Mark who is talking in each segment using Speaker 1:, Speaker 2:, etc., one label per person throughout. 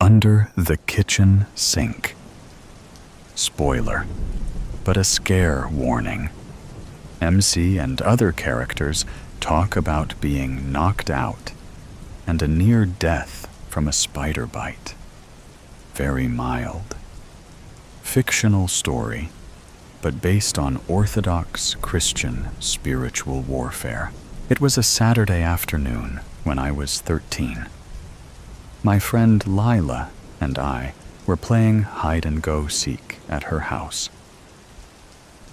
Speaker 1: under the kitchen sink. Spoiler, but a scare warning. MC and other characters talk about being knocked out and a near death from a spider bite. Very mild. Fictional story, but based on Orthodox Christian spiritual warfare. It was a Saturday afternoon when I was 13. My friend Lila and I were playing hide-and-go-seek at her house.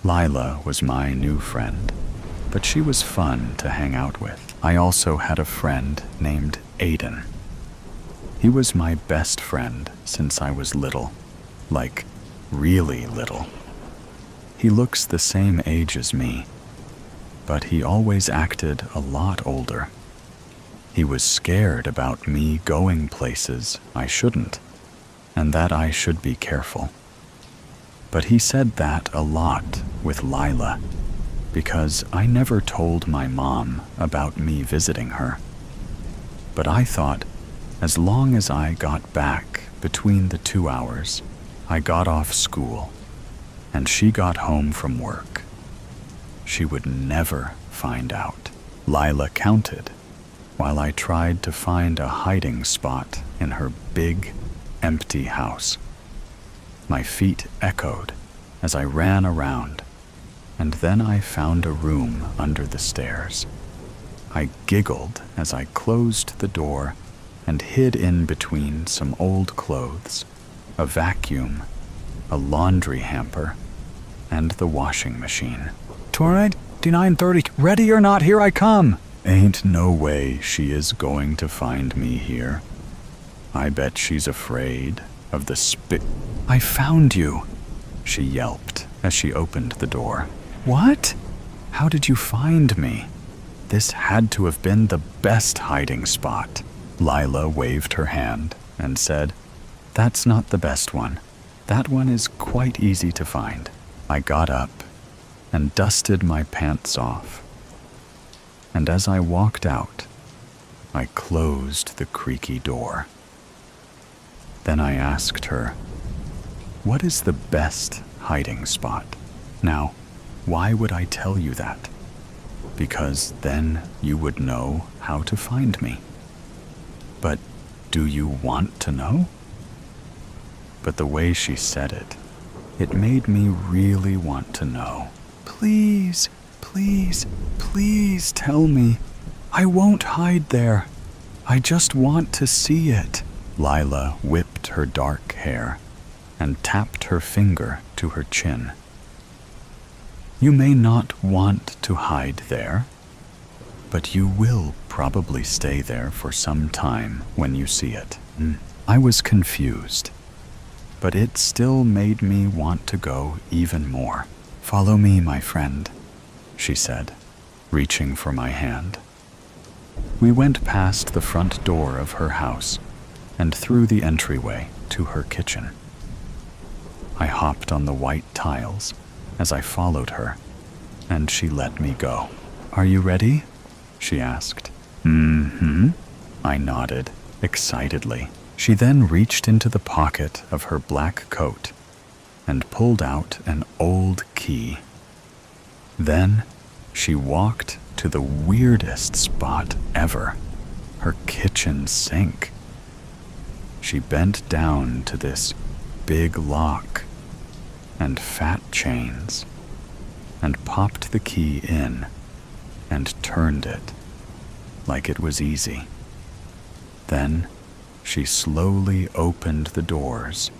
Speaker 1: Lila was my new friend, but she was fun to hang out with. I also had a friend named Aiden. He was my best friend since I was little, like really little. He looks the same age as me, but he always acted a lot older. He was scared about me going places I shouldn't, and that I should be careful. But he said that a lot with Lila, because I never told my mom about me visiting her. But I thought, as long as I got back between the 2 hours, I got off school, and she got home from work, she would never find out. Lila counted while I tried to find a hiding spot in her big, empty house. My feet echoed as I ran around, and then I found a room under the stairs. I giggled as I closed the door and hid in between some old clothes, a vacuum, a laundry hamper, and the washing machine. "Torrid, D930, ready or not, here I come!" Ain't no way she is going to find me here. I bet she's afraid of the I found you, she yelped as she opened the door. What? How did you find me? This had to have been the best hiding spot. Lila waved her hand and said, "That's not the best one. That one is quite easy to find." I got up and dusted my pants off. And as I walked out, I closed the creaky door. Then I asked her, "What is the best hiding spot?" Now, why would I tell you that? Because then you would know how to find me. But do you want to know? But the way she said it, it made me really want to know. "Please, please, please tell me. I won't hide there. I just want to see it." Lila whipped her dark hair and tapped her finger to her chin. "You may not want to hide there, but you will probably stay there for some time when you see it." I was confused, but it still made me want to go even more. "Follow me, my friend," she said, reaching for my hand. We went past the front door of her house and through the entryway to her kitchen. I hopped on the white tiles as I followed her, and she let me go. "Are you ready?" she asked. "Mm-hmm," I nodded excitedly. She then reached into the pocket of her black coat and pulled out an old key. Then she walked to the weirdest spot ever, her kitchen sink. She bent down to this big lock and fat chains and popped the key in and turned it like it was easy. Then she slowly opened the doors,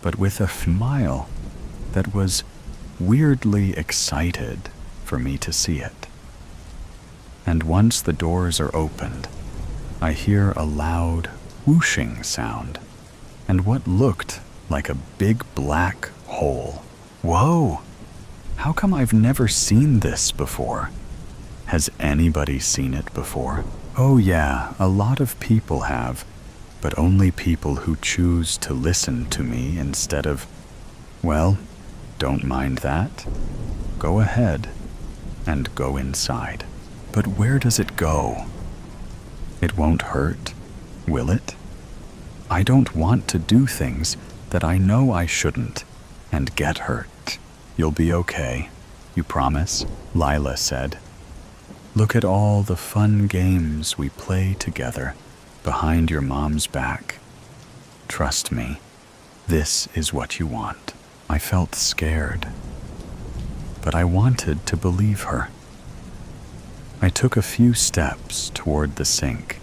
Speaker 1: but with a smile that was weirdly excited for me to see it. And once the doors are opened, I hear a loud whooshing sound and what looked like a big black hole. Whoa! How come I've never seen this before? Has anybody seen it before? Oh yeah, a lot of people have, but only people who choose to listen to me instead of, well, don't mind that. Go ahead and go inside. But where does it go? It won't hurt, will it? I don't want to do things that I know I shouldn't and get hurt. You'll be okay. You promise? Lila said. Look at all the fun games we play together behind your mom's back. Trust me, this is what you want. I felt scared, but I wanted to believe her. I took a few steps toward the sink,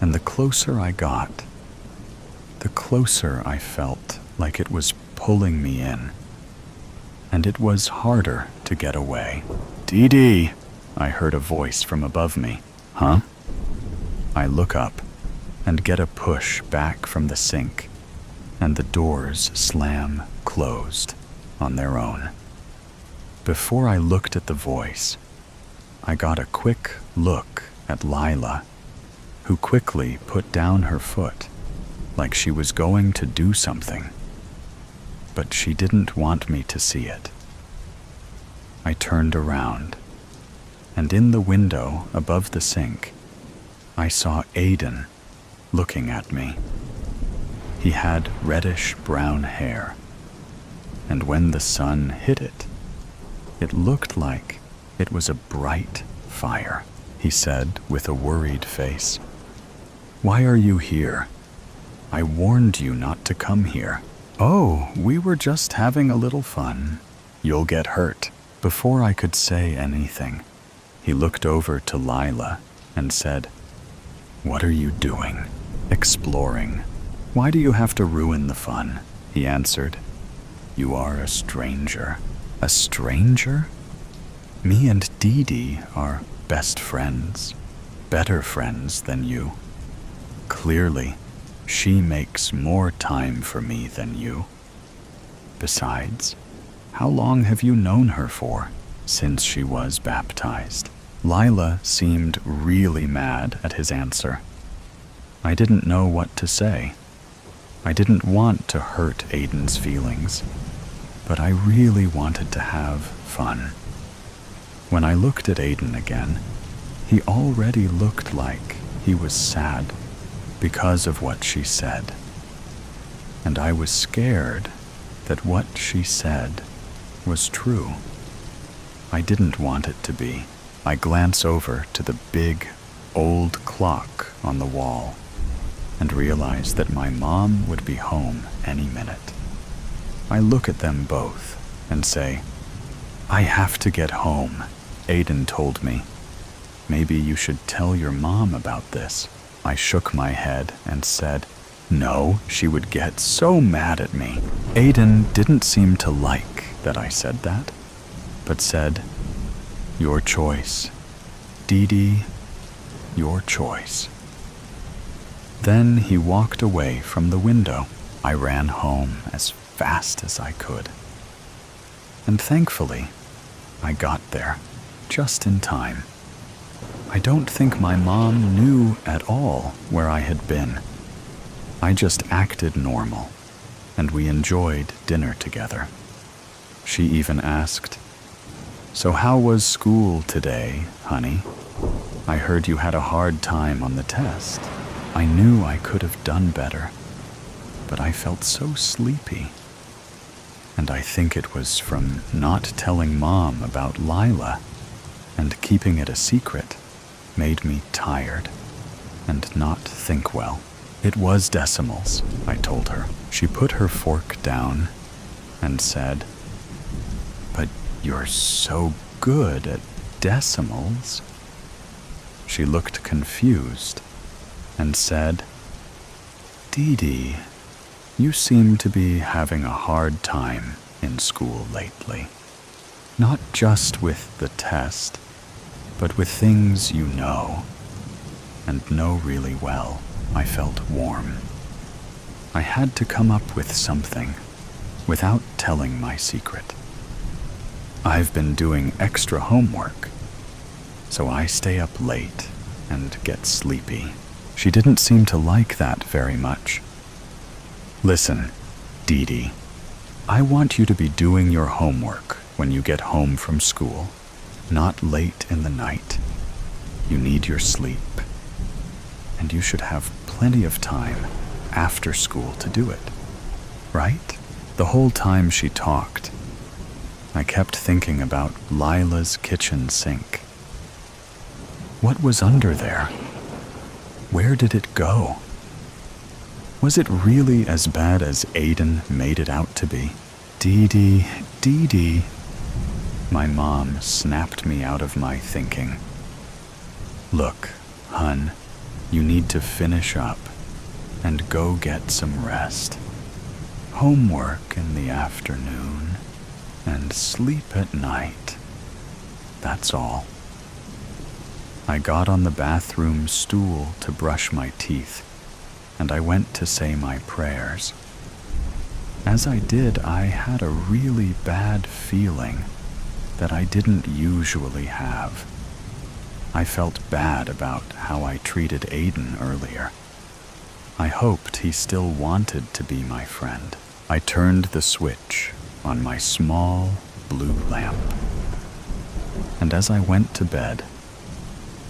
Speaker 1: and the closer I got, the closer I felt like it was pulling me in, and it was harder to get away. Dee Dee, I heard a voice from above me. Huh? I look up and get a push back from the sink, and the doors slam closed on their own. Before I looked at the voice, I got a quick look at Lila, who quickly put down her foot like she was going to do something, but she didn't want me to see it. I turned around, and in the window above the sink, I saw Aiden looking at me. He had reddish-brown hair, and when the sun hit it, it looked like it was a bright fire. He said with a worried face, "Why are you here? I warned you not to come here." "Oh, we were just having a little fun. You'll get hurt." Before I could say anything, he looked over to Lila and said, "What are you doing?" "Exploring." "Why do you have to ruin the fun?" He answered, "You are a stranger." "A stranger?" "Me and Dee Dee are best friends, better friends than you. Clearly, she makes more time for me than you. Besides, how long have you known her for?" "Since she was baptized." Lila seemed really mad at his answer. I didn't know what to say. I didn't want to hurt Aiden's feelings, but I really wanted to have fun. When I looked at Aiden again, he already looked like he was sad because of what she said. And I was scared that what she said was true. I didn't want it to be. I glance over to the big, old clock on the wall and realize that my mom would be home any minute. I look at them both and say, "I have to get home." Aiden told me, "Maybe you should tell your mom about this." I shook my head and said, "No, she would get so mad at me." Aiden didn't seem to like that I said that, but said, "Your choice. Dee Dee, your choice." Then he walked away from the window. I ran home as fast as I could. And thankfully, I got there just in time. I don't think my mom knew at all where I had been. I just acted normal, and we enjoyed dinner together. She even asked, "So how was school today, honey? I heard you had a hard time on the test." I knew I could have done better, but I felt so sleepy. And I think it was from not telling Mom about Lila and keeping it a secret made me tired and not think well. "It was decimals," I told her. She put her fork down and said, "But you're so good at decimals." She looked confused and said, "Dee Dee, you seem to be having a hard time in school lately. Not just with the test, but with things you know, and know really well." I felt warm. I had to come up with something without telling my secret. "I've been doing extra homework, so I stay up late and get sleepy." She didn't seem to like that very much. "Listen, Dee Dee, I want you to be doing your homework when you get home from school, not late in the night. You need your sleep, and you should have plenty of time after school to do it, right? The whole time she talked, I kept thinking about Lila's kitchen sink. What was under there? Where did it go? Was it really as bad as Aiden made it out to be? Dee Dee. My mom snapped me out of my thinking. Look, hun, you need to finish up and go get some rest. Homework in the afternoon and sleep at night. That's all. I got on the bathroom stool to brush my teeth, and I went to say my prayers. As I did, I had a really bad feeling that I didn't usually have. I felt bad about how I treated Aiden earlier. I hoped he still wanted to be my friend. I turned the switch on my small blue lamp. And as I went to bed,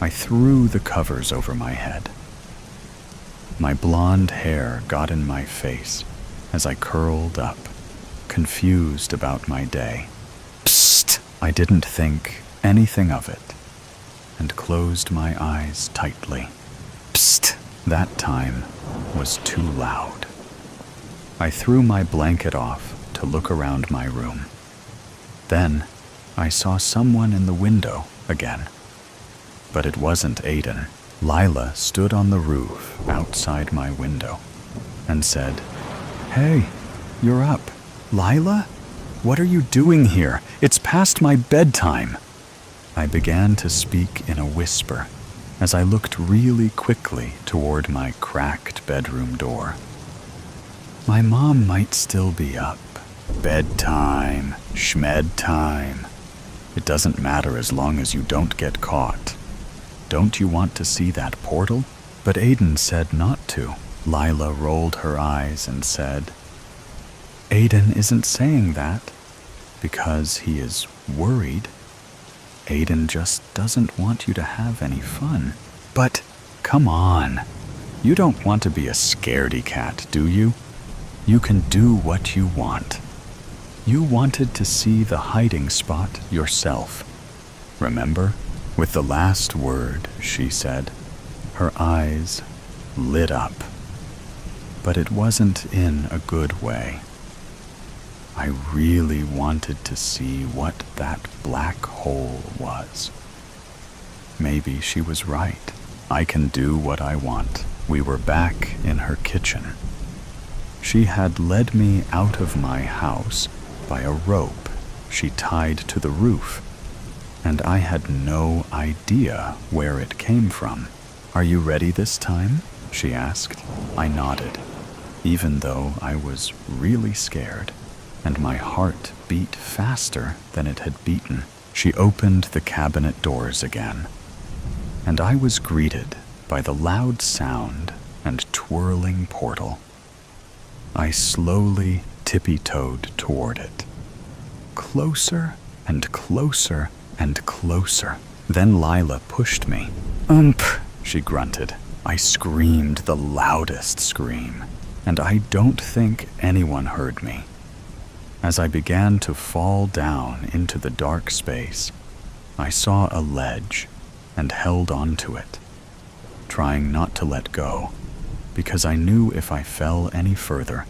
Speaker 1: I threw the covers over my head. My blonde hair got in my face as I curled up, confused about my day. Psst! I didn't think anything of it, and closed my eyes tightly. Psst! That time was too loud. I threw my blanket off to look around my room. Then I saw someone in the window again. But it wasn't Aiden. Lila stood on the roof outside my window and said, "Hey, you're up." "Lila? What are you doing here? It's past my bedtime." I began to speak in a whisper as I looked really quickly toward my cracked bedroom door. My mom might still be up. Bedtime, schmed time. It doesn't matter as long as you don't get caught. Don't you want to see that portal? But Aiden said not to. Lila rolled her eyes and said, "Aiden isn't saying that because he is worried. Aiden just doesn't want you to have any fun." "But, come on. You don't want to be a scaredy cat, do you? You can do what you want. You wanted to see the hiding spot yourself. Remember?" With the last word, she said, her eyes lit up. But it wasn't in a good way. I really wanted to see what that black hole was. Maybe she was right. I can do what I want. We were back in her kitchen. She had led me out of my house by a rope she tied to the roof, and I had no idea where it came from. "Are you ready this time?" she asked. I nodded, even though I was really scared, and my heart beat faster than it had beaten. She opened the cabinet doors again, and I was greeted by the loud sound and twirling portal. I slowly tippy-toed toward it. Closer and closer and closer. Then Lila pushed me. She grunted. I screamed the loudest scream, and I don't think anyone heard me. As I began to fall down into the dark space, I saw a ledge and held onto it, trying not to let go, because I knew if I fell any further,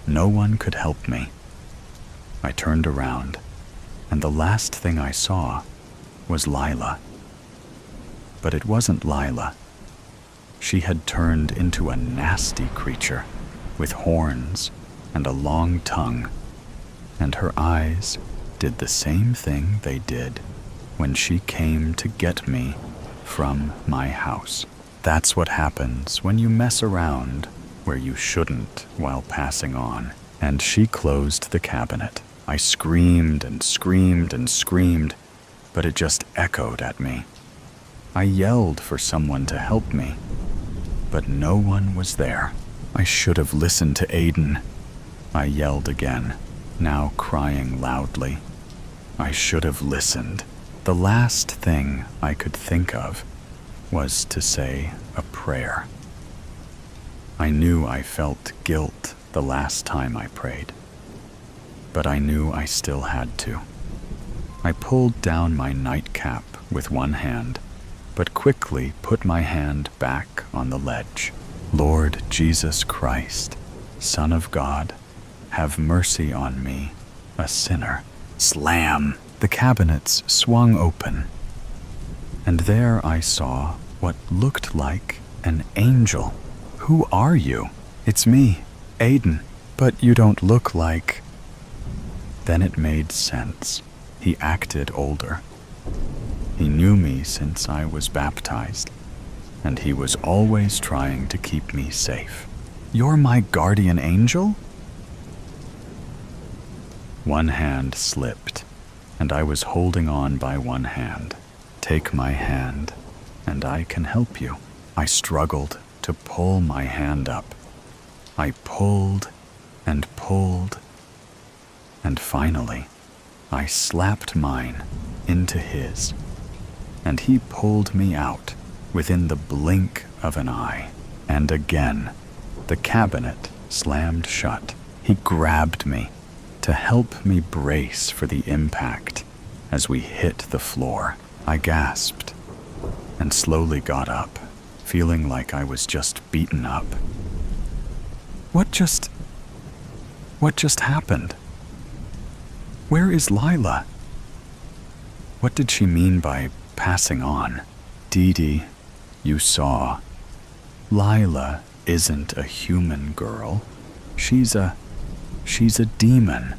Speaker 1: no one could help me. I turned around, and the last thing I saw was Lila. But it wasn't Lila. She had turned into a nasty creature with horns and a long tongue, and her eyes did the same thing they did when she came to get me from my house. That's what happens when you mess around where you shouldn't while passing on. And she closed the cabinet. I screamed and screamed and screamed, but it just echoed at me. I yelled for someone to help me, but no one was there. I should have listened to Aiden. I yelled again, now crying loudly. I should have listened. The last thing I could think of was to say a prayer. I knew I felt guilt the last time I prayed, but I knew I still had to. I pulled down my nightcap with one hand, but quickly put my hand back on the ledge. Lord Jesus Christ, Son of God, have mercy on me, a sinner. Slam! The cabinets swung open, and there I saw what looked like an angel. Who are you? It's me, Aiden, but you don't look like... Then it made sense. He acted older. He knew me since I was baptized, and he was always trying to keep me safe. You're my guardian angel? One hand slipped, and I was holding on by one hand. Take my hand, and I can help you. I struggled to pull my hand up. I pulled, and finally, I slapped mine into his, and he pulled me out within the blink of an eye. And again, the cabinet slammed shut. He grabbed me to help me brace for the impact as we hit the floor. I gasped and slowly got up, feeling like I was just beaten up. What just happened? Where is Lila? What did she mean by passing on? Dee Dee, you saw. Lila isn't a human girl. She's a demon,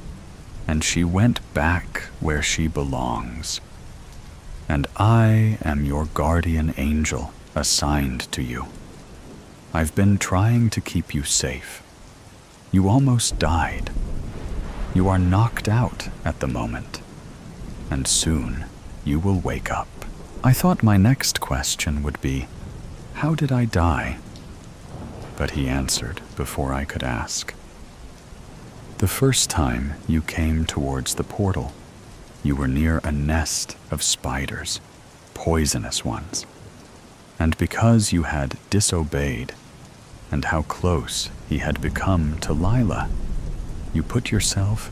Speaker 1: and she went back where she belongs. And I am your guardian angel assigned to you. I've been trying to keep you safe. You almost died. You are knocked out at the moment, and soon you will wake up. I thought my next question would be, how did I die? But he answered before I could ask. The first time you came towards the portal, you were near a nest of spiders, poisonous ones. And because you had disobeyed, and how close he had become to Lila, you put yourself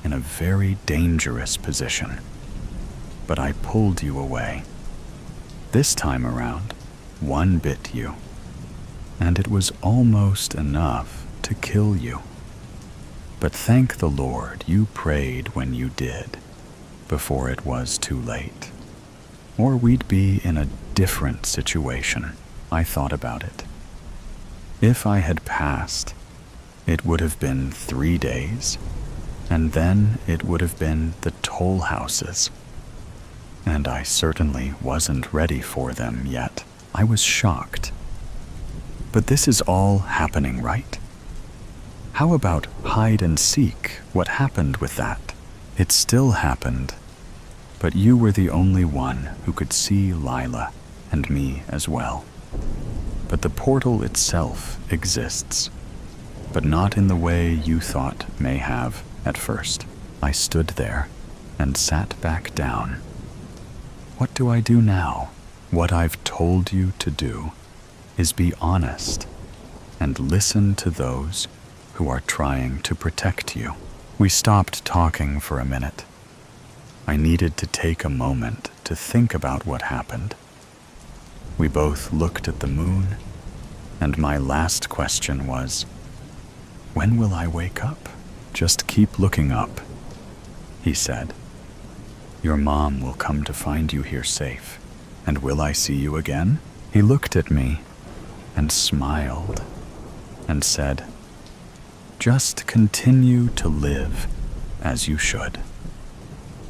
Speaker 1: in a very dangerous position. But I pulled you away. This time around, one bit you, and it was almost enough to kill you. But thank the Lord you prayed when you did, before it was too late. Or we'd be in a different situation. I thought about it. If I had passed, it would have been 3 days, and then it would have been the toll houses. And I certainly wasn't ready for them yet. I was shocked. But this is all happening, right? How about hide and seek? What happened with that? It still happened, but you were the only one who could see Lila and me as well. But the portal itself exists, but not in the way you thought may have at first. I stood there and sat back down. What do I do now? What I've told you to do is be honest and listen to those who are trying to protect you. We stopped talking for a minute. I needed to take a moment to think about what happened. We both looked at the moon, and my last question was, when will I wake up? Just keep looking up, he said. Your mom will come to find you here safe. And will I see you again? He looked at me and smiled and said, just continue to live as you should.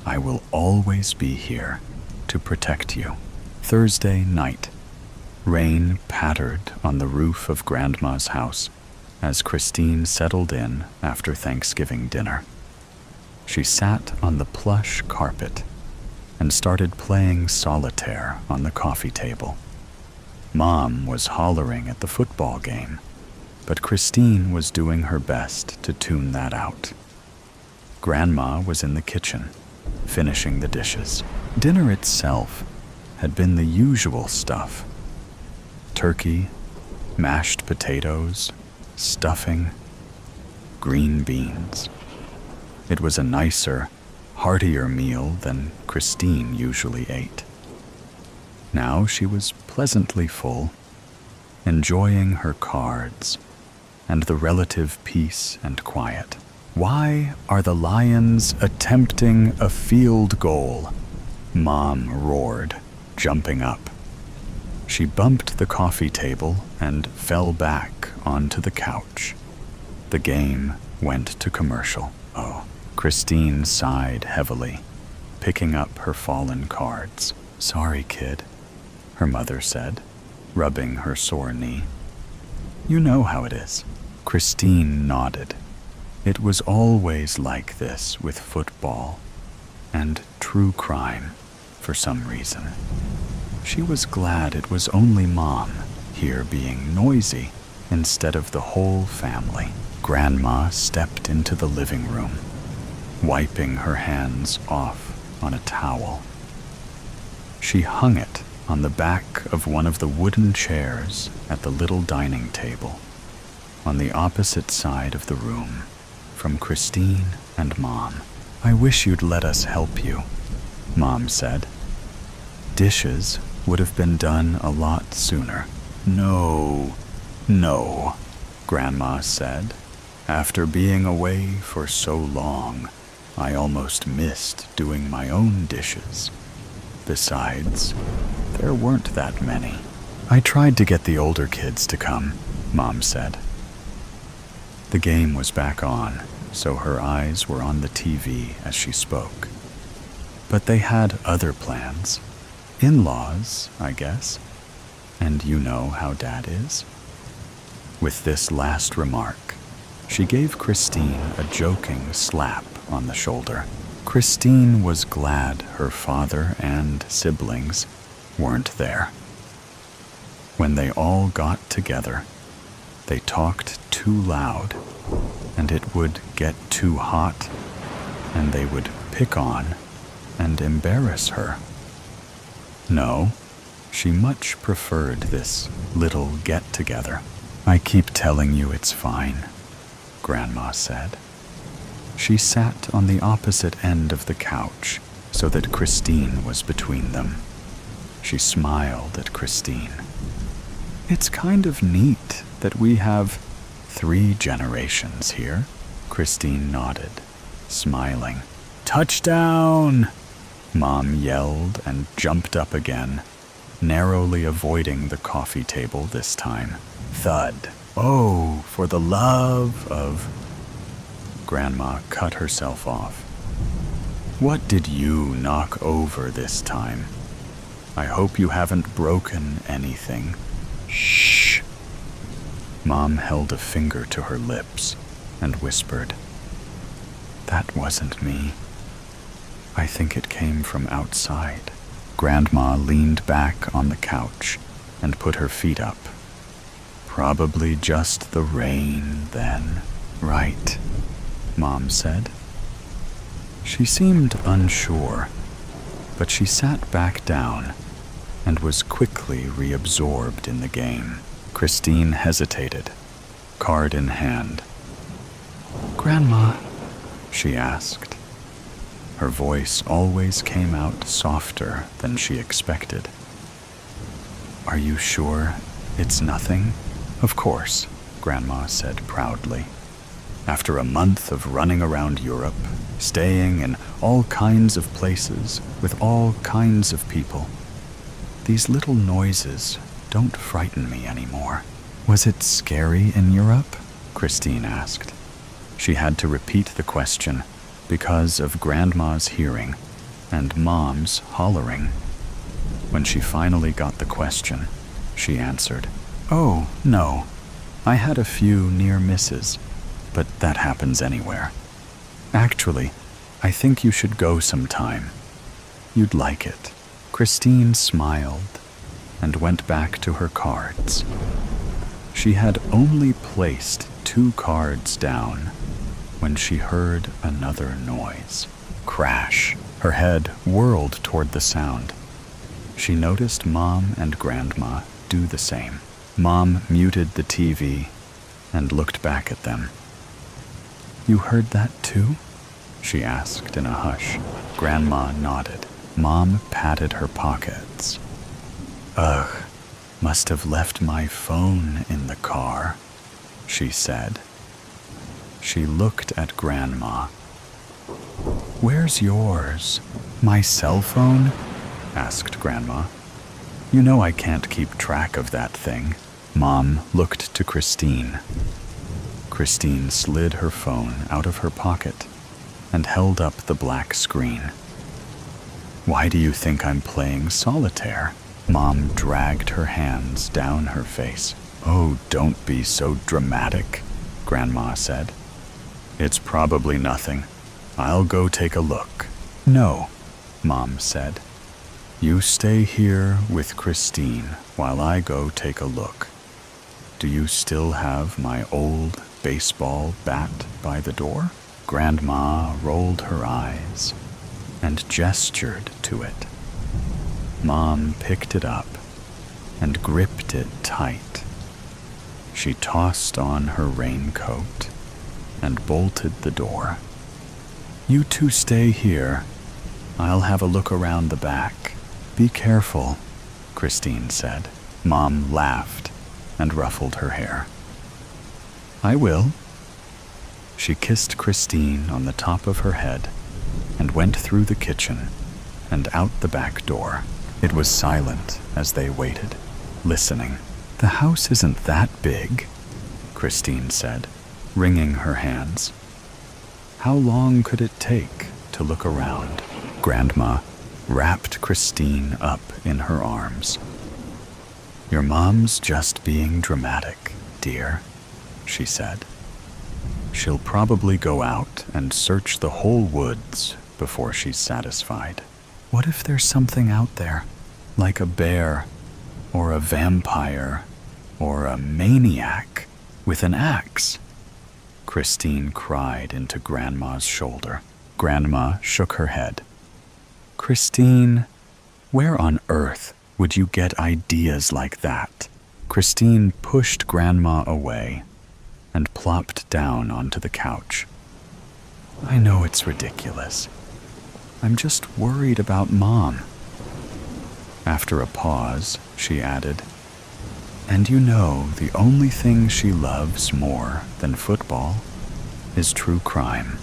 Speaker 1: I will always be here to protect you. Thursday night. Rain pattered on the roof of Grandma's house as Christine settled in after Thanksgiving dinner. She sat on the plush carpet and started playing solitaire on the coffee table. Mom was hollering at the football game, but Christine was doing her best to tune that out. Grandma was in the kitchen, finishing the dishes. Dinner itself had been the usual stuff: turkey, mashed potatoes, stuffing, green beans. It was a nicer, heartier meal than Christine usually ate. Now she was pleasantly full, enjoying her cards and the relative peace and quiet. "Why are the Lions attempting a field goal?" Mom roared, jumping up. She bumped the coffee table and fell back onto the couch. The game went to commercial. Oh, Christine sighed heavily, picking up her fallen cards. "Sorry, kid," her mother said, rubbing her sore knee. "You know how it is." Christine nodded. It was always like this with football and true crime for some reason. She was glad it was only Mom here being noisy instead of the whole family. Grandma stepped into the living room, wiping her hands off on a towel. She hung it on the back of one of the wooden chairs at the little dining table, on the opposite side of the room from Christine and Mom. "I wish you'd let us help you," Mom said. "Dishes would have been done a lot sooner." No, Grandma said. "After being away for so long, I almost missed doing my own dishes. Besides, there weren't that many." "I tried to get the older kids to come," Mom said. The game was back on, so her eyes were on the TV as she spoke. But they had other plans. In-laws, I guess. And you know how Dad is. With this last remark, she gave Christine a joking slap on the shoulder. Christine was glad her father and siblings weren't there. When they all got together, they talked too loud, and it would get too hot, and they would pick on and embarrass her. No, she much preferred this little get-together. "I keep telling you it's fine," Grandma said. She sat on the opposite end of the couch so that Christine was between them. She smiled at Christine. "It's kind of neat that we have 3 generations here." Christine nodded, smiling. "Touchdown!" Mom yelled and jumped up again, narrowly avoiding the coffee table this time. Thud. "Oh, for the love of..." Grandma cut herself off. "What did you knock over this time? I hope you haven't broken anything." "Shh." Mom held a finger to her lips and whispered, "That wasn't me. I think it came from outside." Grandma leaned back on the couch and put her feet up. "Probably just the rain, then." "Right," Mom said. She seemed unsure, but she sat back down and was quickly reabsorbed in the game. Christine hesitated, card in hand. "Grandma," she asked. Her voice always came out softer than she expected. "Are you sure it's nothing?" "Of course," Grandma said proudly. "After a month of running around Europe, staying in all kinds of places with all kinds of people, these little noises don't frighten me anymore." "Was it scary in Europe?" Christine asked. She had to repeat the question because of Grandma's hearing and Mom's hollering. When she finally got the question, she answered, "Oh, no. I had a few near misses, but that happens anywhere. Actually, I think you should go sometime. You'd like it." Christine smiled and went back to her cards. She had only placed 2 cards down when she heard another noise. Crash. Her head whirled toward the sound. She noticed Mom and Grandma do the same. Mom muted the TV and looked back at them. "You heard that too?" she asked in a hush. Grandma nodded. Mom patted her pockets. "Ugh, must have left my phone in the car," she said. She looked at Grandma. "Where's yours? My cell phone?" asked Grandma. "You know I can't keep track of that thing." Mom looked to Christine. Christine slid her phone out of her pocket and held up the black screen. "Why do you think I'm playing solitaire?" Mom dragged her hands down her face. "Oh, don't be so dramatic," Grandma said. "It's probably nothing. I'll go take a look." "No," Mom said. "You stay here with Christine while I go take a look. Do you still have my old baseball bat by the door?" Grandma rolled her eyes and gestured to it. Mom picked it up and gripped it tight. She tossed on her raincoat and bolted the door. "You two stay here. I'll have a look around the back. Be careful," Christine said. Mom laughed and ruffled her hair. "I will." She kissed Christine on the top of her head and went through the kitchen and out the back door. It was silent as they waited, listening. "The house isn't that big," Christine said, wringing her hands. "How long could it take to look around?" Grandma wrapped Christine up in her arms. "Your mom's just being dramatic, dear," she said. "She'll probably go out and search the whole woods before she's satisfied. What if there's something out there, like a bear, or a vampire, or a maniac with an axe?" Christine cried into Grandma's shoulder. Grandma shook her head. "Christine, where on earth would you get ideas like that?" Christine pushed Grandma away and plopped down onto the couch. "I know it's ridiculous. I'm just worried about Mom." After a pause, she added, "And you know the only thing she loves more than football is true crime.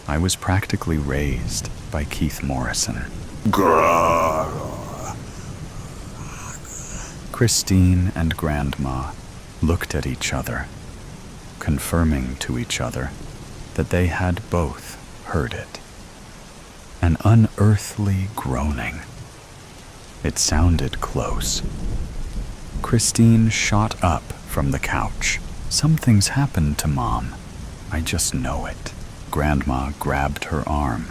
Speaker 1: I was practically raised by Keith Morrison." Christine and Grandma looked at each other, confirming to each other that they had both heard it. An unearthly groaning. It sounded close. Christine shot up from the couch. "Something's happened to Mom. I just know it." Grandma grabbed her arm.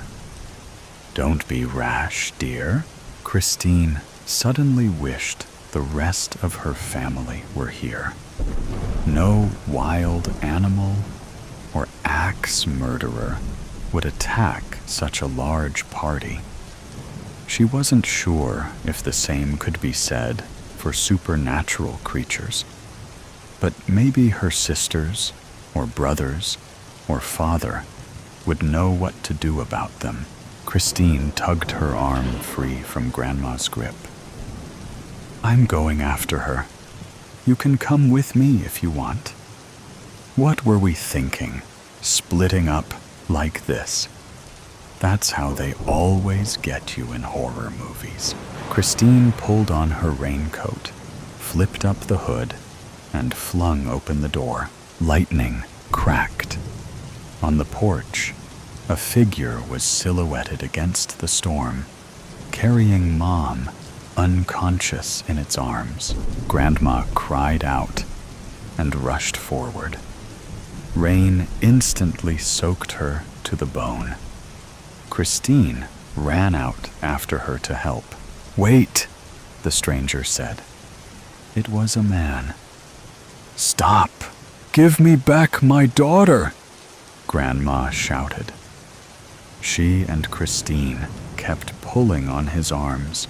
Speaker 1: "Don't be rash, dear." Christine suddenly wished the rest of her family were here. No wild animal or axe murderer would attack such a large party. She wasn't sure if the same could be said for supernatural creatures, but maybe her sisters or brothers or father would know what to do about them. Christine tugged her arm free from Grandma's grip. "I'm going after her. You can come with me if you want." What were we thinking, splitting up like this? That's how they always get you in horror movies. Christine pulled on her raincoat, flipped up the hood, and flung open the door. Lightning cracked. On the porch, a figure was silhouetted against the storm, carrying Mom, unconscious in its arms. Grandma cried out and rushed forward. Rain instantly soaked her to the bone. Christine ran out after her to help. "Wait," the stranger said. It was a man. "Stop! Give me back my daughter!" Grandma shouted. She and Christine kept pulling on his arms,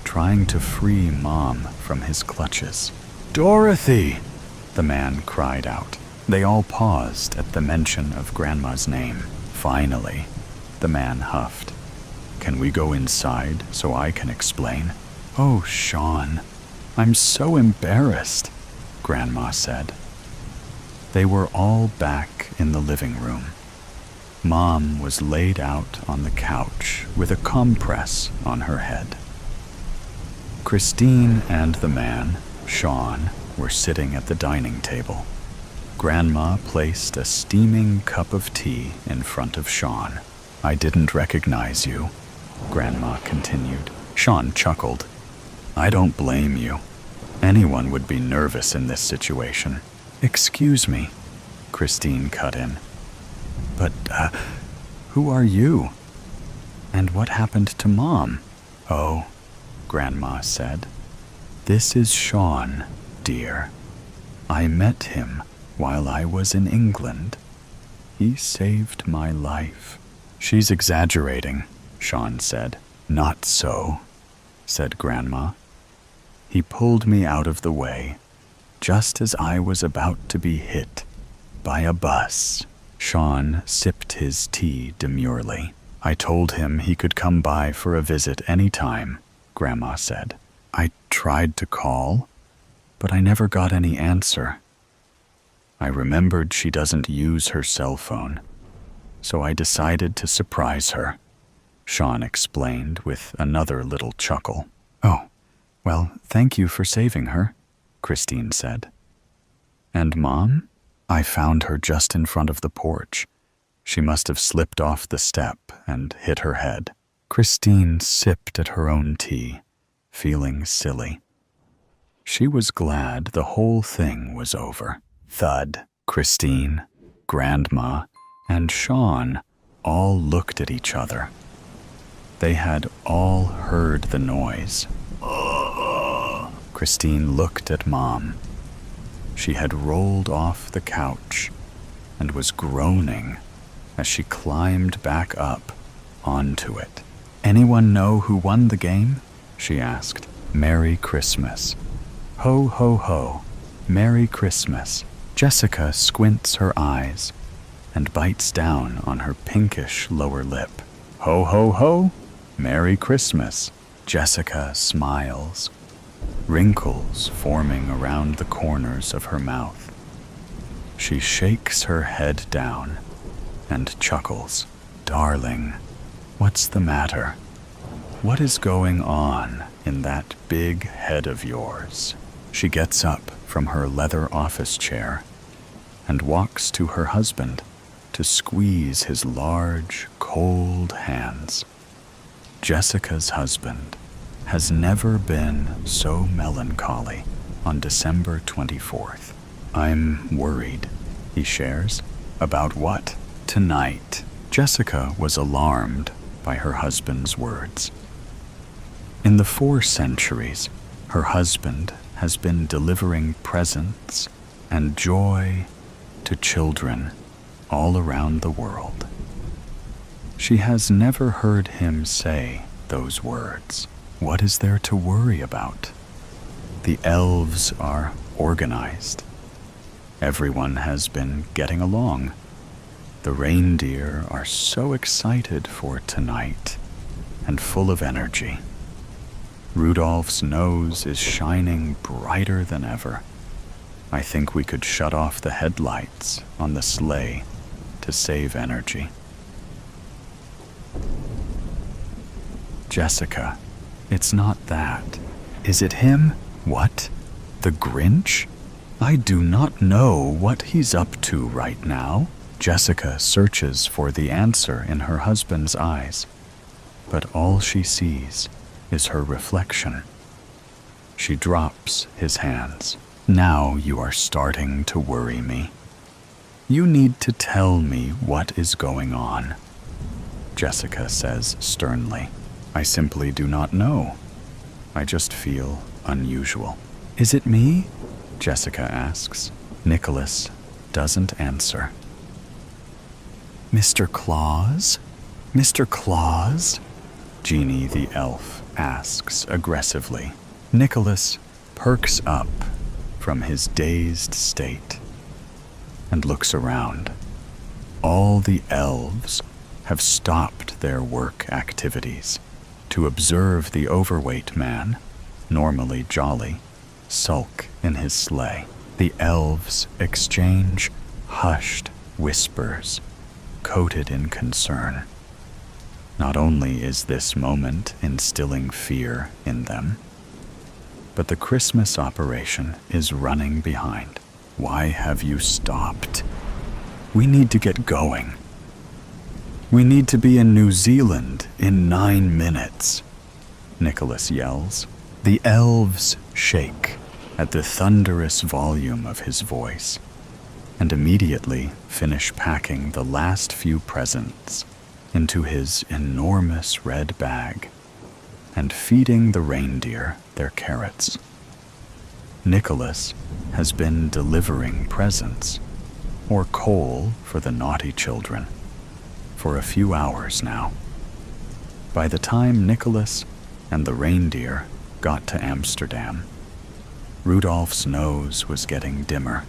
Speaker 1: trying to free Mom from his clutches. "Dorothy!" the man cried out. They all paused at the mention of Grandma's name. Finally, the man huffed. Can we go inside so I can explain? Oh, Sean, I'm so embarrassed, Grandma said. They were all back in the living room. Mom was laid out on the couch with a compress on her head. Christine and the man, Sean, were sitting at the dining table. Grandma placed a steaming cup of tea in front of Sean. I didn't recognize you, Grandma continued. Sean chuckled. I don't blame you. Anyone would be nervous in this situation. Excuse me, Christine cut in. But, who are you? And what happened to Mom? Oh, Grandma said. This is Sean, dear. I met him while I was in England. He saved my life. She's exaggerating, Sean said. Not so, said Grandma. He pulled me out of the way, just as I was about to be hit by a bus. Sean sipped his tea demurely. I told him he could come by for a visit any time, Grandma said. I tried to call, but I never got any answer. I remembered she doesn't use her cell phone, so I decided to surprise her, Sean explained with another little chuckle. Oh, well, thank you for saving her, Christine said. And Mom? I found her just in front of the porch. She must have slipped off the step and hit her head. Christine sipped at her own tea, feeling silly. She was glad the whole thing was over. Thud. Christine, Grandma, and Sean all looked at each other. They had all heard the noise. Christine looked at Mom. She had rolled off the couch and was groaning as she climbed back up onto it. Anyone know who won the game? She asked. Merry Christmas. Ho, ho, ho. Merry Christmas. Jessica squints her eyes and bites down on her pinkish lower lip. Ho, ho, ho. Merry Christmas. Jessica smiles, wrinkles forming around the corners of her mouth. She shakes her head down and chuckles. Darling, what's the matter? What is going on in that big head of yours? She gets up from her leather office chair and walks to her husband to squeeze his large, cold hands. Jessica's husband has never been so melancholy on December 24th. I'm worried, he shares. About what? Tonight. Jessica was alarmed by her husband's words. In the 4 centuries, her husband has been delivering presents and joy to children all around the world. She has never heard him say those words. What is there to worry about? The elves are organized. Everyone has been getting along. The reindeer are so excited for tonight and full of energy. Rudolph's nose is shining brighter than ever. I think we could shut off the headlights on the sleigh to save energy. Jessica, it's not that. Is it him? What? The Grinch? I do not know what he's up to right now. Jessica searches for the answer in her husband's eyes, but all she sees is her reflection. She drops his hands. Now you are starting to worry me. You need to tell me what is going on, Jessica says sternly. I simply do not know. I just feel unusual. Is it me? Jessica asks. Nicholas doesn't answer. Mr. Claus? Mr. Claus? Jeannie the elf asks aggressively. Nicholas perks up from his dazed state and looks around. All the elves have stopped their work activities to observe the overweight man, normally jolly, sulk in his sleigh. The elves exchange hushed whispers, coated in concern. Not only is this moment instilling fear in them, but the Christmas operation is running behind. Why have you stopped? We need to get going. We need to be in New Zealand in 9 minutes, Nicholas yells. The elves shake at the thunderous volume of his voice and immediately finish packing the last few presents into his enormous red bag and feeding the reindeer their carrots. Nicholas has been delivering presents, or coal for the naughty children, for a few hours now. By the time Nicholas and the reindeer got to Amsterdam, Rudolph's nose was getting dimmer,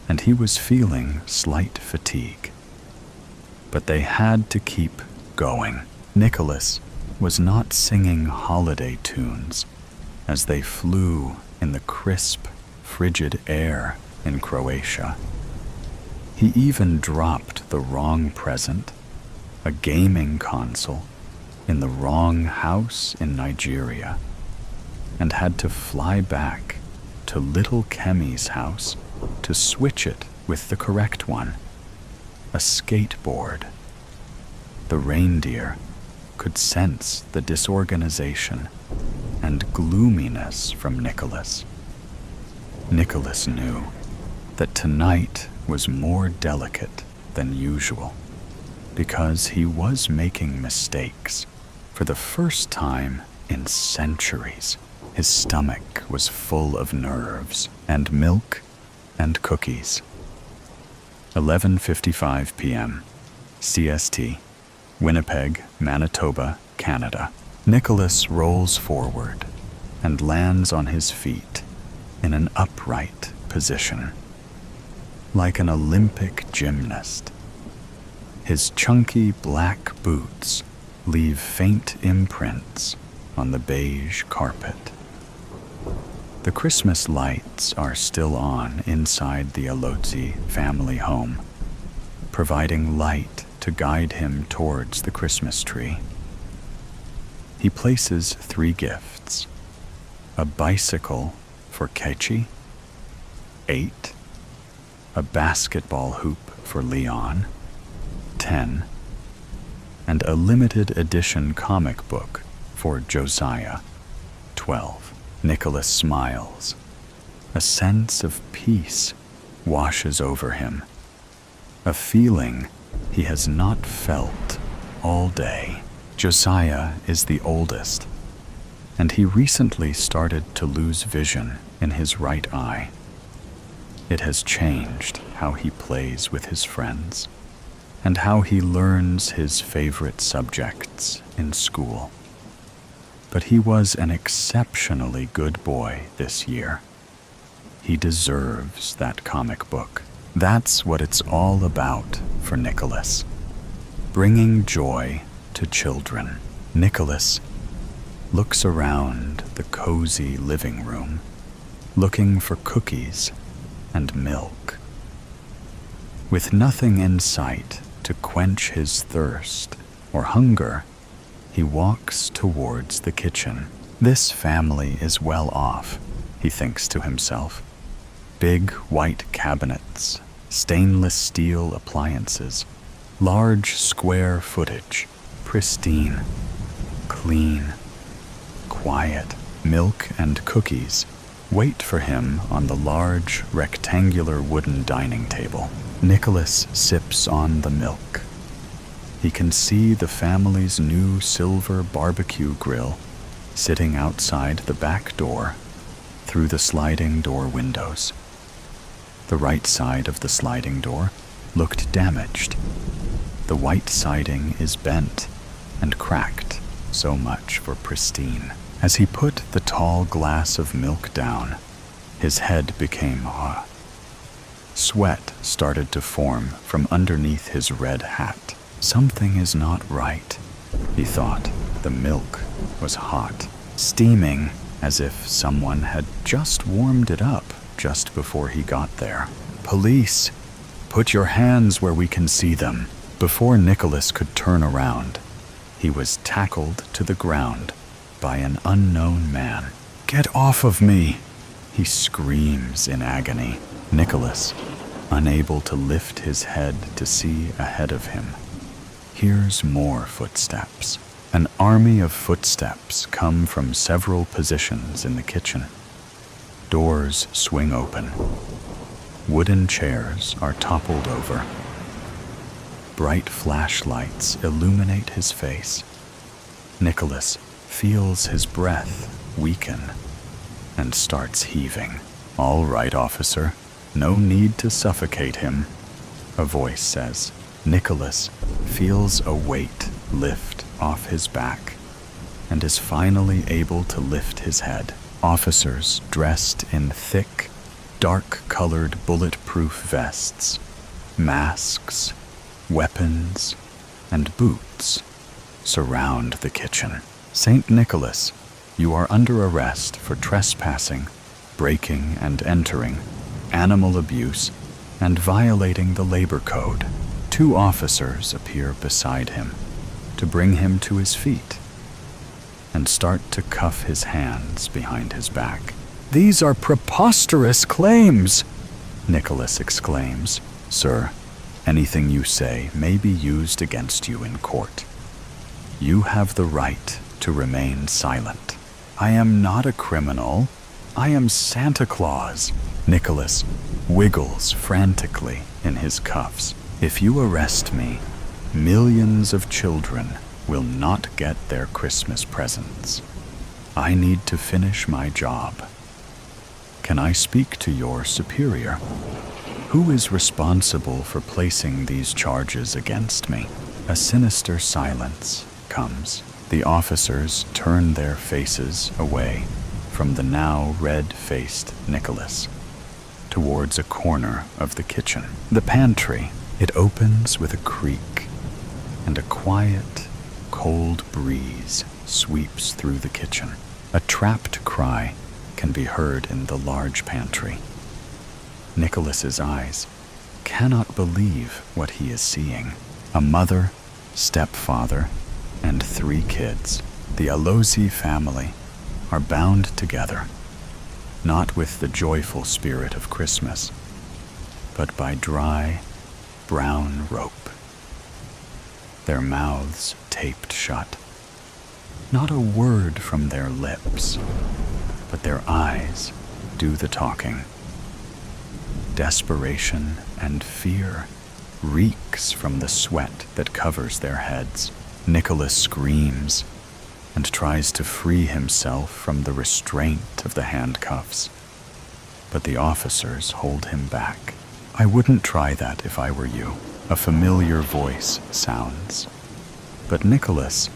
Speaker 1: and he was feeling slight fatigue. But they had to keep going. Nicholas was not singing holiday tunes as they flew in the crisp, frigid air in Croatia. He even dropped the wrong present, a gaming console, in the wrong house in Nigeria, and had to fly back to little Kemi's house to switch it with the correct one, a skateboard. The reindeer could sense the disorganization and gloominess from Nicholas. Nicholas knew that tonight was more delicate than usual because he was making mistakes for the first time in centuries. His stomach was full of nerves and milk and cookies. 11:55 p.m. CST, Winnipeg, Manitoba, Canada. Nicholas rolls forward and lands on his feet in an upright position, like an Olympic gymnast. His chunky black boots leave faint imprints on the beige carpet. The Christmas lights are still on inside the Alotzi family home, providing light to guide him towards the Christmas tree. He places 3 gifts: a bicycle for Kechi, 8, a basketball hoop for Leon, 10, and a limited edition comic book for Josiah, 12. Nicholas smiles. A sense of peace washes over him, a feeling he has not felt all day. Josiah is the oldest, and he recently started to lose vision in his right eye. It has changed how he plays with his friends and how he learns his favorite subjects in school. But he was an exceptionally good boy this year. He deserves that comic book. That's what it's all about for Nicholas. Bringing joy to children. Nicholas looks around the cozy living room, looking for cookies and milk. With nothing in sight to quench his thirst or hunger, he walks towards the kitchen. This family is well off, he thinks to himself. Big white cabinets, stainless steel appliances, large square footage, pristine, clean, quiet. Milk and cookies wait for him on the large rectangular wooden dining table. Nicholas sips on the milk. He can see the family's new silver barbecue grill sitting outside the back door through the sliding door windows. The right side of the sliding door looked damaged. The white siding is bent and cracked, so much for pristine. As he put the tall glass of milk down, His head became hot. Sweat started to form from underneath his red hat. Something is not right, he thought. The milk was hot, steaming as if someone had just warmed it up just before he got there. Police! Put your hands where we can see them. Before Nicholas could turn around, he was tackled to the ground by an unknown man. Get off of me! He screams in agony. Nicholas, unable to lift his head to see ahead of him, hears more footsteps. An army of footsteps come from several positions in the kitchen. Doors swing open. Wooden chairs are toppled over. Bright flashlights illuminate his face. Nicholas feels his breath weaken and starts heaving. All right, officer. No need to suffocate him, a voice says. Nicholas feels a weight lift off his back and is finally able to lift his head. Officers dressed in thick, dark-colored bulletproof vests, masks, weapons, and boots surround the kitchen. St. Nicholas, you are under arrest for trespassing, breaking and entering, animal abuse, and violating the labor code. 2 officers appear beside him to bring him to his feet and start to cuff his hands behind his back. These are preposterous claims, Nicholas exclaims. Sir, anything you say may be used against you in court. You have the right to remain silent. I am not a criminal. I am Santa Claus. Nicholas wiggles frantically in his cuffs. If you arrest me, millions of children will not get their Christmas presents. I need to finish my job. Can I speak to your superior? Who is responsible for placing these charges against me? A sinister silence comes. The officers turn their faces away from the now red-faced Nicholas towards a corner of the kitchen. The pantry, it opens with a creak, and a quiet, cold breeze sweeps through the kitchen. A trapped cry can be heard in the large pantry. Nicholas's eyes cannot believe what he is seeing. A mother, stepfather, and 3 kids, the Alozi family, are bound together, not with the joyful spirit of Christmas, but by dry, brown rope. Their mouths taped shut. Not a word from their lips, but their eyes do the talking. Desperation and fear reeks from the sweat that covers their heads. Nicholas screams and tries to free himself from the restraint of the handcuffs, but the officers hold him back. I wouldn't try that if I were you, a familiar voice sounds, but Nicholas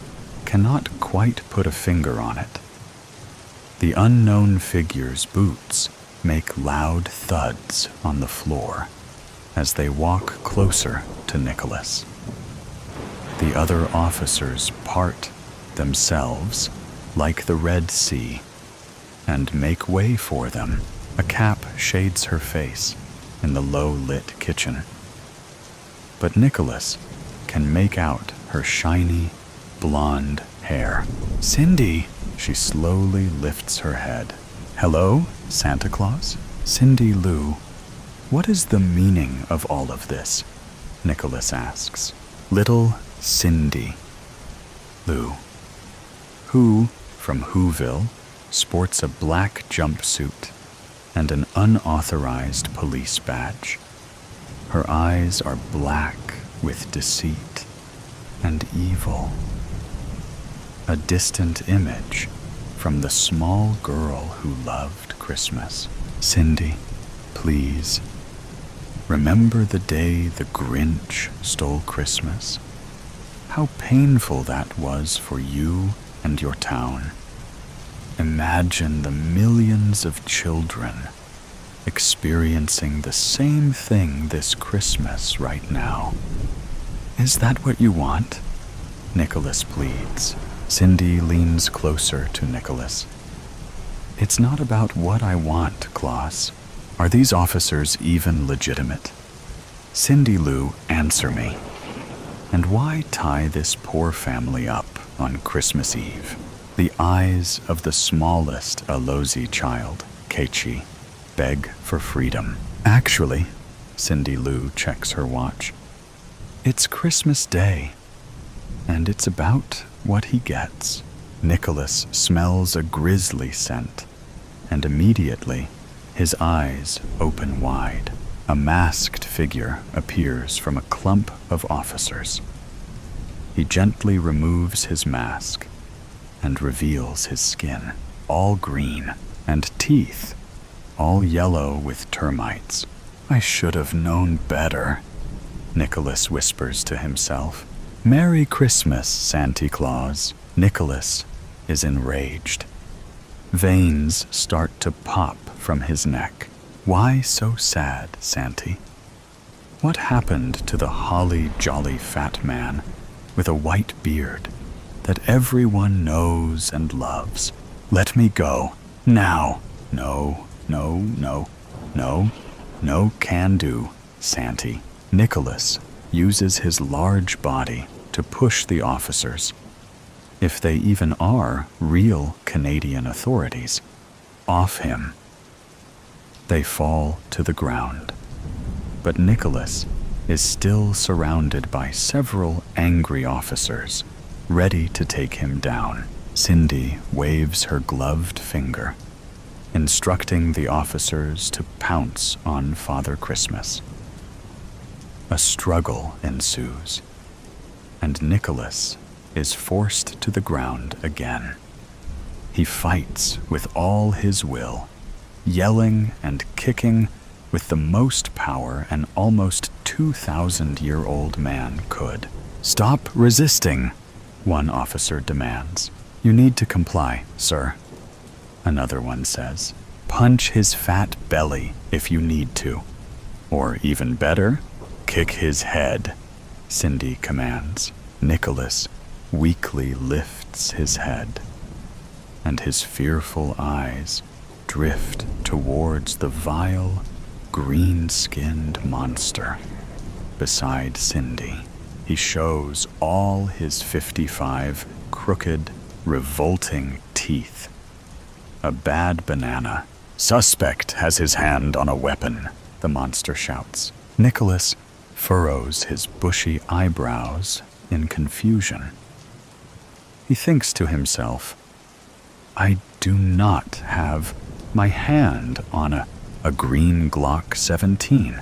Speaker 1: cannot quite put a finger on it. The unknown figure's boots make loud thuds on the floor as they walk closer to Nicholas. The other officers part themselves like the Red Sea and make way for them. A cap shades her face in the low-lit kitchen, but Nicholas can make out her shiny, blonde hair. Cindy, she slowly lifts her head. Hello, Santa Claus? Cindy Lou, what is the meaning of all of this? Nicholas asks. Little Cindy Lou, who, from Whoville, sports a black jumpsuit and an unauthorized police badge. Her eyes are black with deceit and evil. A distant image from the small girl who loved Christmas. Cindy, please, remember the day the Grinch stole Christmas? How painful that was for you and your town. Imagine the millions of children experiencing the same thing this Christmas right now. Is that what you want? Nicholas pleads. Cindy leans closer to Nicholas. It's not about what I want, Klaus. Are these officers even legitimate? Cindy Lou, answer me. And why tie this poor family up on Christmas Eve? The eyes of the smallest Alozi child, Keiichi, beg for freedom. Actually, Cindy Lou checks her watch. It's Christmas Day, and it's about what he gets. Nicholas smells a grisly scent, and immediately his eyes open wide. A masked figure appears from a clump of officers. He gently removes his mask and reveals his skin, all green, and teeth, all yellow with termites. I should have known better, Nicholas whispers to himself. Merry Christmas, Santa Claus. Nicholas is enraged. Veins start to pop from his neck. Why so sad, Santy? What happened to the holly jolly fat man with a white beard that everyone knows and loves? Let me go, now. No, no, no, no, no can do, Santy. Nicholas uses his large body to push the officers, if they even are real Canadian authorities, off him. They fall to the ground, but Nicholas is still surrounded by several angry officers, ready to take him down. Cindy waves her gloved finger, instructing the officers to pounce on Father Christmas. A struggle ensues, and Nicholas is forced to the ground again. He fights with all his will, yelling and kicking with the most power an almost 2,000-year-old man could. Stop resisting, one officer demands. You need to comply, sir, another one says. Punch his fat belly if you need to. Or even better, kick his head, Cindy commands. Nicholas weakly lifts his head, and his fearful eyes drift towards the vile, green-skinned monster beside Cindy. He shows all his 55 crooked, revolting teeth. A bad banana. Suspect has his hand on a weapon, the monster shouts. Nicholas furrows his bushy eyebrows in confusion. He thinks to himself, I do not have my hand on a green Glock 17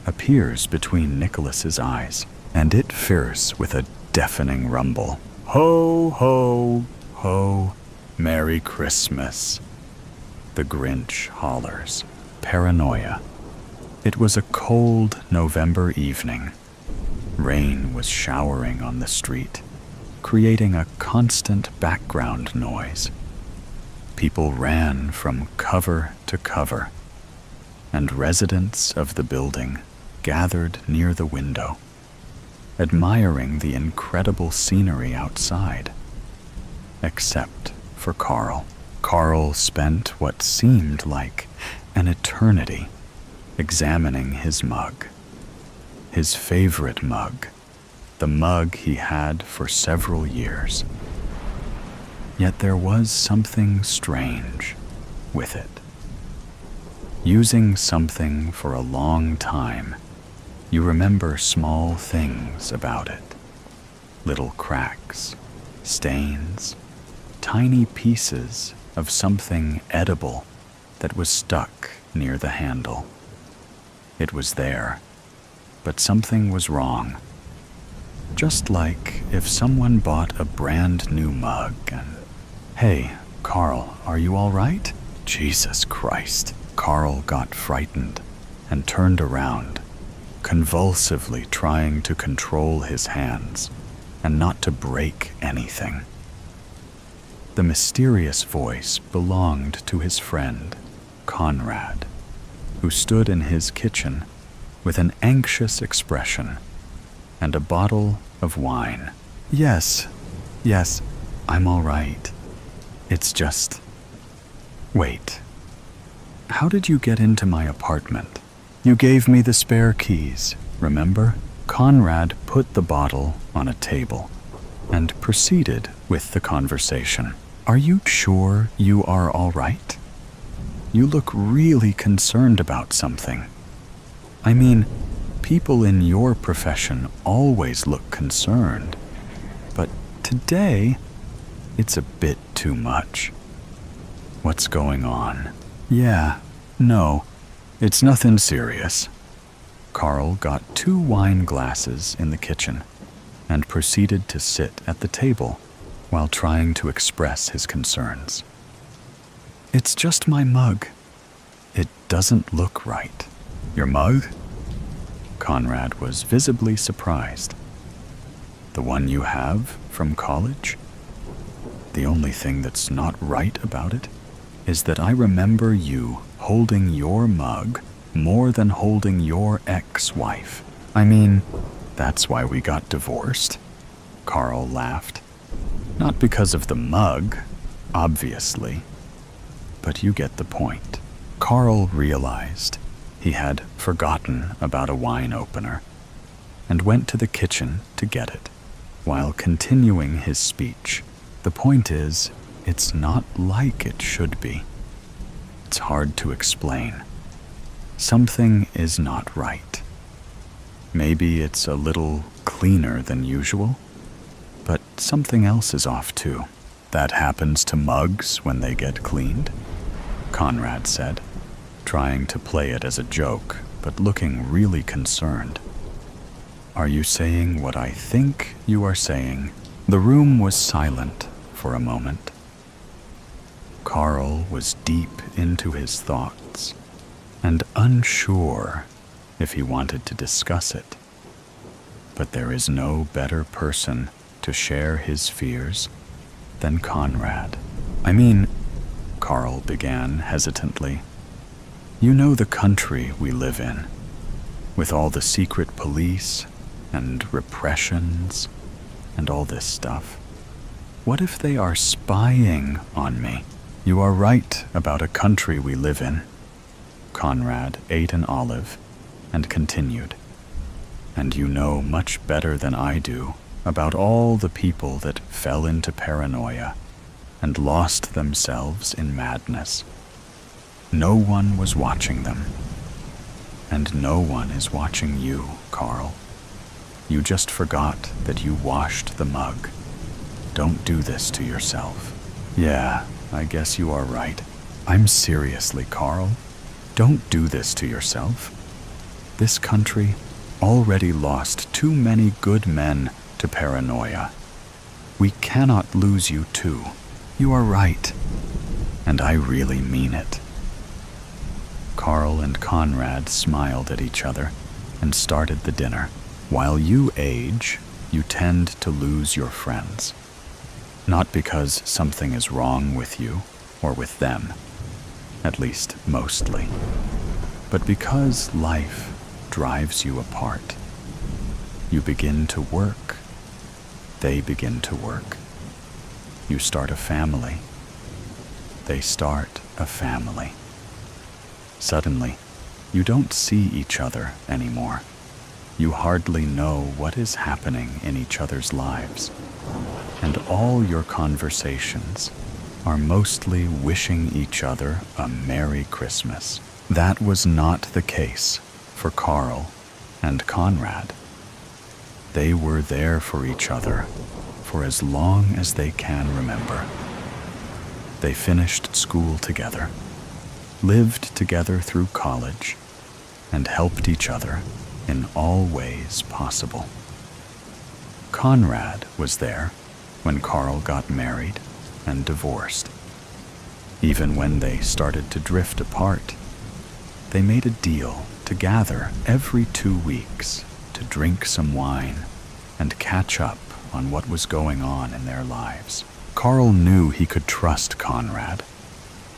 Speaker 1: appears between Nicholas's eyes, and it fierce with a deafening rumble. Ho, ho, ho, Merry Christmas, the Grinch hollers. Paranoia. It was a cold November evening. Rain was showering on the street, creating a constant background noise. People ran from cover to cover, and residents of the building gathered near the window, admiring the incredible scenery outside. Except for Carl. Carl spent what seemed like an eternity examining his mug. His favorite mug, the mug he had for several years. Yet there was something strange with it. Using something for a long time, you remember small things about it. Little cracks, stains, tiny pieces of something edible that was stuck near the handle. It was there, but something was wrong. Just like if someone bought a brand new mug and, hey, Carl, are you all right? Jesus Christ. Carl got frightened and turned around, convulsively trying to control his hands and not to break anything. The mysterious voice belonged to his friend, Conrad. who stood in his kitchen with an anxious expression and a bottle of wine. Yes, I'm all right. It's just... Wait. How did you get into my apartment? You gave me the spare keys, remember? Conrad put the bottle on a table and proceeded with the conversation. Are you sure you are all right? You look really concerned about something. I mean, people in your profession always look concerned, but today, it's a bit too much. What's going on? Yeah, no, it's nothing serious. Carl got 2 wine glasses in the kitchen and proceeded to sit at the table while trying to express his concerns. It's just my mug. It doesn't look right. Your mug? Conrad was visibly surprised. The one you have from college? The only thing that's not right about it is that I remember you holding your mug more than holding your ex-wife. I mean, that's why we got divorced. Carl laughed. Not because of the mug, obviously, but you get the point. Carl realized he had forgotten about a wine opener and went to the kitchen to get it, while continuing his speech. The point is, it's not like it should be. It's hard to explain. Something is not right. Maybe it's a little cleaner than usual, but something else is off too. That happens to mugs when they get cleaned, Conrad said, trying to play it as a joke, but looking really concerned. Are you saying what I think you are saying? The room was silent for a moment. Carl was deep into his thoughts and unsure if he wanted to discuss it. But there is no better person to share his fears than Conrad. I mean, Carl began hesitantly. You know the country we live in, with all the secret police and repressions and all this stuff. What if they are spying on me? You are right about a country we live in. Conrad ate an olive and continued. And you know much better than I do about all the people that fell into paranoia and lost themselves in madness. No one was watching them. And no one is watching you, Carl. You just forgot that you washed the mug. Don't do this to yourself. Yeah, I guess you are right. I'm seriously, Carl. Don't do this to yourself. This country already lost too many good men to paranoia. We cannot lose you too. You are right. And I really mean it. Carl and Conrad smiled at each other and started the dinner. While you age, you tend to lose your friends. Not because something is wrong with you or with them, at least mostly, but because life drives you apart. You begin to work. They begin to work. You start a family. They start a family. Suddenly, you don't see each other anymore. You hardly know what is happening in each other's lives. And all your conversations are mostly wishing each other a Merry Christmas. That was not the case for Carl and Conrad. They were there for each other for as long as they can remember. They finished school together, lived together through college, and helped each other in all ways possible. Conrad was there when Carl got married and divorced. Even when they started to drift apart, they made a deal to gather every 2 weeks to drink some wine and catch up on what was going on in their lives. Carl knew he could trust Conrad.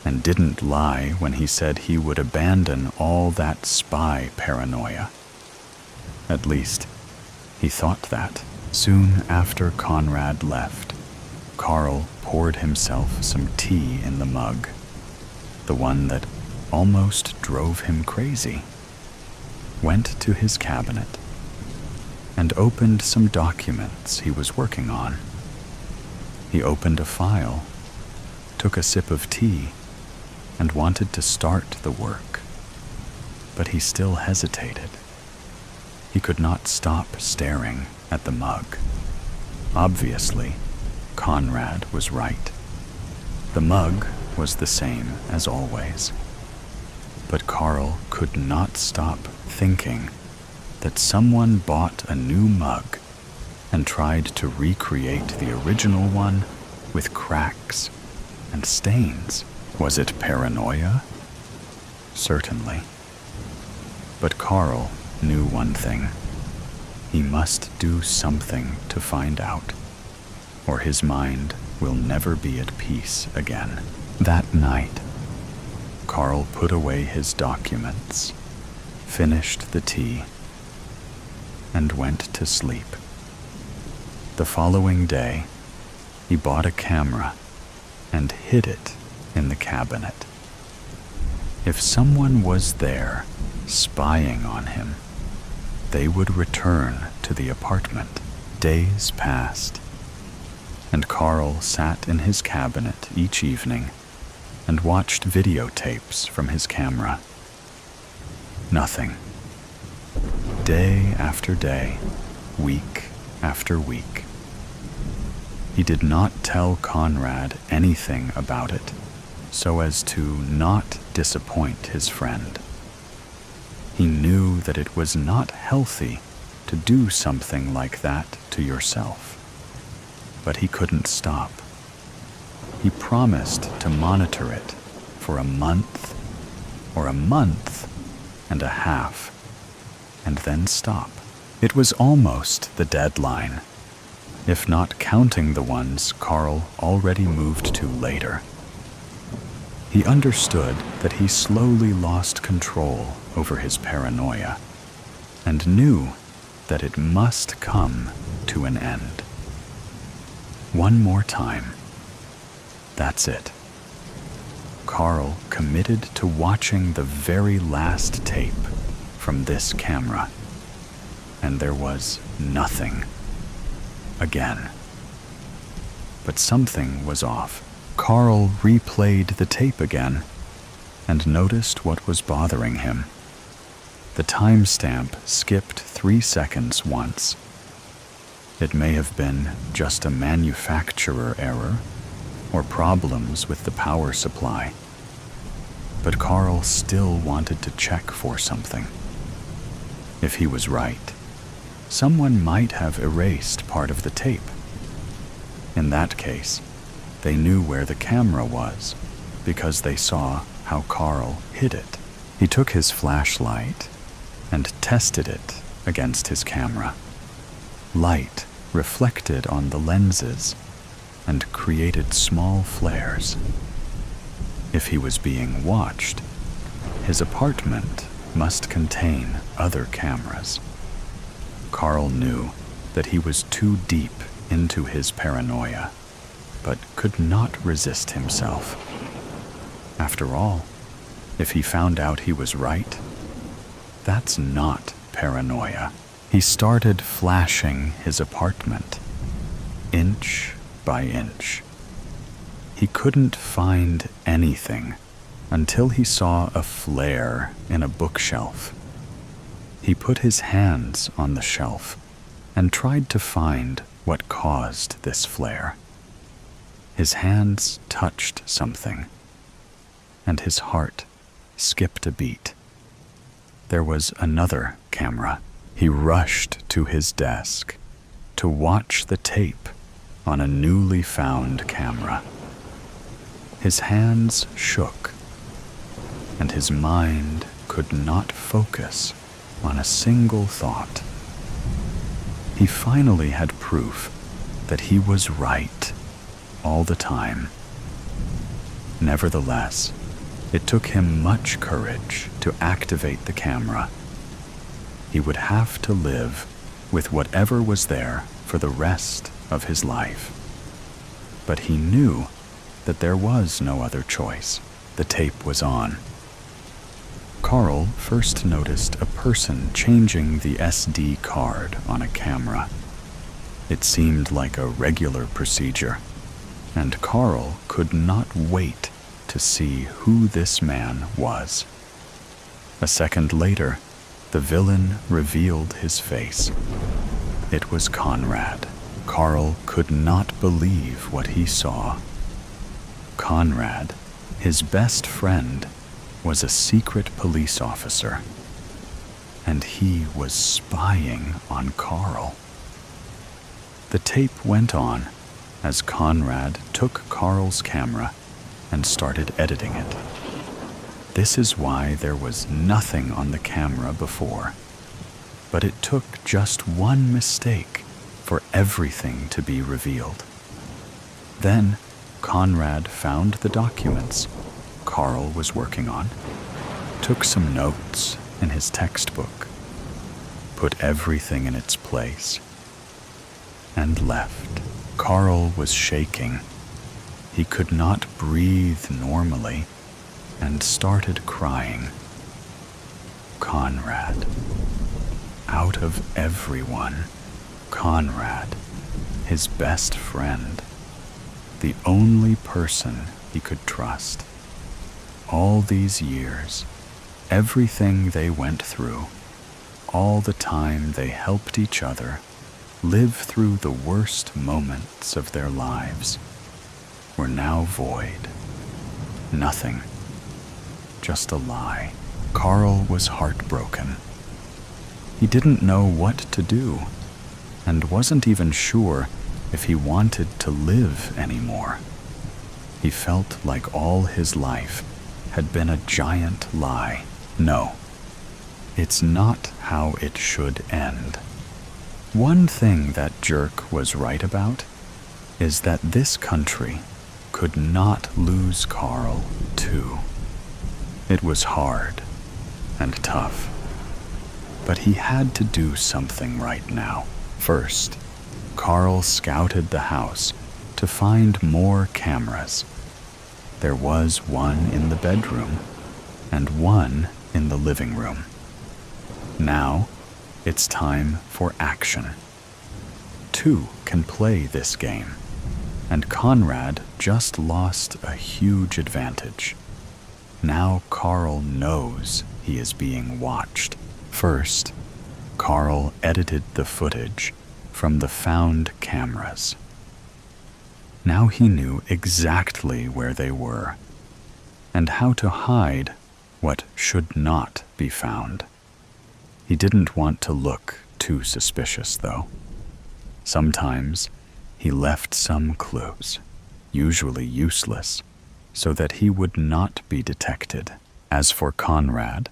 Speaker 1: and didn't lie when he said he would abandon all that spy paranoia. At least, he thought that. Soon after Conrad left, Carl poured himself some tea in the mug, the one that almost drove him crazy, went to his cabinet, and opened some documents he was working on. He opened a file, took a sip of tea, and wanted to start the work, but he still hesitated. He could not stop staring at the mug. Obviously, Conrad was right. The mug was the same as always. But Carl could not stop thinking that someone bought a new mug and tried to recreate the original one with cracks and stains. Was it paranoia? Certainly. But Carl knew one thing. He must do something to find out, or his mind will never be at peace again. That night, Carl put away his documents, finished the tea, and went to sleep. The following day, he bought a camera and hid it in the cabinet. If someone was there spying on him, they would return to the apartment. Days passed, and Carl sat in his cabinet each evening and watched videotapes from his camera. Nothing. Day after day, week after week. He did not tell Conrad anything about it, so as to not disappoint his friend. He knew that it was not healthy to do something like that to yourself, but he couldn't stop. He promised to monitor it for a month or a month and a half, and then stop. It was almost the deadline, if not counting the ones Carl already moved to later. He understood that he slowly lost control over his paranoia, and knew that it must come to an end. One more time. That's it. Carl committed to watching the very last tape from this camera, and there was nothing. Again. But something was off. Carl replayed the tape again and noticed what was bothering him. The timestamp skipped 3 seconds once. It may have been just a manufacturer error or problems with the power supply, but Carl still wanted to check for something. If he was right, someone might have erased part of the tape. In that case, they knew where the camera was because they saw how Carl hid it. He took his flashlight and tested it against his camera. Light reflected on the lenses and created small flares. If he was being watched, his apartment must contain other cameras. Carl knew that he was too deep into his paranoia, but could not resist himself. After all, if he found out he was right, that's not paranoia. He started flashing his apartment, inch by inch. He couldn't find anything until he saw a flare in a bookshelf. He put his hands on the shelf and tried to find what caused this flare. His hands touched something, and his heart skipped a beat. There was another camera. He rushed to his desk to watch the tape on a newly found camera. His hands shook, and his mind could not focus on a single thought. He finally had proof that he was right all the time. Nevertheless, it took him much courage to activate the camera. He would have to live with whatever was there for the rest of his life. But he knew that there was no other choice. The tape was on. Carl first noticed a person changing the SD card on a camera. It seemed like a regular procedure, and Carl could not wait to see who this man was. A second later, the villain revealed his face. It was Conrad. Carl could not believe what he saw. Conrad, his best friend, was a secret police officer, and he was spying on Carl. The tape went on as Conrad took Carl's camera and started editing it. This is why there was nothing on the camera before, but it took just one mistake for everything to be revealed. Then Conrad found the documents Carl was working on, took some notes in his textbook, put everything in its place, and left. Carl was shaking. He could not breathe normally and started crying. Conrad. Out of everyone, Conrad, his best friend, the only person he could trust. All these years, everything they went through, all the time they helped each other live through the worst moments of their lives, were now void. Nothing. Just a lie. Carl was heartbroken. He didn't know what to do, and wasn't even sure if he wanted to live anymore. He felt like all his life had been a giant lie. No, it's not how it should end. One thing that jerk was right about is that this country could not lose Carl, too. It was hard and tough, but he had to do something right now. First, Carl scouted the house to find more cameras. There was one in the bedroom and one in the living room. Now, it's time for action. Two can play this game, and Conrad just lost a huge advantage. Now Carl knows he is being watched. First, Carl edited the footage from the found cameras. Now he knew exactly where they were, and how to hide what should not be found. He didn't want to look too suspicious, though. Sometimes he left some clues, usually useless, so that he would not be detected. As for Conrad,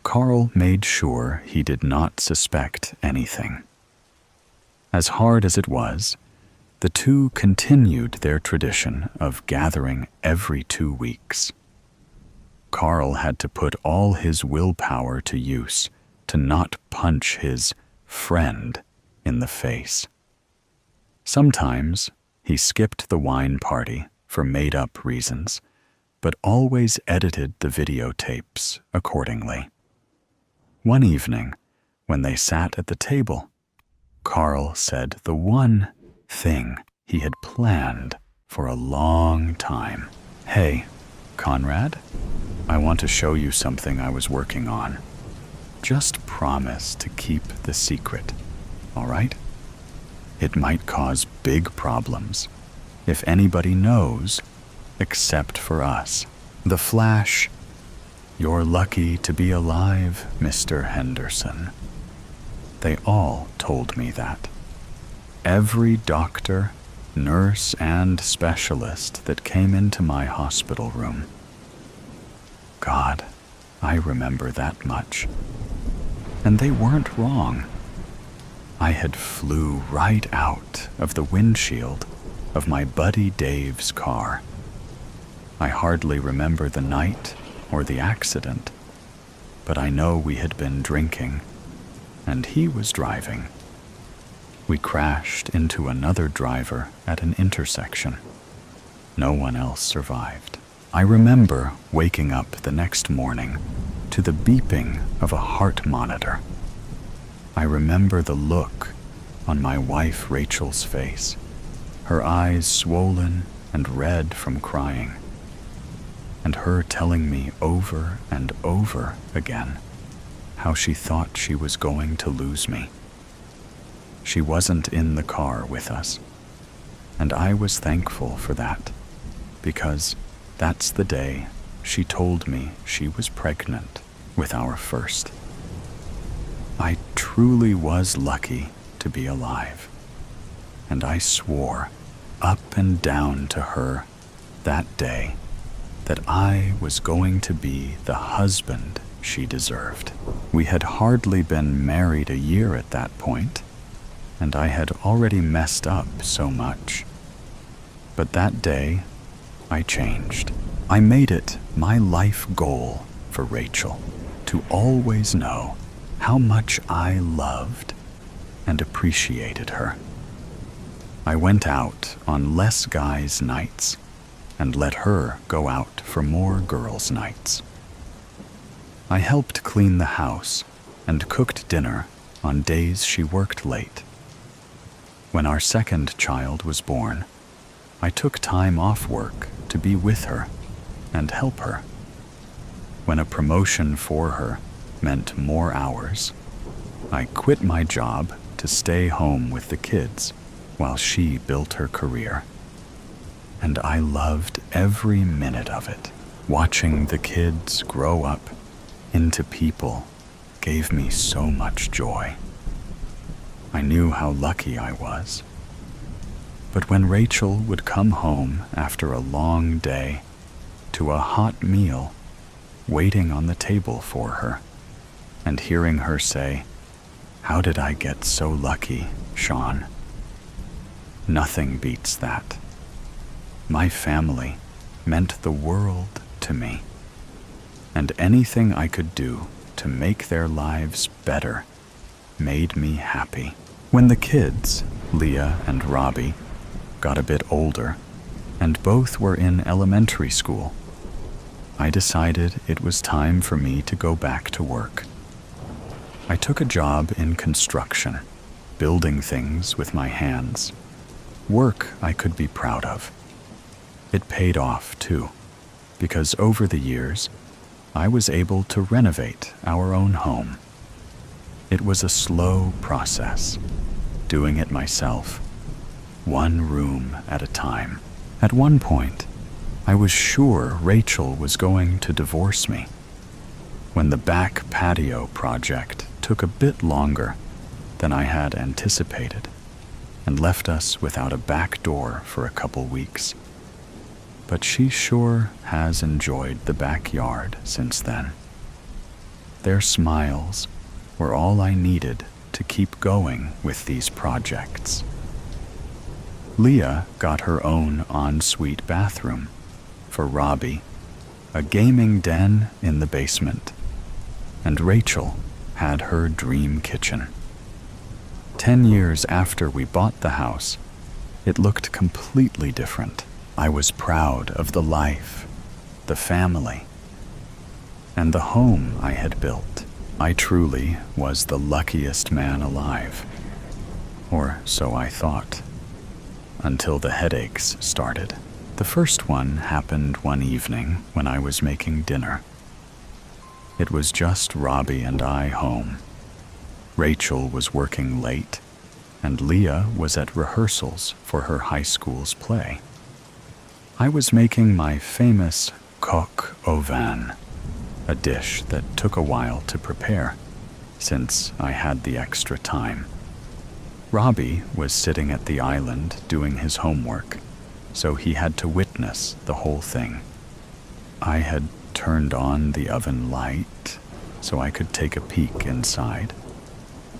Speaker 1: Carl made sure he did not suspect anything. As hard as it was, the two continued their tradition of gathering every 2 weeks. Carl had to put all his willpower to use to not punch his friend in the face. Sometimes he skipped the wine party for made-up reasons, but always edited the videotapes accordingly. One evening, when they sat at the table, Carl said the one thing he had planned for a long time. "Hey, Conrad, I want to show you something I was working on. Just promise to keep the secret, all right? It might cause big problems if anybody knows except for us." The flash, "You're lucky to be alive, Mr. Henderson." They all told me that. Every doctor, nurse, and specialist that came into my hospital room. God, I remember that much. And they weren't wrong. I had flew right out of the windshield of my buddy Dave's car. I hardly remember the night or the accident, but I know we had been drinking, and he was driving. We crashed into another driver at an intersection. No one else survived. I remember waking up the next morning to the beeping of a heart monitor. I remember the look on my wife Rachel's face, her eyes swollen and red from crying, and her telling me over and over again how she thought she was going to lose me. She wasn't in the car with us, and I was thankful for that, because that's the day she told me she was pregnant with our first. I truly was lucky to be alive, and I swore up and down to her that day that I was going to be the husband she deserved. We had hardly been married a year at that point, and I had already messed up so much. But that day, I changed. I made it my life goal for Rachel to always know how much I loved and appreciated her. I went out on less guys' nights and let her go out for more girls' nights. I helped clean the house and cooked dinner on days she worked late. When our second child was born, I took time off work to be with her and help her. When a promotion for her meant more hours, I quit my job to stay home with the kids while she built her career. And I loved every minute of it. Watching the kids grow up into people gave me so much joy. I knew how lucky I was. But when Rachel would come home after a long day to a hot meal waiting on the table for her, and hearing her say, "How did I get so lucky, Sean?" Nothing beats that. My family meant the world to me, and anything I could do to make their lives better made me happy. When the kids, Leah and Robbie, got a bit older, and both were in elementary school, I decided it was time for me to go back to work. I took a job in construction, building things with my hands. Work I could be proud of. It paid off, too, because over the years, I was able to renovate our own home. It was a slow process, doing it myself, one room at a time. At one point, I was sure Rachel was going to divorce me. When the back patio project took a bit longer than I had anticipated and left us without a back door for a couple weeks. But she sure has enjoyed the backyard since then. Their smiles were all I needed to keep going with these projects. Leah got her own ensuite bathroom. For Robbie, a gaming den in the basement. And Rachel had her dream kitchen. 10 years after we bought the house, it looked completely different. I was proud of the life, the family, and the home I had built. I truly was the luckiest man alive. Or so I thought, until the headaches started. The first one happened one evening when I was making dinner. It was just Robbie and I home. Rachel was working late, and Leah was at rehearsals for her high school's play. I was making my famous coq au vin, a dish that took a while to prepare, since I had the extra time. Robbie was sitting at the island doing his homework, so he had to witness the whole thing. I had turned on the oven light so I could take a peek inside,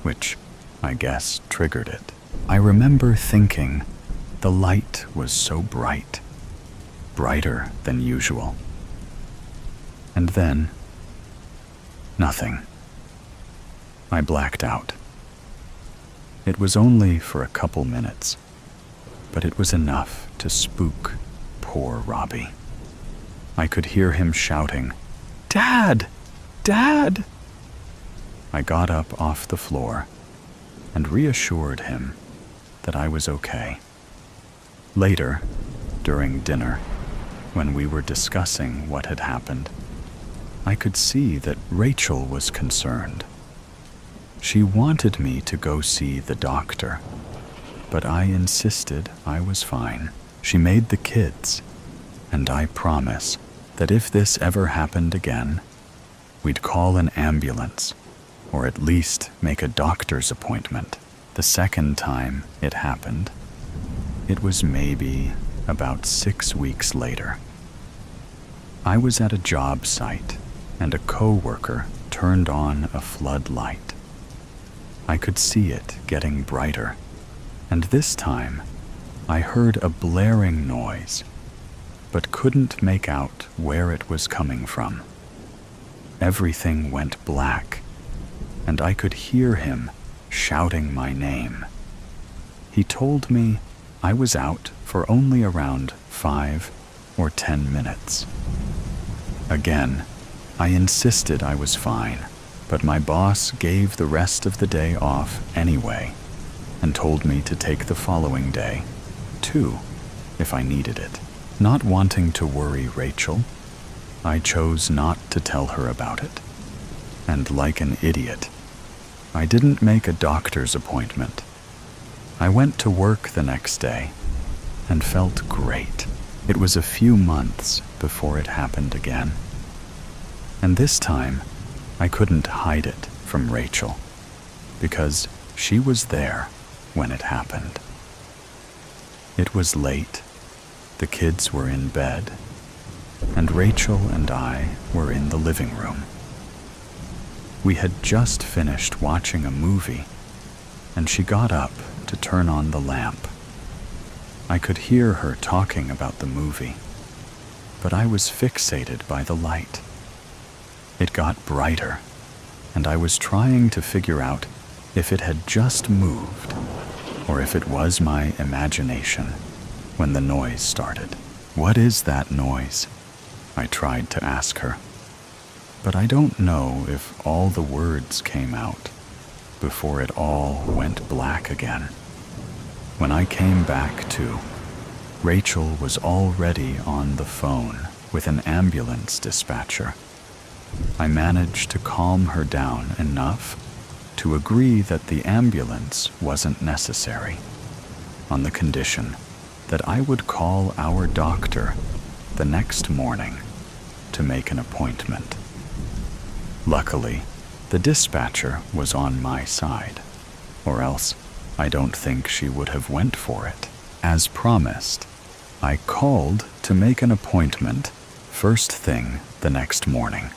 Speaker 1: which I guess triggered it. I remember thinking the light was so bright, brighter than usual. And then, nothing. I blacked out. It was only for a couple minutes, but it was enough to spook poor Robbie. I could hear him shouting, "Dad! Dad!" I got up off the floor and reassured him that I was okay. Later, during dinner, when we were discussing what had happened, I could see that Rachel was concerned. She wanted me to go see the doctor, but I insisted I was fine. She made the kids, and I promise that if this ever happened again, we'd call an ambulance, or at least make a doctor's appointment. The second time it happened, it was maybe about 6 weeks later. I was at a job site, and a coworker turned on a floodlight. I could see it getting brighter, and this time I heard a blaring noise, but couldn't make out where it was coming from. Everything went black, and I could hear him shouting my name. He told me I was out for only around 5 or 10 minutes. Again, I insisted I was fine, but my boss gave the rest of the day off anyway and told me to take the following day, too, if I needed it. Not wanting to worry Rachel, I chose not to tell her about it. And like an idiot, I didn't make a doctor's appointment. I went to work the next day and felt great. It was a few months before it happened again. And this time, I couldn't hide it from Rachel, because she was there when it happened. It was late, the kids were in bed, and Rachel and I were in the living room. We had just finished watching a movie, and she got up to turn on the lamp. I could hear her talking about the movie, but I was fixated by the light. It got brighter, and I was trying to figure out if it had just moved, or if it was my imagination, when the noise started. "What is that noise?" I tried to ask her, but I don't know if all the words came out before it all went black again. When I came back to, Rachel was already on the phone with an ambulance dispatcher. I managed to calm her down enough to agree that the ambulance wasn't necessary, on the condition that I would call our doctor the next morning to make an appointment. Luckily, the dispatcher was on my side, or else I don't think she would have went for it. As promised, I called to make an appointment first thing the next morning.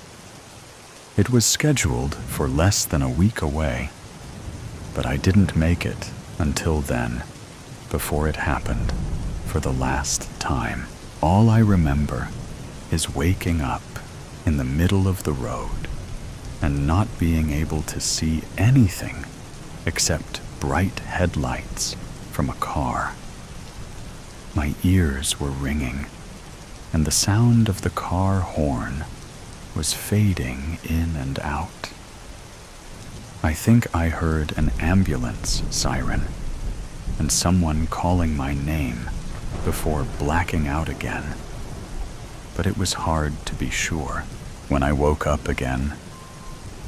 Speaker 1: It was scheduled for less than a week away, but I didn't make it until then, before it happened for the last time. All I remember is waking up in the middle of the road and not being able to see anything except bright headlights from a car. My ears were ringing, and the sound of the car horn was fading in and out. I think I heard an ambulance siren and someone calling my name before blacking out again, but it was hard to be sure. When I woke up again,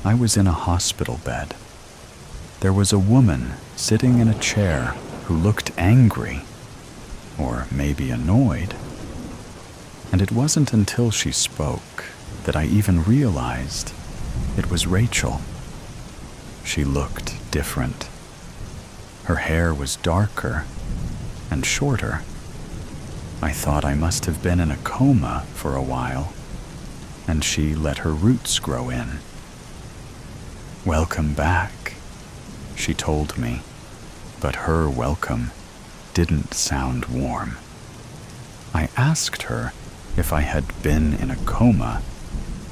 Speaker 1: I was in a hospital bed. There was a woman sitting in a chair who looked angry, or maybe annoyed, and it wasn't until she spoke that I even realized it was Rachel. She looked different. Her hair was darker and shorter. I thought I must have been in a coma for a while, and she let her roots grow in. "Welcome back," she told me, but her welcome didn't sound warm. I asked her if I had been in a coma,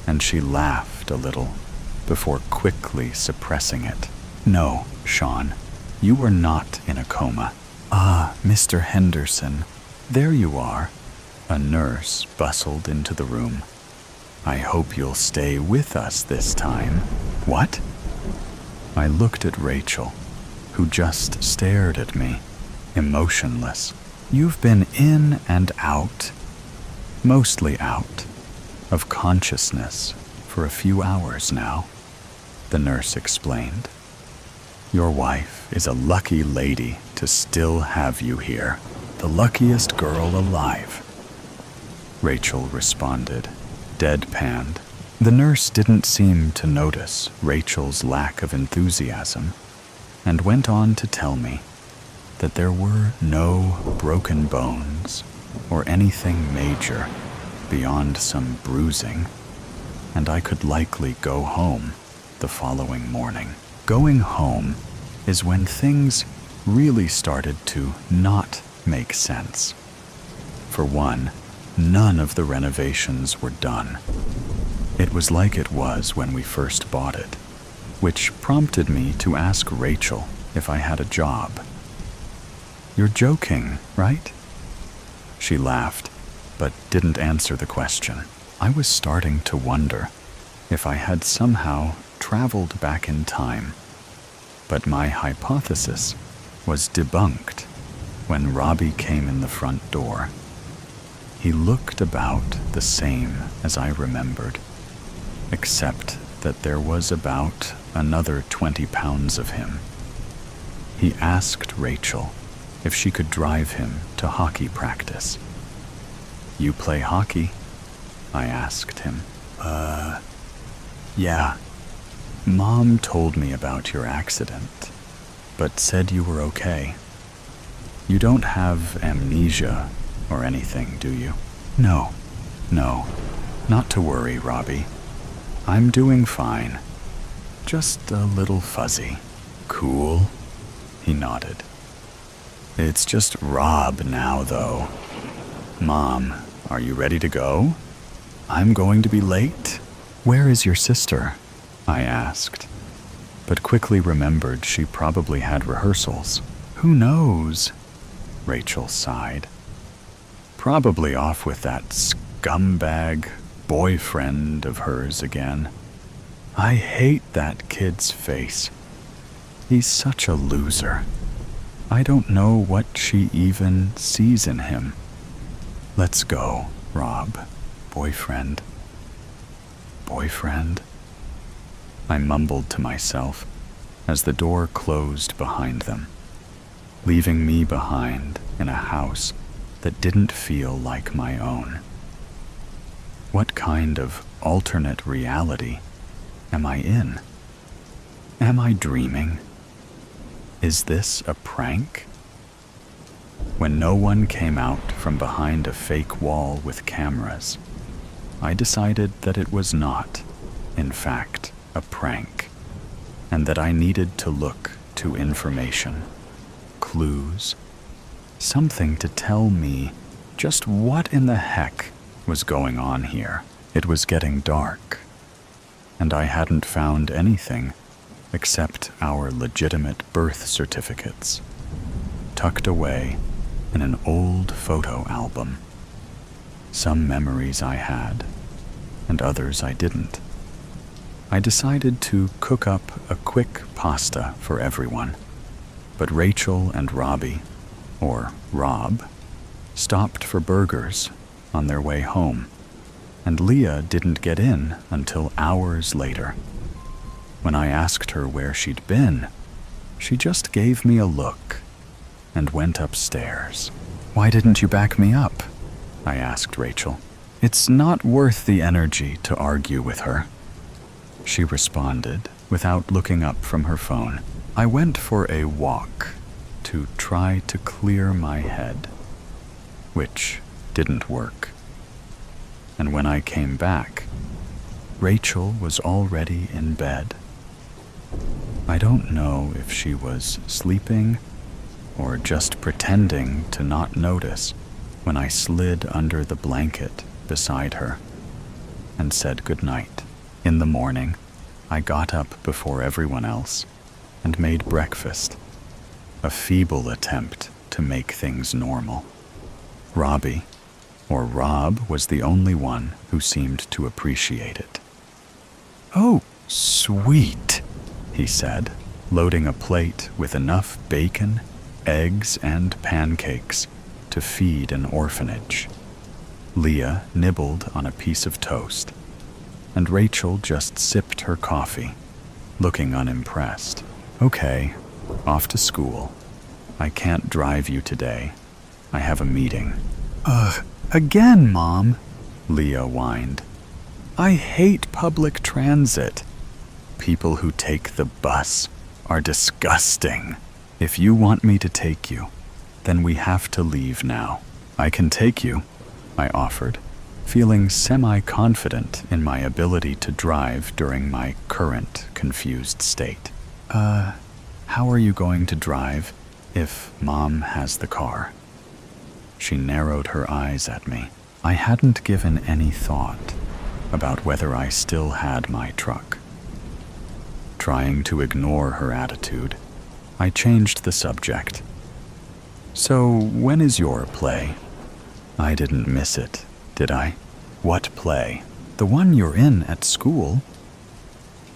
Speaker 1: and she laughed a little before quickly suppressing it. "No, Sean, you were not in a coma." "Ah, Mr. Henderson, there you are." A nurse bustled into the room. "I hope you'll stay with us this time." "What?" I looked at Rachel, who just stared at me, emotionless. "You've been in and out, mostly out, of consciousness for a few hours now," the nurse explained. "Your wife is a lucky lady to still have you here. The luckiest girl alive." Rachel responded, deadpanned. The nurse didn't seem to notice Rachel's lack of enthusiasm and went on to tell me that there were no broken bones or anything major beyond some bruising, and I could likely go home the following morning. Going home is when things really started to not make sense. For one, none of the renovations were done. It was like it was when we first bought it, which prompted me to ask Rachel if I had a job. "You're joking, right?" She laughed, but didn't answer the question. I was starting to wonder if I had somehow traveled back in time, but my hypothesis was debunked when Robbie came in the front door. He looked about the same as I remembered, except that there was about another 20 pounds of him. He asked Rachel if she could drive him to hockey practice. "You play hockey?" I asked him. Yeah. Mom told me about your accident, but said you were okay. You don't have amnesia or anything, do you?" No, not to worry, Robbie. I'm doing fine. Just a little fuzzy." "Cool," he nodded. "It's just Rob now, though. Mom, are you ready to go? I'm going to be late." "Where is your sister?" I asked, but quickly remembered she probably had rehearsals. "Who knows?" Rachel sighed. "Probably off with that scumbag boyfriend of hers again. I hate that kid's face. He's such a loser. I don't know what she even sees in him. Let's go, Rob. Boyfriend. I mumbled to myself as the door closed behind them, leaving me behind in a house that didn't feel like my own. What kind of alternate reality am I in? Am I dreaming? Is this a prank? When no one came out from behind a fake wall with cameras, I decided that it was not, in fact, a prank, and that I needed to look to information, clues, something to tell me just what in the heck was going on here. It was getting dark, and I hadn't found anything except our legitimate birth certificates, tucked away in an old photo album. Some memories I had, and others I didn't. I decided to cook up a quick pasta for everyone, but Rachel and Robbie, or Rob, stopped for burgers on their way home, and Leah didn't get in until hours later. When I asked her where she'd been, she just gave me a look and went upstairs. "Why didn't you back me up?" I asked Rachel. "It's not worth the energy to argue with her," she responded without looking up from her phone. "I went for a walk to try to clear my head, which didn't work. And when I came back, Rachel was already in bed. I don't know if she was sleeping or just pretending to not notice when I slid under the blanket beside her and said goodnight. In the morning, I got up before everyone else and made breakfast, a feeble attempt to make things normal. Robbie, or Rob, was the only one who seemed to appreciate it. "Oh, sweet," he said, loading a plate with enough bacon, eggs, and pancakes to feed an orphanage. Leah nibbled on a piece of toast, and Rachel just sipped her coffee, looking unimpressed. "Okay, off to school. I can't drive you today. I have a meeting." Again, Mom," Leah whined. "I hate public transit. People who take the bus are disgusting. If you want me to take you, then we have to leave now." "I can take you," I offered, feeling semi-confident in my ability to drive during my current confused state. How are you going to drive if Mom has the car?" She narrowed her eyes at me. I hadn't given any thought about whether I still had my truck. Trying to ignore her attitude, I changed the subject. "So, when is your play?" I didn't miss it, did I? "What play?" "The one you're in at school."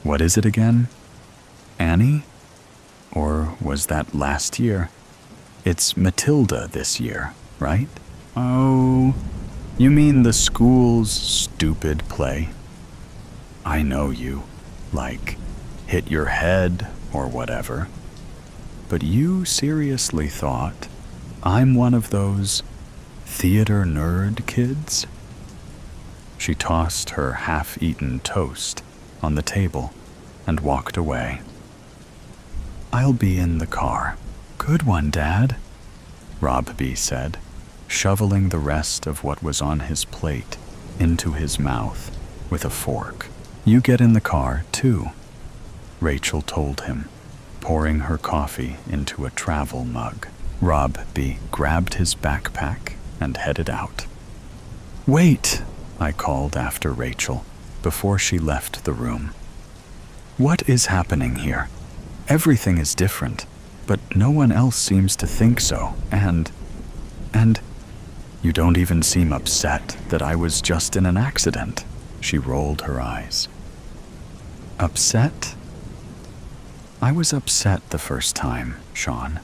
Speaker 1: "What is it again? Annie? Or was that last year?" "It's Matilda this year, right?" "Oh, you mean the school's stupid play?" "I know you, like, hit your head or whatever. But you seriously thought I'm one of those theater nerd kids?" She tossed her half-eaten toast on the table and walked away. "I'll be in the car." "Good one, Dad," Robbie said, shoveling the rest of what was on his plate into his mouth with a fork. "You get in the car, too," Rachel told him, pouring her coffee into a travel mug. Robbie grabbed his backpack and headed out. "Wait," I called after Rachel before she left the room. "What is happening here? Everything is different, but no one else seems to think so, and you don't even seem upset that I was just in an accident." She rolled her eyes. "Upset? I was upset the first time, Sean.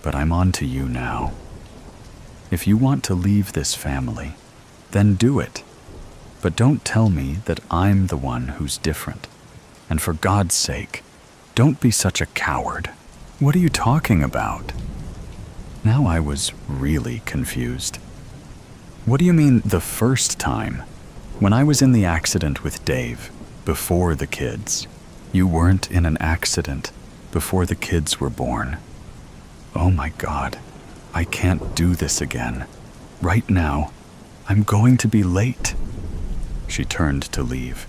Speaker 1: But I'm on to you now. If you want to leave this family, then do it. But don't tell me that I'm the one who's different. And for God's sake, don't be such a coward." "What are you talking about?" Now I was really confused. "What do you mean the first time? When I was in the accident with Dave, before the kids." "You weren't in an accident before the kids were born." "Oh my God, I can't do this again. Right now, I'm going to be late." She turned to leave,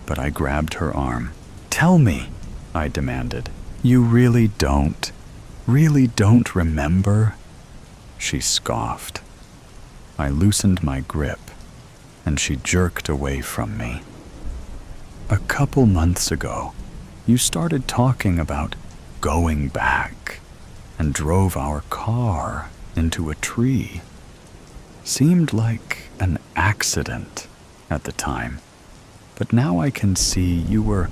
Speaker 1: but I grabbed her arm. "Tell me," I demanded. "You really don't remember?" She scoffed. I loosened my grip, and she jerked away from me. "A couple months ago, you started talking about going back and drove our car into a tree. Seemed like an accident at the time, but now I can see you were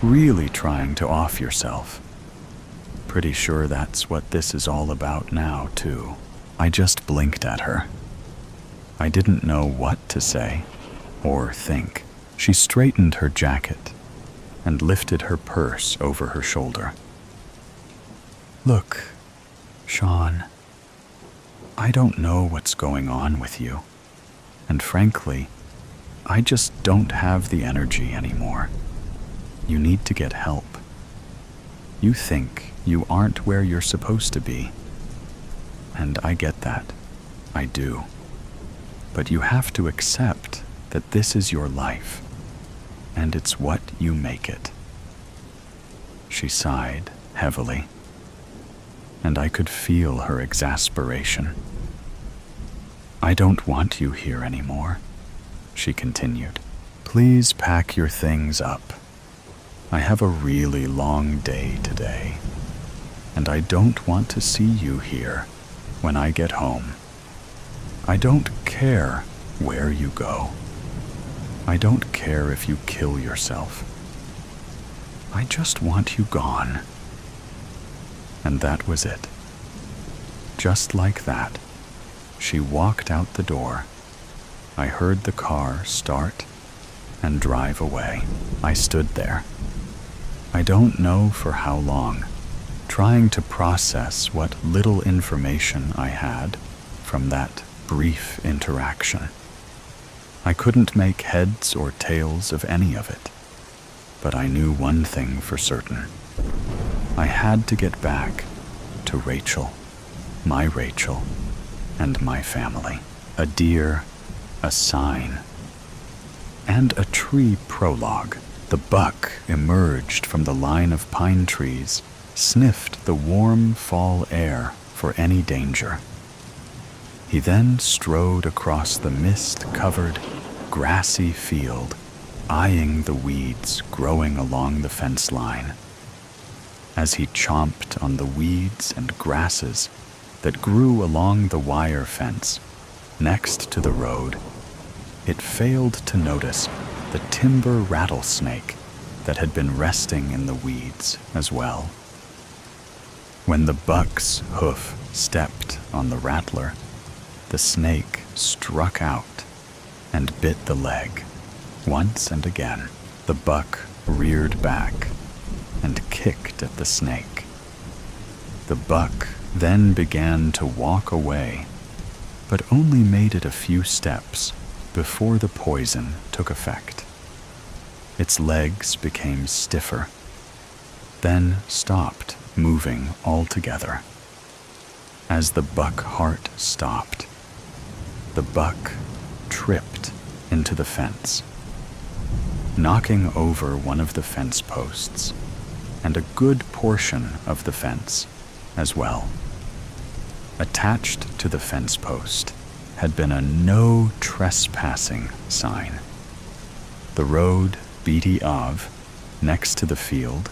Speaker 1: really trying to off yourself. Pretty sure that's what this is all about now, too." I just blinked at her. I didn't know what to say or think. She straightened her jacket and lifted her purse over her shoulder. "Look, Sean, I don't know what's going on with you, and frankly, I just don't have the energy anymore. You need to get help. You think you aren't where you're supposed to be, and I get that. I do. But you have to accept that this is your life, and it's what you make it." She sighed heavily, and I could feel her exasperation. "I don't want you here anymore," she continued. "Please pack your things up. I have a really long day today, and I don't want to see you here when I get home. I don't care where you go. I don't care if you kill yourself. I just want you gone." And that was it. Just like that, she walked out the door. I heard the car start and drive away. I stood there. I don't know for how long, trying to process what little information I had from that brief interaction. I couldn't make heads or tails of any of it, but I knew one thing for certain. I had to get back to Rachel, my Rachel, and my family. A deer, a sign, and a tree prologue. The buck emerged from the line of pine trees, sniffed the warm fall air for any danger. He then strode across the mist-covered, grassy field, eyeing the weeds growing along the fence line. As he chomped on the weeds and grasses that grew along the wire fence next to the road, it failed to notice the timber rattlesnake that had been resting in the weeds as well. When the buck's hoof stepped on the rattler, the snake struck out and bit the leg. Once and again, the buck reared back and kicked at the snake. The buck then began to walk away, but only made it a few steps before the poison took effect. Its legs became stiffer, then stopped moving altogether. As the buck heart stopped, the buck tripped into the fence, knocking over one of the fence posts and a good portion of the fence as well. Attached to the fence post had been a no trespassing sign. The road Beatty Ave, next to the field,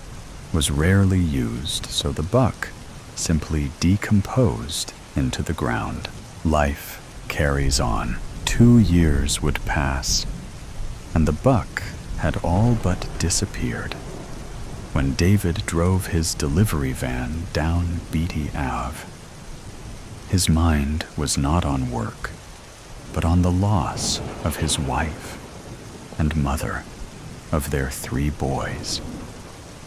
Speaker 1: was rarely used, so the buck simply decomposed into the ground. Life carries on. 2 years would pass, and the buck had all but disappeared when David drove his delivery van down Beatty Ave. His mind was not on work, but on the loss of his wife and mother of their 3 boys,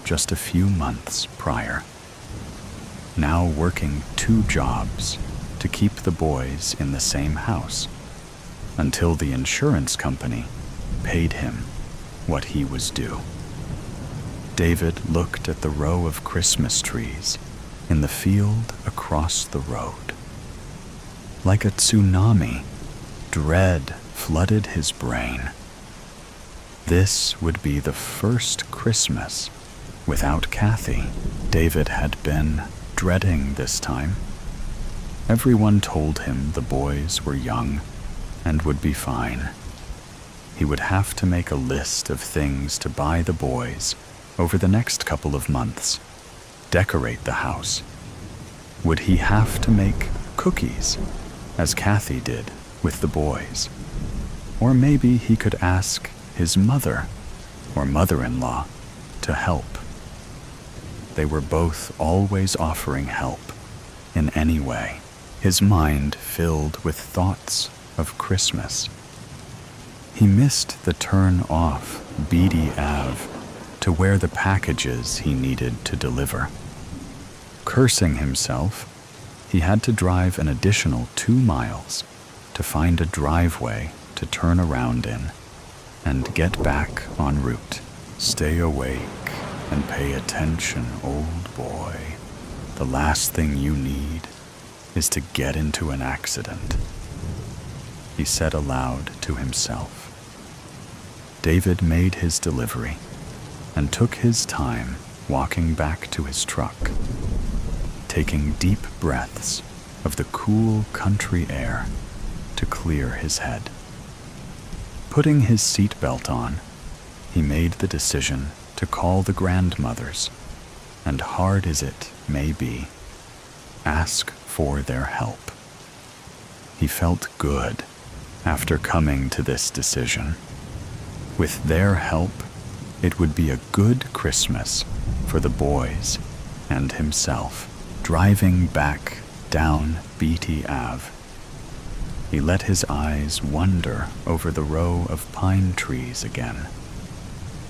Speaker 1: just a few months prior. Now working 2 jobs to keep the boys in the same house until the insurance company paid him what he was due. David looked at the row of Christmas trees in the field across the road. Like a tsunami, dread flooded his brain. This would be the first Christmas without Kathy. David had been dreading this time. Everyone told him the boys were young and would be fine. He would have to make a list of things to buy the boys over the next couple of months, decorate the house. Would he have to make cookies, as Kathy did with the boys? Or maybe he could ask his mother or mother-in-law to help. They were both always offering help in any way. His mind filled with thoughts of Christmas. He missed the turn off Beatty Ave to where the packages he needed to deliver. Cursing himself, he had to drive an additional 2 miles to find a driveway to turn around in and get back en route. Stay awake and pay attention, old boy. The last thing you need is to get into an accident, he said aloud to himself. David made his delivery and took his time walking back to his truck, taking deep breaths of the cool country air to clear his head. Putting his seatbelt on, he made the decision to call the grandmothers, and hard as it may be, ask for their help. He felt good after coming to this decision. With their help, it would be a good Christmas for the boys and himself. Driving back down Beatty Ave, he let his eyes wander over the row of pine trees again.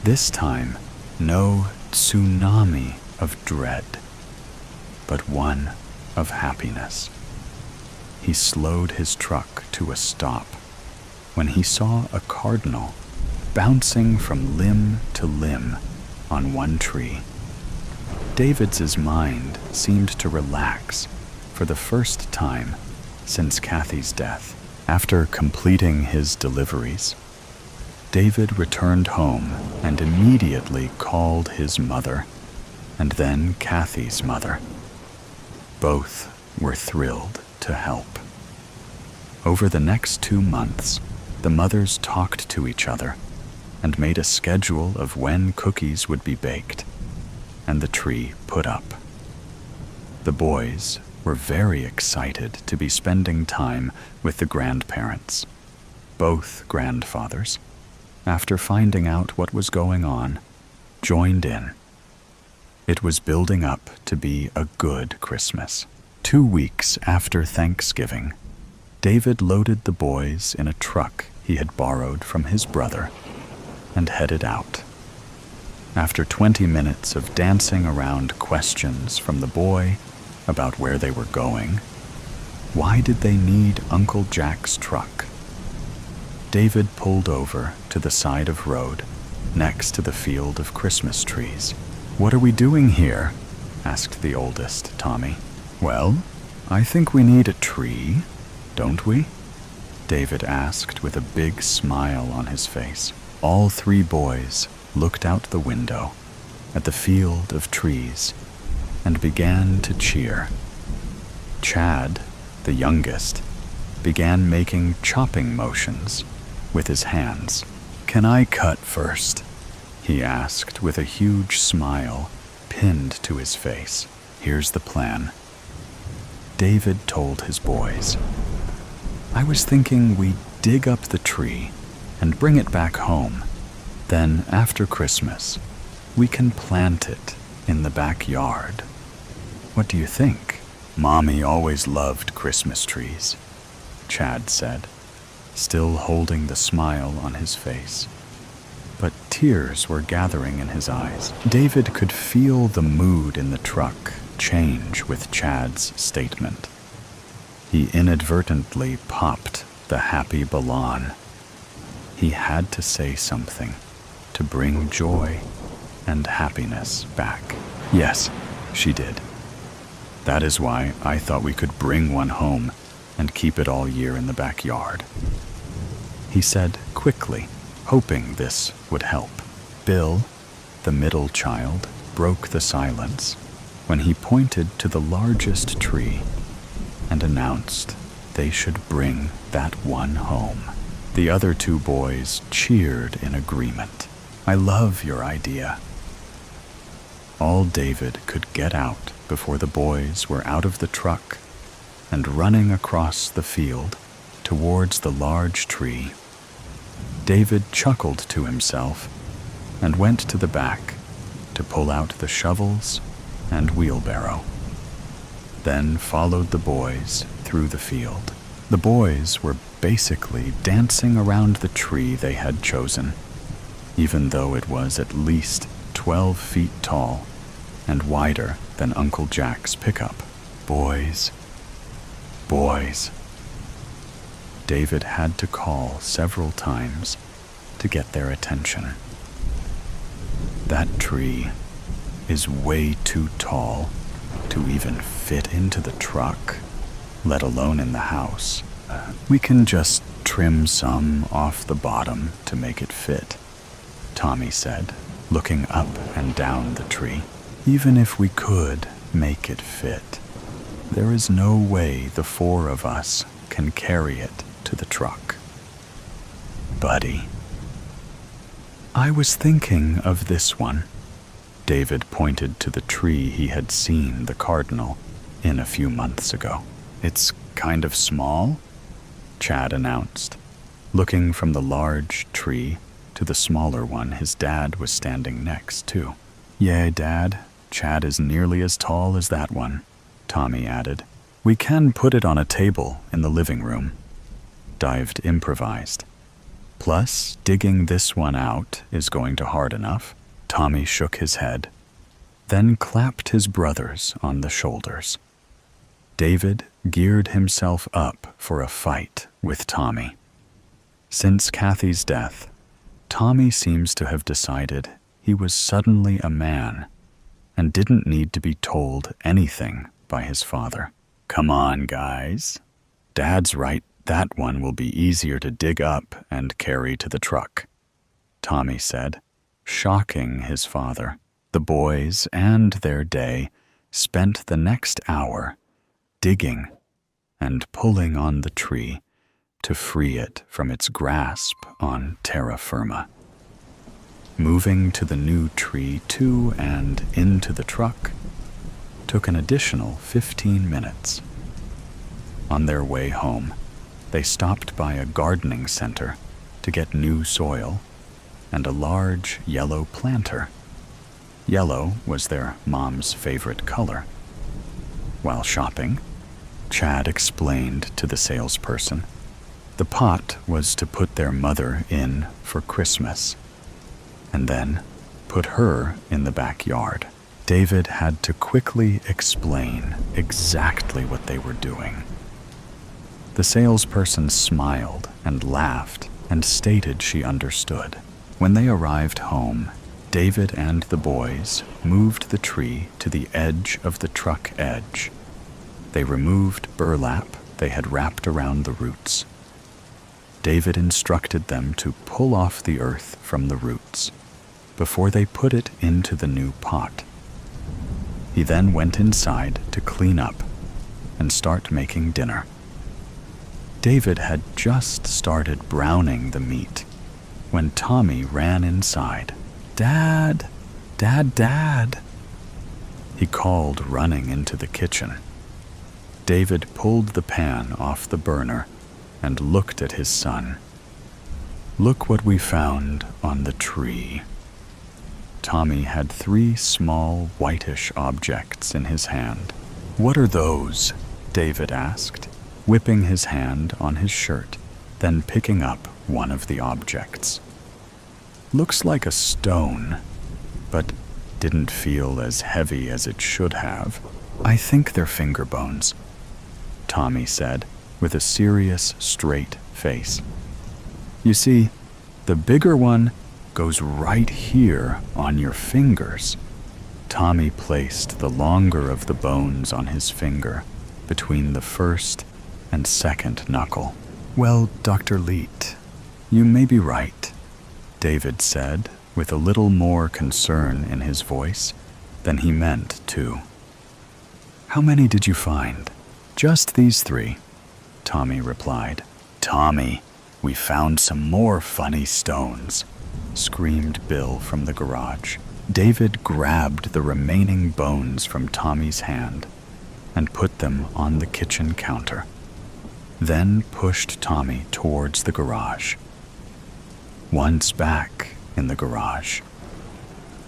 Speaker 1: This time, no tsunami of dread, but one of happiness. He slowed his truck to a stop when he saw a cardinal bouncing from limb to limb on one tree. David's mind seemed to relax for the first time since Kathy's death. After completing his deliveries, David returned home and immediately called his mother, and then Kathy's mother. Both were thrilled to help. Over the next 2 months, the mothers talked to each other and made a schedule of when cookies would be baked and the tree put up. The boys were very excited to be spending time with the grandparents. Both grandfathers, after finding out what was going on, joined in. It was building up to be a good Christmas. 2 weeks after Thanksgiving, David loaded the boys in a truck he had borrowed from his brother and headed out. After 20 minutes of dancing around questions from the boy about where they were going, why did they need Uncle Jack's truck? David pulled over to the side of road next to the field of Christmas trees. "What are we doing here?" asked the oldest, Tommy. "Well, I think we need a tree, don't we?" David asked with a big smile on his face. All 3 boys looked out the window at the field of trees and began to cheer. Chad, the youngest, began making chopping motions with his hands. "Can I cut first?" he asked with a huge smile pinned to his face. "Here's the plan." David told his boys, "I was thinking we dig up the tree and bring it back home. Then, after Christmas, we can plant it in the backyard. What do you think?" "Mommy always loved Christmas trees," Chad said, still holding the smile on his face. But tears were gathering in his eyes. David could feel the mood in the truck change with Chad's statement. He inadvertently popped the happy ballon. He had to say something to bring joy and happiness back. "Yes," she did. "That is why I thought we could bring one home and keep it all year in the backyard," he said quickly, hoping this would help. Bill, the middle child, broke the silence when he pointed to the largest tree and announced they should bring that one home. The other 2 boys cheered in agreement. "I love your idea." All David could get out before the boys were out of the truck and running across the field towards the large tree. David chuckled to himself and went to the back to pull out the shovels and wheelbarrow, then followed the boys through the field. The boys were basically dancing around the tree they had chosen, even though it was at least 12 feet tall and wider than Uncle Jack's pickup. "Boys, boys." David had to call several times to get their attention. "That tree is way too tall to even fit into the truck, let alone in the house. We can just trim some off the bottom to make it fit," Tommy said, looking up and down the tree. "Even if we could make it fit, there is no way the 4 of us can carry it to the truck. Buddy. I was thinking of this one. David pointed to the tree he had seen the cardinal in a few months ago. It's kind of small, Chad announced, looking from the large tree to the smaller one his dad was standing next to. Yeah, Dad, Chad is nearly as tall as that one, Tommy added. We can put it on a table in the living room, Dived improvised. Plus, digging this one out is going to hard enough. Tommy shook his head, then clapped his brothers on the shoulders. David geared himself up for a fight with Tommy. Since Kathy's death, Tommy seems to have decided he was suddenly a man and didn't need to be told anything by his father. Come on, guys. Dad's right, that one will be easier to dig up and carry to the truck, Tommy said, shocking his father. The boys and their day spent the next hour digging and pulling on the tree to free it from its grasp on terra firma. Moving to the new tree to and into the truck took an additional 15 minutes. On their way home, they stopped by a gardening center to get new soil and a large yellow planter. Yellow was their mom's favorite color. While shopping, Chad explained to the salesperson the pot was to put their mother in for Christmas, and then put her in the backyard. David had to quickly explain exactly what they were doing. The salesperson smiled and laughed and stated she understood. When they arrived home, David and the boys moved the tree to the edge of the truck edge. They removed burlap they had wrapped around the roots. David instructed them to pull off the earth from the roots before they put it into the new pot. He then went inside to clean up and start making dinner. David had just started browning the meat when Tommy ran inside. Dad, Dad, Dad, he called, running into the kitchen. David pulled the pan off the burner and looked at his son. Look what we found on the tree. Tommy had 3 small whitish objects in his hand. What are those? David asked, whipping his hand on his shirt, then picking up one of the objects. Looks like a stone, but didn't feel as heavy as it should have. I think they're finger bones, Tommy said, with a serious, straight face. You see, the bigger one goes right here on your fingers. Tommy placed the longer of the bones on his finger between the first and second knuckle. Well, Dr. Leet, you may be right, David said, with a little more concern in his voice than he meant to. How many did you find? Just these 3, Tommy replied. Tommy, we found some more funny stones, screamed Bill from the garage. David grabbed the remaining bones from Tommy's hand and put them on the kitchen counter, then pushed Tommy towards the garage. Once back in the garage,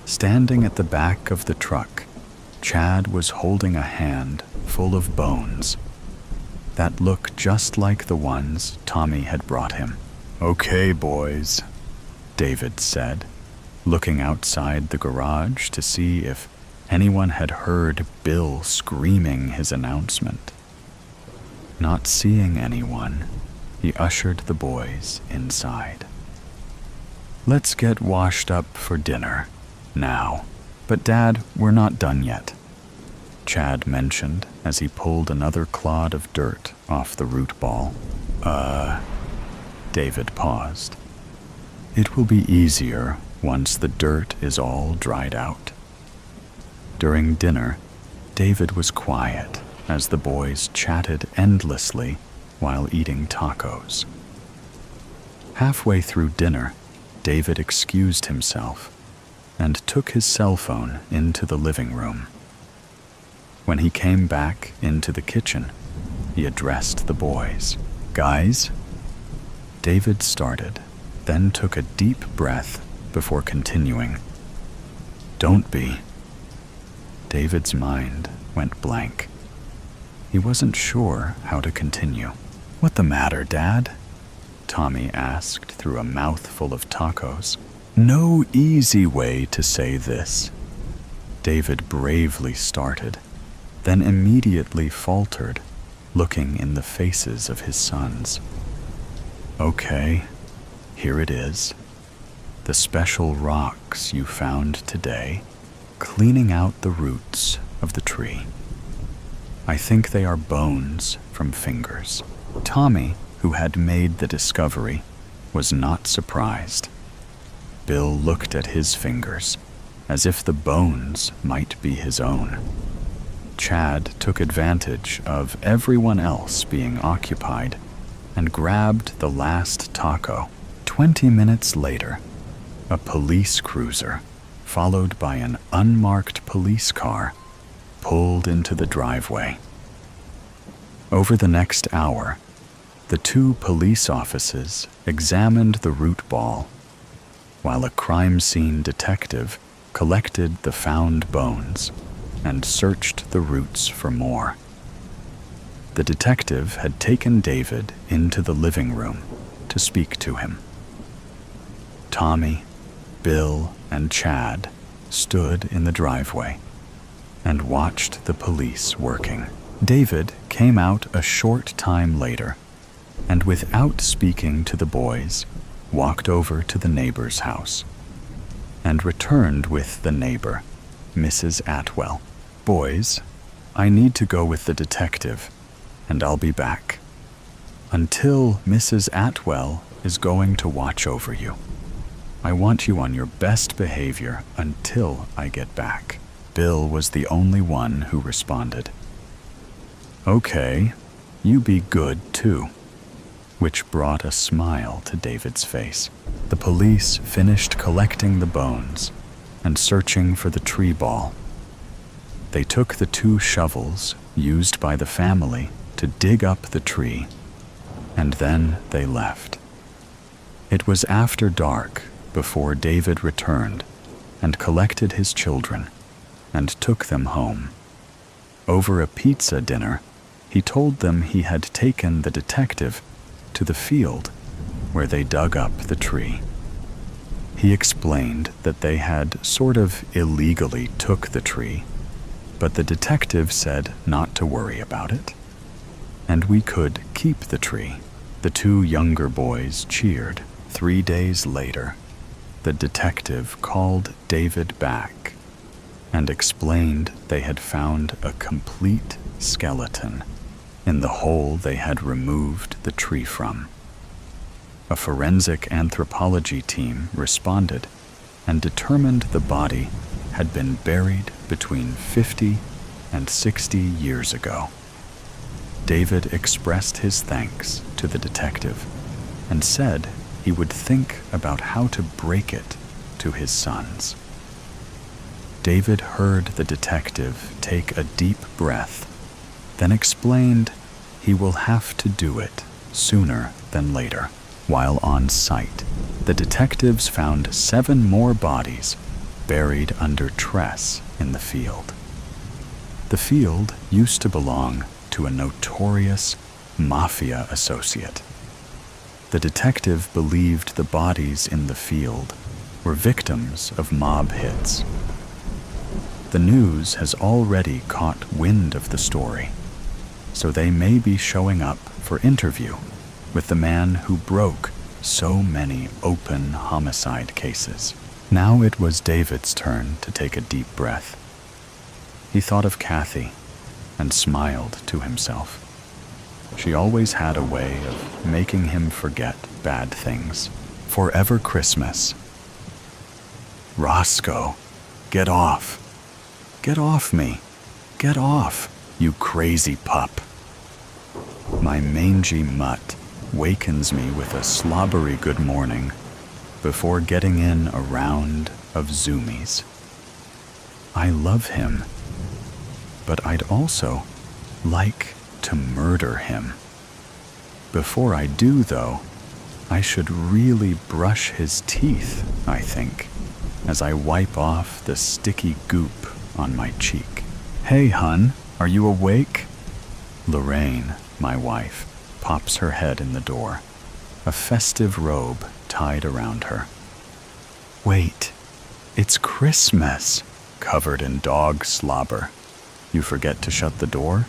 Speaker 1: standing at the back of the truck, Chad was holding a hand full of bones that looked just like the ones Tommy had brought him. Okay, boys, David said, looking outside the garage to see if anyone had heard Bill screaming his announcement. Not seeing anyone, he ushered the boys inside. Let's get washed up for dinner now. But Dad, we're not done yet, Chad mentioned as he pulled another clod of dirt off the root ball. David paused. It will be easier once the dirt is all dried out. During dinner, David was quiet as the boys chatted endlessly while eating tacos. Halfway through dinner, David excused himself and took his cell phone into the living room. When he came back into the kitchen, he addressed the boys. "Guys?" David started, then took a deep breath before continuing. "Don't be." David's mind went blank. He wasn't sure how to continue. "What the matter, Dad?" Tommy asked through a mouthful of tacos. "No easy way to say this." David bravely started, then immediately faltered, looking in the faces of his sons. "Okay, here it is. The special rocks you found today, cleaning out the roots of the tree. I think they are bones from fingers." Tommy, who had made the discovery, was not surprised. Bill looked at his fingers, as if the bones might be his own. Chad took advantage of everyone else being occupied and grabbed the last taco. 20 minutes later, a police cruiser, followed by an unmarked police car, pulled into the driveway. Over the next hour, the two police officers examined the root ball, while a crime scene detective collected the found bones and searched the roots for more. The detective had taken David into the living room to speak to him. Tommy, Bill, and Chad stood in the driveway and watched the police working. David came out a short time later and, without speaking to the boys, walked over to the neighbor's house and returned with the neighbor, Mrs. Atwell. "Boys, I need to go with the detective, and I'll be back. Until Mrs. Atwell is going to watch over you. I want you on your best behavior until I get back." Bill was the only one who responded. "Okay, you be good too," which brought a smile to David's face. The police finished collecting the bones and searching for the tree ball. They took the 2 shovels used by the family to dig up the tree, and then they left. It was after dark before David returned and collected his children and took them home. Over a pizza dinner, he told them he had taken the detective to the field where they dug up the tree. He explained that they had sort of illegally took the tree, but the detective said not to worry about it, and we could keep the tree. The 2 younger boys cheered. 3 days later, the detective called David back and explained they had found a complete skeleton in the hole they had removed the tree from. A forensic anthropology team responded and determined the body had been buried between 50 and 60 years ago. David expressed his thanks to the detective and said he would think about how to break it to his sons. David heard the detective take a deep breath, then explained he will have to do it sooner than later. While on site, the detectives found 7 more bodies buried under tress in the field. The field used to belong to a notorious mafia associate. The detective believed the bodies in the field were victims of mob hits. The news has already caught wind of the story, so they may be showing up for interview with the man who broke so many open homicide cases. Now it was David's turn to take a deep breath. He thought of Kathy and smiled to himself. She always had a way of making him forget bad things. Forever Christmas. "Roscoe, get off. Get off me. Get off, you crazy pup." My mangy mutt wakens me with a slobbery good morning before getting in a round of zoomies. I love him, but I'd also like to murder him. Before I do, though, I should really brush his teeth, I think, as I wipe off the sticky goop on my cheek. "Hey, hun, are you awake?" Lorraine, my wife, pops her head in the door, a festive robe tied around her. "Wait, it's Christmas," covered in dog slobber. "You forget to shut the door?"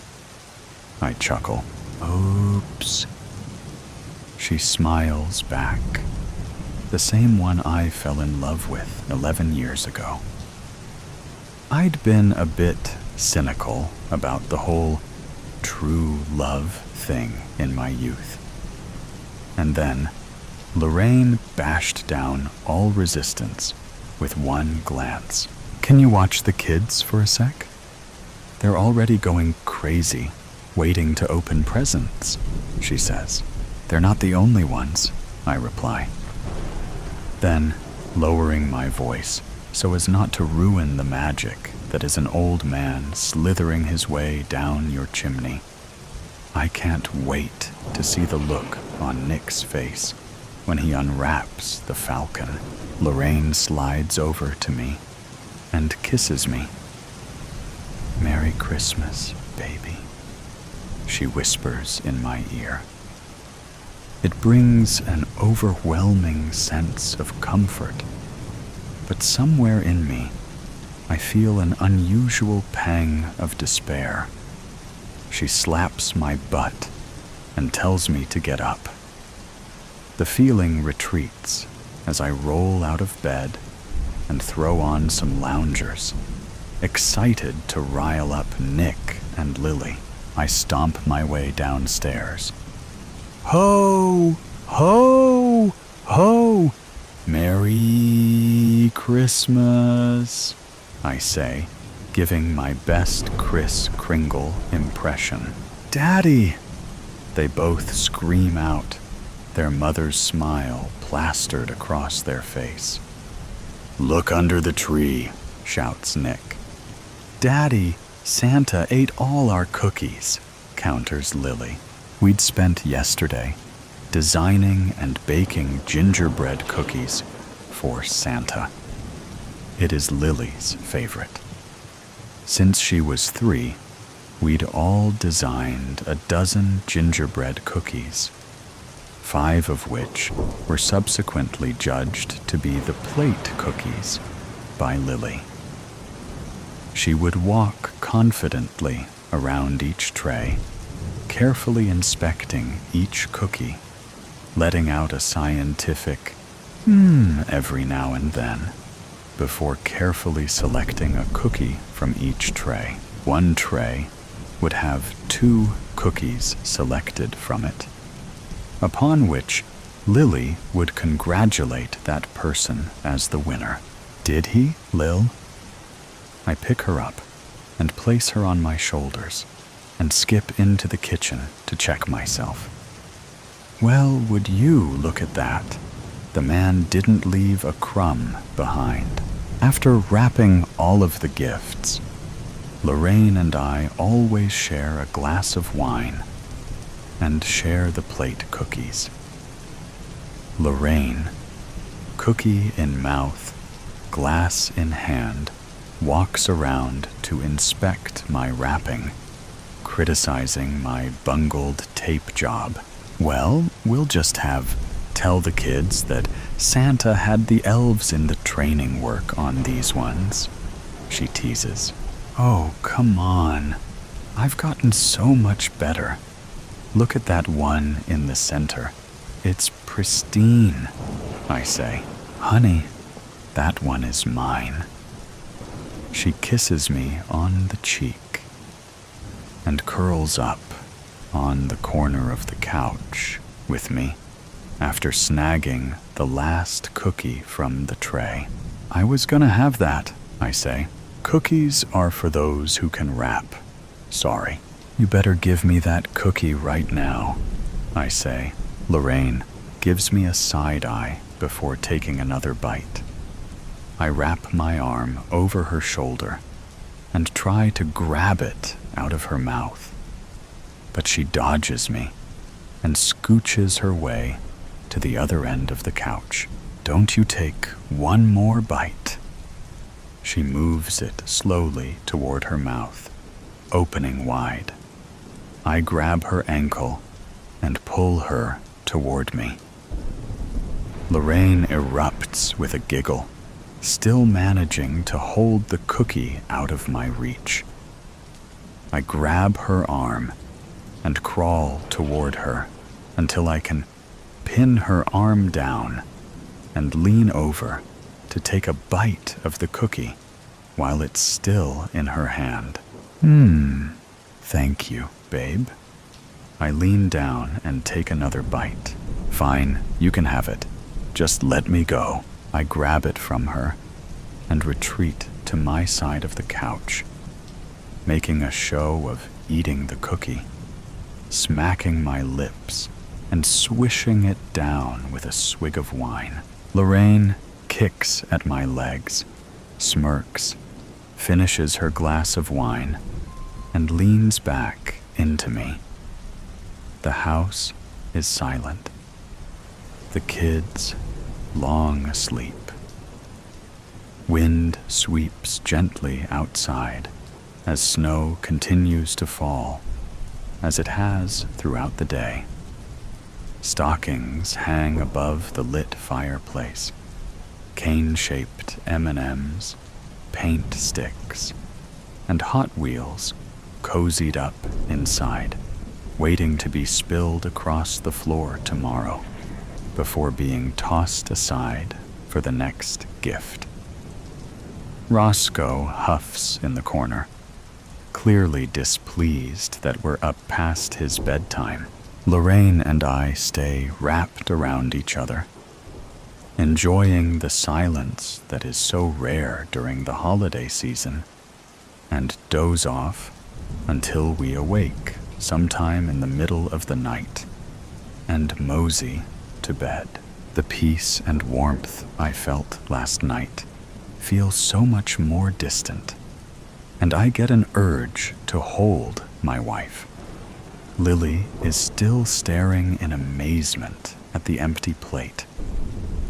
Speaker 1: I chuckle. "Oops." She smiles back, the same one I fell in love with 11 years ago. I'd been a bit cynical about the whole true love thing in my youth. And then Lorraine bashed down all resistance with one glance. "Can you watch the kids for a sec? They're already going crazy, waiting to open presents," she says. "They're not the only ones," I reply. Then, lowering my voice so as not to ruin the magic that is an old man slithering his way down your chimney, I can't wait to see the look on Nick's face when he unwraps the falcon. Lorraine slides over to me and kisses me. "Merry Christmas, baby," she whispers in my ear. It brings an overwhelming sense of comfort, but somewhere in me, I feel an unusual pang of despair. She slaps my butt and tells me to get up. The feeling retreats as I roll out of bed and throw on some loungers, excited to rile up Nick and Lily. I stomp my way downstairs. "Ho! Ho! Ho! Merry Christmas," I say, giving my best Kris Kringle impression. "Daddy!" They both scream out, their mother's smile plastered across their face. "Look under the tree," shouts Nick. "Daddy, Santa ate all our cookies," counters Lily. We'd spent yesterday designing and baking gingerbread cookies for Santa. It is Lily's favorite. Since she was 3, we'd all designed a dozen gingerbread cookies, 5 of which were subsequently judged to be the plate cookies by Lily. She would walk confidently around each tray, carefully inspecting each cookie, letting out a scientific every now and then, before carefully selecting a cookie from each tray. One tray would have 2 cookies selected from it, upon which Lily would congratulate that person as the winner. "Did he, Lil?" I pick her up and place her on my shoulders and skip into the kitchen to check myself. Well, would you look at that? The man didn't leave a crumb behind. After wrapping all of the gifts, Lorraine and I always share a glass of wine and share the plate cookies. Lorraine, cookie in mouth, glass in hand, walks around to inspect my wrapping, criticizing my bungled tape job. "Well, we'll just tell the kids that Santa had the elves in the training work on these ones," she teases. "Oh, come on. I've gotten so much better. Look at that one in the center. It's pristine," I say. "Honey, that one is mine." She kisses me on the cheek and curls up on the corner of the couch with me after snagging the last cookie from the tray. "I was gonna have that," I say. "Cookies are for those who can wrap. Sorry." You better give me that cookie right now, I say. Lorraine gives me a side eye before taking another bite. I wrap my arm over her shoulder and try to grab it out of her mouth, but she dodges me and scooches her way to the other end of the couch. Don't you take one more bite? She moves it slowly toward her mouth, opening wide. I grab her ankle and pull her toward me. Lorraine erupts with a giggle, still managing to hold the cookie out of my reach. I grab her arm and crawl toward her until I can pin her arm down and lean over to take a bite of the cookie while it's still in her hand. Thank you, babe. I lean down and take another bite. Fine, you can have it. Just let me go. I grab it from her and retreat to my side of the couch, making a show of eating the cookie, smacking my lips and swishing it down with a swig of wine. Lorraine kicks at my legs, smirks, finishes her glass of wine, and leans back into me. The house is silent. The kids long asleep. Wind sweeps gently outside as snow continues to fall, as it has throughout the day. Stockings hang above the lit fireplace, cane-shaped M&Ms, paint sticks, and Hot Wheels cozied up inside, waiting to be spilled across the floor tomorrow before being tossed aside for the next gift. Roscoe huffs in the corner, clearly displeased that we're up past his bedtime. Lorraine and I stay wrapped around each other, enjoying the silence that is so rare during the holiday season, and doze off until we awake sometime in the middle of the night and mosey to bed. The peace and warmth I felt last night feel so much more distant, and I get an urge to hold my wife. Lily is still staring in amazement at the empty plate.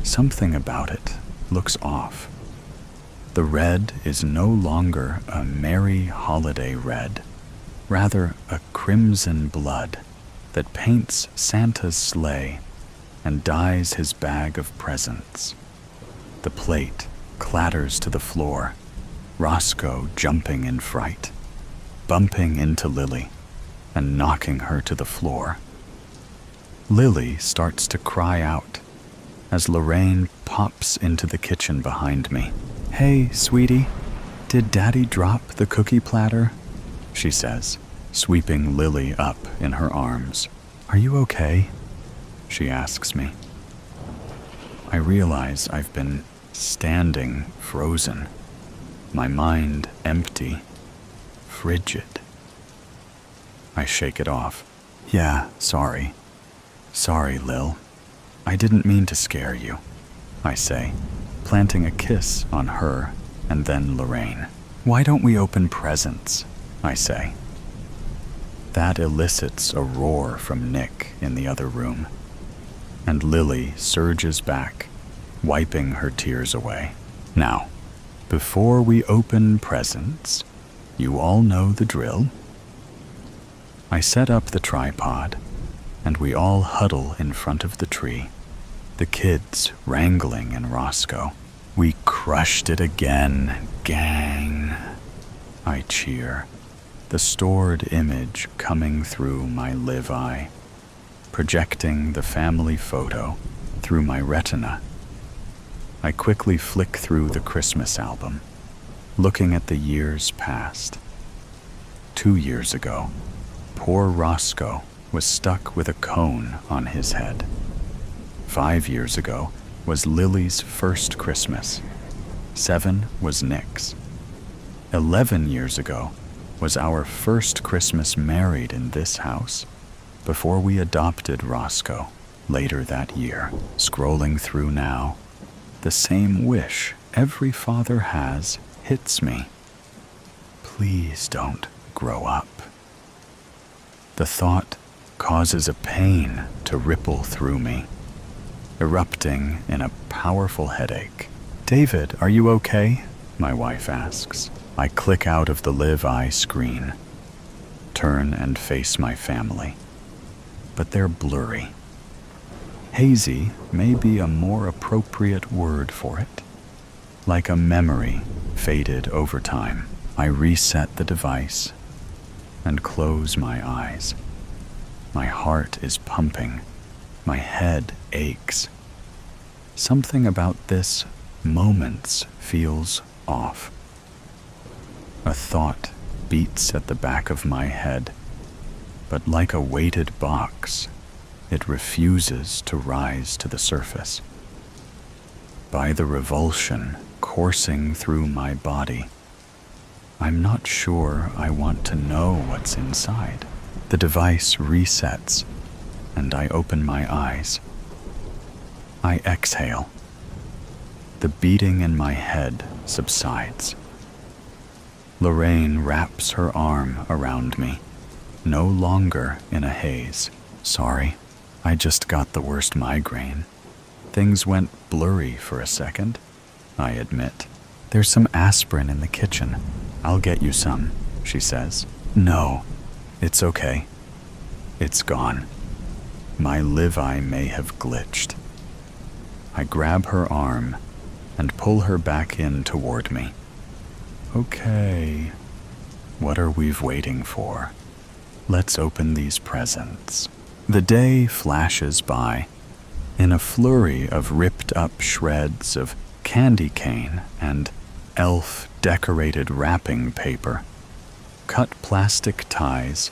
Speaker 1: Something about it looks off. The red is no longer a merry holiday red, rather a crimson blood that paints Santa's sleigh and dyes his bag of presents. The plate clatters to the floor, Roscoe jumping in fright, bumping into Lily and knocking her to the floor. Lily starts to cry out as Lorraine pops into the kitchen behind me. "Hey, sweetie, did Daddy drop the cookie platter?" she says, sweeping Lily up in her arms. "Are you okay?" she asks me. I realize I've been standing frozen, my mind empty, frigid. I shake it off. "Yeah, sorry. Sorry, Lil. I didn't mean to scare you," I say, planting a kiss on her and then Lorraine. "Why don't we open presents?" I say. That elicits a roar from Nick in the other room, and Lily surges back, wiping her tears away. "Now, before we open presents, you all know the drill." I set up the tripod, and we all huddle in front of the tree, the kids wrangling in Roscoe. "We crushed it again, gang," I cheer, the stored image coming through my live eye, projecting the family photo through my retina. I quickly flick through the Christmas album, looking at the years past. 2 years ago, poor Roscoe was stuck with a cone on his head. 5 years ago was Lily's first Christmas. 7 was Nick's. 11 years ago was our first Christmas married in this house before we adopted Roscoe later that year. Scrolling through now, the same wish every father has hits me. Please don't grow up. The thought causes a pain to ripple through me, erupting in a powerful headache. "David, are you okay?" my wife asks. I click out of the Live Eye screen, turn and face my family, but they're blurry. Hazy may be a more appropriate word for it. Like a memory faded over time, I reset the device and close my eyes. My heart is pumping. My head aches. Something about this moment feels off. A thought beats at the back of my head, but like a weighted box, it refuses to rise to the surface. By the revulsion coursing through my body, I'm not sure I want to know what's inside. The device resets, and I open my eyes. I exhale. The beating in my head subsides. Lorraine wraps her arm around me, no longer in a haze. "Sorry, I just got the worst migraine. Things went blurry for a second," I admit. "There's some aspirin in the kitchen. I'll get you some," she says. "No, it's okay. It's gone. My Live Eye may have glitched." I grab her arm and pull her back in toward me. "Okay, what are we waiting for? Let's open these presents." The day flashes by in a flurry of ripped up shreds of candy cane and elf-decorated wrapping paper, cut plastic ties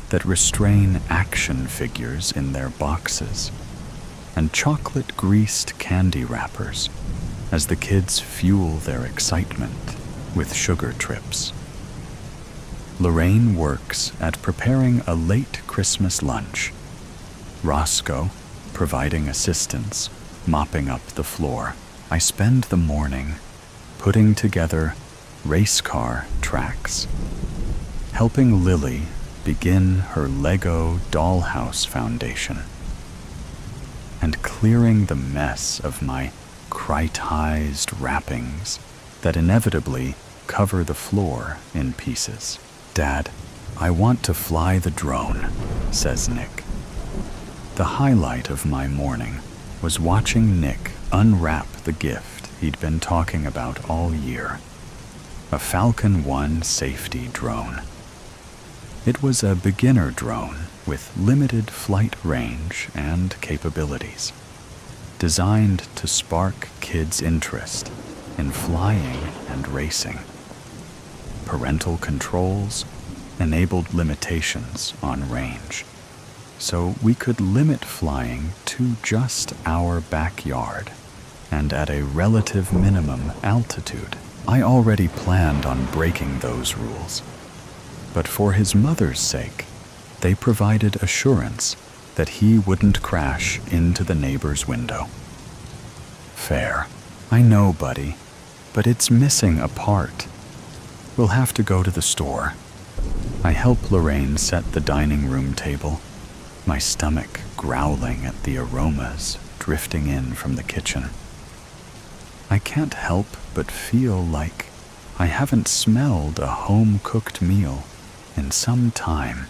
Speaker 1: that restrain action figures in their boxes, and chocolate-greased candy wrappers as the kids fuel their excitement with sugar trips. Lorraine works at preparing a late Christmas lunch, Roscoe providing assistance, mopping up the floor. I spend the morning putting together race car tracks, helping Lily begin her Lego dollhouse foundation, and clearing the mess of my critized wrappings that inevitably cover the floor in pieces. "Dad, I want to fly the drone," says Nick. The highlight of my morning was watching Nick unwrap the gift he'd been talking about all year, a Falcon 1 safety drone. It was a beginner drone with limited flight range and capabilities, designed to spark kids' interest in flying and racing. Parental controls enabled limitations on range, so we could limit flying to just our backyard and at a relative minimum altitude. I already planned on breaking those rules, but for his mother's sake, they provided assurance that he wouldn't crash into the neighbor's window. Fair. I know, buddy, but it's missing a part. We'll have to go to the store. I help Lorraine set the dining room table, my stomach growling at the aromas drifting in from the kitchen. I can't help but feel like I haven't smelled a home-cooked meal in some time,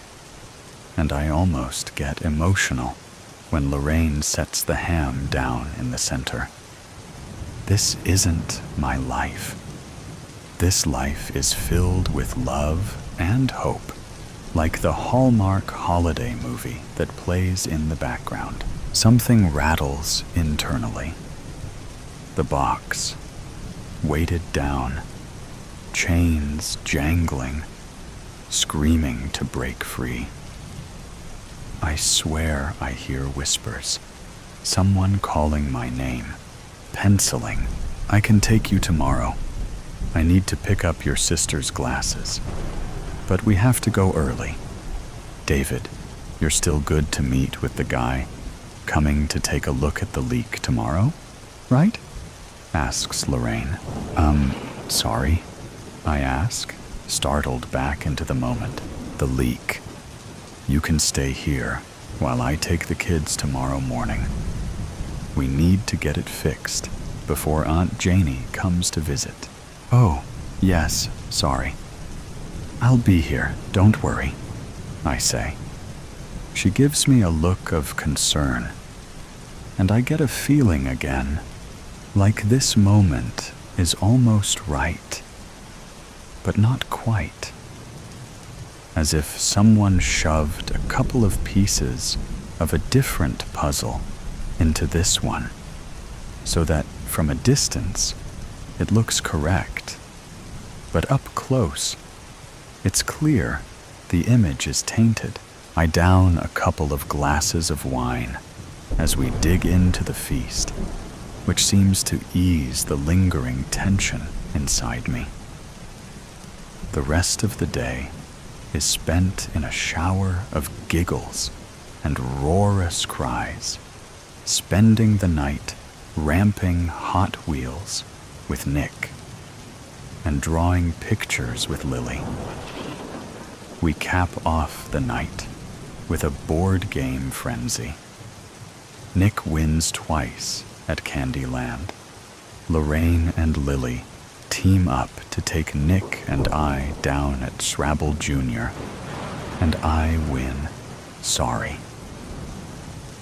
Speaker 1: and I almost get emotional when Lorraine sets the ham down in the center. This isn't my life. This life is filled with love and hope, like the Hallmark holiday movie that plays in the background. Something rattles internally. The box, weighted down, chains jangling, screaming to break free. I swear I hear whispers, someone calling my name, penciling. "I can take you tomorrow. I need to pick up your sister's glasses." but we have to go early. David, you're still good to meet with the guy coming to take a look at the leak tomorrow, right? Asks Lorraine. Sorry, I ask, startled back into the moment. The leak. You can stay here while I take the kids tomorrow morning. We need to get it fixed before Aunt Janie comes to visit. Oh, yes, sorry. I'll be here, don't worry, I say. She gives me a look of concern, and I get a feeling again, like this moment is almost right, but not quite. As if someone shoved a couple of pieces of a different puzzle into this one, so that from a distance it looks correct, but up close it's clear the image is tainted. I down a couple of glasses of wine as we dig into the feast, which seems to ease the lingering tension inside me. The rest of the day is spent in a shower of giggles and roarous cries, spending the night ramping Hot Wheels with Nick and drawing pictures with Lily. We cap off the night with a board game frenzy. Nick wins twice at Candyland. Lorraine and Lily team up to take Nick and I down at Scrabble Jr., and I win. Sorry.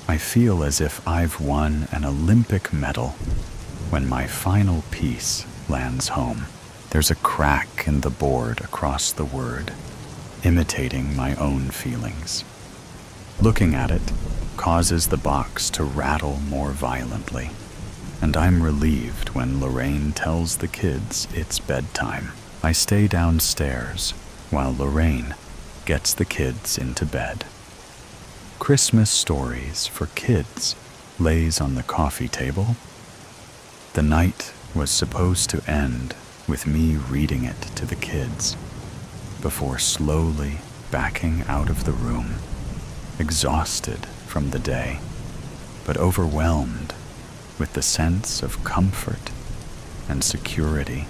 Speaker 1: I feel as if I've won an Olympic medal when my final piece lands home. There's a crack in the board across the word, imitating my own feelings. Looking at it causes the box to rattle more violently, and I'm relieved when Lorraine tells the kids it's bedtime. I stay downstairs while Lorraine gets the kids into bed. Christmas Stories for Kids lays on the coffee table. The night was supposed to end with me reading it to the kids before slowly backing out of the room, exhausted from the day, but overwhelmed with the sense of comfort and security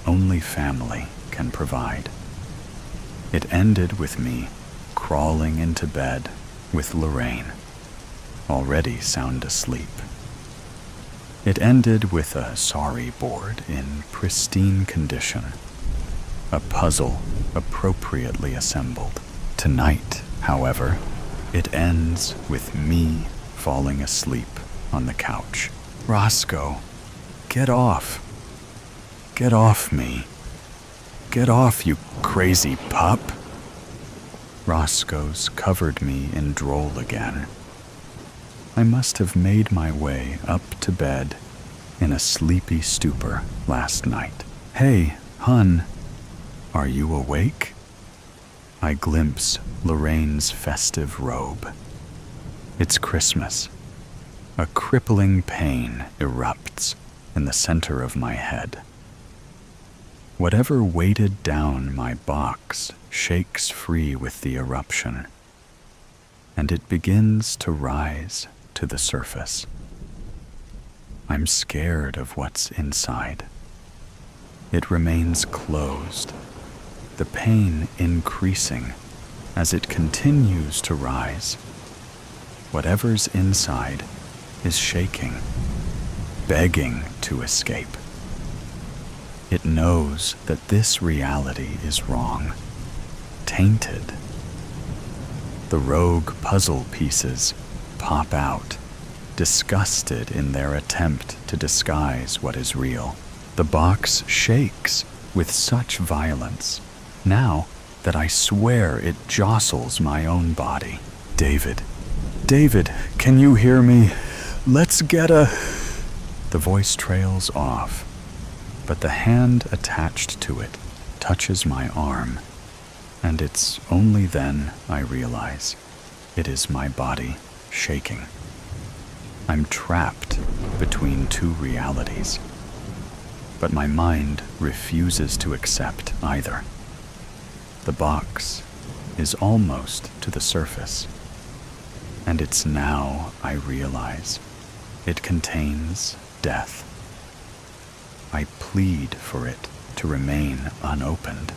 Speaker 1: only family can provide. It ended with me crawling into bed with Lorraine, already sound asleep. It ended with a sorry board in pristine condition, a puzzle appropriately assembled. Tonight, however, it ends with me falling asleep on the couch. Roscoe, get off. Get off me. Get off, you crazy pup. Roscoe's covered me in droll again. I must have made my way up to bed in a sleepy stupor last night. Hey, hun, are you awake? I glimpse Lorraine's festive robe. It's Christmas. A crippling pain erupts in the center of my head. Whatever weighted down my box shakes free with the eruption, and it begins to rise to the surface. I'm scared of what's inside. It remains closed, the pain increasing as it continues to rise. Whatever's inside is shaking, begging to escape. It knows that this reality is wrong, tainted. The rogue puzzle pieces pop out, disgusted in their attempt to disguise what is real. The box shakes with such violence, now that I swear it jostles my own body. David, can you hear me? Let's get a... The voice trails off, but the hand attached to it touches my arm, and it's only then I realize it is my body shaking. I'm trapped between two realities, but my mind refuses to accept either. The box is almost to the surface, and it's now I realize it contains death. I plead for it to remain unopened.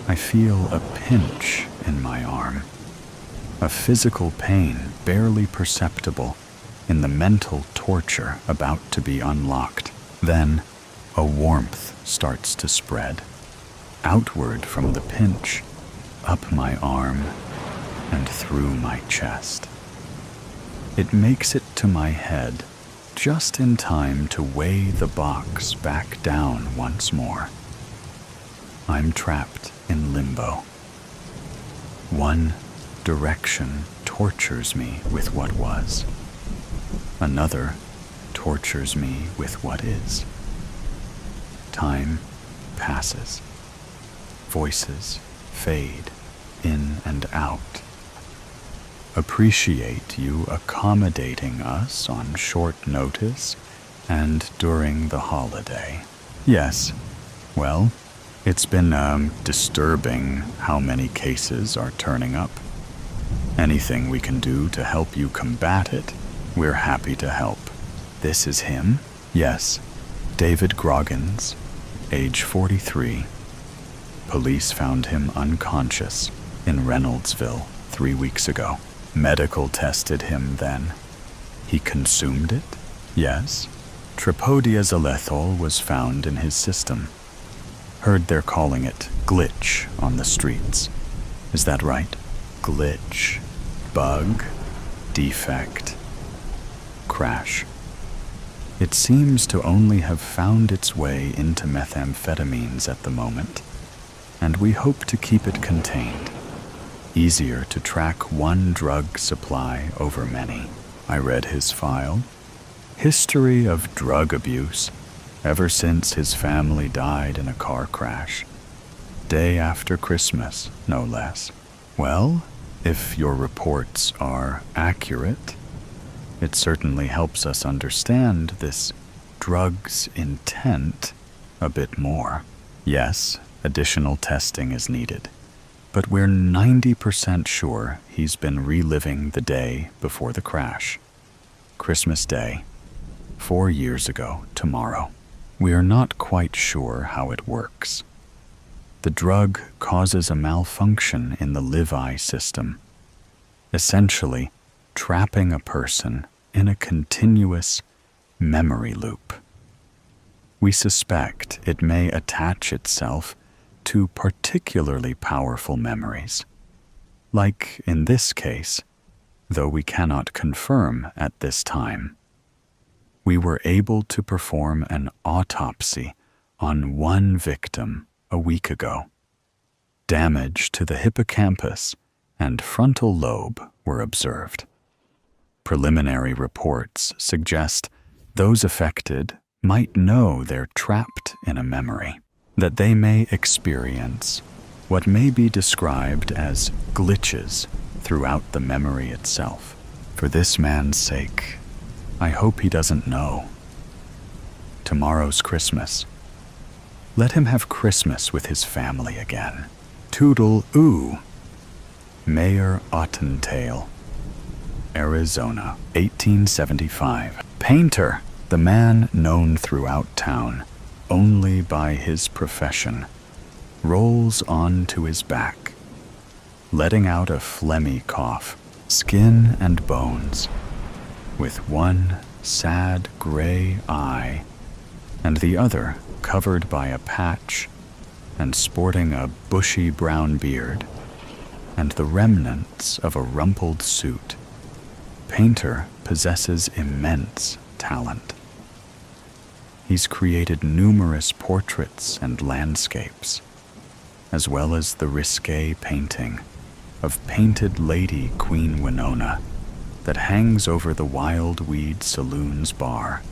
Speaker 1: I feel a pinch in my arm, a physical pain barely perceptible in the mental torture about to be unlocked. Then a warmth starts to spread, outward from the pinch, up my arm, and through my chest. It makes it to my head just in time to weigh the box back down once more. I'm trapped in limbo. One direction tortures me with what was. Another tortures me with what is. Time passes. Voices fade in and out. Appreciate you accommodating us on short notice and during the holiday. Yes, well, it's been disturbing how many cases are turning up. Anything we can do to help you combat it, we're happy to help. This is him? Yes, David Groggins, age 43. Police found him unconscious in Reynoldsville 3 weeks ago. Medical tested him then. He consumed it? Yes. Tripodiazolethol was found in his system. Heard they're calling it glitch on the streets. Is that right? Glitch, bug, defect, crash. It seems to only have found its way into methamphetamines at the moment, and we hope to keep it contained. Easier to track one drug supply over many. I read his file. History of drug abuse ever since his family died in a car crash. Day after Christmas, no less. Well, if your reports are accurate, it certainly helps us understand this drug's intent a bit more. Yes, additional testing is needed, but we're 90% sure he's been reliving the day before the crash. Christmas Day, 4 years ago tomorrow. We are not quite sure how it works. The drug causes a malfunction in the Levi system, essentially trapping a person in a continuous memory loop. We suspect it may attach itself to particularly powerful memories, like in this case, though we cannot confirm at this time. We were able to perform an autopsy on one victim a week ago. Damage to the hippocampus and frontal lobe were observed. Preliminary reports suggest those affected might know they're trapped in a memory, that they may experience what may be described as glitches throughout the memory itself. For this man's sake, I hope he doesn't know. Tomorrow's Christmas. Let him have Christmas with his family again. Toodle-oo. Mayor Ottentail, Arizona, 1875. Painter, the man known throughout town only by his profession, rolls onto his back, letting out a phlegmy cough, skin and bones, with one sad gray eye and the other covered by a patch and sporting a bushy brown beard and the remnants of a rumpled suit. Painter possesses immense talent. He's created numerous portraits and landscapes, as well as the risque painting of Painted Lady Queen Winona that hangs over the Wild Weed Saloon's bar.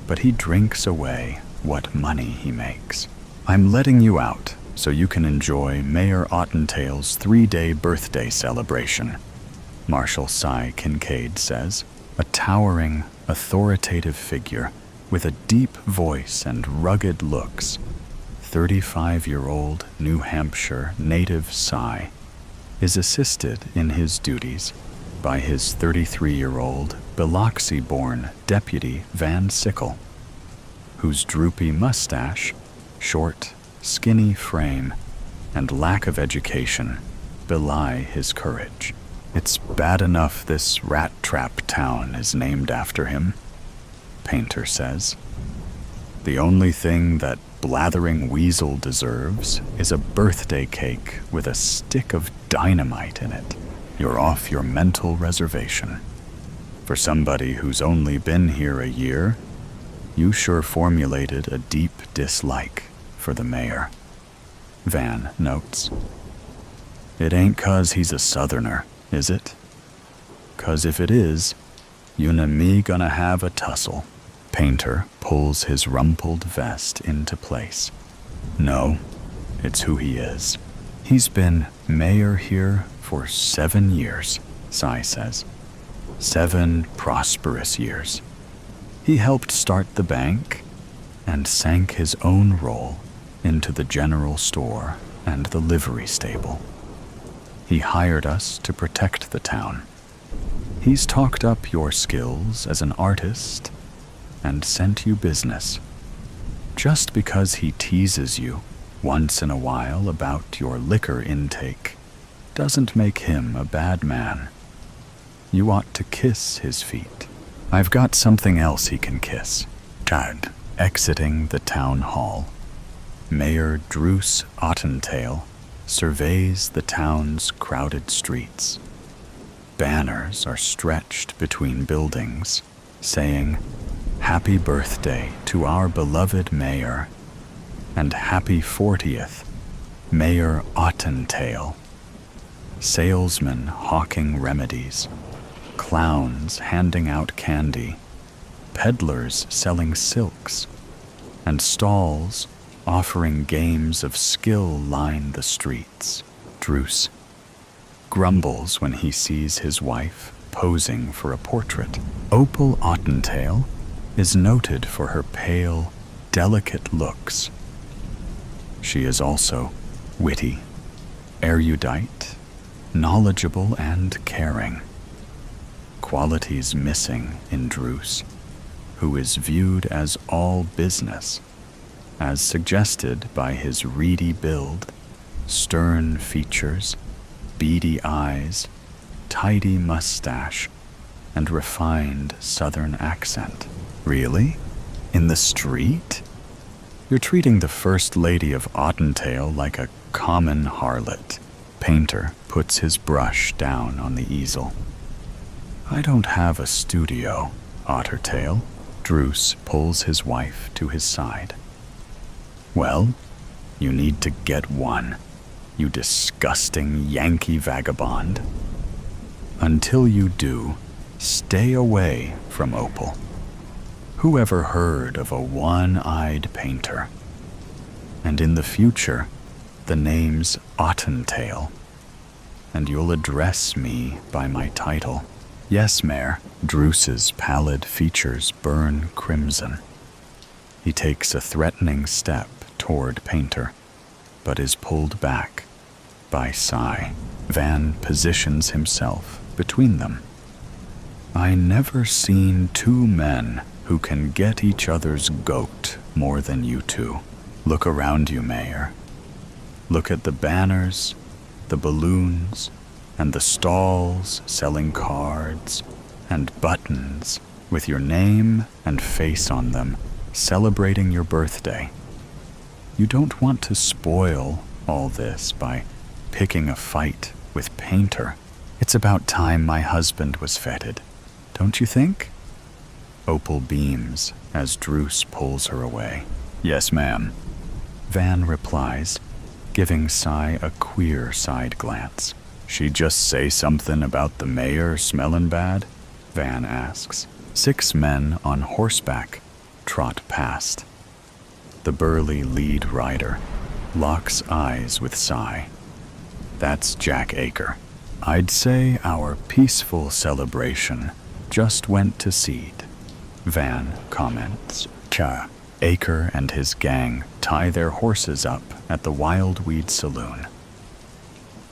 Speaker 1: But he drinks away what money he makes. I'm letting you out so you can enjoy Mayor Ottentail's 3-day birthday celebration, Marshal Cy Kincaid says, a towering, authoritative figure with a deep voice and rugged looks. 35-year-old New Hampshire native Cy is assisted in his duties by his 33-year-old Biloxi-born Deputy Van Sickle, whose droopy mustache, short, skinny frame, and lack of education belie his courage. It's bad enough this rat trap town is named after him, Painter says. The only thing that blathering weasel deserves is a birthday cake with a stick of dynamite in it. You're off your mental reservation. For somebody who's only been here a year, you sure formulated a deep dislike for the mayor, Van notes. It ain't 'cause he's a southerner, is it? 'Cause if it is, you and me gonna have a tussle. Painter pulls his rumpled vest into place. No, it's who he is. He's been mayor here for 7 years, Cy says. 7 prosperous years. He helped start the bank and sank his own role into the general store and the livery stable. He hired us to protect the town. He's talked up your skills as an artist and sent you business. Just because he teases you once in a while about your liquor intake doesn't make him a bad man. You ought to kiss his feet. I've got something else he can kiss. Chad. Exiting the town hall, Mayor Druce Ottentail surveys the town's crowded streets. Banners are stretched between buildings, saying, "Happy birthday to our beloved mayor," and "Happy 40th, Mayor Ottentail." Salesmen hawking remedies, clowns handing out candy, peddlers selling silks, and stalls offering games of skill line the streets. Druce grumbles when he sees his wife posing for a portrait. Opal Ottentail is noted for her pale, delicate looks. She is also witty, erudite, knowledgeable, and caring. Qualities missing in Druce, who is viewed as all business, as suggested by his reedy build, stern features, beady eyes, tidy mustache, and refined southern accent. Really? In the street? You're treating the First Lady of Ottentail like a common harlot. Painter puts his brush down on the easel. I don't have a studio, Ottertail. Druce pulls his wife to his side. Well, you need to get one, you disgusting Yankee vagabond. Until you do, stay away from Opal. Who ever heard of a one-eyed painter? And in the future, the name's Ottentail, and you'll address me by my title. Yes, Mayor. Druce's pallid features burn crimson. He takes a threatening step toward Painter, but is pulled back by Cy. Van positions himself between them. I never seen 2 men who can get each other's goat more than you 2. Look around you, Mayor. Look at the banners, the balloons, and the stalls selling cards and buttons with your name and face on them, celebrating your birthday. You don't want to spoil all this by picking a fight with Painter. It's about time my husband was feted, don't you think? Opal beams as Druce pulls her away. Yes, ma'am. Van replies, giving Cy a queer side glance. She just say something about the mayor smellin' bad? Van asks. 6 men on horseback trot past. The burly lead rider locks eyes with Cy. That's Jack Aker. I'd say our peaceful celebration just went to seed, Van comments. Cha, Acre and his gang tie their horses up at the Wildweed Saloon.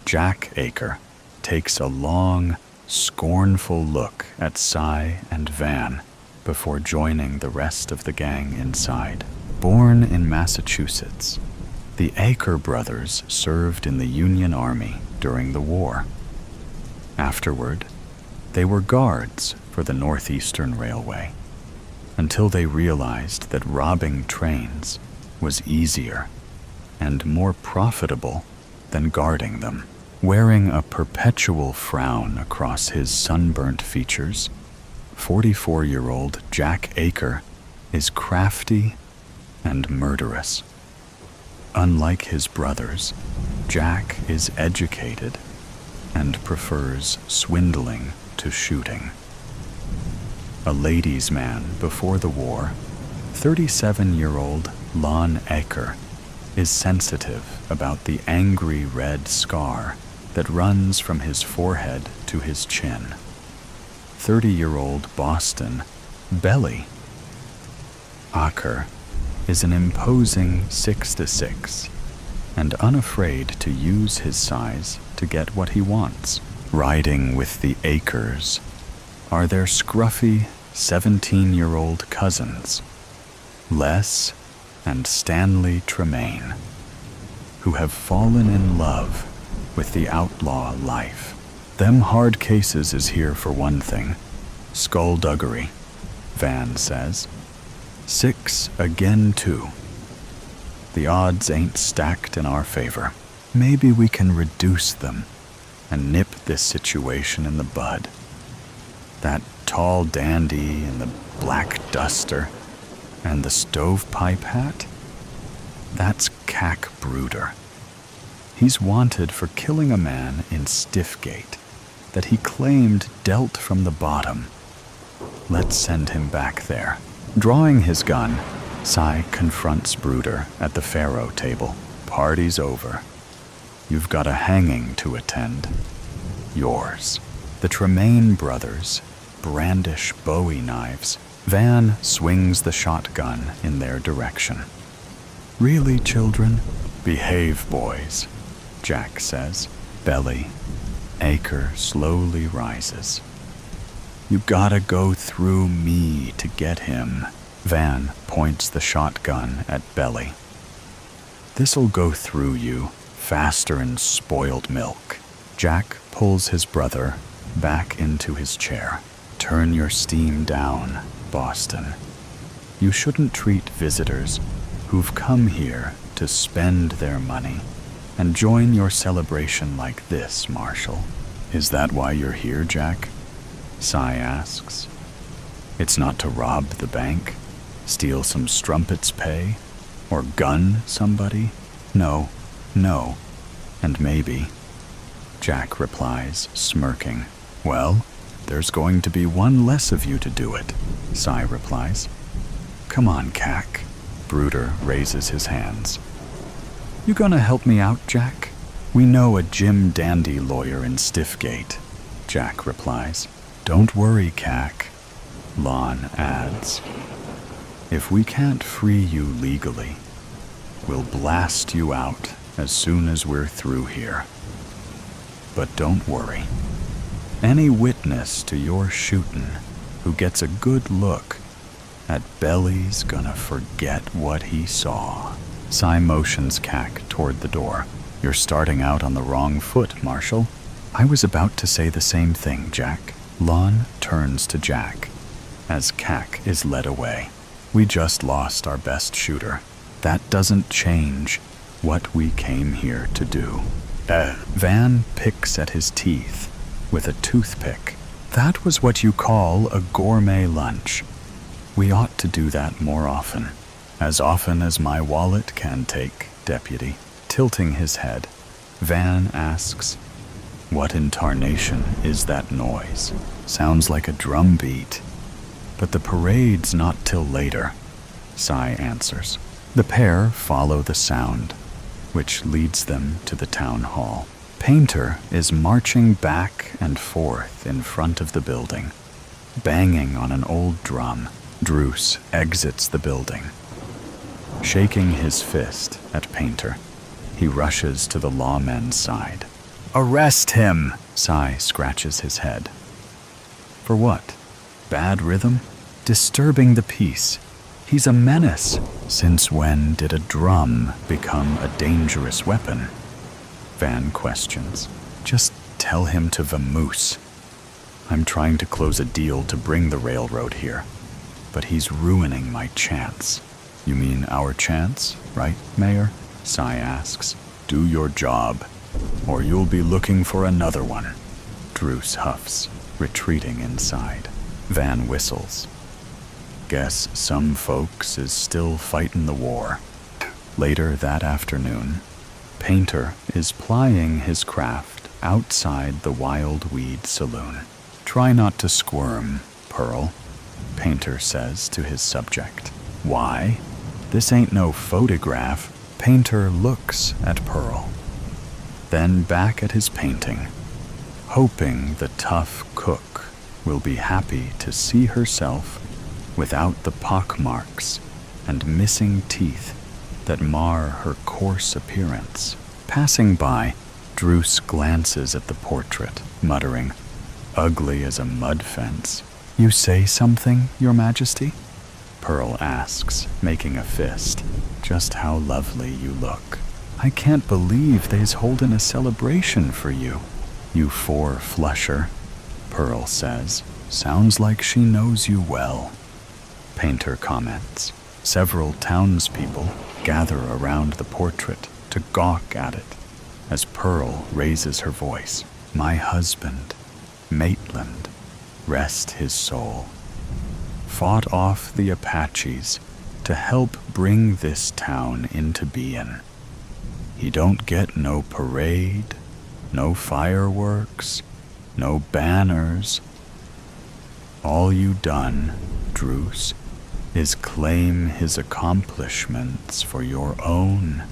Speaker 1: Jack Acre takes a long, scornful look at Cy and Van before joining the rest of the gang inside. Born in Massachusetts, the Acre brothers served in the Union Army during the war. Afterward, they were guards for the Northeastern Railway, until they realized that robbing trains was easier and more profitable than guarding them. Wearing a perpetual frown across his sunburnt features, 44-year-old Jack Acre is crafty and murderous. Unlike his brothers, Jack is educated and prefers swindling to shooting. A ladies' man before the war, 37-year-old Lon Acre is sensitive about the angry red scar that runs from his forehead to his chin. 30-year-old Boston Belly Acre is an imposing 6'6" and unafraid to use his size to get what he wants. Riding with the Acres are their scruffy 17-year-old cousins, Les and Stanley Tremaine, who have fallen in love with the outlaw life. Them hard cases is here for one thing. Skullduggery, Van says. 6 again 2. The odds ain't stacked in our favor. Maybe we can reduce them and nip this situation in the bud. That tall dandy in the black duster and the stovepipe hat? That's Cack Bruder. He's wanted for killing a man in Stiffgate that he claimed dealt from the bottom. Let's send him back there. Drawing his gun, Cy confronts Bruder at the faro table. Party's over. You've got a hanging to attend. Yours. The Tremaine brothers brandish Bowie knives. Van swings the shotgun in their direction. Really, children? Behave, boys, Jack says. Belly Acre slowly rises. You gotta go through me to get him. Van points the shotgun at Belly. This'll go through you faster'n spoiled milk. Jack pulls his brother back into his chair. Turn your steam down, Boston. You shouldn't treat visitors who've come here to spend their money and join your celebration like this, Marshall. Is that why you're here, Jack? Cy asks. It's not to rob the bank, steal some strumpet's pay, or gun somebody? No, and maybe. Jack replies, smirking. Well, there's going to be one less of you to do it, Cy replies. Come on, Cack. Bruder raises his hands. You gonna help me out, Jack? We know a Jim Dandy lawyer in Stiffgate, Jack replies. Don't worry, Cack, Lon adds. If we can't free you legally, we'll blast you out as soon as we're through here. But don't worry. Any witness to your shootin' who gets a good look at Belly's gonna forget what he saw. Cy motions Cack toward the door. You're starting out on the wrong foot, Marshall. I was about to say the same thing, Jack. Lon turns to Jack as Cack is led away. We just lost our best shooter. That doesn't change what we came here to do. Van picks at his teeth with a toothpick. That was what you call a gourmet lunch. We ought to do that more often. As often as my wallet can take, Deputy. Tilting his head, Van asks, what in tarnation is that noise? Sounds like a drum beat. But the parade's not till later, Cy answers. The pair follow the sound, which leads them to the town hall. Painter is marching back and forth in front of the building, banging on an old drum. Druce exits the building. Shaking his fist at Painter, he rushes to the lawmen's side. "Arrest him!" Sai scratches his head. For what? Bad rhythm? Disturbing the peace. He's a menace. Since when did a drum become a dangerous weapon? Van questions. Just tell him to vamoose. I'm trying to close a deal to bring the railroad here, but he's ruining my chance. You mean our chance, right, Mayor? Sai asks. Do your job, or you'll be looking for another one. Druce huffs, retreating inside. Van whistles. Guess some folks is still fightin' the war. Later that afternoon, Painter is plying his craft outside the Wild Weed Saloon. Try not to squirm, Pearl, Painter says to his subject. Why? This ain't no photograph. Painter looks at Pearl, then back at his painting, hoping the tough cook will be happy to see herself without the pockmarks and missing teeth that mar her coarse appearance. Passing by, Druce glances at the portrait, muttering, "Ugly as a mud fence." "You say something, Your Majesty?" Pearl asks, making a fist. "Just how lovely you look. I can't believe they's holding a celebration for you, you four-flusher," Pearl says. "Sounds like she knows you well." Painter comments. Several townspeople gather around the portrait to gawk at it as Pearl raises her voice. "My husband, Maitland, rest his soul, fought off the Apaches to help bring this town into being. He don't get no parade, no fireworks, no banners. All you done, Druce, is claim his accomplishments for your own,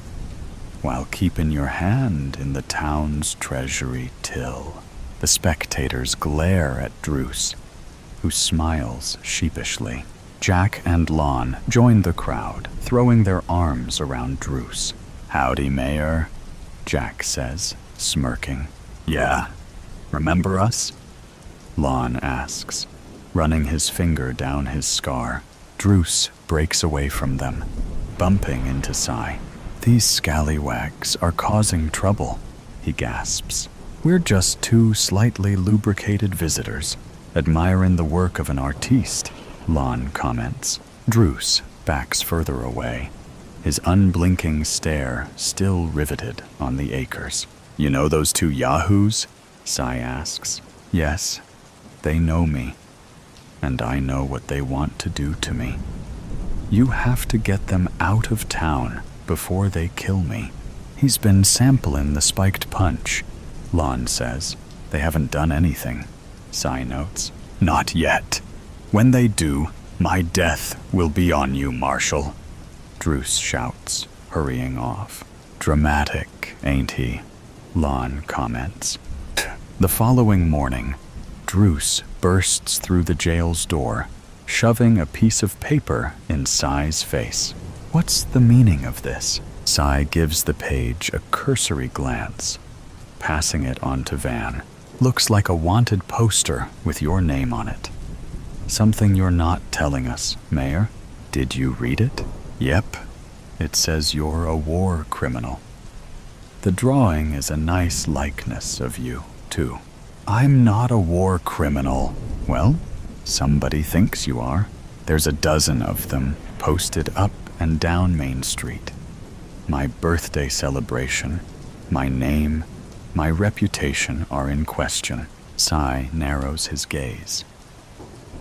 Speaker 1: while keeping your hand in the town's treasury till." The spectators glare at Druce, who smiles sheepishly. Jack and Lon join the crowd, throwing their arms around Druce. "Howdy, Mayor," Jack says, smirking. "Yeah, remember us?" Lon asks, running his finger down his scar. Druce breaks away from them, bumping into Sai. "These scallywags are causing trouble," he gasps. "We're just two slightly lubricated visitors, admiring the work of an artiste," Lon comments. Druce backs further away, his unblinking stare still riveted on the acres. "You know those two yahoos?" Sai asks. "Yes, they know me, and I know what they want to do to me. You have to get them out of town before they kill me." "He's been sampling the spiked punch," Lon says. "They haven't done anything," Sai notes. "Not yet. When they do, my death will be on you, Marshal," Druce shouts, hurrying off. "Dramatic, ain't he?" Lon comments. The following morning, Druce bursts through the jail's door, shoving a piece of paper in Sai's face. "What's the meaning of this?" Sai gives the page a cursory glance, passing it on to Van. "Looks like a wanted poster with your name on it." "Something you're not telling us, Mayor. Did you read it?" "Yep. It says you're a war criminal. The drawing is a nice likeness of you, too." "I'm not a war criminal." "Well, somebody thinks you are. There's a dozen of them posted up and down Main Street. My birthday celebration, my name, my reputation are in question." Sai narrows his gaze.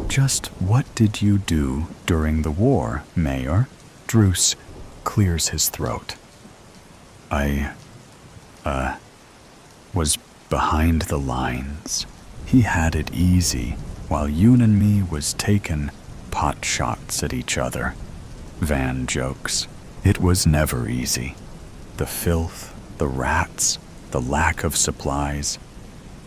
Speaker 1: "Just what did you do during the war, Mayor?" Druce clears his throat. I was behind the lines. He had it easy while Yoon and me was taking pot shots at each other." Van jokes. "It was never easy. The filth, the rats, the lack of supplies.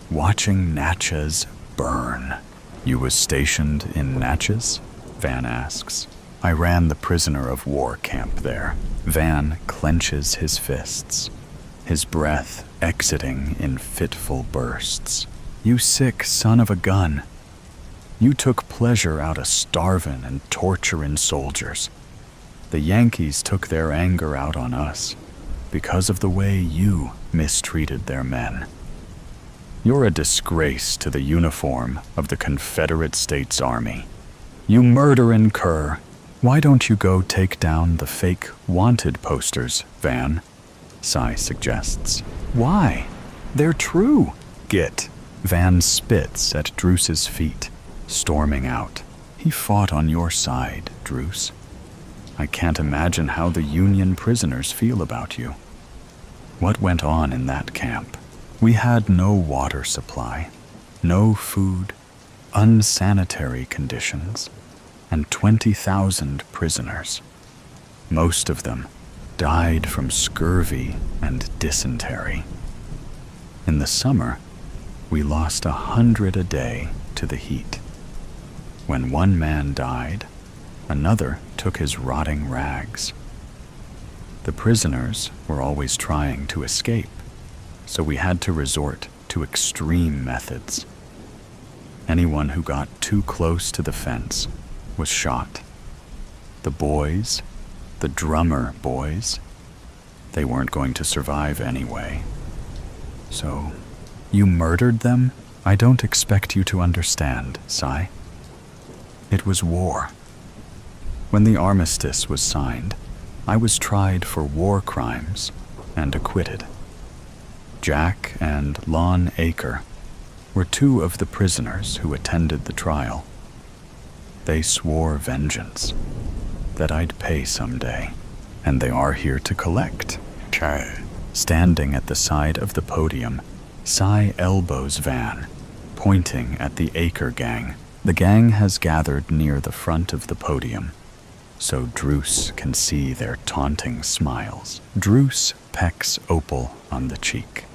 Speaker 1: Watching Natchez burn." "You was stationed in Natchez?" Van asks. I ran the prisoner of war camp there. Van clenches his fists, his breath exiting in fitful bursts. You sick son of a gun. You took pleasure out of starving and torturing soldiers. The Yankees took their anger out on us because of the way you mistreated their men. You're a disgrace to the uniform of the Confederate States Army. You murdering cur. Why don't you go take down the fake wanted posters, Van? Cy suggests. Why? They're true. Git. Van spits at Druce's feet, storming out. He fought on your side, Druce. I can't imagine how the Union prisoners feel about you. What went on in that camp? We had no water supply, no food, unsanitary conditions, and 20,000 prisoners. Most of them died from scurvy and dysentery. In the summer, we lost 100 a day to the heat. When one man died, another took his rotting rags. The prisoners were always trying to escape, so we had to resort to extreme methods. Anyone who got too close to the fence was shot. The boys, the drummer boys, they weren't going to survive anyway. So, you murdered them? I don't expect you to understand, Cy. It was war. When the armistice was signed, I was tried for war crimes and acquitted. Jack and Lon Acre were two of the prisoners who attended the trial. They swore vengeance, that I'd pay someday, and they are here to collect. Standing at the side of the podium, Cy elbows Van, pointing at the Acre gang. The gang has gathered near the front of the podium, so Druce can see their taunting smiles. Druce pecks Opal on the cheek.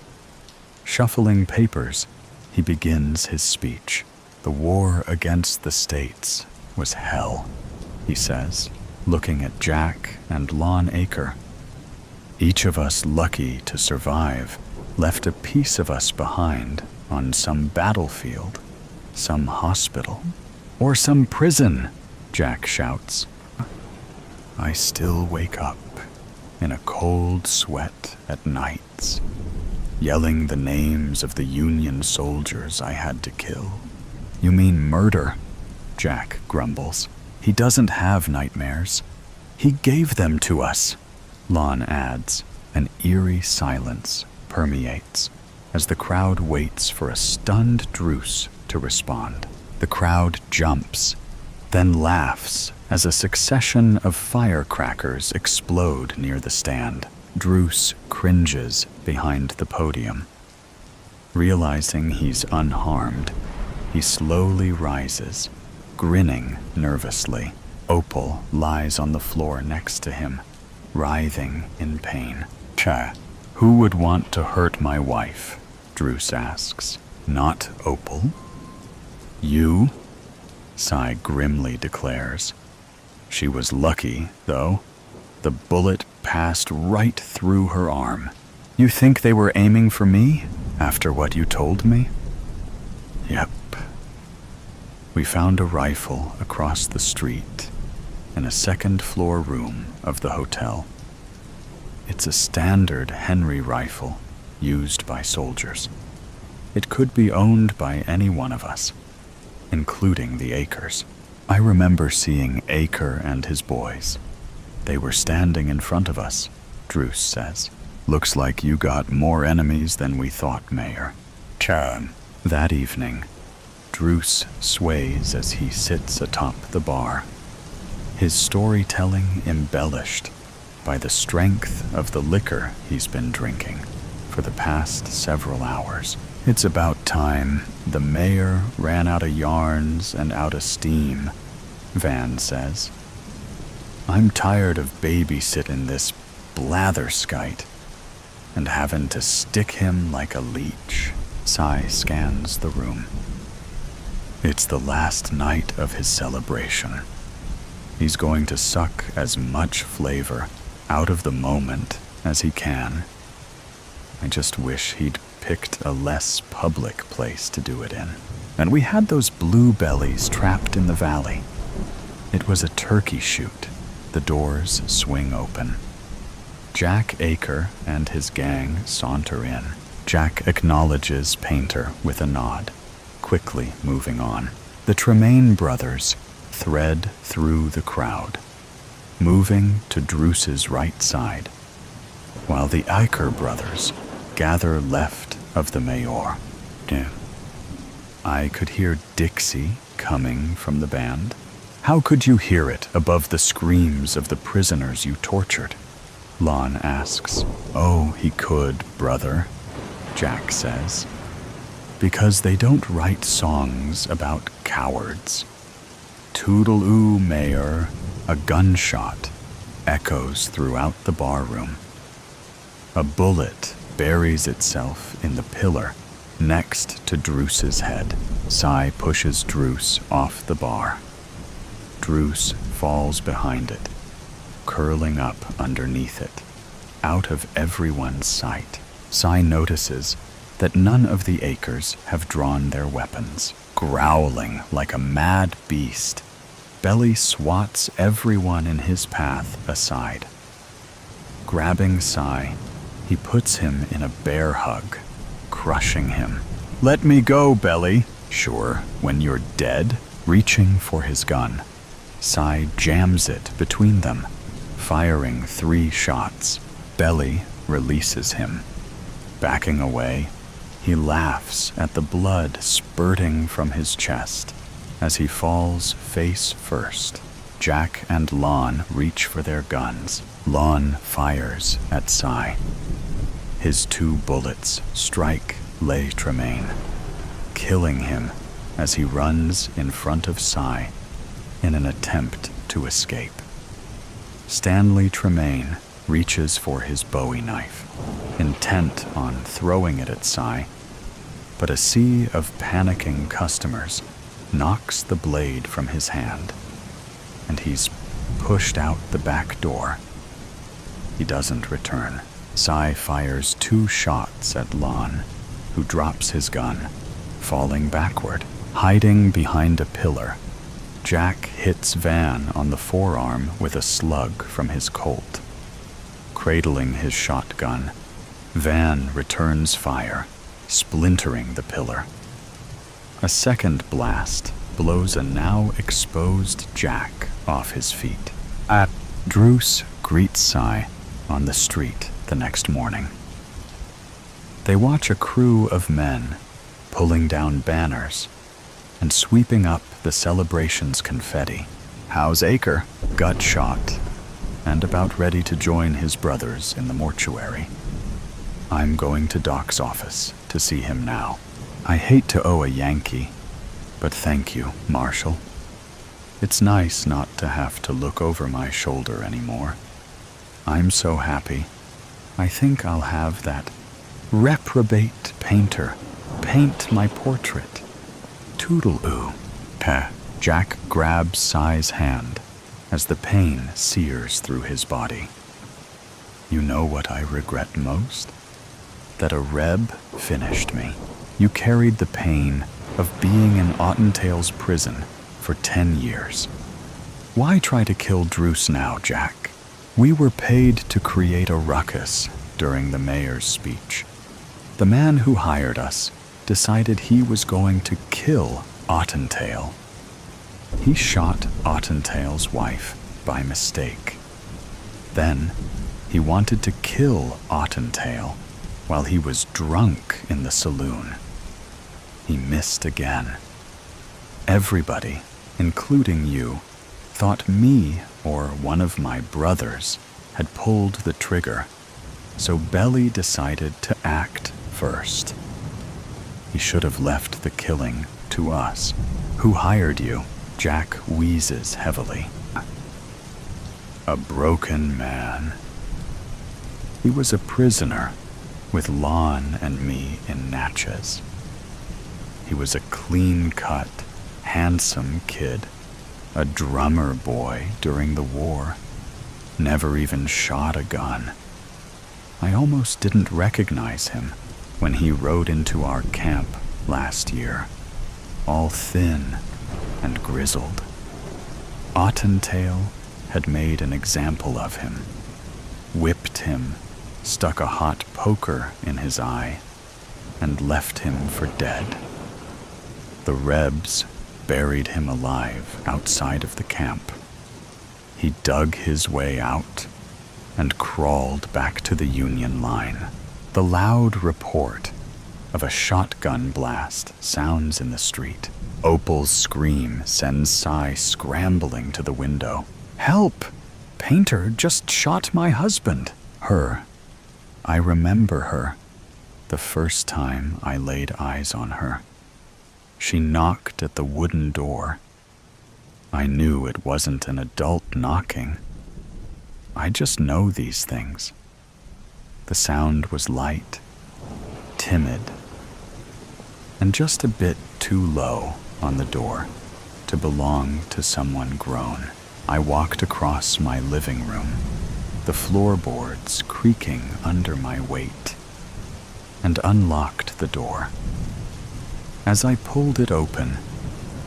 Speaker 1: Shuffling papers, he begins his speech. The war against the states was hell, he says, looking at Jack and Lon Acre. Each of us lucky to survive left a piece of us behind on some battlefield, some hospital, or some prison, Jack shouts. I still wake up in a cold sweat at nights, yelling the names of the Union soldiers I had to kill. You mean murder, Jack grumbles. He doesn't have nightmares. He gave them to us, Lon adds. An eerie silence permeates as the crowd waits for a stunned Druce to respond. The crowd jumps, then laughs as a succession of firecrackers explode near the stand. Druce cringes behind the podium. Realizing he's unharmed, he slowly rises, grinning nervously. Opal lies on the floor next to him, writhing in pain. Who would want to hurt my wife? Druce asks. Not Opal. You? Cy grimly declares. She was lucky, though. The bullet passed right through her arm. You think they were aiming for me, after what you told me? Yep. We found a rifle across the street in a second-floor room of the hotel. It's a standard Henry rifle used by soldiers. It could be owned by any one of us, including the Acres. I remember seeing Acre and his boys. They were standing in front of us, Druce says. Looks like you got more enemies than we thought, Mayor. That evening, Druce sways as he sits atop the bar, his storytelling embellished by the strength of the liquor he's been drinking for the past several hours. It's about time the mayor ran out of yarns and out of steam, Van says. I'm tired of babysitting this blatherskite and having to stick him like a leech. Cy scans the room. It's the last night of his celebration. He's going to suck as much flavor out of the moment as he can. I just wish he'd picked a less public place to do it in. And we had those blue bellies trapped in the valley. It was a turkey shoot. The doors swing open. Jack Aker and his gang saunter in. Jack acknowledges Painter with a nod, quickly moving on. The Tremaine brothers thread through the crowd, moving to Druce's right side, while the Aker brothers gather left of the mayor. I could hear Dixie coming from the band. How could you hear it above the screams of the prisoners you tortured? Lon asks. Oh, he could, brother, Jack says. Because they don't write songs about cowards. Toodle-oo, Mayor, a gunshot echoes throughout the barroom. A bullet buries itself in the pillar next to Druce's head. Cy pushes Druce off the bar. Druce falls behind it, curling up underneath it, out of everyone's sight. Cy notices that none of the Akers have drawn their weapons. Growling like a mad beast, Belly swats everyone in his path aside. Grabbing Cy, he puts him in a bear hug, crushing him. Let me go, Belly. Sure, when you're dead. Reaching for his gun, Cy jams it between them, firing 3 shots. Belly releases him. Backing away, he laughs at the blood spurting from his chest as he falls face first. Jack and Lon reach for their guns. Lon fires at Cy. His 2 bullets strike Le Tremaine, killing him as he runs in front of Cy in an attempt to escape. Stanley Tremaine reaches for his Bowie knife, intent on throwing it at Cy, but a sea of panicking customers knocks the blade from his hand, and he's pushed out the back door. He doesn't return. Cy fires 2 shots at Lon, who drops his gun, falling backward. Hiding behind a pillar, Jack hits Van on the forearm with a slug from his Colt. Cradling his shotgun, Van returns fire, splintering the pillar. A second blast blows a now exposed Jack off his feet. Druce greets Cy on the street the next morning. They watch a crew of men pulling down banners and sweeping up the celebration's confetti. How's Aker? Gut shot, and about ready to join his brothers in the mortuary. I'm going to Doc's office to see him now. I hate to owe a Yankee, but thank you, Marshal. It's nice not to have to look over my shoulder anymore. I'm so happy. I think I'll have that reprobate painter paint my portrait. Toodle-oo. Jack grabs Cy's hand as the pain sears through his body. You know what I regret most? That a Reb finished me. You carried the pain of being in Ottentail's prison for 10 years. Why try to kill Druce now, Jack? We were paid to create a ruckus during the mayor's speech. The man who hired us decided he was going to kill Ottentail. He shot Ottentail's wife by mistake. Then he wanted to kill Ottentail while he was drunk in the saloon. He missed again. Everybody, including you, thought me or one of my brothers had pulled the trigger, so Belly decided to act first. He should have left the killing to us. Who hired you? Jack wheezes heavily. A broken man. He was a prisoner with Lon and me in Natchez. He was a clean-cut, handsome kid a drummer boy during the war, never even shot a gun. I almost didn't recognize him when he rode into our camp last year, all thin and grizzled. Ottentail had made an example of him, whipped him, stuck a hot poker in his eye, and left him for dead. The Rebs buried him alive outside of the camp. He dug his way out and crawled back to the Union line. The loud report of a shotgun blast sounds in the street. Opal's scream sends Cy scrambling to the window. "Help! Painter just shot my husband!" Her. I remember her, the first time I laid eyes on her. She knocked at the wooden door. I knew it wasn't an adult knocking. I just know these things. The sound was light, timid, and just a bit too low on the door to belong to someone grown. I walked across my living room, the floorboards creaking under my weight, and unlocked the door. As I pulled it open,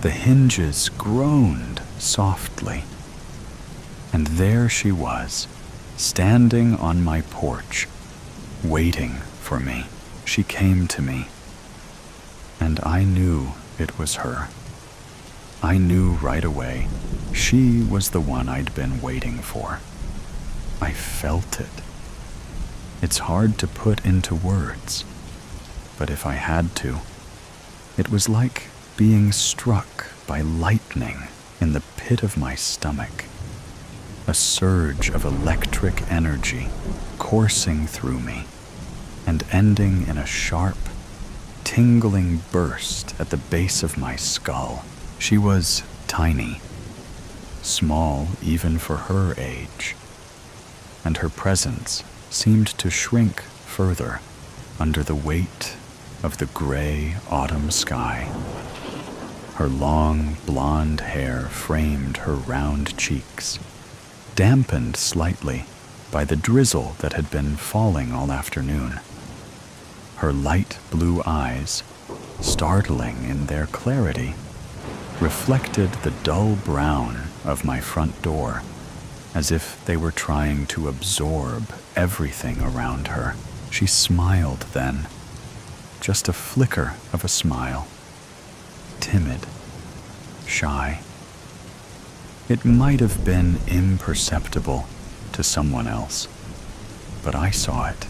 Speaker 1: the hinges groaned softly, and there she was, standing on my porch, waiting for me. She came to me, and I knew it was her. I knew right away she was the one I'd been waiting for. I felt it. It's hard to put into words, but if I had to, it was like being struck by lightning in the pit of my stomach. A surge of electric energy coursing through me and ending in a sharp, tingling burst at the base of my skull. She was tiny, small even for her age, and her presence seemed to shrink further under the weight of the gray autumn sky. Her long blonde hair framed her round cheeks, dampened slightly by the drizzle that had been falling all afternoon. Her light blue eyes, startling in their clarity, reflected the dull brown of my front door, as if they were trying to absorb everything around her. She smiled then, just a flicker of a smile, timid, shy. It might have been imperceptible to someone else, but I saw it.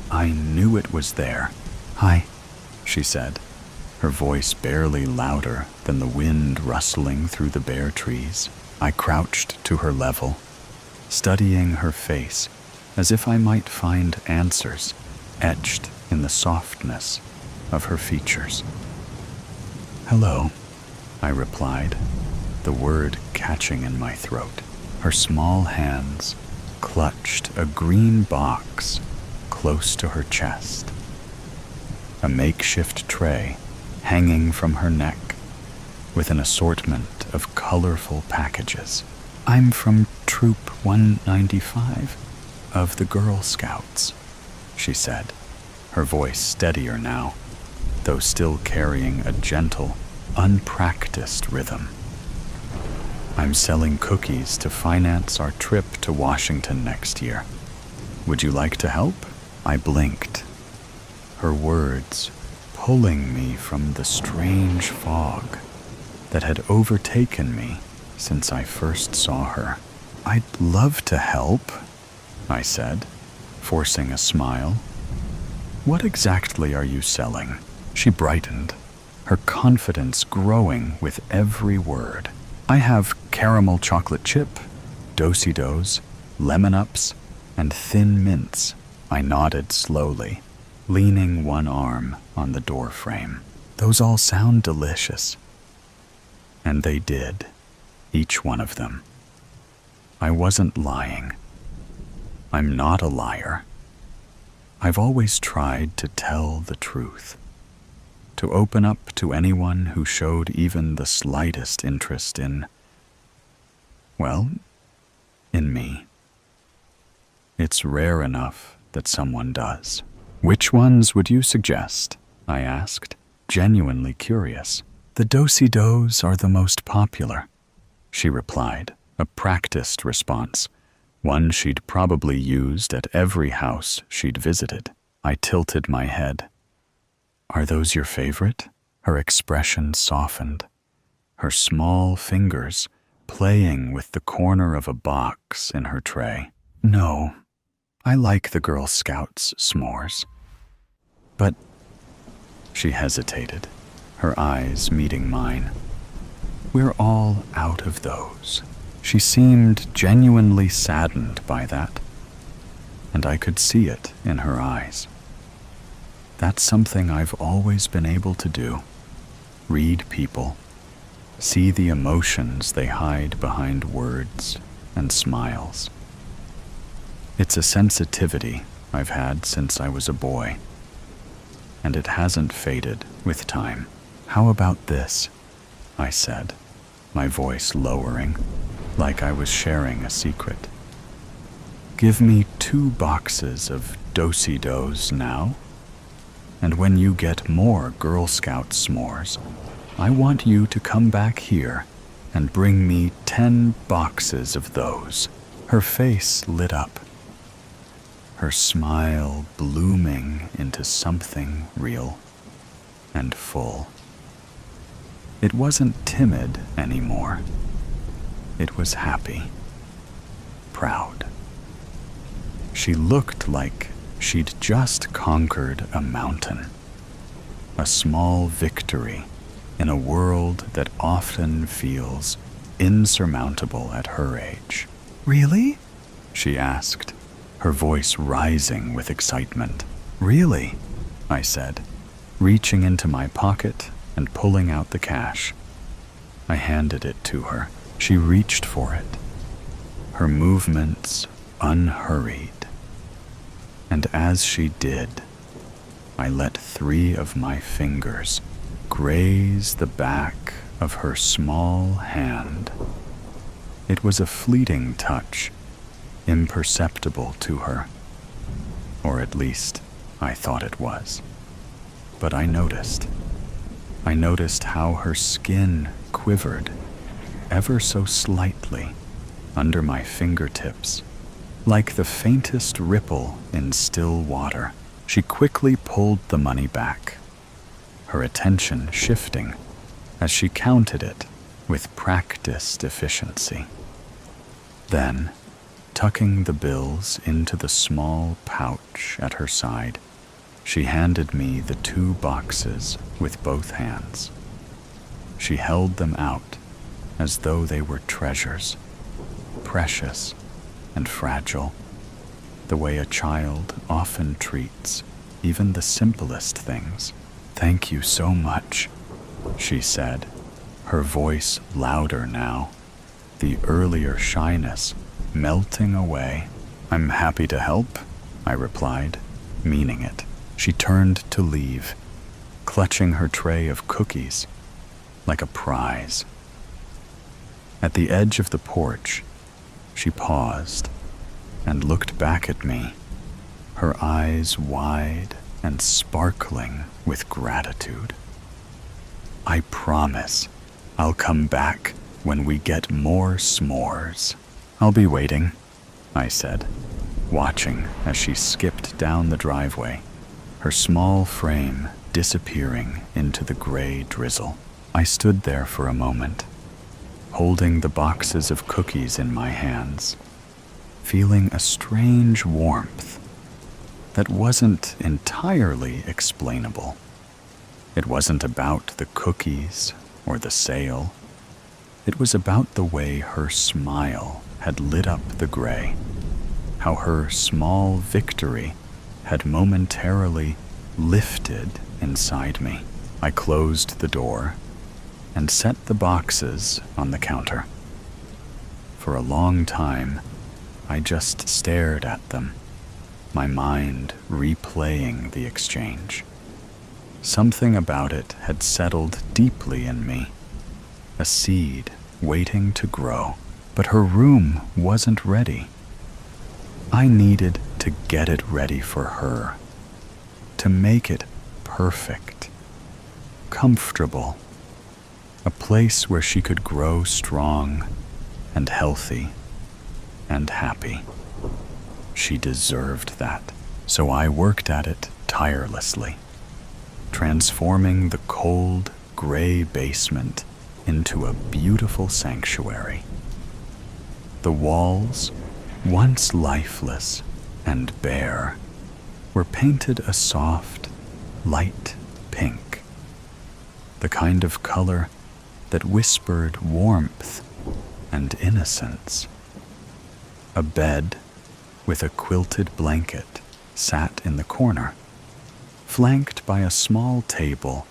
Speaker 1: I knew it was there. "Hi," she said, her voice barely louder than the wind rustling through the bare trees. I crouched to her level, studying her face as if I might find answers etched in the softness of her features. "Hello," I replied, the word catching in my throat. Her small hands clutched a green box close to her chest, a makeshift tray hanging from her neck with an assortment of colorful packages. "I'm from Troop 195 of the Girl Scouts," she said, her voice steadier now, though still carrying a gentle, unpracticed rhythm. "I'm selling cookies to finance our trip to Washington next year. Would you like to help?" I blinked, her words pulling me from the strange fog that had overtaken me since I first saw her. "I'd love to help," I said, forcing a smile. "What exactly are you selling?" She brightened, her confidence growing with every word. "I have caramel chocolate chip, do-si-dos, lemon-ups, and thin mints." I nodded slowly, leaning one arm on the door frame. "Those all sound delicious." And they did, each one of them. I wasn't lying. I'm not a liar. I've always tried to tell the truth, to open up to anyone who showed even the slightest interest in Well, in me. It's rare enough that someone does. Which ones would you suggest? I asked, genuinely curious. The do-si-dos are the most popular, she replied, a practiced response, one she'd probably used at every house she'd visited. I tilted my head. Are those your favorite? Her expression softened, her small fingers playing with the corner of a box in her tray. No, I like the Girl Scouts s'mores. But she hesitated, her eyes meeting mine. We're all out of those. She seemed genuinely saddened by that, and I could see it in her eyes. That's something I've always been able to do. Read people, see the emotions they hide behind words and smiles. It's a sensitivity I've had since I was a boy, and it hasn't faded with time. How about this? I said, my voice lowering, like I was sharing a secret. Give me 2 boxes of do-si-dos now, and when you get more Girl Scout s'mores, I want you to come back here and bring me 10 boxes of those. Her face lit up, her smile blooming into something real and full. It wasn't timid anymore. It was happy, proud. She looked like she'd just conquered a mountain, a small victory in a world that often feels insurmountable at her age. Really? She asked, her voice rising with excitement. Really? I said, reaching into my pocket and pulling out the cash. I handed it to her. She reached for it, her movements unhurried. And as she did, I let 3 of my fingers graze the back of her small hand. It was a fleeting touch, imperceptible to her, or at least I thought it was. But I noticed how her skin quivered ever so slightly under my fingertips, like the faintest ripple in still water. She quickly pulled the money back, her attention shifting as she counted it with practiced efficiency. Then, tucking the bills into the small pouch at her side, she handed me the 2 boxes with both hands. She held them out as though they were treasures, precious and fragile, the way a child often treats even the simplest things. Thank you so much, she said, her voice louder now, the earlier shyness melting away. I'm happy to help, I replied, meaning it. She turned to leave, clutching her tray of cookies like a prize. At the edge of the porch, she paused and looked back at me, her eyes wide and sparkling with gratitude. I promise I'll come back when we get more s'mores. I'll be waiting, I said, watching as she skipped down the driveway, her small frame disappearing into the gray drizzle. I stood there for a moment, holding the boxes of cookies in my hands, feeling a strange warmth that wasn't entirely explainable. It wasn't about the cookies or the sale. It was about the way her smile had lit up the gray, how her small victory had momentarily lifted inside me. I closed the door and set the boxes on the counter. For a long time, I just stared at them, my mind replaying the exchange. Something about it had settled deeply in me, a seed waiting to grow. But her room wasn't ready. I needed to get it ready for her, to make it perfect, comfortable, a place where she could grow strong and healthy and happy. She deserved that, so I worked at it tirelessly, transforming the cold, gray basement into a beautiful sanctuary. The walls, once lifeless and bare, were painted a soft, light pink, the kind of color that whispered warmth and innocence. A bed with a quilted blanket sat in the corner, flanked by a small table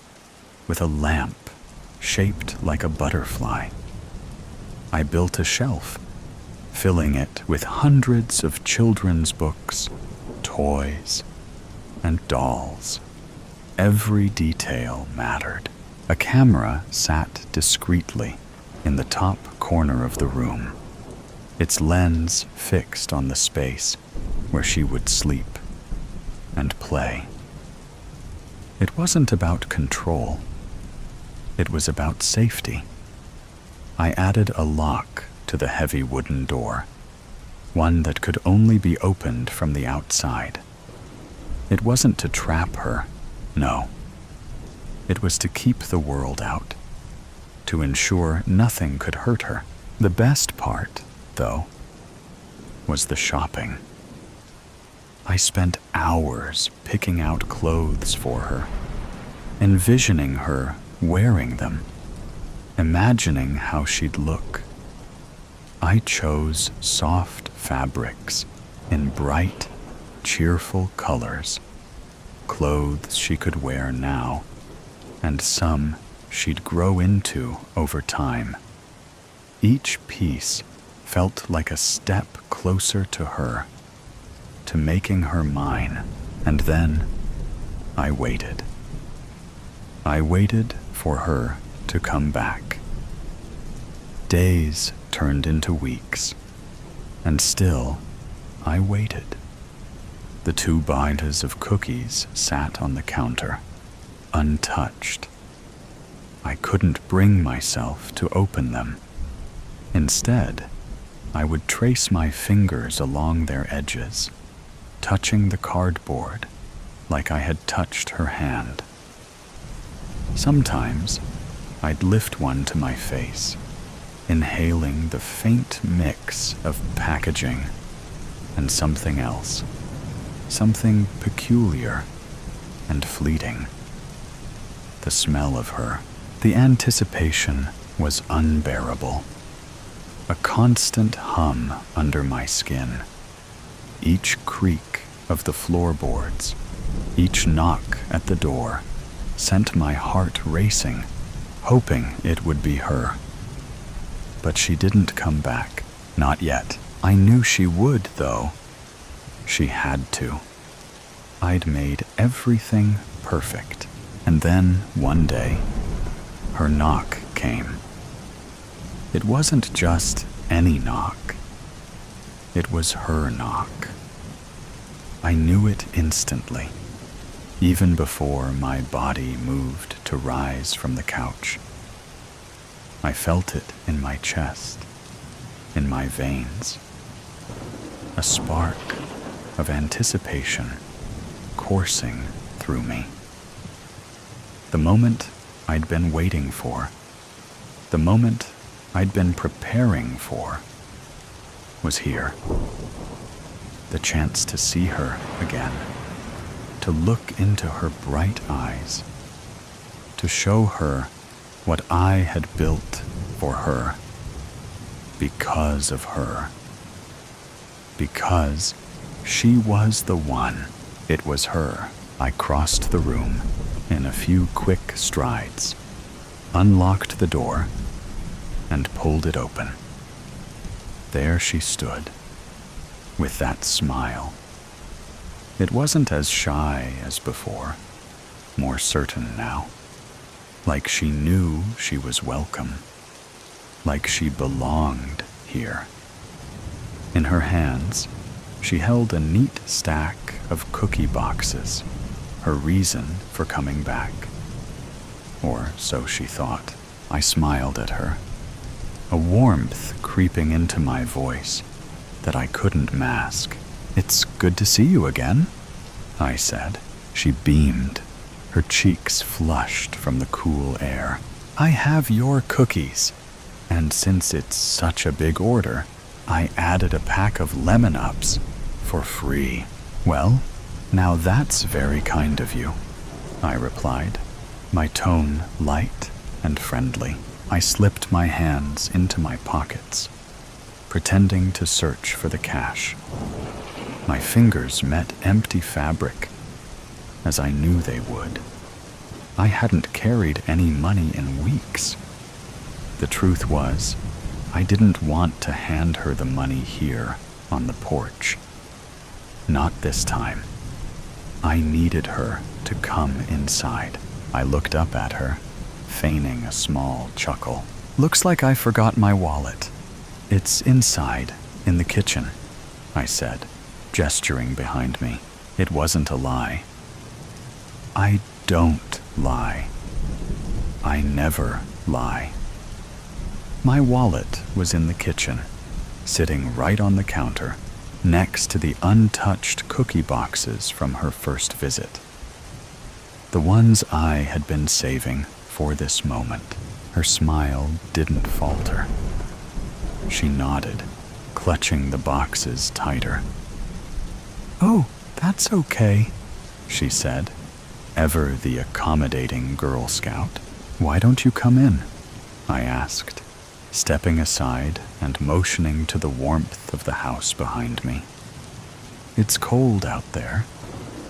Speaker 1: with a lamp shaped like a butterfly. I built a shelf, filling it with hundreds of children's books, toys, and dolls. Every detail mattered. A camera sat discreetly in the top corner of the room, its lens fixed on the space where she would sleep and play. It wasn't about control. It was about safety. I added a lock to the heavy wooden door, one that could only be opened from the outside. It wasn't to trap her, no. It was to keep the world out, to ensure nothing could hurt her. The best part, though, was the shopping. I spent hours picking out clothes for her, envisioning her wearing them, imagining how she'd look. I chose soft fabrics in bright, cheerful colors, clothes she could wear now, and some she'd grow into over time. Each piece felt like a step closer to her, to making her mine. And then I waited. I waited for her to come back. Days turned into weeks, and still I waited. The 2 binders of cookies sat on the counter, untouched. I couldn't bring myself to open them. Instead, I would trace my fingers along their edges, touching the cardboard like I had touched her hand. Sometimes I'd lift one to my face, inhaling the faint mix of packaging and something else, something peculiar and fleeting. The smell of her, the anticipation was unbearable. A constant hum under my skin. Each creak of the floorboards, each knock at the door, sent my heart racing, hoping it would be her. But she didn't come back, not yet. I knew she would, though. She had to. I'd made everything perfect. And then, one day, her knock came. It wasn't just any knock. It was her knock. I knew it instantly, even before my body moved to rise from the couch. I felt it in my chest, in my veins. A spark of anticipation coursing through me. The moment I'd been waiting for, the moment I'd been preparing for, was here. The chance to see her again, to look into her bright eyes, to show her what I had built for her, because of her. Because she was the one. It was her. I crossed the room in a few quick strides, unlocked the door, and pulled it open. There she stood, with that smile. It wasn't as shy as before, more certain now, like she knew she was welcome, like she belonged here. In her hands, she held a neat stack of cookie boxes, her reason for coming back. Or so she thought. I smiled at her, a warmth creeping into my voice that I couldn't mask. "It's good to see you again," I said. She beamed, her cheeks flushed from the cool air. "I have your cookies, and since it's such a big order, I added a pack of lemon ups for free." "Well, now that's very kind of you," I replied, my tone light and friendly. I slipped my hands into my pockets, pretending to search for the cash. My fingers met empty fabric, as I knew they would. I hadn't carried any money in weeks. The truth was, I didn't want to hand her the money here on the porch. Not this time. I needed her to come inside. I looked up at her, feigning a small chuckle. "Looks like I forgot my wallet. It's inside, in the kitchen," I said, gesturing behind me. It wasn't a lie. I don't lie. I never lie. My wallet was in the kitchen, sitting right on the counter, next to the untouched cookie boxes from her first visit. The ones I had been saving for this moment. Her smile didn't falter. She nodded, clutching the boxes tighter. "Oh, that's okay," she said, ever the accommodating Girl Scout. "Why don't you come in?" I asked, stepping aside and motioning to the warmth of the house behind me. "It's cold out there,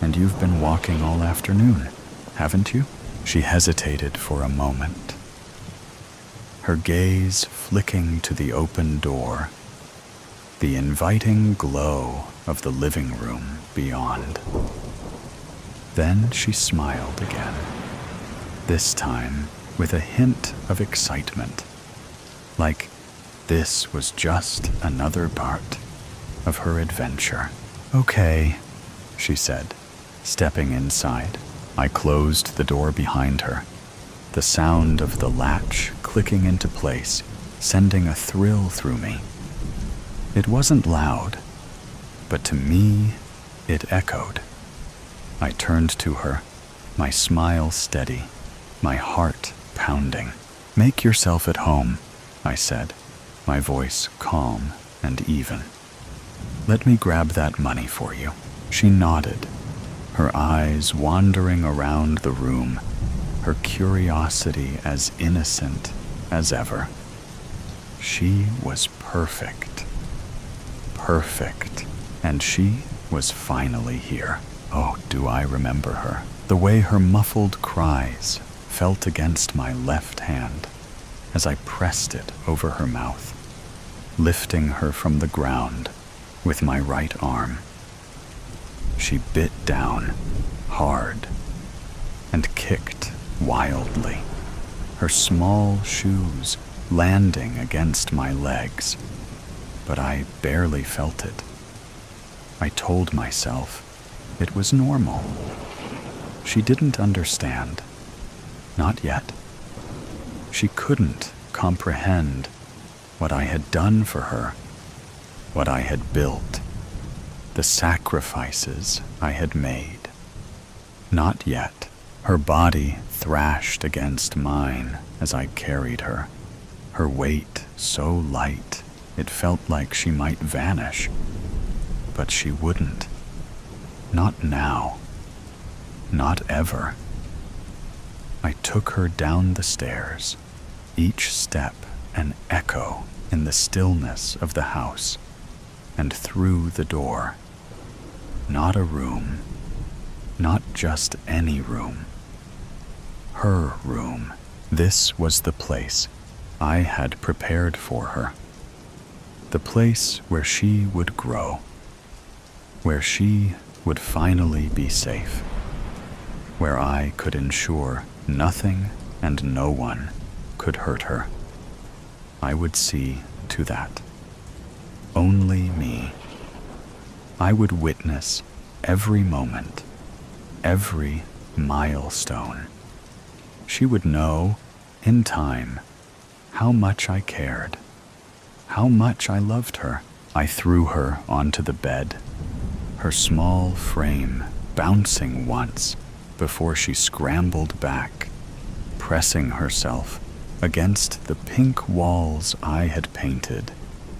Speaker 1: and you've been walking all afternoon, haven't you?" She hesitated for a moment, her gaze flicking to the open door, the inviting glow of the living room beyond. Then she smiled again, this time with a hint of excitement, like this was just another part of her adventure. "Okay," she said, stepping inside. I closed the door behind her, the sound of the latch clicking into place, sending a thrill through me. It wasn't loud, but to me, it echoed. I turned to her, my smile steady, my heart pounding. "Make yourself at home," I said, my voice calm and even. "Let me grab that money for you." She nodded, her eyes wandering around the room, her curiosity as innocent as ever. She was perfect. Perfect. And she was finally here. Oh, do I remember her. The way her muffled cries felt against my left hand as I pressed it over her mouth, lifting her from the ground with my right arm. She bit down hard and kicked wildly, her small shoes landing against my legs, but I barely felt it. I told myself it was normal. She didn't understand. Not yet. She couldn't comprehend what I had done for her, what I had built, the sacrifices I had made. Not yet. Her body thrashed against mine as I carried her, her weight so light it felt like she might vanish. But she wouldn't. Not now. Not ever. I took her down the stairs, each step an echo in the stillness of the house, and through the door. Not a room, not just any room. Her room. This was the place I had prepared for her. The place where she would grow, where she would finally be safe, where I could ensure nothing and no one could hurt her. I would see to that. only me. I would witness every moment, every milestone. She would know, in time, how much I cared, how much I loved her. I threw her onto the bed, her small frame bouncing once before she scrambled back, pressing herself against the pink walls I had painted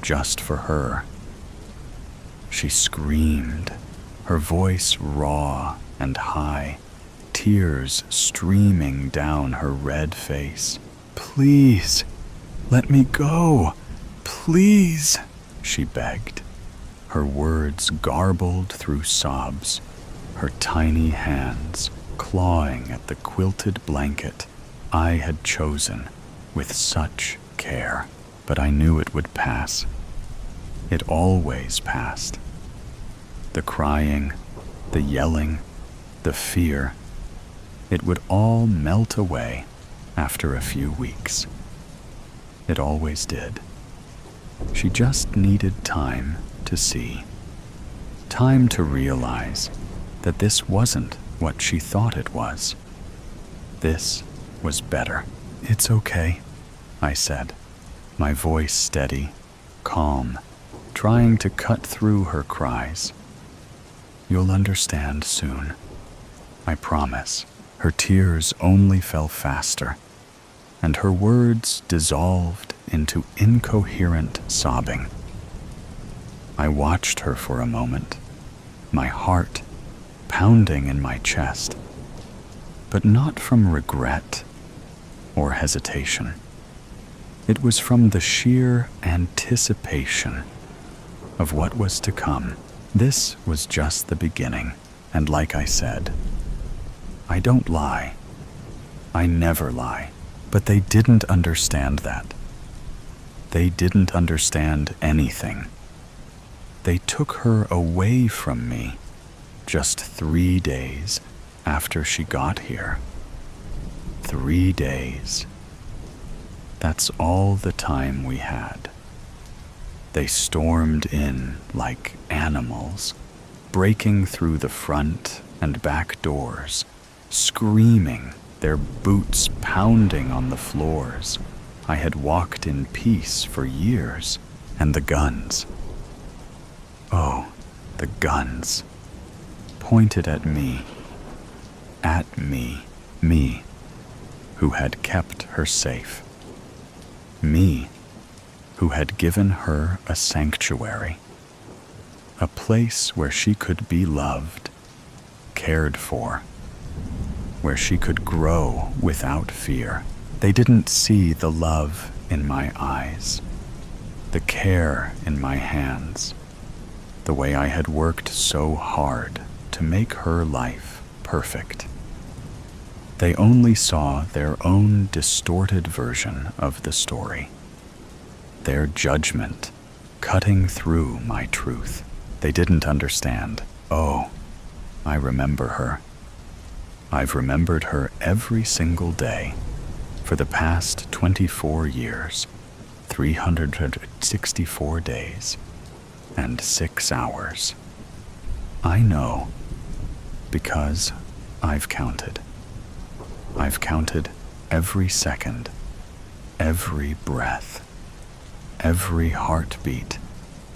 Speaker 1: just for her. She screamed, her voice raw and high, tears streaming down her red face. "Please, let me go. Please," she begged, her words garbled through sobs, her tiny hands clawing at the quilted blanket I had chosen with such care. But I knew it would pass. It always passed. The crying, the yelling, the fear, it would all melt away after a few weeks. It always did. She just needed time to see. Time to realize that this wasn't what she thought it was. This was better. "It's okay," I said, my voice steady, calm, trying to cut through her cries. "You'll understand soon. I promise." Her tears only fell faster, and her words dissolved into incoherent sobbing. I watched her for a moment, my heart pounding in my chest, but not from regret or hesitation. It was from the sheer anticipation of what was to come. This was just the beginning, and like I said, I don't lie. I never lie. But they didn't understand that. They didn't understand anything. They took her away from me just 3 days after she got here. 3 days. That's all the time we had. They stormed in like animals, breaking through the front and back doors, screaming, their boots pounding on the floors. I had walked in peace for years. And the guns. Oh, the guns. Pointed at me. At me. Me, who had kept her safe. Me, who had given her a sanctuary. A place where she could be loved, cared for, where she could grow without fear. They didn't see the love in my eyes, the care in my hands, the way I had worked so hard to make her life perfect. They only saw their own distorted version of the story, their judgment cutting through my truth. They didn't understand. Oh, I remember her. I've remembered her every single day for the past 24 years, 364 days, and 6 hours. I know because I've counted. I've counted every second, every breath, every heartbeat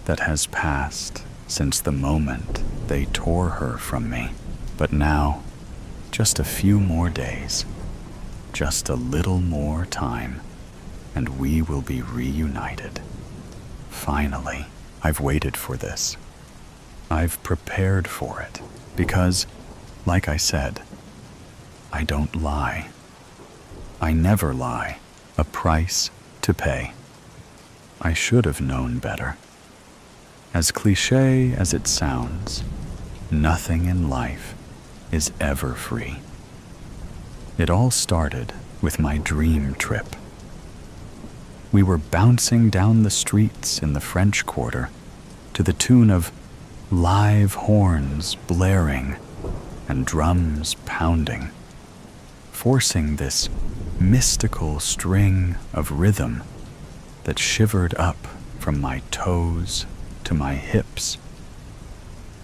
Speaker 1: that has passed since the moment they tore her from me. But now, just a few more days, just a little more time, and we will be reunited. Finally, I've waited for this. I've prepared for it because, like I said, I don't lie. I never lie. A price to pay. I should have known better. As cliché as it sounds, nothing in life is ever free. It all started with my dream trip. We were bouncing down the streets in the French Quarter to the tune of live horns blaring and drums pounding, forcing this mystical string of rhythm that shivered up from my toes to my hips.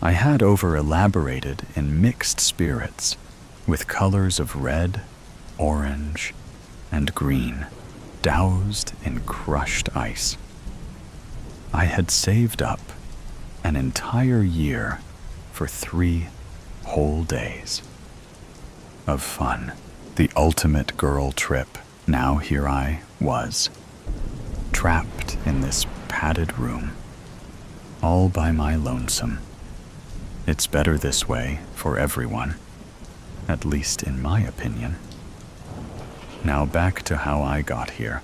Speaker 1: I had over-elaborated in mixed spirits with colors of red, orange, and green, doused in crushed ice. I had saved up an entire year for 3 whole days of fun, the ultimate girl trip. Now here I was, trapped in this padded room, all by my lonesome. It's better this way for everyone, at least in my opinion. Now back to how I got here.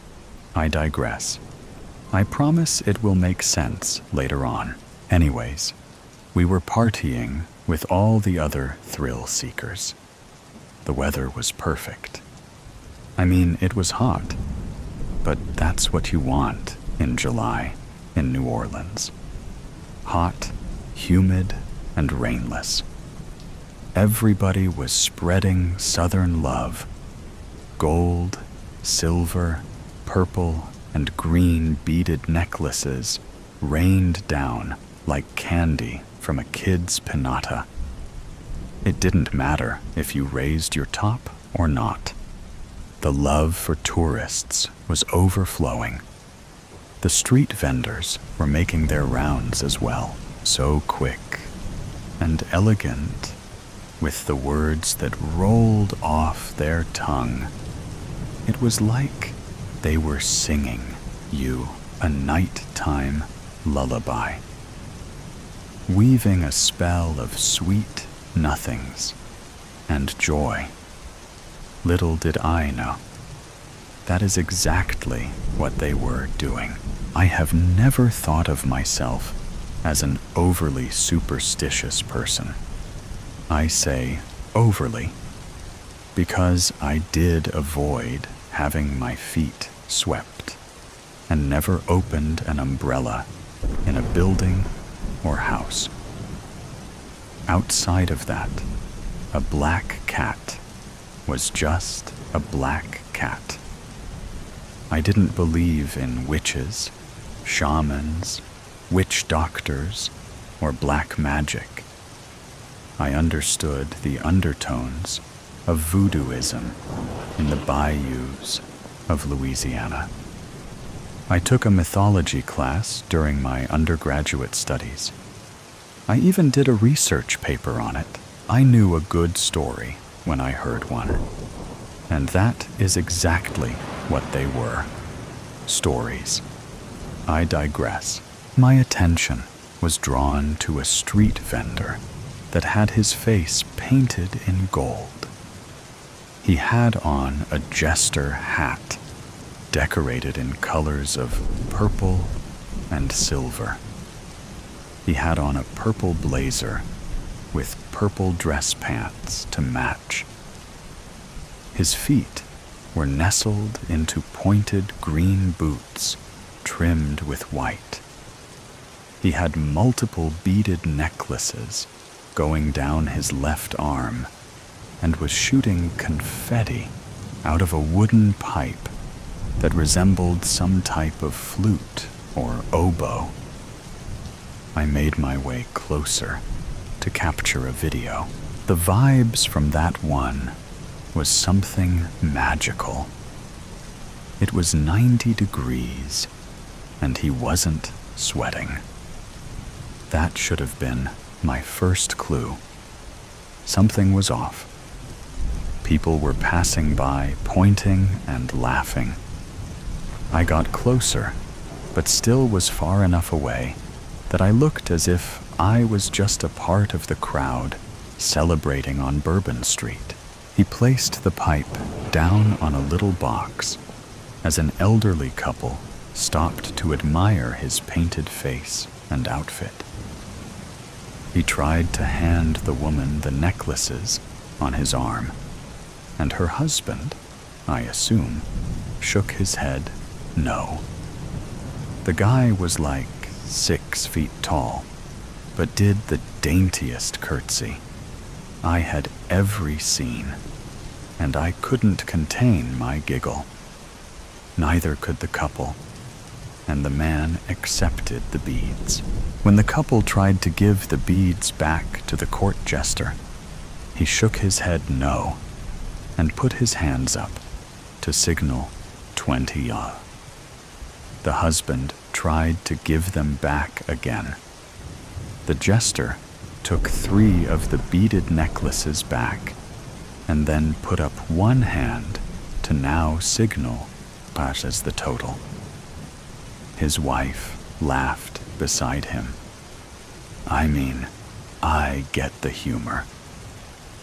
Speaker 1: I digress. I promise it will make sense later on. Anyways, we were partying with all the other thrill seekers. The weather was perfect. I mean, it was hot, but that's what you want in July in New Orleans. Hot, humid, and rainless. Everybody was spreading Southern love. Gold, silver, purple, and green beaded necklaces rained down like candy from a kid's pinata. It didn't matter if you raised your top or not. The love for tourists was overflowing. The street vendors were making their rounds as well, so quick and elegant, with the words that rolled off their tongue. It was like they were singing you a nighttime lullaby, weaving a spell of sweet nothings and joy. Little did I know, that is exactly what they were doing. I have never thought of myself as an overly superstitious person. I say overly because I did avoid having my feet swept and never opened an umbrella in a building or house. Outside of that, a black cat was just a black cat. I didn't believe in witches, shamans, witch doctors, or black magic. I understood the undertones of voodooism in the bayous of Louisiana. I took a mythology class during my undergraduate studies. I even did a research paper on it. I knew a good story when I heard one. And that is exactly what they were. Stories. I digress. My attention was drawn to a street vendor that had his face painted in gold. He had on a jester hat decorated in colors of purple and silver. He had on a purple blazer with purple dress pants to match. His feet were nestled into pointed green boots trimmed with white. He had multiple beaded necklaces going down his left arm and was shooting confetti out of a wooden pipe that resembled some type of flute or oboe. I made my way closer to capture a video. The vibes from that one was something magical. It was 90 degrees, and he wasn't sweating. That should have been my first clue. Something was off. People were passing by, pointing and laughing. I got closer, but still was far enough away that I looked as if I was just a part of the crowd celebrating on Bourbon Street. He placed the pipe down on a little box as an elderly couple stopped to admire his painted face and outfit. He tried to hand the woman the necklaces on his arm, and her husband, I assume, shook his head no. The guy was like 6 feet tall, but did the daintiest curtsy I had ever seen, and I couldn't contain my giggle. Neither could the couple. and the man accepted the beads. When the couple tried to give the beads back to the court jester, he shook his head no and put his hands up to signal 20 ya. The husband tried to give them back again. The jester took 3 of the beaded necklaces back and then put up one hand to now signal Pash as the total. His wife laughed beside him. I mean, I get the humor.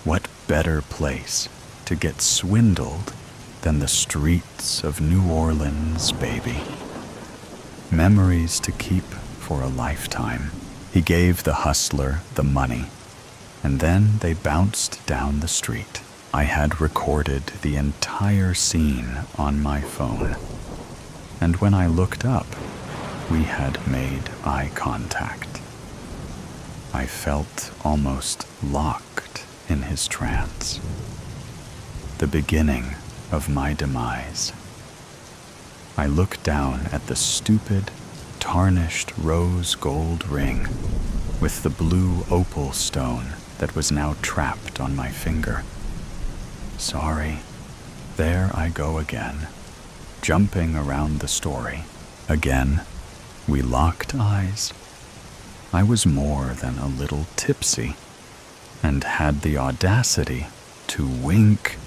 Speaker 1: What better place to get swindled than the streets of New Orleans, baby? Memories to keep for a lifetime. He gave the hustler the money, and then they bounced down the street. I had recorded the entire scene on my phone, and when I looked up, we had made eye contact. I felt almost locked in his trance. The beginning of my demise. I looked down at the stupid, tarnished rose gold ring with the blue opal stone that was now trapped on my finger. Sorry, there I go again, jumping around the story. Again, we locked eyes. I was more than a little tipsy and had the audacity to wink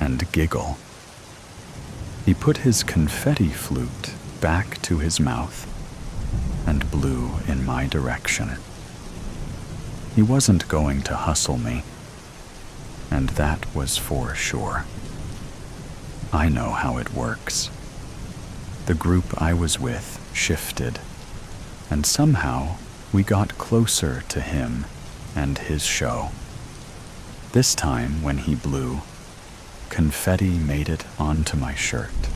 Speaker 1: and giggle. He put his confetti flute back to his mouth and blew in my direction. He wasn't going to hustle me, and that was for sure. I know how it works. The group I was with shifted, and somehow we got closer to him and his show. This time, when he blew, confetti made it onto my shirt.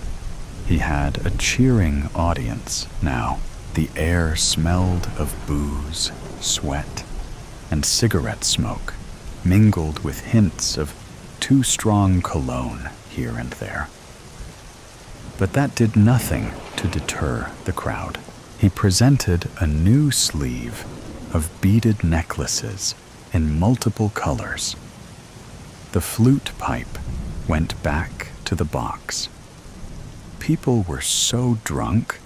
Speaker 1: He had a cheering audience now. The air smelled of booze, sweat, and cigarette smoke, mingled with hints of too strong cologne here and there. But that did nothing to deter the crowd. He presented a new sleeve of beaded necklaces in multiple colors. The flute pipe went back to the box. People were so drunk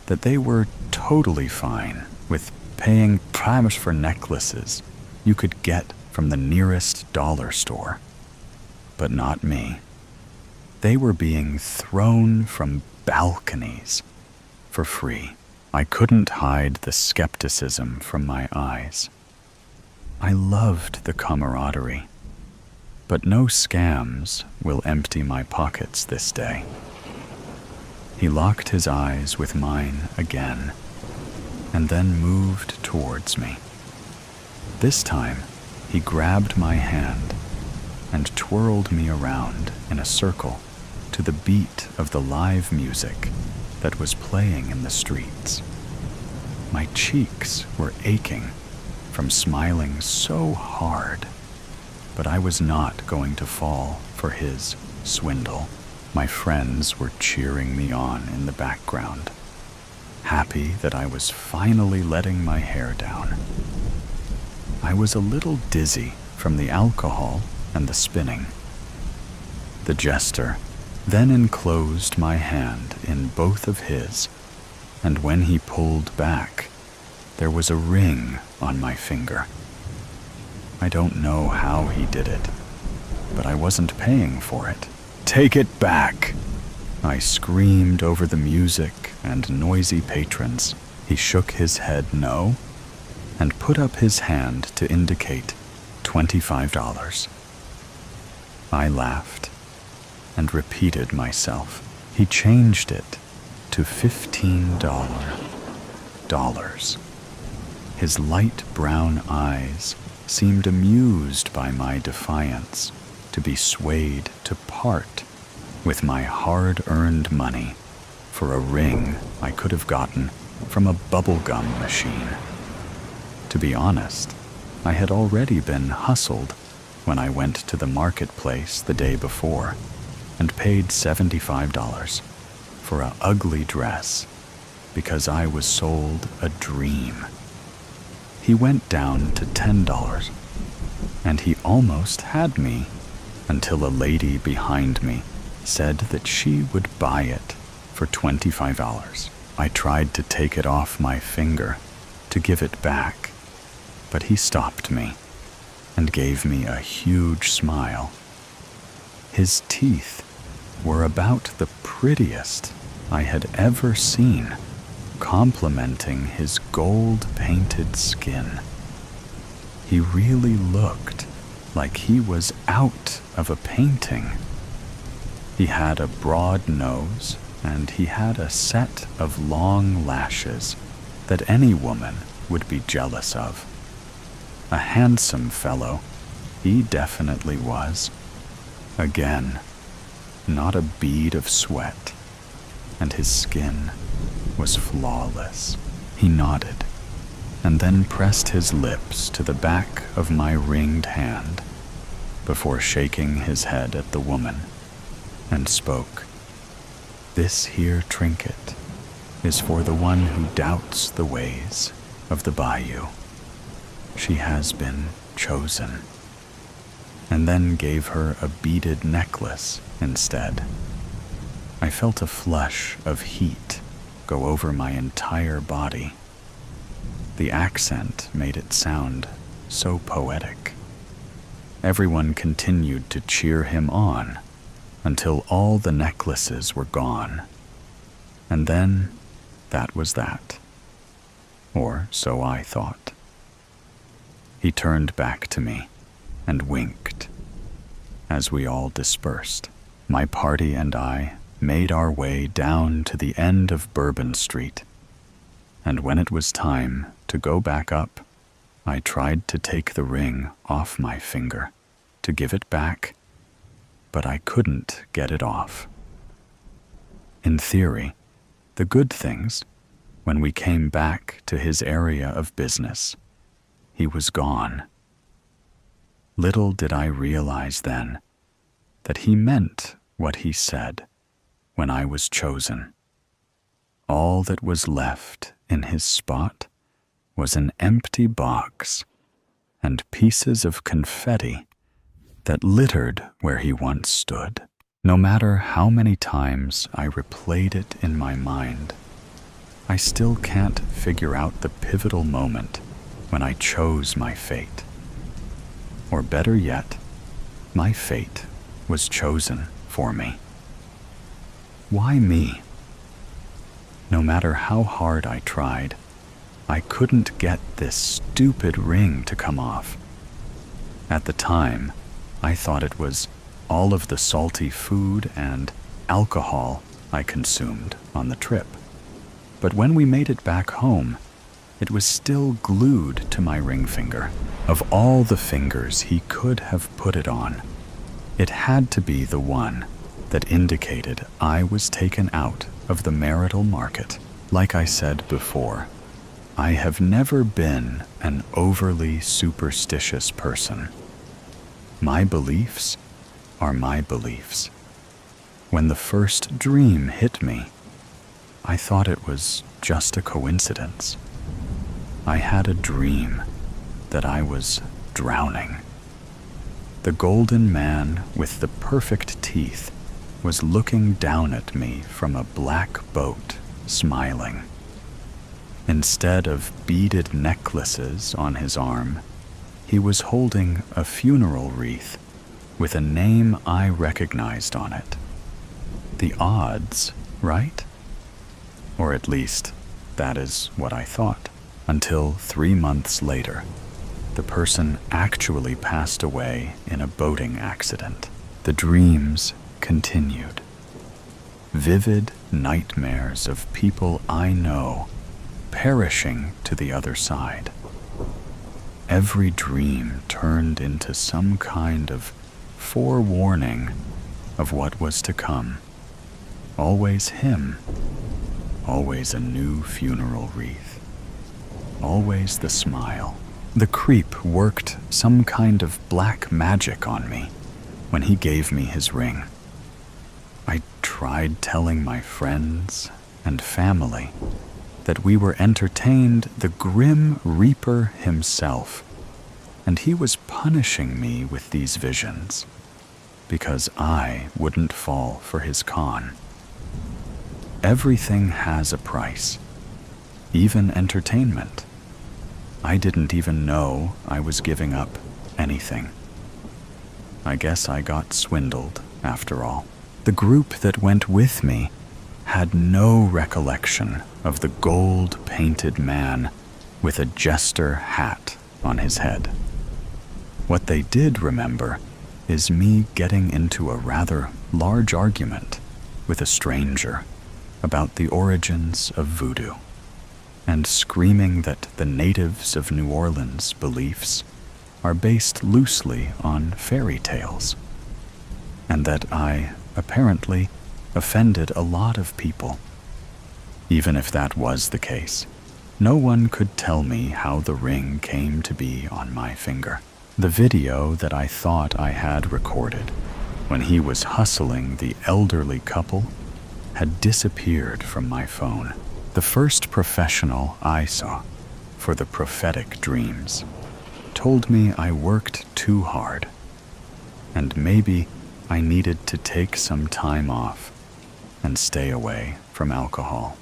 Speaker 1: that they were totally fine with paying primes for necklaces you could get from the nearest dollar store. But not me. They were being thrown from balconies for free. I couldn't hide the skepticism from my eyes. I loved the camaraderie, but no scams will empty my pockets this day. He locked his eyes with mine again, and then moved towards me. This time, he grabbed my hand and twirled me around in a circle to the beat of the live music that was playing in the streets. My cheeks were aching from smiling so hard, but I was not going to fall for his swindle. My friends were cheering me on in the background, happy that I was finally letting my hair down. I was a little dizzy from the alcohol and the spinning. The jester then enclosed my hand in both of his, and when he pulled back, there was a ring on my finger. I don't know how he did it, but I wasn't paying for it. Take it back! I screamed over the music and noisy patrons. He shook his head no and put up his hand to indicate $25. I laughed and repeated myself. He changed it to $15. His light brown eyes seemed amused by my defiance to be swayed to part with my hard-earned money for a ring I could have gotten from a bubblegum machine. To be honest, I had already been hustled when I went to the marketplace the day before and paid $75 for an ugly dress because I was sold a dream. He went down to $10, and he almost had me until a lady behind me said that she would buy it for $25. I tried to take it off my finger to give it back, but he stopped me and gave me a huge smile. His teeth were about the prettiest I had ever seen, complementing his gold-painted skin. He really looked like he was out of a painting. He had a broad nose, and he had a set of long lashes that any woman would be jealous of. A handsome fellow, he definitely was. Again, not a bead of sweat, and his skin was flawless. He nodded, and then pressed his lips to the back of my ringed hand before shaking his head at the woman, and spoke. "This here trinket is for the one who doubts the ways of the bayou. She has been chosen," and then gave her a beaded necklace instead. I felt a flush of heat go over my entire body. The accent made it sound so poetic. Everyone continued to cheer him on until all the necklaces were gone. And then that was that. Or so I thought. He turned back to me and winked as we all dispersed. My party and I made our way down to the end of Bourbon Street, and when it was time to go back up, I tried to take the ring off my finger to give it back, but I couldn't get it off. In theory, the good things, when we came back to his area of business, he was gone. Little did I realize then that he meant what he said when I was chosen. All that was left in his spot was an empty box and pieces of confetti that littered where he once stood. No matter how many times I replayed it in my mind, I still can't figure out the pivotal moment when I chose my fate. Or better yet, my fate was chosen for me. Why me? No matter how hard I tried, I couldn't get this stupid ring to come off. At the time, I thought it was all of the salty food and alcohol I consumed on the trip. But when we made it back home, it was still glued to my ring finger. Of all the fingers he could have put it on, it had to be the one that indicated I was taken out of the marital market. Like I said before, I have never been an overly superstitious person. My beliefs are my beliefs. When the first dream hit me, I thought it was just a coincidence. I had a dream that I was drowning. The golden man with the perfect teeth was looking down at me from a black boat, smiling. Instead of beaded necklaces on his arm, he was holding a funeral wreath with a name I recognized on it. The odds, right? Or at least, that is what I thought, until 3 months later, the person actually passed away in a boating accident. The dreams continued. Vivid nightmares of people I know perishing to the other side. Every dream turned into some kind of forewarning of what was to come. Always him, always a new funeral wreath, always the smile. The creep worked some kind of black magic on me when he gave me his ring. I tried telling my friends and family, that we were entertained the grim reaper himself, and he was punishing me with these visions because I wouldn't fall for his con. Everything has a price, even entertainment. I didn't even know I was giving up anything. I guess I got swindled after all. The group that went with me had no recollection of the gold-painted man with a jester hat on his head. What they did remember is me getting into a rather large argument with a stranger about the origins of voodoo, and screaming that the natives of New Orleans' beliefs are based loosely on fairy tales, and that I apparently offended a lot of people. Even if that was the case, no one could tell me how the ring came to be on my finger. The video that I thought I had recorded when he was hustling the elderly couple had disappeared from my phone. The first professional I saw for the prophetic dreams told me I worked too hard, and maybe I needed to take some time off and stay away from alcohol.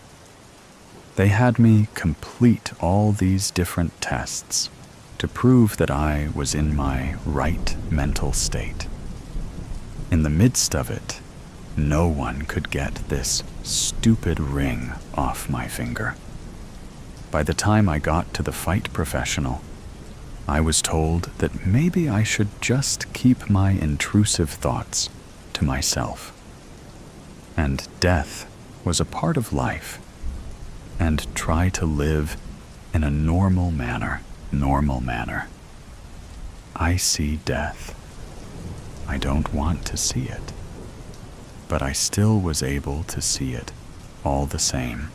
Speaker 1: They had me complete all these different tests to prove that I was in my right mental state. In the midst of it, no one could get this stupid ring off my finger. By the time I got to the fight professional, I was told that maybe I should just keep my intrusive thoughts to myself. And death was a part of life, and try to live in a normal manner. I see death. I don't want to see it, but I still was able to see it all the same.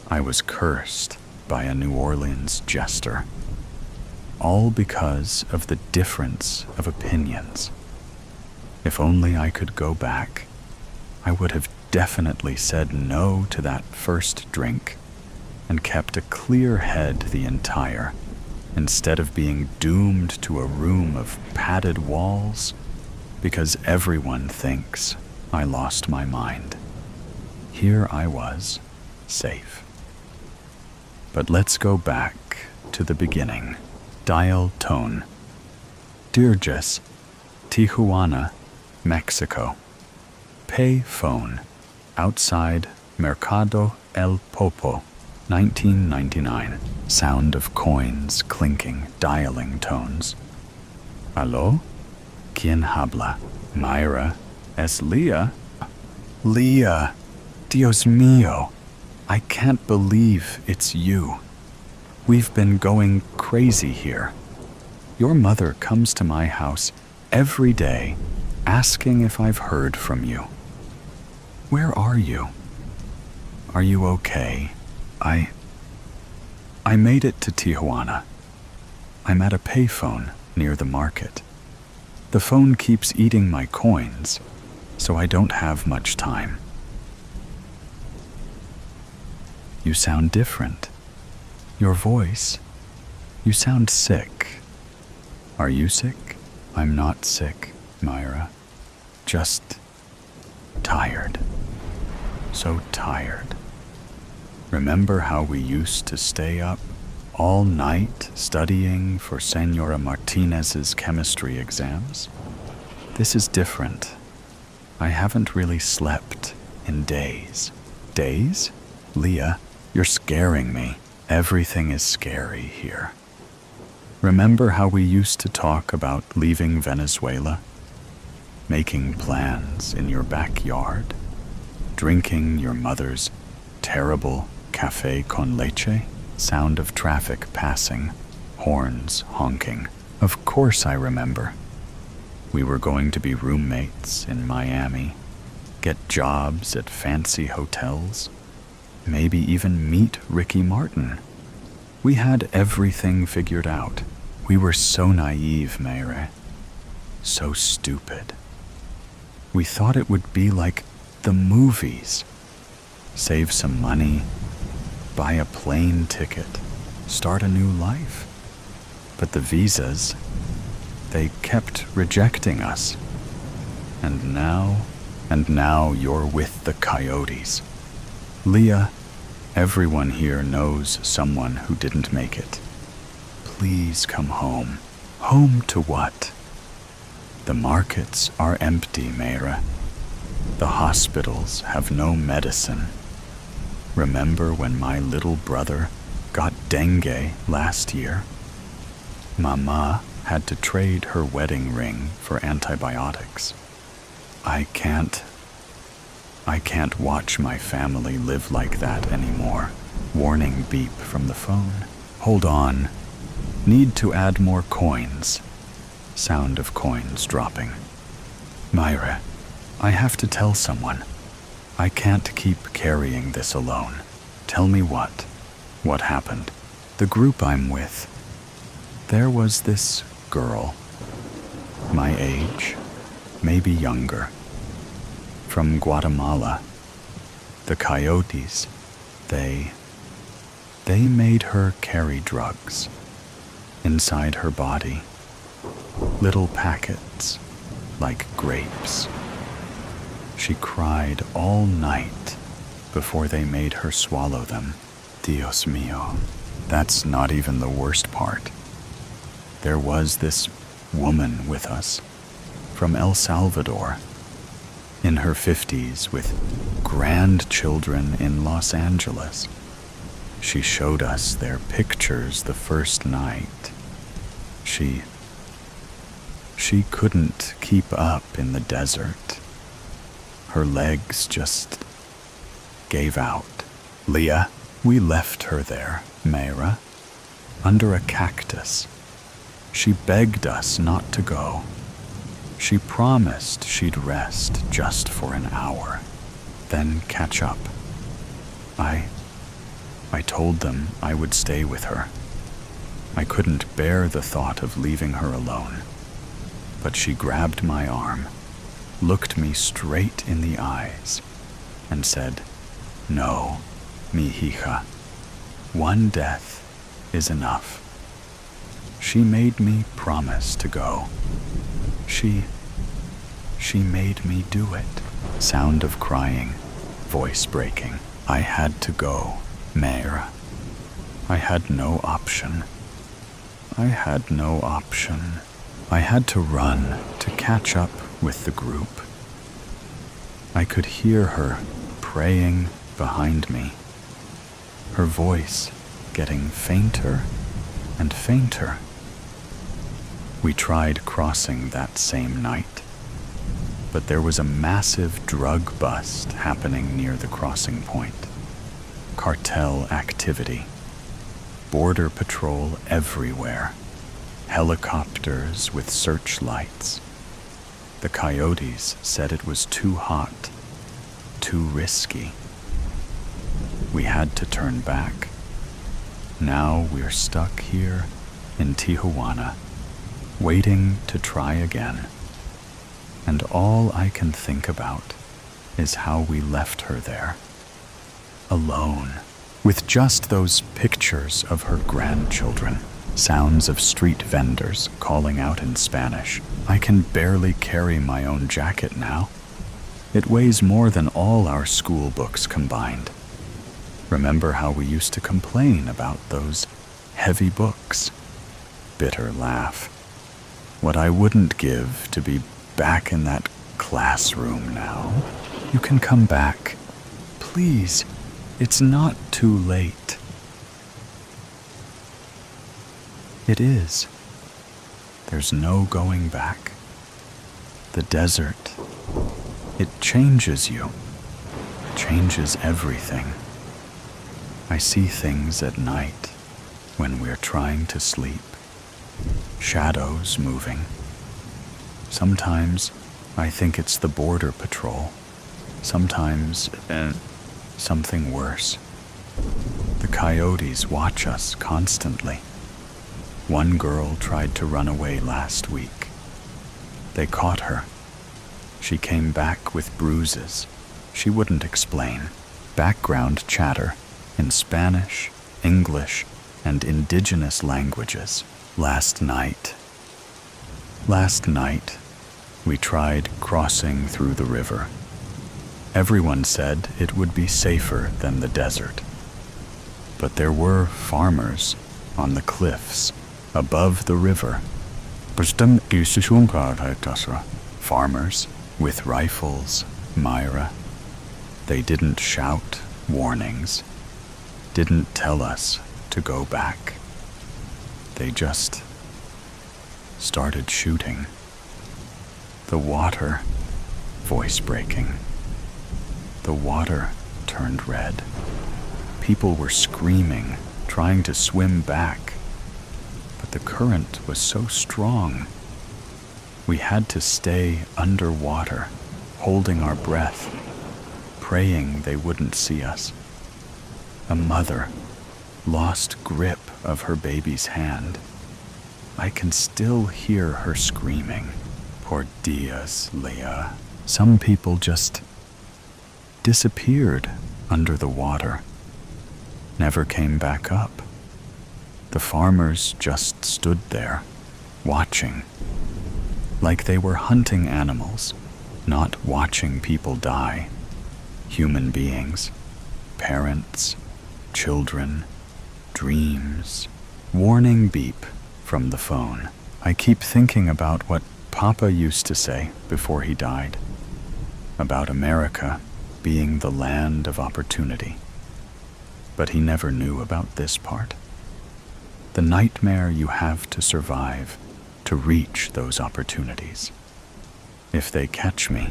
Speaker 1: I was cursed by a New Orleans jester, all because of the difference of opinions. If only I could go back, I would have definitely said no to that first drink and kept a clear head the entire, instead of being doomed to a room of padded walls because everyone thinks I lost my mind. Here I was, safe. But let's go back to the beginning. Dial tone. Dirges, Tijuana, Mexico. Pay phone. Outside Mercado El Popo, 1999. Sound of coins clinking, dialing tones. Aló? ¿Quién habla? Myra. Es Leah? Leah. Dios mío. I can't believe it's you. We've been going crazy here. Your mother comes to my house every day asking if I've heard from you. Where are you? Are you okay? I made it to Tijuana. I'm at a payphone near the market. The phone keeps eating my coins, so I don't have much time. You sound different. Your voice. You sound sick. Are you sick? I'm not sick, Myra. Just tired. So tired. Remember how we used to stay up all night studying for Senora Martinez's chemistry exams? This is different. I haven't really slept in days. Days? Leah, you're scaring me. Everything is scary here. Remember how we used to talk about leaving Venezuela? Making plans in your backyard? Drinking your mother's terrible café con leche? Sound of traffic passing, horns honking. Of course I remember. We were going to be roommates in Miami, get jobs at fancy hotels, maybe even meet Ricky Martin. We had everything figured out. We were so naive, Mayre. So stupid. We thought it would be like the movies. Save some money, buy a plane ticket, start a new life. But the visas, they kept rejecting us. And now you're with the coyotes. Leah, everyone here knows someone who didn't make it. Please come home. Home to what? The markets are empty, Mayra. The hospitals have no medicine. Remember when my little brother got dengue last year? Mama had to trade her wedding ring for antibiotics. I can't watch my family live like that anymore. Warning beep from the phone. Hold on. Need to add more coins. Sound of coins dropping. Myra, I have to tell someone. I can't keep carrying this alone. Tell me what? What happened? The group I'm with. There was this girl. My age, maybe younger. From Guatemala. The coyotes, they made her carry drugs. Inside her body. Little packets, like grapes. She cried all night before they made her swallow them. Dios mío, that's not even the worst part. There was this woman with us, from El Salvador, in her 50s with grandchildren in Los Angeles. She showed us their pictures the first night. She couldn't keep up in the desert. Her legs just gave out. Leah, we left her there, Mayra, under a cactus. She begged us not to go. She promised she'd rest just for an hour, then catch up. I told them I would stay with her. I couldn't bear the thought of leaving her alone. But she grabbed my arm, looked me straight in the eyes, and said, "No, mi hija, one death is enough." She made me promise to go. She made me do it. Sound of crying, voice breaking. I had to go, Mayra. I had no option. I had no option. I had to run to catch up with the group. I could hear her praying behind me, her voice getting fainter and fainter. We tried crossing that same night, but there was a massive drug bust happening near the crossing point. Cartel activity. Border patrol everywhere. Helicopters with searchlights. The coyotes said it was too hot, too risky. We had to turn back. Now we're stuck here in Tijuana, waiting to try again. And all I can think about is how we left her there, alone, with just those pictures of her grandchildren. Sounds of street vendors calling out in Spanish. I can barely carry my own jacket now. It weighs more than all our school books combined. Remember how we used to complain about those heavy books? Bitter laugh. What I wouldn't give to be back in that classroom now. You can come back. Please, it's not too late. It is. There's no going back. The desert, it changes you, changes everything. I see things at night when we're trying to sleep, shadows moving. Sometimes I think it's the border patrol, sometimes something worse. The coyotes watch us constantly. One girl tried to run away last week. They caught her. She came back with bruises. She wouldn't explain. Background chatter. in Spanish, English, and indigenous languages. Last night, we tried crossing through the river. Everyone said it would be safer than the desert. But there were farmers on the cliffs above the river. Farmers with rifles, Myra. They didn't shout warnings, didn't tell us to go back. They just started shooting. The water, voice breaking. The water turned red. People were screaming, trying to swim back. But the current was so strong. We had to stay underwater, holding our breath, praying they wouldn't see us. A mother lost grip of her baby's hand. I can still hear her screaming, "Por Dios, Leah." Some people just disappeared under the water, never came back up. The farmers just stood there, watching, like they were hunting animals, not watching people die. Human beings, parents, children, dreams. Warning beep from the phone. I keep thinking about what Papa used to say before he died, about America being the land of opportunity. But he never knew about this part. The nightmare you have to survive to reach those opportunities. If they catch me,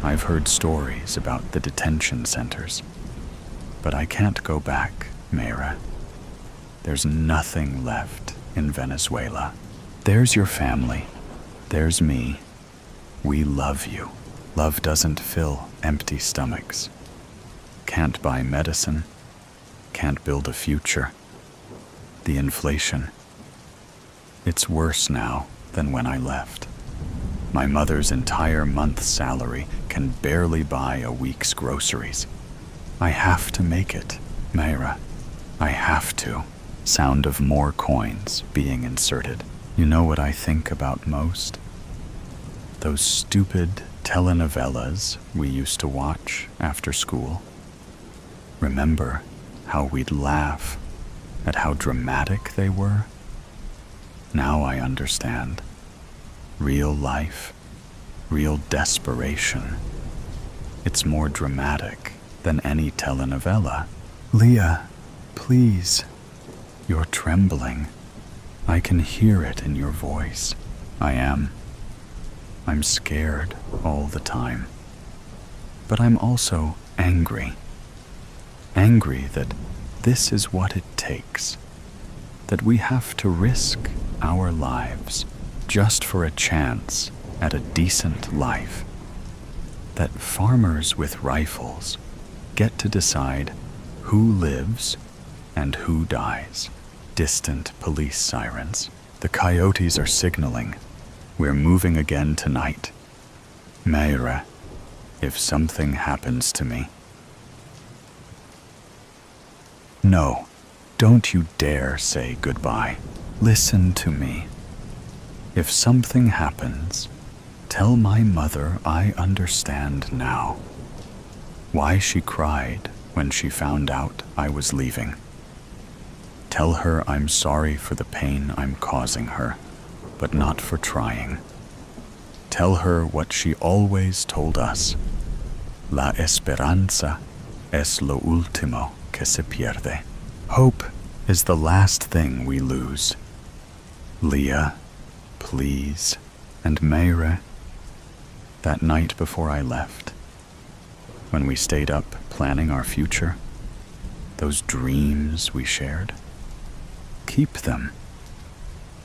Speaker 1: I've heard stories about the detention centers, but I can't go back, Mayra. There's nothing left in Venezuela. There's your family. There's me. We love you. Love doesn't fill empty stomachs. Can't buy medicine. Can't build a future. The inflation. It's worse now than when I left. My mother's entire month's salary can barely buy a week's groceries. I have to make it, Mayra. I have to. Sound of more coins being inserted. You know what I think about most? Those stupid telenovelas we used to watch after school. Remember how we'd laugh at how dramatic they were? Now I understand. Real life, real desperation. It's more dramatic than any telenovela. Leah, please. You're trembling. I can hear it in your voice. I am. I'm scared all the time. But I'm also angry. Angry that this is what it takes. That we have to risk our lives just for a chance at a decent life. That farmers with rifles get to decide who lives and who dies. Distant police sirens. The coyotes are signaling. We're moving again tonight. Mayra, if something happens to me. No, don't you dare say goodbye. Listen to me. If something happens, tell my mother I understand now. Why she cried when she found out I was leaving. Tell her I'm sorry for the pain I'm causing her, but not for trying. Tell her what she always told us. La esperanza es lo último que se pierde. Hope is the last thing we lose. Leah, please, and Mayra. That night before I left, when we stayed up planning our future, those dreams we shared, keep them.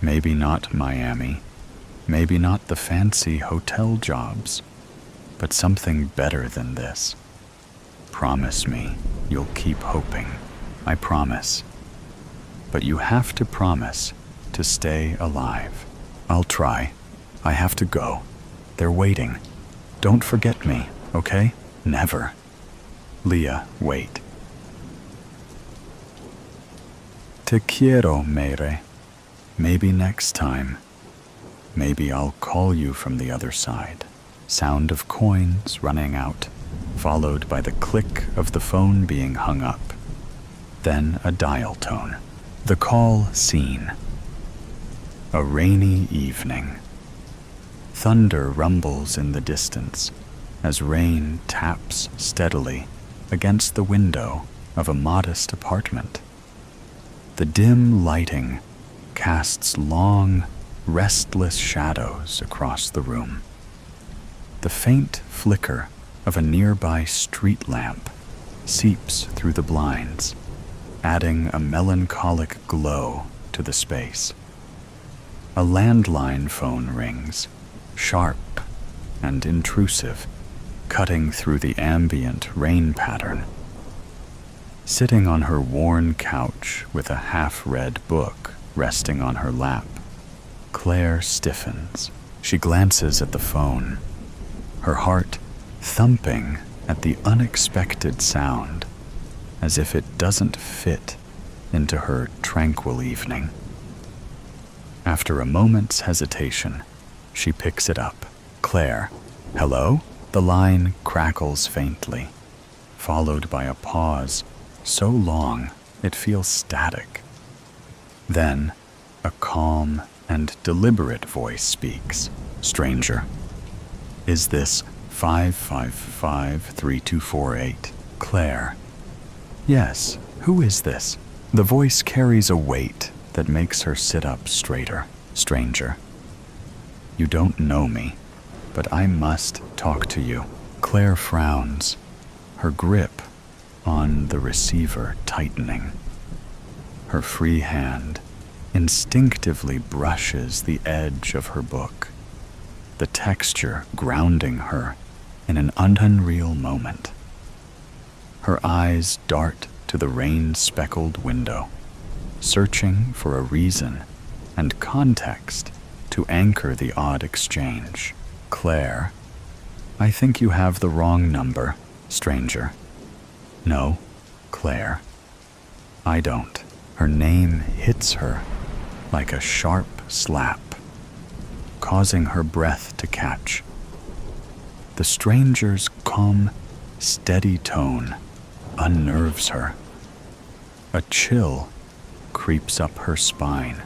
Speaker 1: Maybe not Miami, maybe not the fancy hotel jobs, but something better than this. Promise me you'll keep hoping. I promise. But you have to promise to stay alive. I'll try. I have to go. They're waiting. Don't forget me, okay? Never. Leah, wait. Te quiero, Mere. Maybe next time. Maybe I'll call you from the other side. Sound of coins running out, followed by the click of the phone being hung up. Then a dial tone. The call seen. A rainy evening. Thunder rumbles in the distance as rain taps steadily against the window of a modest apartment. The dim lighting casts long, restless shadows across the room. The faint flicker of a nearby street lamp seeps through the blinds, adding a melancholic glow to the space. A landline phone rings, sharp and intrusive, cutting through the ambient rain pattern. Sitting on her worn couch with a half-read book resting on her lap, Claire stiffens. She glances at the phone, her heart thumping at the unexpected sound, as if it doesn't fit into her tranquil evening. After a moment's hesitation, she picks it up. Claire, hello? The line crackles faintly, followed by a pause so long it feels static. Then, a calm and deliberate voice speaks. Stranger, is this 555-3248? Claire. Yes, who is this? The voice carries a weight that makes her sit up straighter. Stranger, you don't know me, but I must talk to you. Claire frowns, her grip on the receiver tightening. Her free hand instinctively brushes the edge of her book, the texture grounding her in an unreal moment. Her eyes dart to the rain-speckled window, searching for a reason and context to anchor the odd exchange. Claire, I think you have the wrong number, stranger. No, Claire, I don't. Her name hits her like a sharp slap, causing her breath to catch. The stranger's calm, steady tone unnerves her. A chill creeps up her spine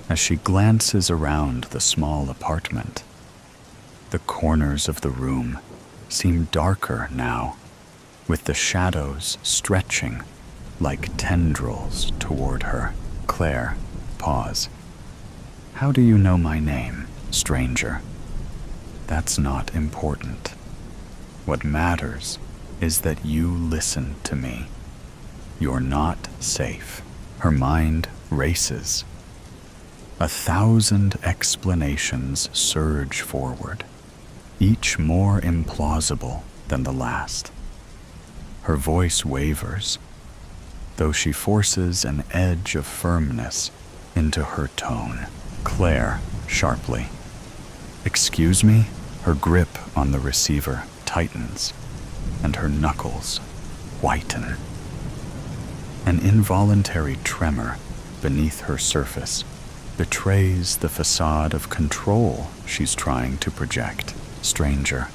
Speaker 1: as she glances around the small apartment. The corners of the room seem darker now, with the shadows stretching like tendrils toward her. Claire, pause. How do you know my name, stranger? That's not important. What matters is that you listen to me. You're not safe. Her mind races. 1,000 explanations surge forward, each more implausible than the last. Her voice wavers, though she forces an edge of firmness into her tone. Claire, sharply. Excuse me? Her grip on the receiver tightens, and her knuckles whiten. An involuntary tremor beneath her surface betrays the facade of control she's trying to project. Stranger,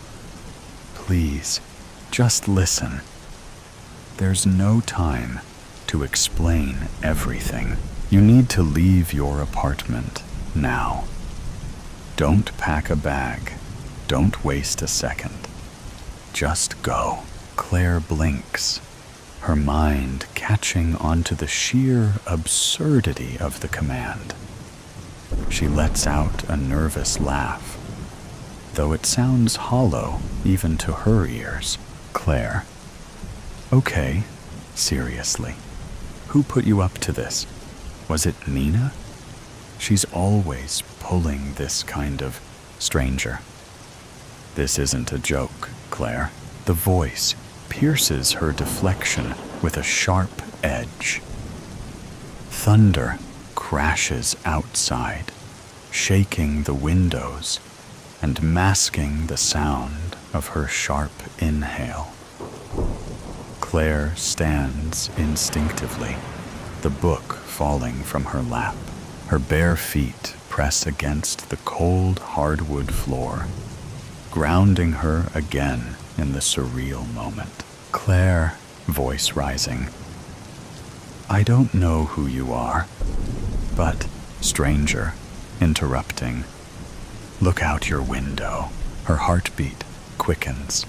Speaker 1: please, just listen. There's no time to explain everything. You need to leave your apartment now. Don't pack a bag. Don't waste a second. Just go. Claire blinks, her mind catching onto the sheer absurdity of the command. She lets out a nervous laugh, though it sounds hollow even to her ears. Claire, okay, seriously, who put you up to this? Was it Nina? She's always pulling this kind of stranger. This isn't a joke, Claire. The voice pierces her deflection with a sharp edge. Thunder crashes outside, shaking the windows and masking the sound of her sharp inhale. Claire stands instinctively, the book falling from her lap. Her bare feet press against the cold hardwood floor, grounding her again in the surreal moment. Claire, voice rising. I don't know who you are, but, stranger, interrupting. Look out your window. Her heartbeat quickens.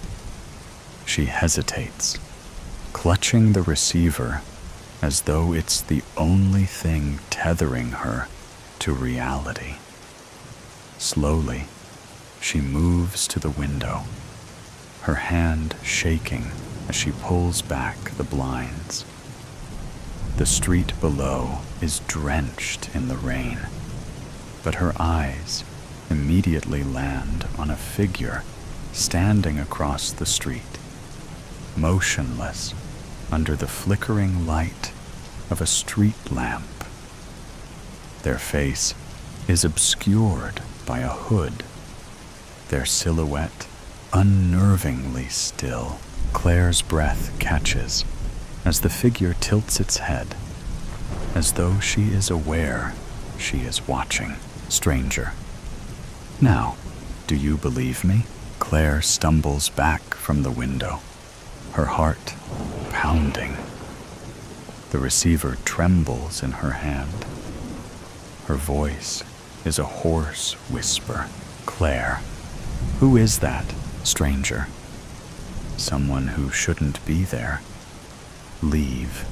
Speaker 1: She hesitates, clutching the receiver as though it's the only thing tethering her to reality. Slowly, she moves to the window, her hand shaking as she pulls back the blinds. The street below is drenched in the rain, but her eyes immediately land on a figure standing across the street, motionless under the flickering light of a street lamp. Their face is obscured by a hood, their silhouette unnervingly still. Claire's breath catches as the figure tilts its head, as though she is aware she is watching. Stranger. Now, do you believe me? Claire stumbles back from the window, her heart pounding. The receiver trembles in her hand. Her voice is a hoarse whisper. Claire. Who is that, stranger? Someone who shouldn't be there. Leave.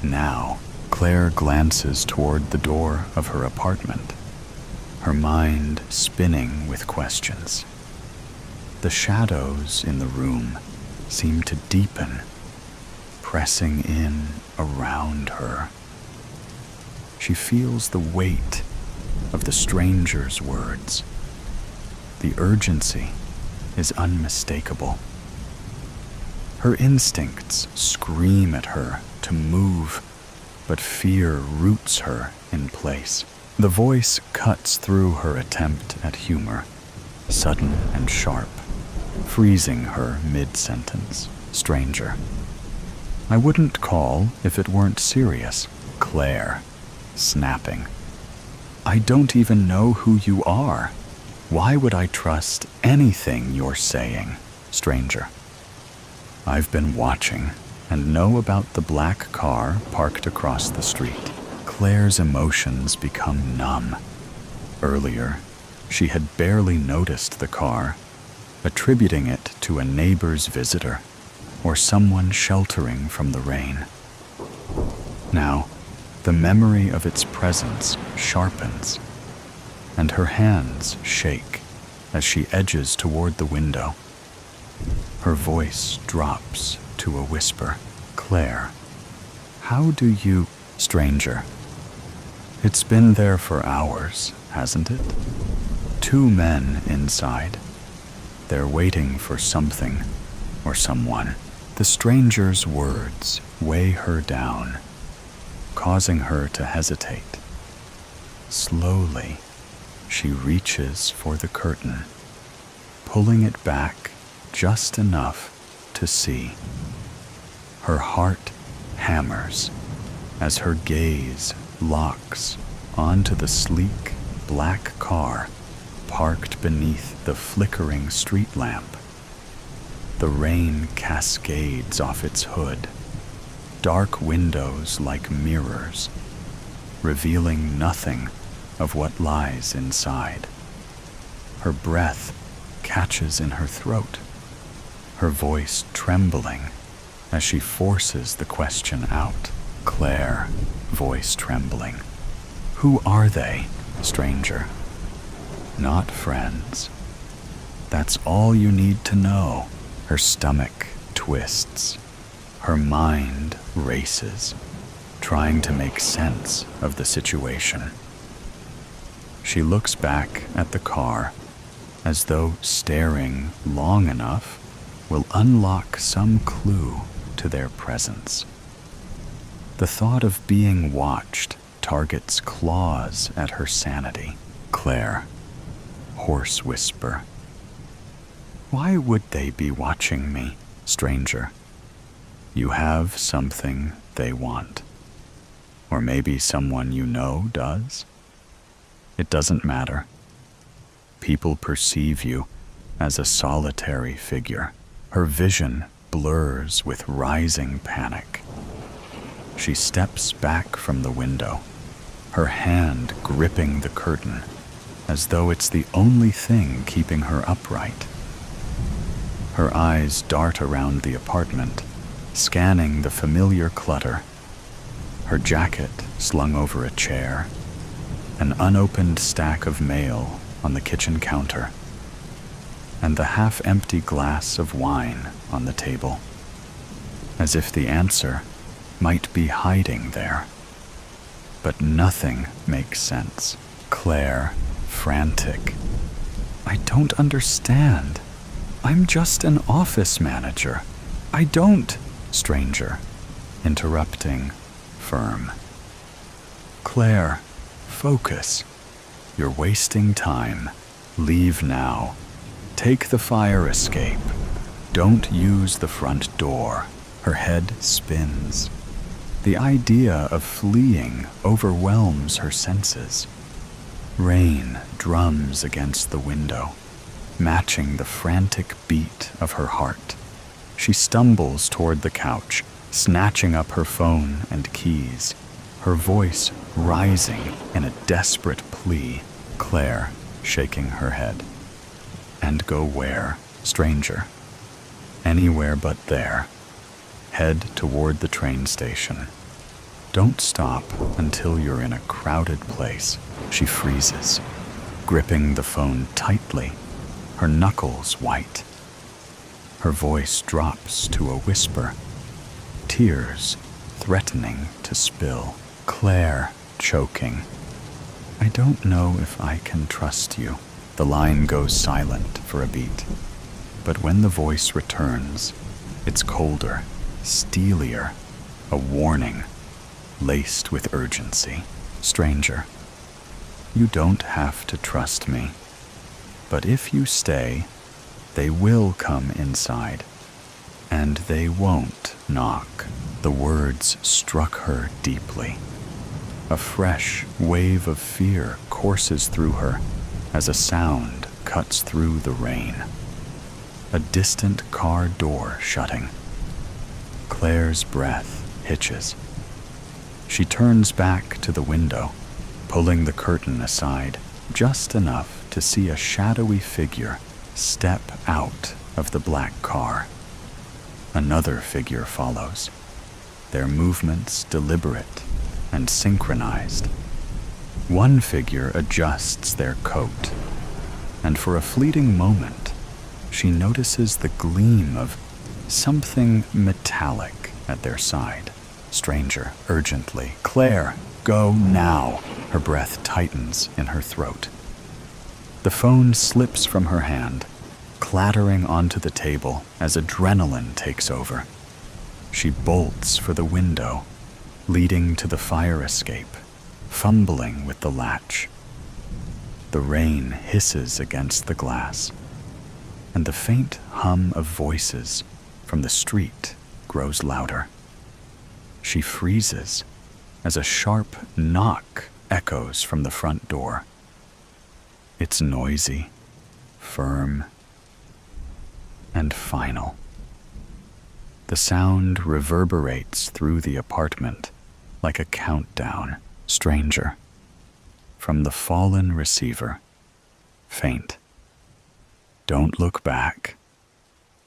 Speaker 1: Now, Claire glances toward the door of her apartment, her mind spinning with questions. The shadows in the room seem to deepen, pressing in around her. She feels the weight of the stranger's words. The urgency is unmistakable. Her instincts scream at her to move, but fear roots her in place. The voice cuts through her attempt at humor, sudden and sharp, freezing her mid-sentence. Stranger. I wouldn't call if it weren't serious. Claire, snapping. I don't even know who you are. Why would I trust anything you're saying? Stranger. I've been watching and know about the black car parked across the street. Claire's emotions become numb. Earlier, she had barely noticed the car, attributing it to a neighbor's visitor or someone sheltering from the rain. Now, the memory of its presence sharpens, and her hands shake as she edges toward the window. Her voice drops to a whisper. Claire, how do you... Stranger. It's been there for hours, hasn't it? 2 men inside. They're waiting for something or someone. The stranger's words weigh her down, causing her to hesitate. Slowly, she reaches for the curtain, pulling it back just enough to see. Her heart hammers as her gaze locks onto the sleek black car parked beneath the flickering street lamp. The rain cascades off its hood, dark windows like mirrors, revealing nothing of what lies inside. Her breath catches in her throat, her voice trembling as she forces the question out. Claire, voice trembling. Who are they, stranger? Not friends. That's all you need to know. Her stomach twists. Her mind races, trying to make sense of the situation. She looks back at the car as though staring long enough will unlock some clue to their presence. The thought of being watched targets claws at her sanity. Claire, hoarse whisper. Why would they be watching me, stranger? You have something they want, Or maybe someone you know does. It doesn't matter. People perceive you as a solitary figure. Her vision blurs with rising panic. She steps back from the window, her hand gripping the curtain, as though it's the only thing keeping her upright. Her eyes dart around the apartment, scanning the familiar clutter. Her jacket slung over a chair, an unopened stack of mail on the kitchen counter, and the half-empty glass of wine on the table, as if the answer might be hiding there. But nothing makes sense. Claire, frantic. I don't understand. I'm just an office manager. I don't. Stranger, interrupting, firm. Claire, focus. You're wasting time. Leave now. Take the fire escape. Don't use the front door. Her head spins. The idea of fleeing overwhelms her senses. Rain drums against the window, matching the frantic beat of her heart. She stumbles toward the couch, snatching up her phone and keys, her voice rising in a desperate plea. Claire shaking her head. And go where, stranger? Anywhere but there. Head toward the train station. Don't stop until you're in a crowded place. She freezes, gripping the phone tightly, her knuckles white. Her voice drops to a whisper, tears threatening to spill. Claire choking. I don't know if I can trust you. The line goes silent for a beat, but when the voice returns, it's colder, steelier, a warning, laced with urgency. Stranger, you don't have to trust me, but if you stay, they will come inside, and they won't knock. The words struck her deeply. A fresh wave of fear courses through her as a sound cuts through the rain. A distant car door shutting. Claire's breath hitches. She turns back to the window, pulling the curtain aside, just enough to see a shadowy figure step out of the black car. Another figure follows, their movements deliberate and synchronized. One figure adjusts their coat, and for a fleeting moment, she notices the gleam of something metallic at their side. Stranger, urgently. Claire, go now. Her breath tightens in her throat. The phone slips from her hand, clattering onto the table as adrenaline takes over. She bolts for the window, leading to the fire escape, fumbling with the latch. The rain hisses against the glass, and the faint hum of voices from the street grows louder. She freezes as a sharp knock echoes from the front door. It's noisy, firm, and final. The sound reverberates through the apartment like a countdown. Stranger, from the fallen receiver, faint. Don't look back.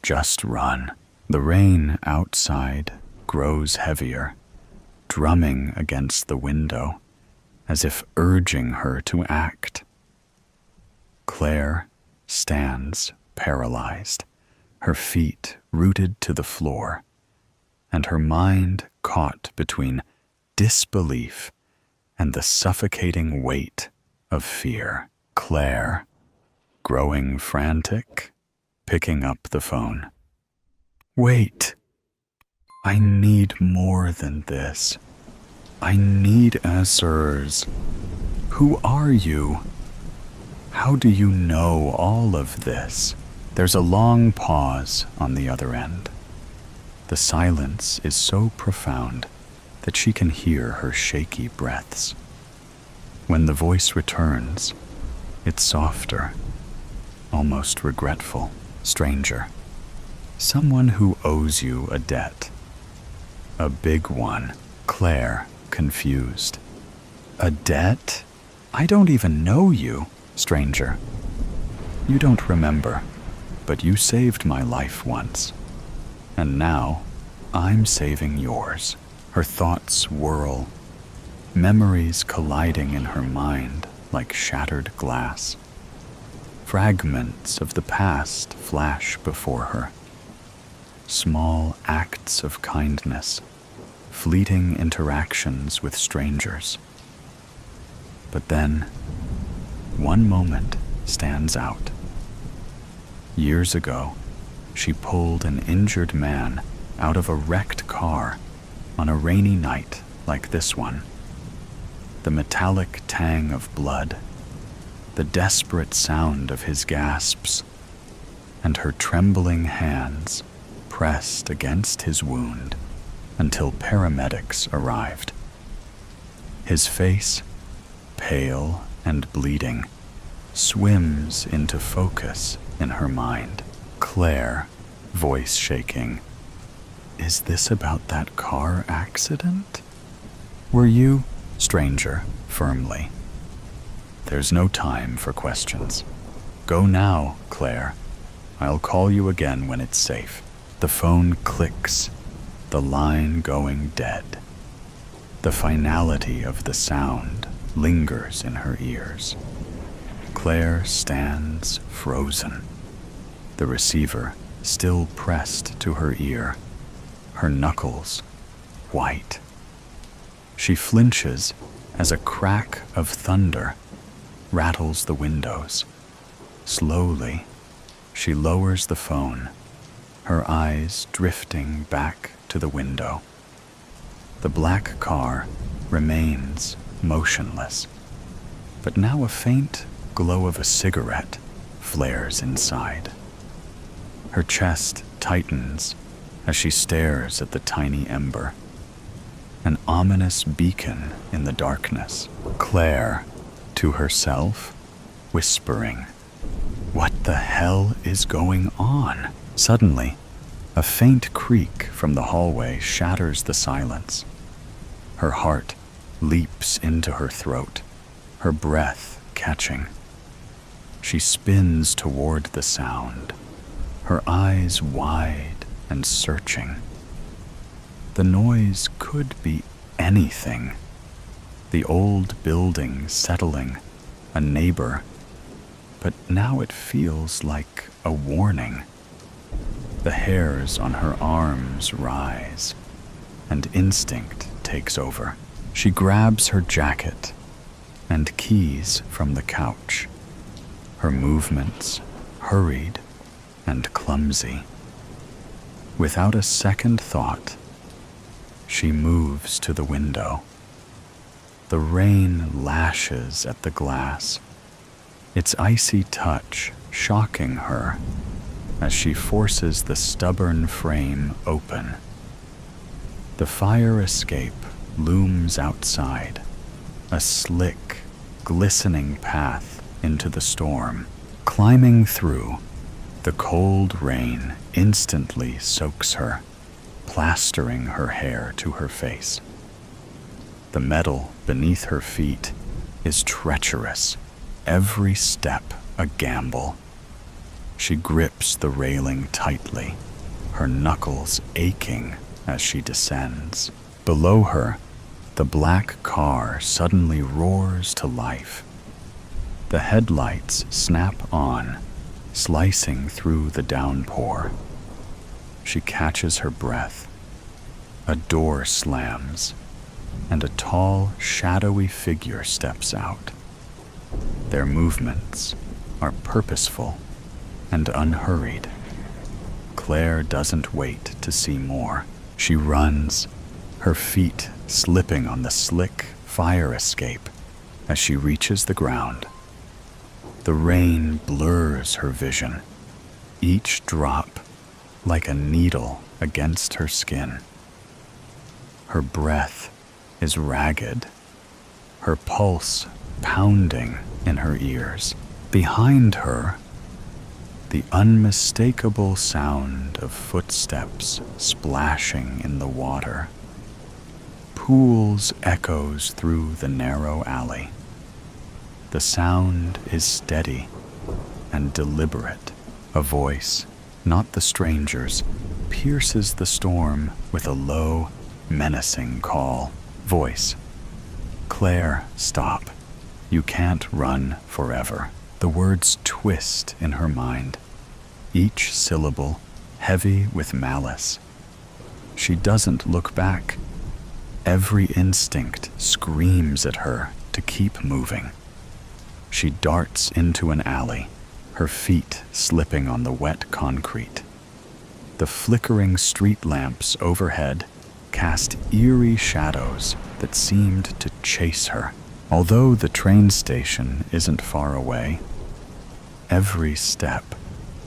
Speaker 1: Just run. The rain outside grows heavier, drumming against the window, as if urging her to act. Claire stands paralyzed, her feet rooted to the floor, and her mind caught between disbelief and the suffocating weight of fear. Claire, growing frantic, picking up the phone. Wait. I need more than this. I need answers. Who are you? How do you know all of this? There's a long pause on the other end. The silence is so profound that she can hear her shaky breaths. When the voice returns, it's softer, almost regretful. Stranger. Someone who owes you a debt. A big one. Claire, confused. A debt? I don't even know you. Stranger. You don't remember, but you saved my life once. And now, I'm saving yours. Her thoughts whirl, memories colliding in her mind like shattered glass. Fragments of the past flash before her. Small acts of kindness, fleeting interactions with strangers. But then, one moment stands out. Years ago, she pulled an injured man out of a wrecked car on a rainy night like this one. The metallic tang of blood, the desperate sound of his gasps, and her trembling hands pressed against his wound until paramedics arrived. His face, pale and bleeding, swims into focus in her mind. Claire, voice shaking. Is this about that car accident? Were you? Stranger, firmly. There's no time for questions. Go now, Claire. I'll call you again when it's safe. The phone clicks, the line going dead. The finality of the sound lingers in her ears. Claire stands frozen, the receiver still pressed to her ear, her knuckles white. She flinches as a crack of thunder rattles the windows. Slowly, she lowers the phone, her eyes drifting back to the window. The black car remains motionless, but now a faint glow of a cigarette flares inside. Her chest tightens as she stares at the tiny ember, an ominous beacon in the darkness. Claire, to herself, whispering, "What the hell is going on?" Suddenly, a faint creak from the hallway shatters the silence. Her heart leaps into her throat, her breath catching. She spins toward the sound, her eyes wide and searching. The noise could be anything. The old building settling, a neighbor, but now it feels like a warning. The hairs on her arms rise, and instinct takes over. She grabs her jacket and keys from the couch, her movements hurried and clumsy. Without a second thought, she moves to the window. The rain lashes at the glass, its icy touch shocking her as she forces the stubborn frame open. The fire escape looms outside, a slick, glistening path into the storm. Climbing through, the cold rain instantly soaks her, plastering her hair to her face. The metal beneath her feet is treacherous, every step a gamble. She grips the railing tightly, her knuckles aching as she descends. Below her, the black car suddenly roars to life. The headlights snap on, slicing through the downpour. She catches her breath. A door slams, and a tall, shadowy figure steps out. Their movements are purposeful and unhurried. Claire doesn't wait to see more. She runs, her feet slipping on the slick fire escape as she reaches the ground. The rain blurs her vision, each drop like a needle against her skin. Her breath is ragged, her pulse pounding in her ears. Behind her, the unmistakable sound of footsteps splashing in the water. Pools echoes through the narrow alley. The sound is steady and deliberate. A voice, not the stranger's, pierces the storm with a low, menacing call. Voice: "Claire, stop. You can't run forever." The words twist in her mind, each syllable heavy with malice. She doesn't look back. Every instinct screams at her to keep moving. She darts into an alley, her feet slipping on the wet concrete. The flickering street lamps overhead cast eerie shadows that seemed to chase her. Although the train station isn't far away, every step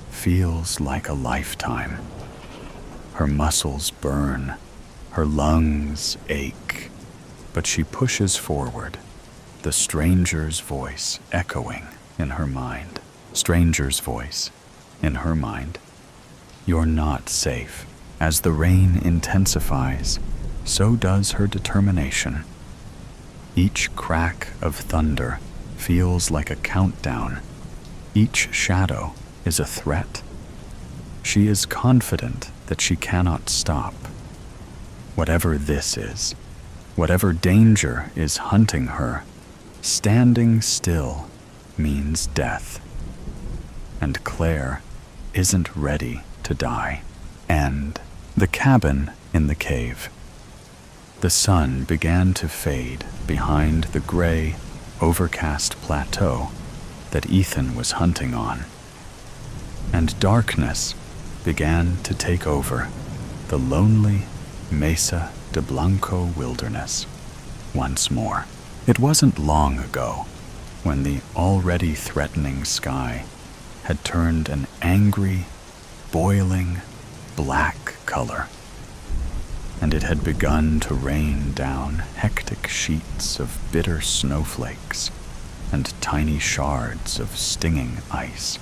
Speaker 1: feels like a lifetime. Her muscles burn, her lungs ache, but she pushes forward, the stranger's voice echoing in her mind. Stranger's voice in her mind. You're not safe. As the rain intensifies, so does her determination. Each crack of thunder feels like a countdown. Each shadow is a threat. She is confident that she cannot stop. Whatever this is, whatever danger is hunting her, standing still means death. And Claire isn't ready to die. And the cabin in the cave. The sun began to fade behind the gray, overcast plateau that Ethan was hunting on. And darkness began to take over the lonely Mesa de Blanco wilderness once more. It wasn't long ago when the already threatening sky had turned an angry, boiling, black color, and it had begun to rain down hectic sheets of bitter snowflakes and tiny shards of stinging ice.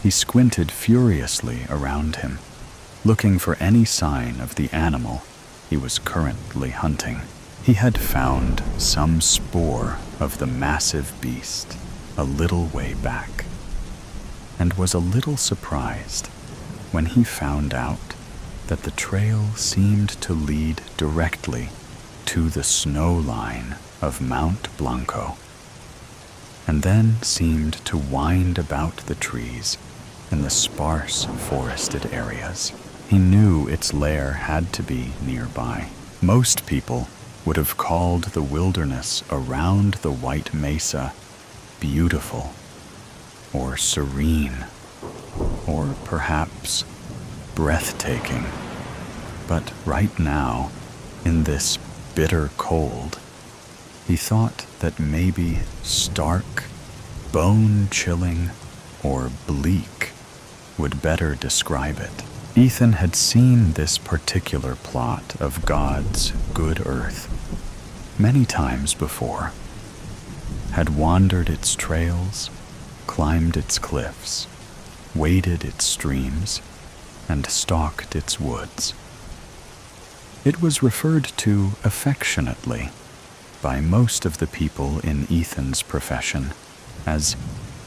Speaker 1: He squinted furiously around him, looking for any sign of the animal he was currently hunting. He had found some spore of the massive beast a little way back, and was a little surprised when he found out that the trail seemed to lead directly to the snow line of Mount Blanco, and then seemed to wind about the trees in the sparse forested areas. He knew its lair had to be nearby. Most people would have called the wilderness around the White Mesa beautiful, or serene, or perhaps breathtaking. But right now, in this bitter cold, he thought that maybe stark, bone-chilling, or bleak would better describe it. Ethan had seen this particular plot of God's good earth many times before, had wandered its trails, climbed its cliffs, waded its streams, and stalked its woods. It was referred to affectionately by most of the people in Ethan's profession as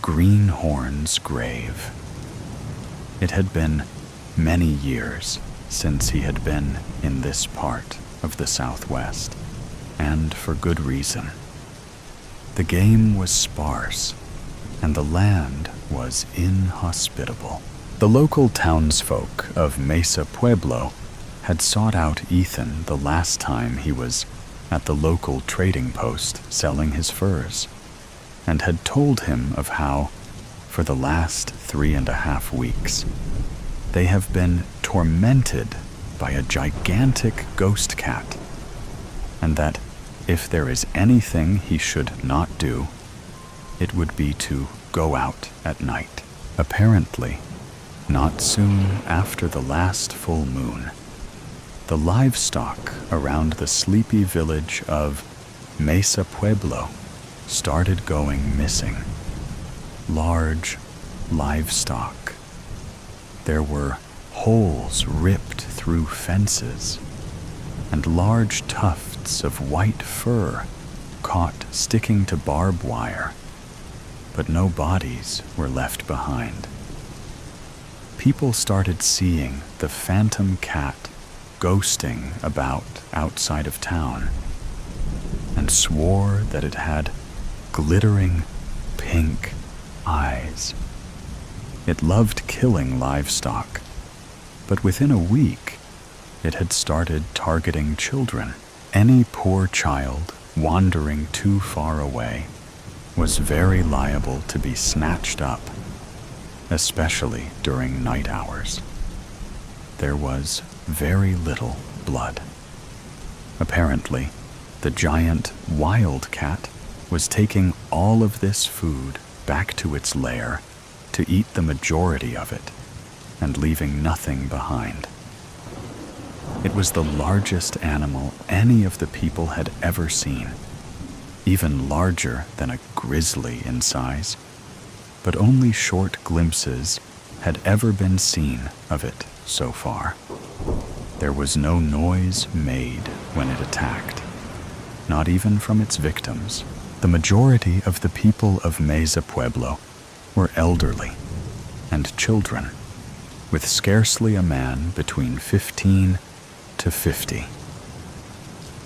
Speaker 1: Greenhorn's Grave. It had been many years since he had been in this part of the Southwest, and for good reason. The game was sparse, and the land was inhospitable. The local townsfolk of Mesa Pueblo had sought out Ethan the last time he was at the local trading post selling his furs, and had told him of how, for the last 3.5 weeks, they have been tormented by a gigantic ghost cat, and that if there is anything he should not do, it would be to go out at night. Apparently, not soon after the last full moon, the livestock around the sleepy village of Mesa Pueblo started going missing. Large livestock. There were holes ripped through fences, and large tufts of white fur caught sticking to barbed wire, but no bodies were left behind. People started seeing the phantom cat ghosting about outside of town, and swore that it had glittering pink eyes. It loved killing livestock, but within a week, it had started targeting children. Any poor child wandering too far away was very liable to be snatched up, especially during night hours. There was very little blood. Apparently, the giant wildcat was taking all of this food back to its lair to eat the majority of it and leaving nothing behind. It was the largest animal any of the people had ever seen, even larger than a grizzly in size, but only short glimpses had ever been seen of it so far. There was no noise made when it attacked, not even from its victims. The majority of the people of Mesa Pueblo were elderly and children, with scarcely a man between 15 to 50.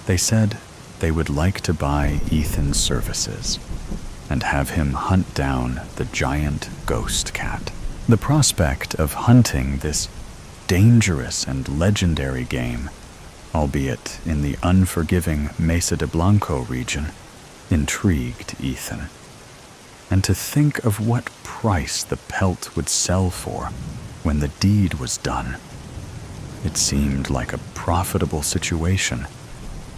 Speaker 1: They said they would like to buy Ethan's services and have him hunt down the giant ghost cat. The prospect of hunting this dangerous and legendary game, albeit in the unforgiving Mesa de Blanco region, intrigued Ethan. And to think of what price the pelt would sell for when the deed was done. It seemed like a profitable situation,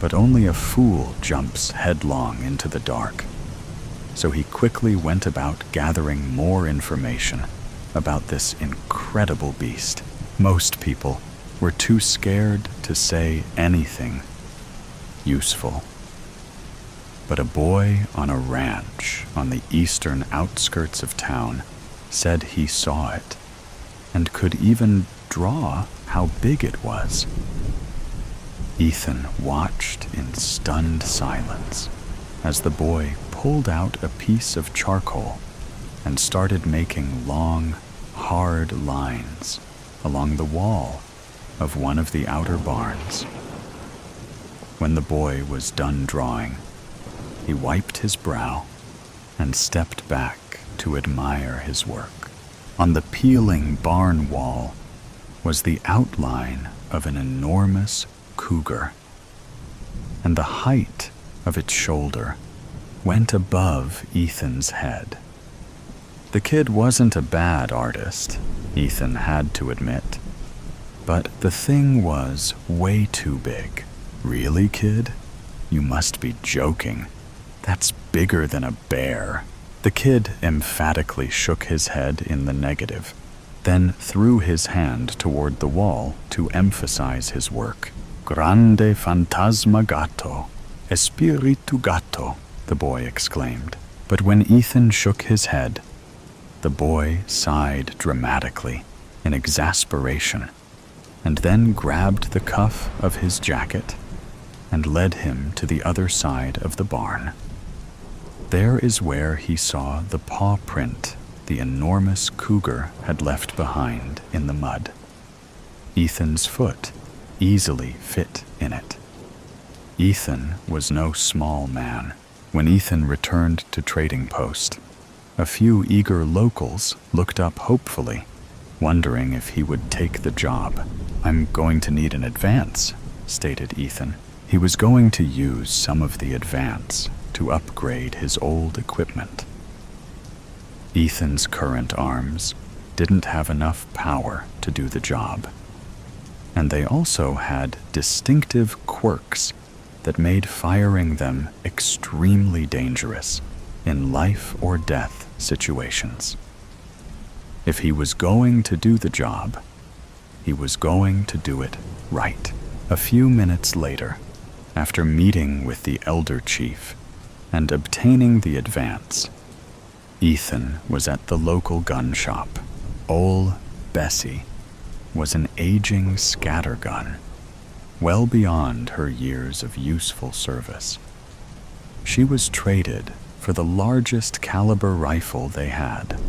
Speaker 1: but only a fool jumps headlong into the dark. So he quickly went about gathering more information about this incredible beast. Most people were too scared to say anything useful. But a boy on a ranch on the eastern outskirts of town said he saw it and could even draw how big it was. Ethan watched in stunned silence as the boy pulled out a piece of charcoal and started making long, hard lines along the wall of one of the outer barns. When the boy was done drawing, he wiped his brow and stepped back to admire his work. On the peeling barn wall was the outline of an enormous cougar, and the height of its shoulder went above Ethan's head. The kid wasn't a bad artist, Ethan had to admit, but the thing was way too big. Really, kid? You must be joking. That's bigger than a bear. The kid emphatically shook his head in the negative, then threw his hand toward the wall to emphasize his work. Grande fantasma gatto, espiritu gatto, the boy exclaimed. But when Ethan shook his head, the boy sighed dramatically in exasperation, and then grabbed the cuff of his jacket and led him to the other side of the barn. There is where he saw the paw print the enormous cougar had left behind in the mud. Ethan's foot easily fit in it. Ethan was no small man. When Ethan returned to trading post, a few eager locals looked up hopefully, wondering if he would take the job. "I'm going to need an advance," stated Ethan. He was going to use some of the advance to upgrade his old equipment. Ethan's current arms didn't have enough power to do the job, and they also had distinctive quirks that made firing them extremely dangerous in life or death situations. If he was going to do the job, he was going to do it right. A few minutes later, after meeting with the elder chief and obtaining the advance, Ethan was at the local gun shop. Ol Bessie was an aging scattergun, well beyond her years of useful service. She was traded for the largest caliber rifle they had,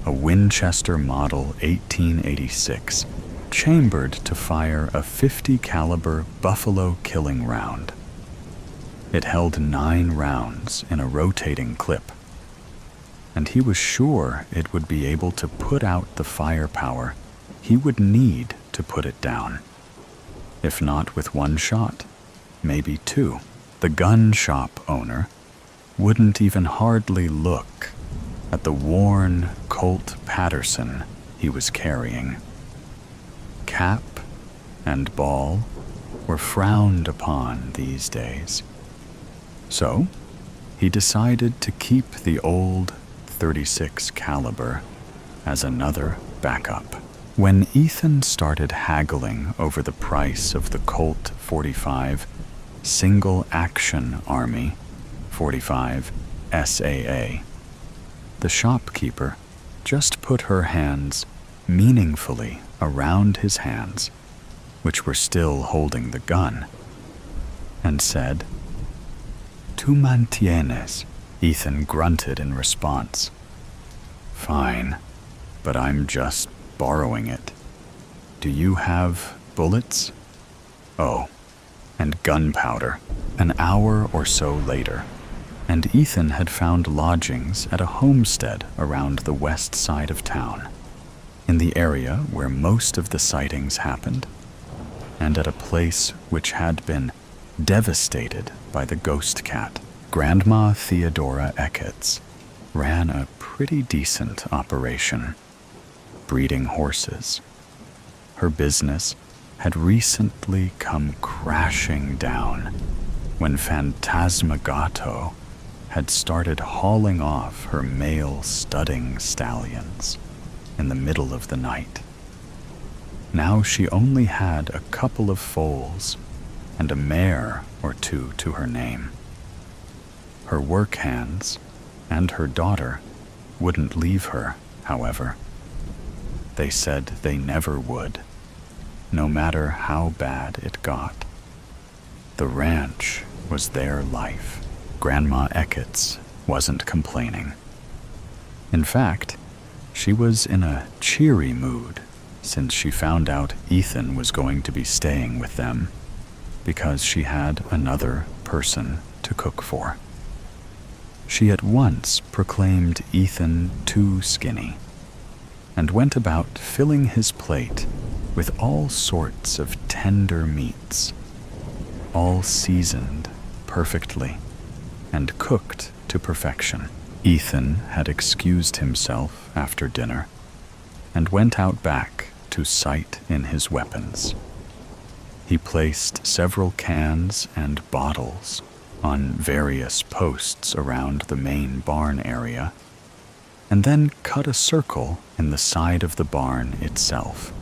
Speaker 1: a Winchester Model 1886, chambered to fire a .50 caliber buffalo killing round. It held 9 rounds in a rotating clip, and he was sure it would be able to put out the firepower he would need to put it down. If not with 1 shot, maybe 2. The gun shop owner wouldn't even hardly look at the worn Colt Patterson he was carrying. Cap and ball were frowned upon these days. So, he decided to keep the old .36 caliber as another backup. When Ethan started haggling over the price of the Colt 45 Single Action Army 45 SAA, the shopkeeper just put her hands meaningfully around his hands, which were still holding the gun, and said, "Tu mantienes." Ethan grunted in response. "Fine, but I'm just borrowing it. Do you have bullets?" "Oh, and gunpowder." An hour or so later, and Ethan had found lodgings at a homestead around the west side of town, in the area where most of the sightings happened, and at a place which had been devastated by the ghost cat. Grandma Theodora Ecketts ran a pretty decent operation, breeding horses. Her business had recently come crashing down when Phantasmagoto had started hauling off her male studding stallions in the middle of the night. Now she only had a couple of foals and a mare or 2 to her name. Her work hands and her daughter wouldn't leave her, however. They said they never would, no matter how bad it got. The ranch was their life. Grandma Ecketts wasn't complaining. In fact, she was in a cheery mood since she found out Ethan was going to be staying with them, because she had another person to cook for. She at once proclaimed Ethan too skinny, and went about filling his plate with all sorts of tender meats, all seasoned perfectly and cooked to perfection. Ethan had excused himself after dinner and went out back to sight in his weapons. He placed several cans and bottles on various posts around the main barn area, and then cut a circle in the side of the barn itself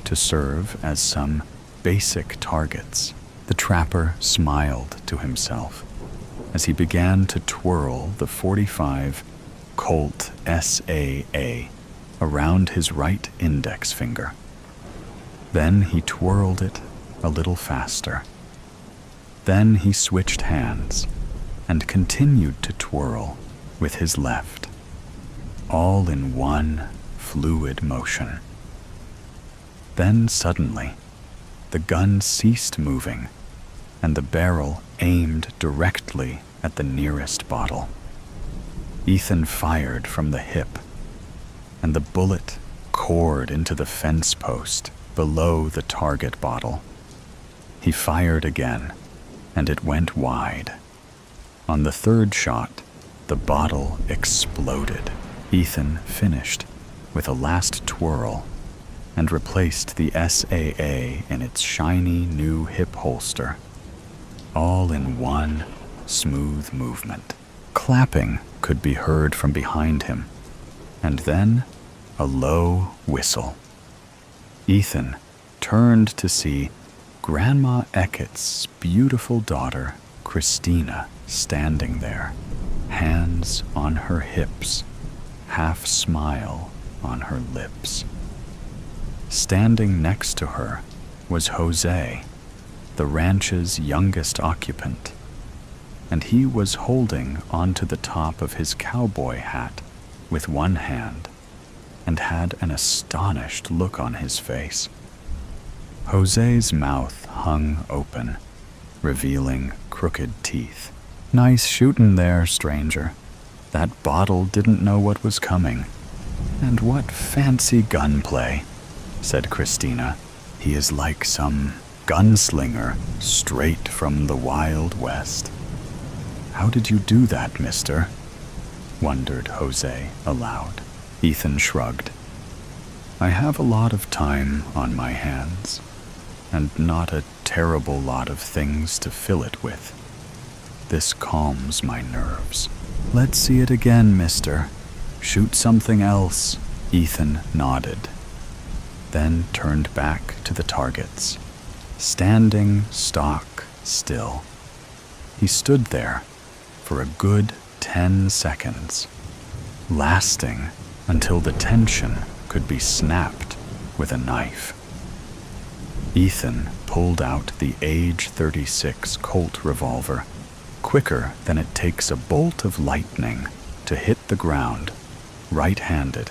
Speaker 1: to serve as some basic targets. The trapper smiled to himself as he began to twirl the .45 Colt SAA around his right index finger. Then he twirled it a little faster. Then he switched hands and continued to twirl with his left, all in one fluid motion. Then suddenly, the gun ceased moving and the barrel aimed directly at the nearest bottle. Ethan fired from the hip, and the bullet cored into the fence post below the target bottle. He fired again, and it went wide. On the 3rd shot, the bottle exploded. Ethan finished with a last twirl and replaced the SAA in its shiny new hip holster, all in one smooth movement. Clapping could be heard from behind him, and then a low whistle. Ethan turned to see Grandma Eckett's beautiful daughter, Christina, standing there, hands on her hips, half smile on her lips. Standing next to her was Jose, the ranch's youngest occupant, and he was holding onto the top of his cowboy hat with one hand and had an astonished look on his face. Jose's mouth hung open, revealing crooked teeth. "Nice shootin' there, stranger. That bottle didn't know what was coming. And what fancy gunplay," said Christina. "He is like some gunslinger straight from the Wild West." "How did you do that, mister?" wondered Jose aloud. Ethan shrugged. "I have a lot of time on my hands, and not a terrible lot of things to fill it with. This calms my nerves." "Let's see it again, mister. Shoot something else." Ethan nodded, then turned back to the targets, standing stock still. He stood there for a good 10 seconds, lasting until the tension could be snapped with a knife. Ethan pulled out the age 36 Colt revolver, quicker than it takes a bolt of lightning to hit the ground, right-handed,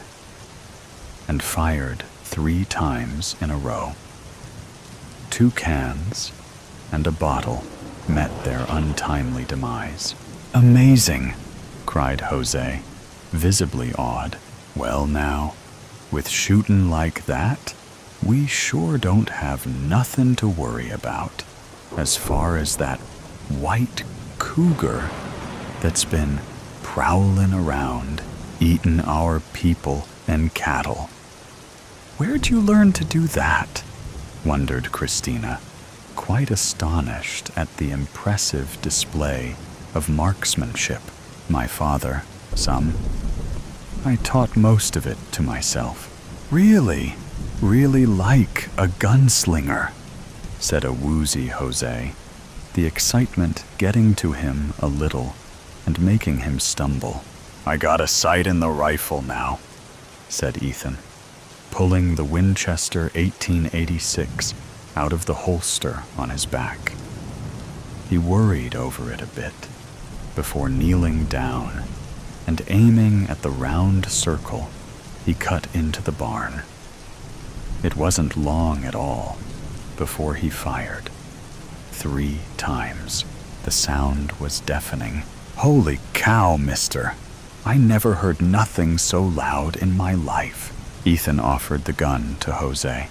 Speaker 1: and fired 3 times in a row. 2 cans and a bottle met their untimely demise. "Amazing!" cried Jose, visibly awed. "Well now, with shootin' like that, we sure don't have nothin' to worry about as far as that white cougar that's been prowlin' around, eatin' our people and cattle." "Where'd you learn to do that?" wondered Christina, quite astonished at the impressive display of marksmanship. "My father, some. I taught most of it to myself." "Really? Really like a gunslinger," said a woozy Jose, the excitement getting to him a little and making him stumble. "I got a sight in the rifle now," said Ethan, pulling the Winchester 1886 out of the holster on his back. He worried over it a bit before kneeling down and aiming at the round circle he cut into the barn. It wasn't long at all before he fired. 3 times. The sound was deafening. "Holy cow, mister! I never heard nothing so loud in my life." Ethan offered the gun to Jose.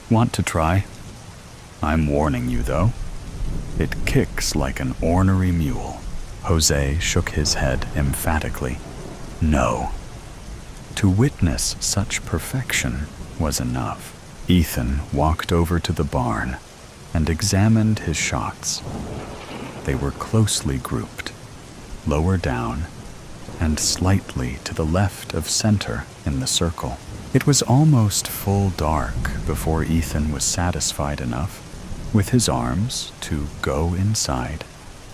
Speaker 1: "Want to try? I'm warning you, though. It kicks like an ornery mule." Jose shook his head emphatically. "No." To witness such perfection was enough. Ethan walked over to the barn and examined his shots. They were closely grouped, lower down, and slightly to the left of center in the circle. It was almost full dark before Ethan was satisfied enough with his arms to go inside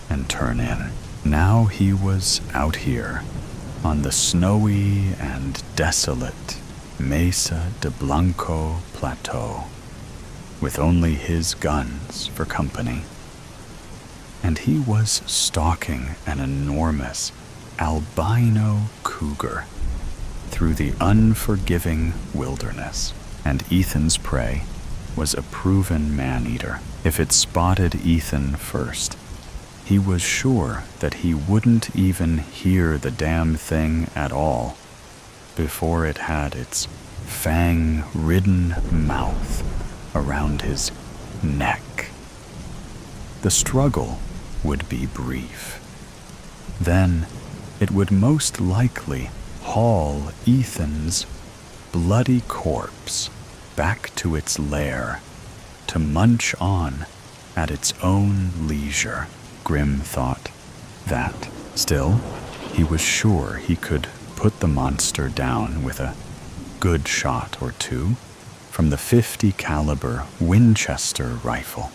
Speaker 1: and turn in. Now he was out here on the snowy and desolate Mesa de Blanco Plateau, with only his guns for company. And he was stalking an enormous albino cougar through the unforgiving wilderness, and Ethan's prey was a proven man-eater. If it spotted Ethan first, he was sure that he wouldn't even hear the damn thing at all before it had its fang-ridden mouth around his neck. The struggle would be brief. Then it would most likely haul Ethan's bloody corpse back to its lair to munch on at its own leisure. Grim thought that. Still, he was sure he could put the monster down with a good shot or 2, from the .50 caliber Winchester rifle.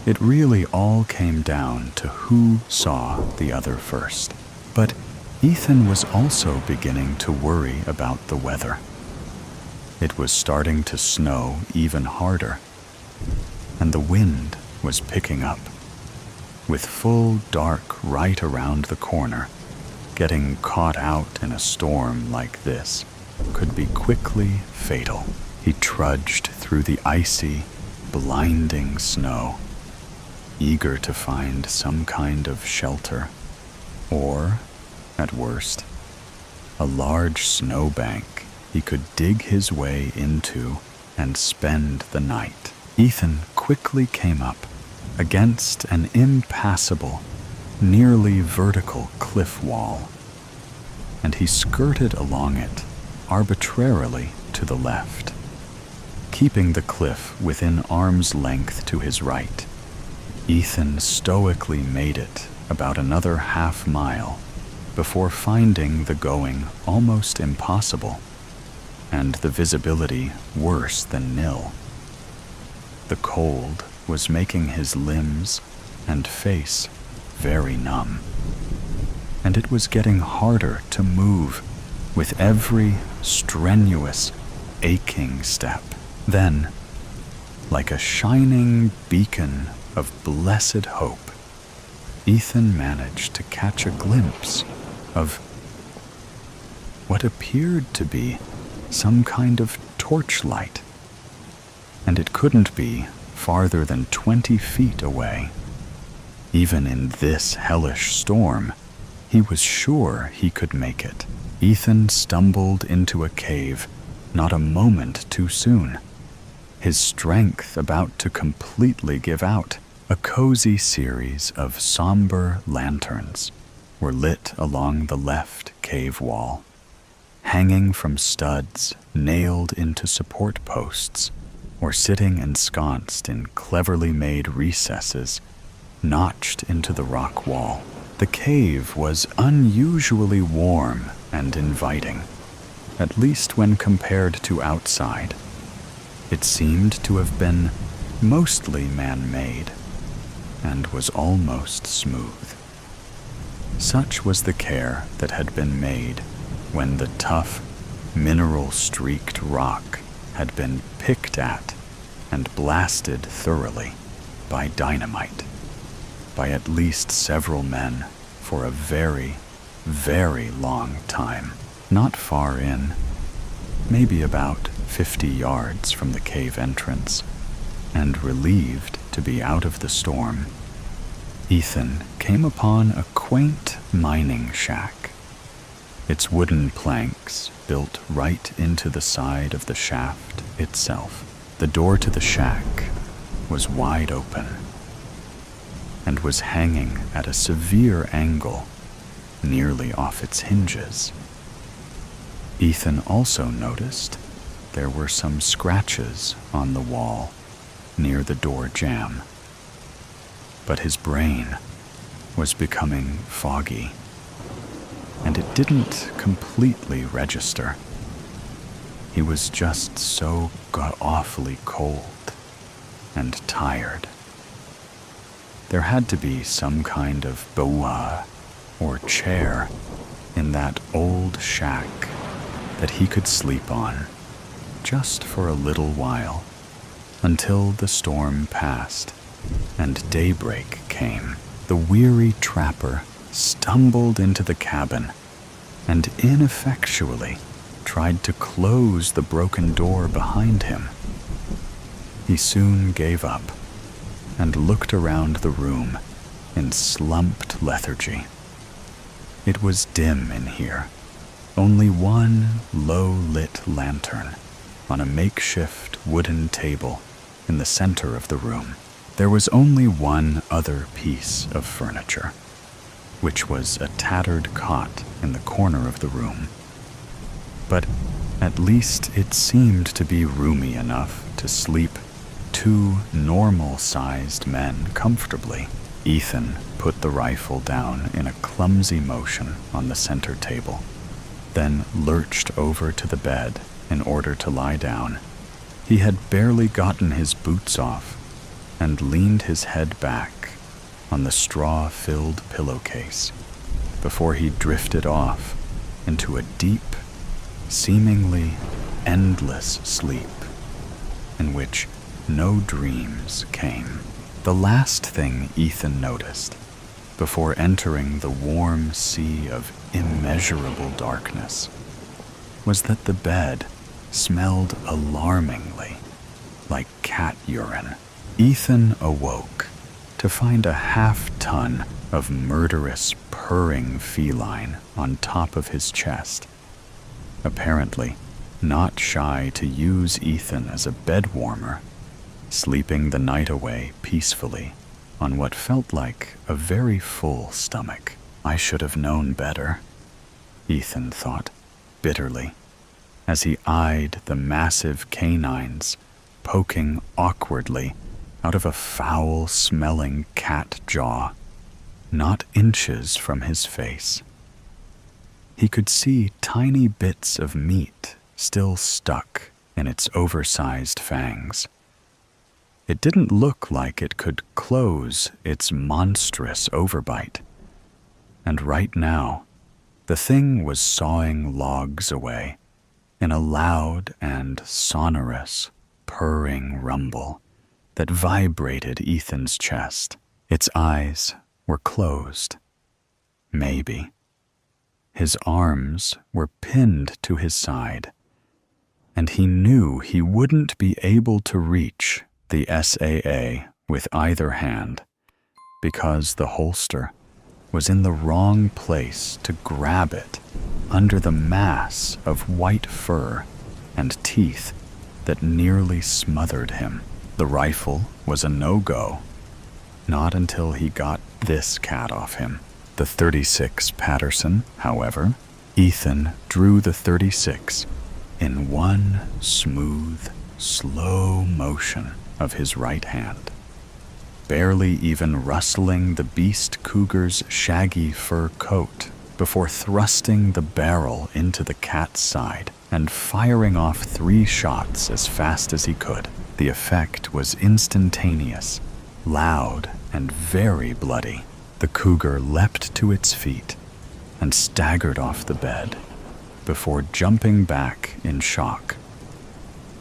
Speaker 1: It really all came down to who saw the other first. But Ethan was also beginning to worry about the weather. It was starting to snow even harder, and the wind was picking up. With full dark right around the corner, getting caught out in a storm like this could be quickly fatal. He trudged through the icy, blinding snow, eager to find some kind of shelter, or, at worst, a large snowbank he could dig his way into and spend the night. Ethan quickly came up against an impassable, nearly vertical cliff wall, and he skirted along it arbitrarily to the left, keeping the cliff within arm's length to his right. Ethan stoically made it about another half-mile before finding the going almost impossible and the visibility worse than nil. The cold was making his limbs and face very numb, and it was getting harder to move with every strenuous, aching step. Then, like a shining beacon of blessed hope, Ethan managed to catch a glimpse of what appeared to be some kind of torchlight, and it couldn't be farther than 20 feet away. Even in this hellish storm, he was sure he could make it. Ethan stumbled into a cave not a moment too soon, his strength about to completely give out. A cozy series of somber lanterns were lit along the left cave wall, hanging from studs nailed into support posts or sitting ensconced in cleverly made recesses notched into the rock wall. The cave was unusually warm and inviting, at least when compared to outside. It seemed to have been mostly man-made and was almost smooth. Such was the care that had been made when the tough, mineral-streaked rock had been picked at and blasted thoroughly by dynamite, by at least several men for a very, very long time. Not far in, maybe about 50 yards from the cave entrance, and relieved to be out of the storm, Ethan came upon a quaint mining shack. Its wooden planks built right into the side of the shaft itself. The door to the shack was wide open and was hanging at a severe angle, nearly off its hinges. Ethan also noticed there were some scratches on the wall near the door jamb, but his brain was becoming foggy, and it didn't completely register. He was just so god-awfully cold and tired. There had to be some kind of boudoir or chair in that old shack that he could sleep on, just for a little while, until the storm passed and daybreak came. The weary trapper stumbled into the cabin and ineffectually tried to close the broken door behind him. He soon gave up and looked around the room in slumped lethargy. It was dim in here. Only one low-lit lantern on a makeshift wooden table in the center of the room. There was only one other piece of furniture, which was a tattered cot in the corner of the room. But at least it seemed to be roomy enough to sleep two normal-sized men comfortably. Ethan put the rifle down in a clumsy motion on the center table, then lurched over to the bed in order to lie down He had barely gotten his boots off and leaned his head back on the straw-filled pillowcase before he drifted off into a deep, seemingly endless sleep in which no dreams came. The last thing Ethan noticed before entering the warm sea of immeasurable darkness was that the bed smelled alarmingly like cat urine. Ethan awoke to find a half-ton of murderous, purring feline on top of his chest, apparently not shy to use Ethan as a bed warmer, sleeping the night away peacefully on what felt like a very full stomach. I should have known better, Ethan thought bitterly, as he eyed the massive canines poking awkwardly out of a foul-smelling cat jaw, not inches from his face. He could see tiny bits of meat still stuck in its oversized fangs. It didn't look like it could close its monstrous overbite. And right now, the thing was sawing logs away in a loud and sonorous, purring rumble that vibrated Ethan's chest. Its eyes were closed. Maybe. His arms were pinned to his side, and he knew he wouldn't be able to reach the SAA with either hand because the holster was in the wrong place to grab it under the mass of white fur and teeth that nearly smothered him. The rifle was a no-go, not until he got this cat off him. The 36 Patterson, however, Ethan drew the 36 in one smooth, slow motion of his right hand, barely even rustling the beast cougar's shaggy fur coat before thrusting the barrel into the cat's side and firing off 3 shots as fast as he could. The effect was instantaneous, loud, and very bloody. The cougar leapt to its feet and staggered off the bed before jumping back in shock.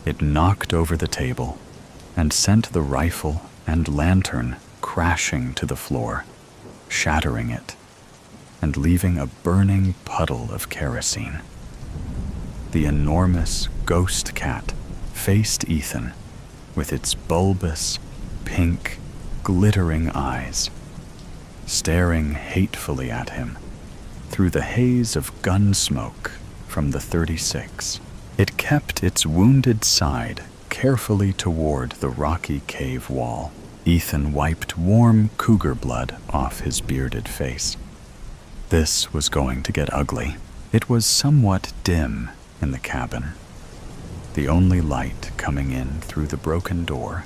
Speaker 1: It knocked over the table and sent the rifle and lantern crashing to the floor, shattering it and leaving a burning puddle of kerosene. The enormous ghost cat faced Ethan with its bulbous, pink, glittering eyes, staring hatefully at him through the haze of gun smoke from the 36. It kept its wounded side carefully toward the rocky cave wall. Ethan wiped warm cougar blood off his bearded face. This was going to get ugly. It was somewhat dim in the cabin, the only light coming in through the broken door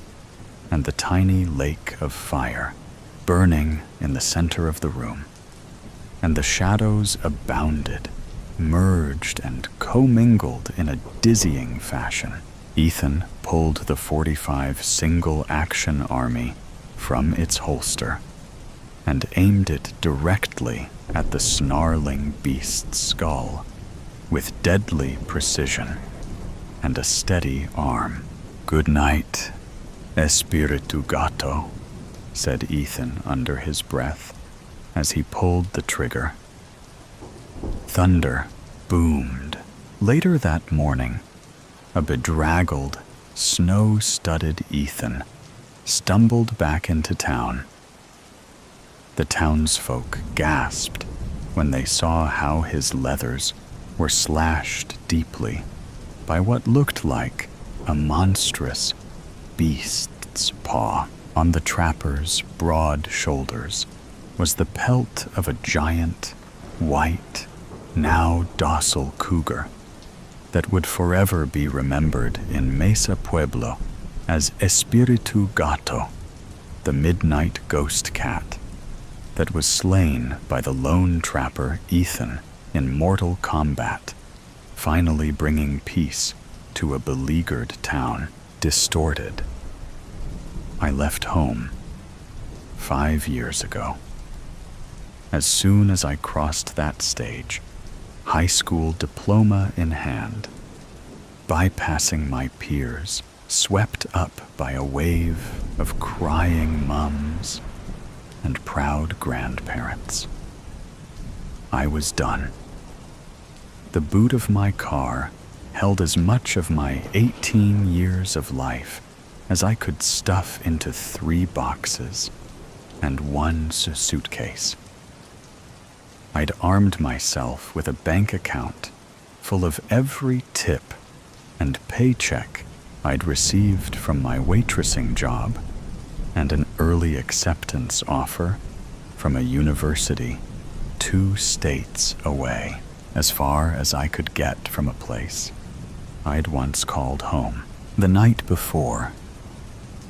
Speaker 1: and the tiny lake of fire burning in the center of the room. And the shadows abounded, merged and commingled in a dizzying fashion. Ethan pulled the .45 single-action Army from its holster and aimed it directly at the snarling beast's skull with deadly precision and a steady arm. "Good night, Espiritu Gato," said Ethan under his breath as he pulled the trigger. Thunder boomed. Later that morning, a bedraggled, snow-studded Ethan stumbled back into town. The townsfolk gasped when they saw how his leathers were slashed deeply by what looked like a monstrous beast's paw. On the trapper's broad shoulders was the pelt of a giant, white, now docile cougar that would forever be remembered in Mesa Pueblo as Espiritu Gato, the midnight ghost cat that was slain by the lone trapper Ethan in mortal combat, finally bringing peace to a beleaguered town. distorted. I left home 5 years ago. As soon as I crossed that stage, high school diploma in hand, bypassing my peers, swept up by a wave of crying mums and proud grandparents. I was done. The boot of my car held as much of my 18 years of life as I could stuff into 3 boxes and 1 suitcase. I'd armed myself with a bank account full of every tip and paycheck I'd received from my waitressing job and an early acceptance offer from a university 2 states away, as far as I could get from a place I'd once called home. The night before,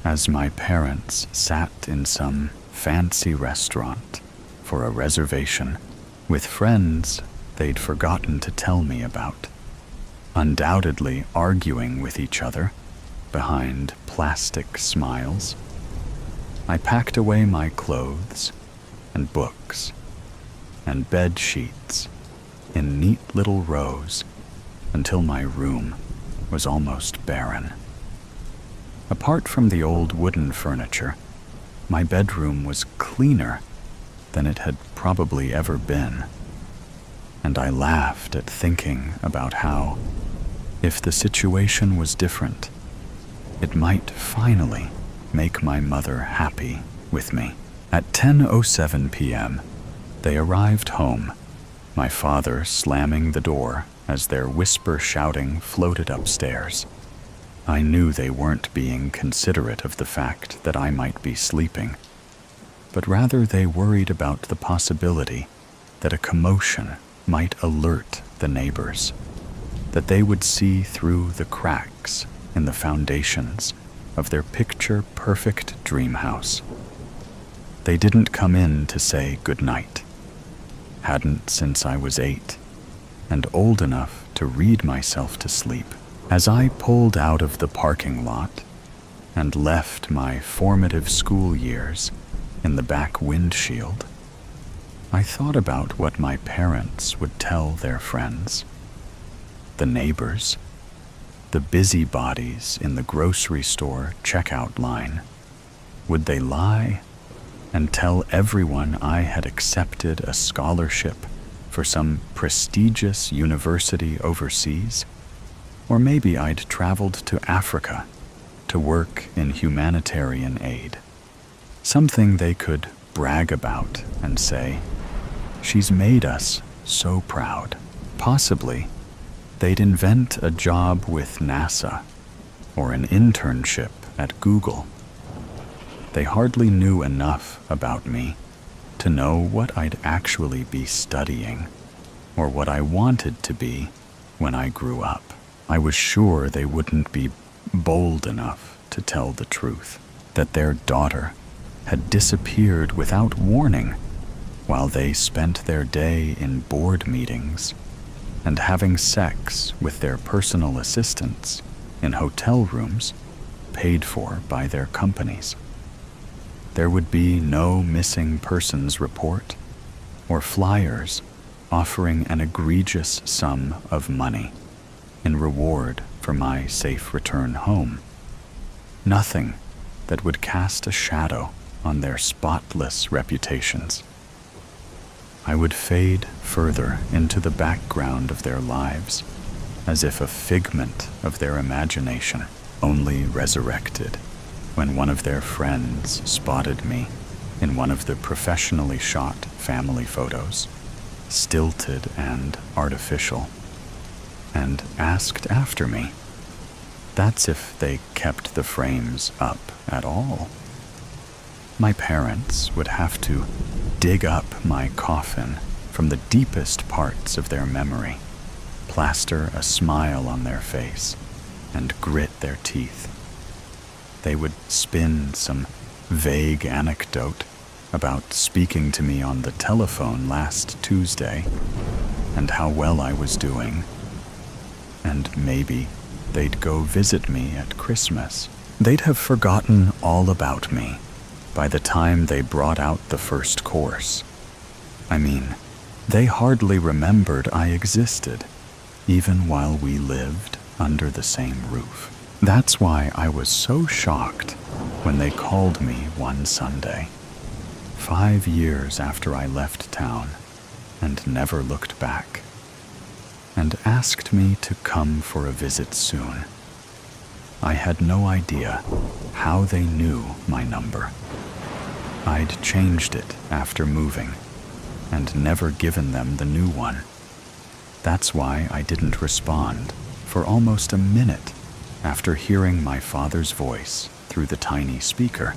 Speaker 1: as my parents sat in some fancy restaurant for a reservation with friends they'd forgotten to tell me about, undoubtedly arguing with each other behind plastic smiles, I packed away my clothes and books and bed sheets in neat little rows until my room was almost barren. Apart from the old wooden furniture, my bedroom was cleaner than it had probably ever been, and I laughed at thinking about how, if the situation was different, it might finally make my mother happy with me. At 10:07 p.m., they arrived home, my father slamming the door as their whisper shouting floated upstairs. I knew they weren't being considerate of the fact that I might be sleeping, but rather they worried about the possibility that a commotion might alert the neighbors, that they would see through the cracks in the foundations of their picture-perfect dream house. They didn't come in to say goodnight. Hadn't since I was 8, and old enough to read myself to sleep. As I pulled out of the parking lot and left my formative school years in the back windshield, I thought about what my parents would tell their friends, the neighbors, the busybodies in the grocery store checkout line. Would they lie and tell everyone I had accepted a scholarship for some prestigious university overseas? Or maybe I'd traveled to Africa to work in humanitarian aid. Something they could brag about and say, "She's made us so proud." Possibly, they'd invent a job with NASA or an internship at Google. They hardly knew enough about me to know what I'd actually be studying or what I wanted to be when I grew up. I was sure they wouldn't be bold enough to tell the truth, that their daughter had disappeared without warning while they spent their day in board meetings and having sex with their personal assistants in hotel rooms paid for by their companies. There would be no missing persons report or flyers offering an egregious sum of money in reward for my safe return home. Nothing that would cast a shadow on their spotless reputations. I would fade further into the background of their lives, as if a figment of their imagination, only resurrected when one of their friends spotted me in one of the professionally shot family photos, stilted and artificial, and asked after me. That's if they kept the frames up at all. My parents would have to dig up my coffin from the deepest parts of their memory, plaster a smile on their face, and grit their teeth. They would spin some vague anecdote about speaking to me on the telephone last Tuesday and how well I was doing, and maybe they'd go visit me at Christmas. They'd have forgotten all about me by the time they brought out the first course. I mean, they hardly remembered I existed, even while we lived under the same roof. That's why I was so shocked when they called me one Sunday, 5 years after I left town and never looked back, and asked me to come for a visit soon. I had no idea how they knew my number. I'd changed it after moving and never given them the new one. That's why I didn't respond for almost a minute after hearing my father's voice through the tiny speaker.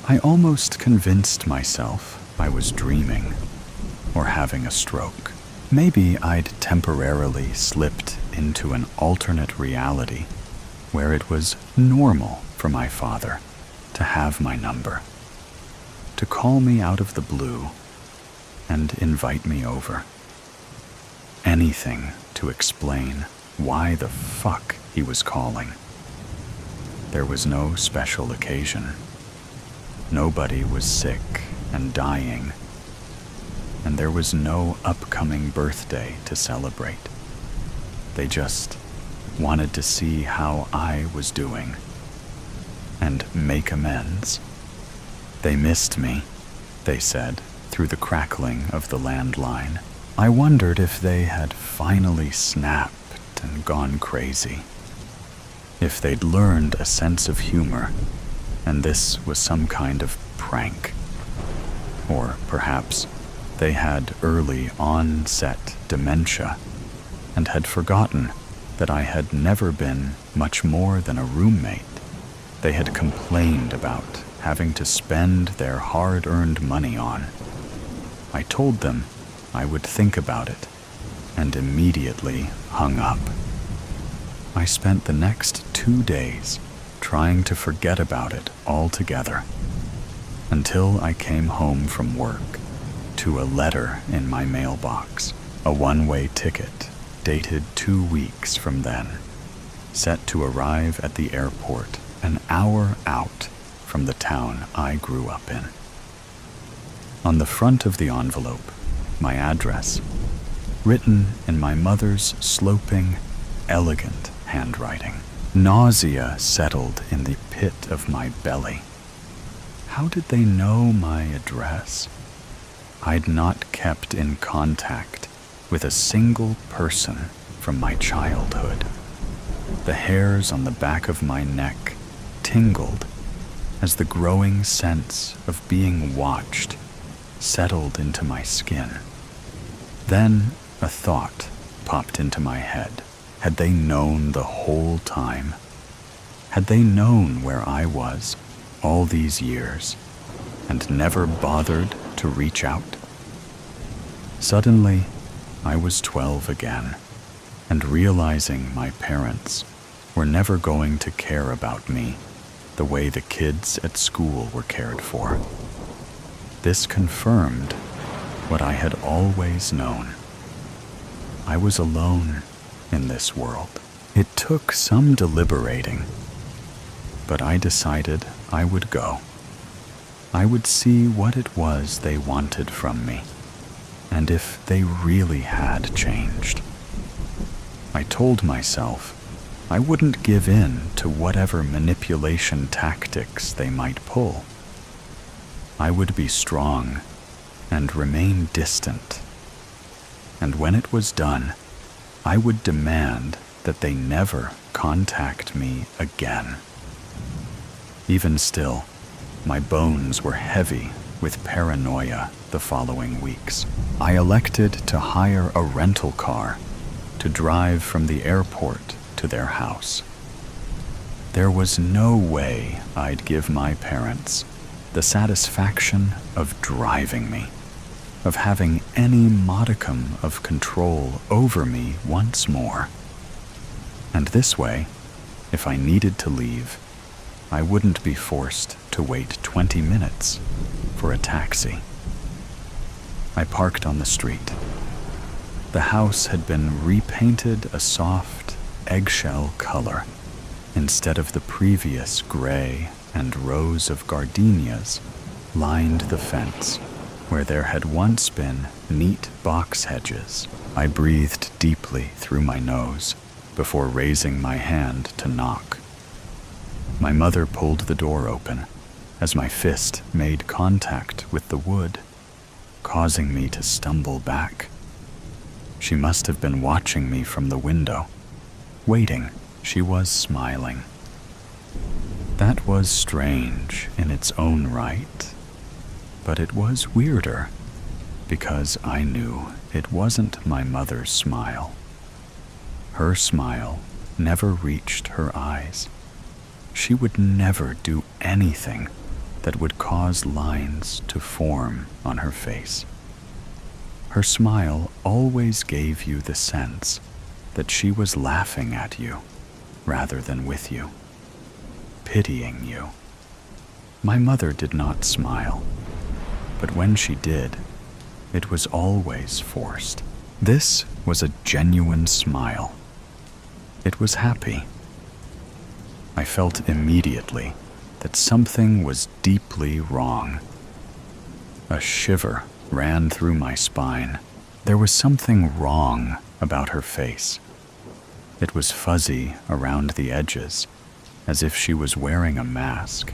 Speaker 1: I almost convinced myself I was dreaming or having a stroke. Maybe I'd temporarily slipped into an alternate reality where it was normal for my father to have my number, to call me out of the blue and invite me over. Anything to explain why the fuck he was calling. There was no special occasion. Nobody was sick and dying, and there was no upcoming birthday to celebrate. They just wanted to see how I was doing and make amends. They missed me, they said through the crackling of the landline. I wondered if they had finally snapped and gone crazy, if they'd learned a sense of humor and this was some kind of prank. Or perhaps they had early onset dementia and had forgotten that I had never been much more than a roommate they had complained about having to spend their hard-earned money on. I told them I would think about it and immediately hung up. I spent the next 2 days trying to forget about it altogether until I came home from work to a letter in my mailbox, a one-way ticket dated 2 weeks from then, set to arrive at the airport an hour out from the town I grew up in. On the front of the envelope, my address, written in my mother's sloping, elegant handwriting. Nausea settled in the pit of my belly. How did they know my address? I'd not kept in contact with a single person from my childhood. The hairs on the back of my neck tingled as the growing sense of being watched settled into my skin. Then a thought popped into my head. Had they known the whole time? Had they known where I was all these years and never bothered to reach out? Suddenly, I was 12 again, and realizing my parents were never going to care about me the way the kids at school were cared for. This confirmed what I had always known. I was alone in this world. It took some deliberating, but I decided I would go. I would see what it was they wanted from me, and if they really had changed. I told myself I wouldn't give in to whatever manipulation tactics they might pull. I would be strong and remain distant. And when it was done, I would demand that they never contact me again. Even still, my bones were heavy with paranoia the following weeks. I elected to hire a rental car to drive from the airport to their house. There was no way I'd give my parents the satisfaction of driving me, of having any modicum of control over me once more. And this way, if I needed to leave, I wouldn't be forced to wait 20 minutes for a taxi. I parked on the street. The house had been repainted a soft, eggshell color instead of the previous gray and rows of gardenias lined the fence where there had once been neat box hedges. I breathed deeply through my nose before raising my hand to knock. My mother pulled the door open as my fist made contact with the wood, causing me to stumble back. She must have been watching me from the window. Waiting, she was smiling. That was strange in its own right, but it was weirder because I knew it wasn't my mother's smile. Her smile never reached her eyes. She would never do anything that would cause lines to form on her face. Her smile always gave you the sense that she was laughing at you rather than with you, pitying you. My mother did not smile, but when she did, it was always forced. This was a genuine smile. It was happy. I felt immediately that something was deeply wrong. A shiver ran through my spine. There was something wrong about her face. It was fuzzy around the edges, as if she was wearing a mask.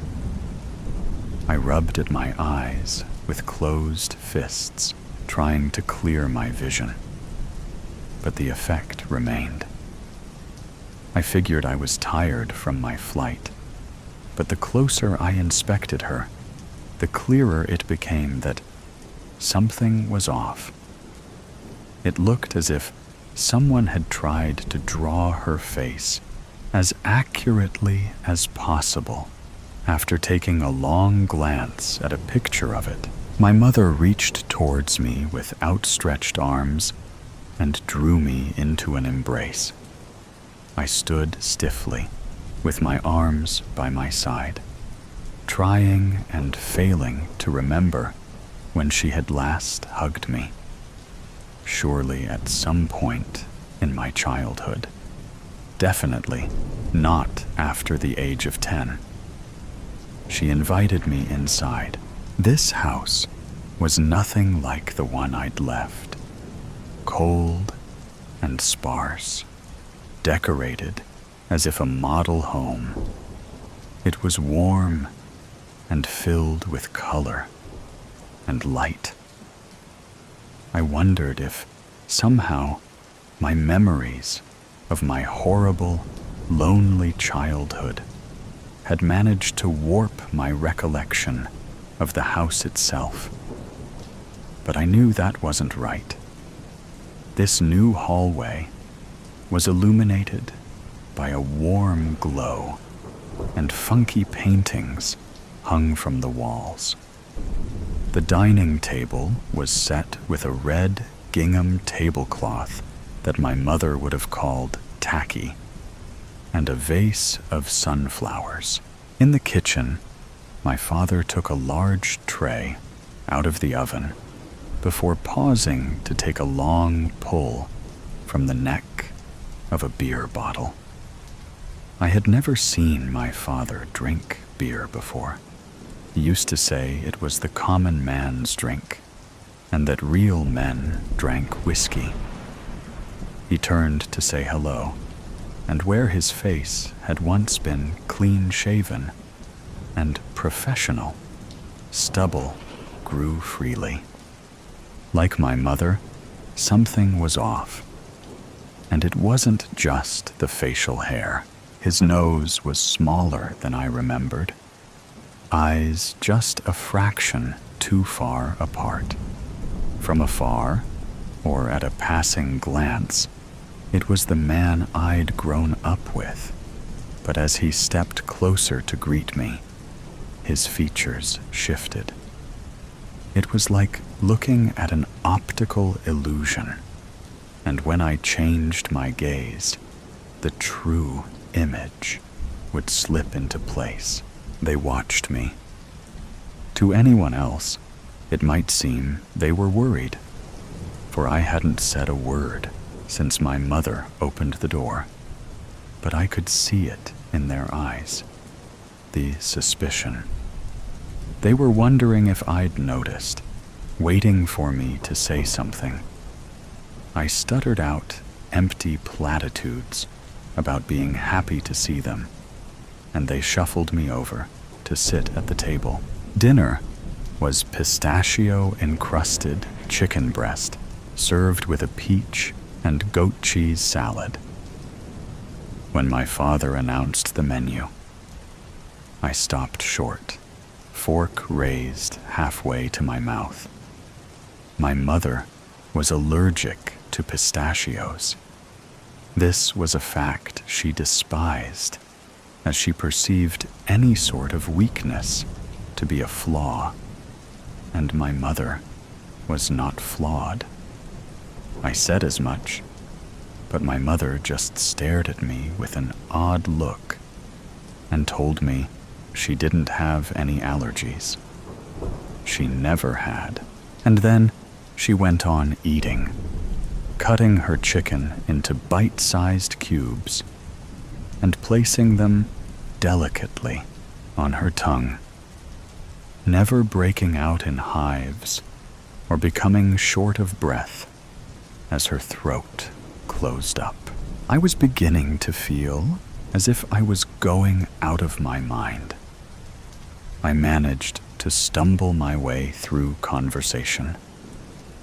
Speaker 1: I rubbed at my eyes with closed fists, trying to clear my vision, but the effect remained. I figured I was tired from my flight, but the closer I inspected her, the clearer it became that something was off. It looked as if someone had tried to draw her face as accurately as possible. After taking a long glance at a picture of it, my mother reached towards me with outstretched arms and drew me into an embrace. I stood stiffly, with my arms by my side, trying and failing to remember when she had last hugged me. Surely at some point in my childhood. Definitely not after the age of 10. She invited me inside. This house was nothing like the one I'd left. Cold and sparse, decorated as if a model home. It was warm and filled with color and light. I wondered if somehow my memories of my horrible, lonely childhood had managed to warp my recollection of the house itself. But I knew that wasn't right. This new hallway was illuminated by a warm glow, and funky paintings hung from the walls. The dining table was set with a red gingham tablecloth that my mother would have called tacky, and a vase of sunflowers. In the kitchen, my father took a large tray out of the oven before pausing to take a long pull from the neck of a beer bottle. I had never seen my father drink beer before. He used to say it was the common man's drink, and that real men drank whiskey. He turned to say hello, and where his face had once been clean-shaven and professional, stubble grew freely. Like my mother, something was off. And it wasn't just the facial hair. His nose was smaller than I remembered. Eyes just a fraction too far apart. From afar, or at a passing glance, it was the man I'd grown up with. But as he stepped closer to greet me, his features shifted. It was like looking at an optical illusion. And when I changed my gaze, the true image would slip into place. They watched me. To anyone else, it might seem they were worried, for I hadn't said a word since my mother opened the door. but I could see it in their eyes, the suspicion. They were wondering if I'd noticed, waiting for me to say something. I stuttered out empty platitudes about being happy to see them, and they shuffled me over to sit at the table. Dinner was pistachio-encrusted chicken breast served with a peach and goat cheese salad. When my father announced the menu, I stopped short, fork raised halfway to my mouth. My mother was allergic to pistachios. This was a fact she despised, as she perceived any sort of weakness to be a flaw, and my mother was not flawed. I said as much, but my mother just stared at me with an odd look and told me she didn't have any allergies. She never had. And then she went on eating, cutting her chicken into bite-sized cubes and placing them delicately on her tongue, never breaking out in hives or becoming short of breath as her throat closed up. I was beginning to feel as if I was going out of my mind. I managed to stumble my way through conversation,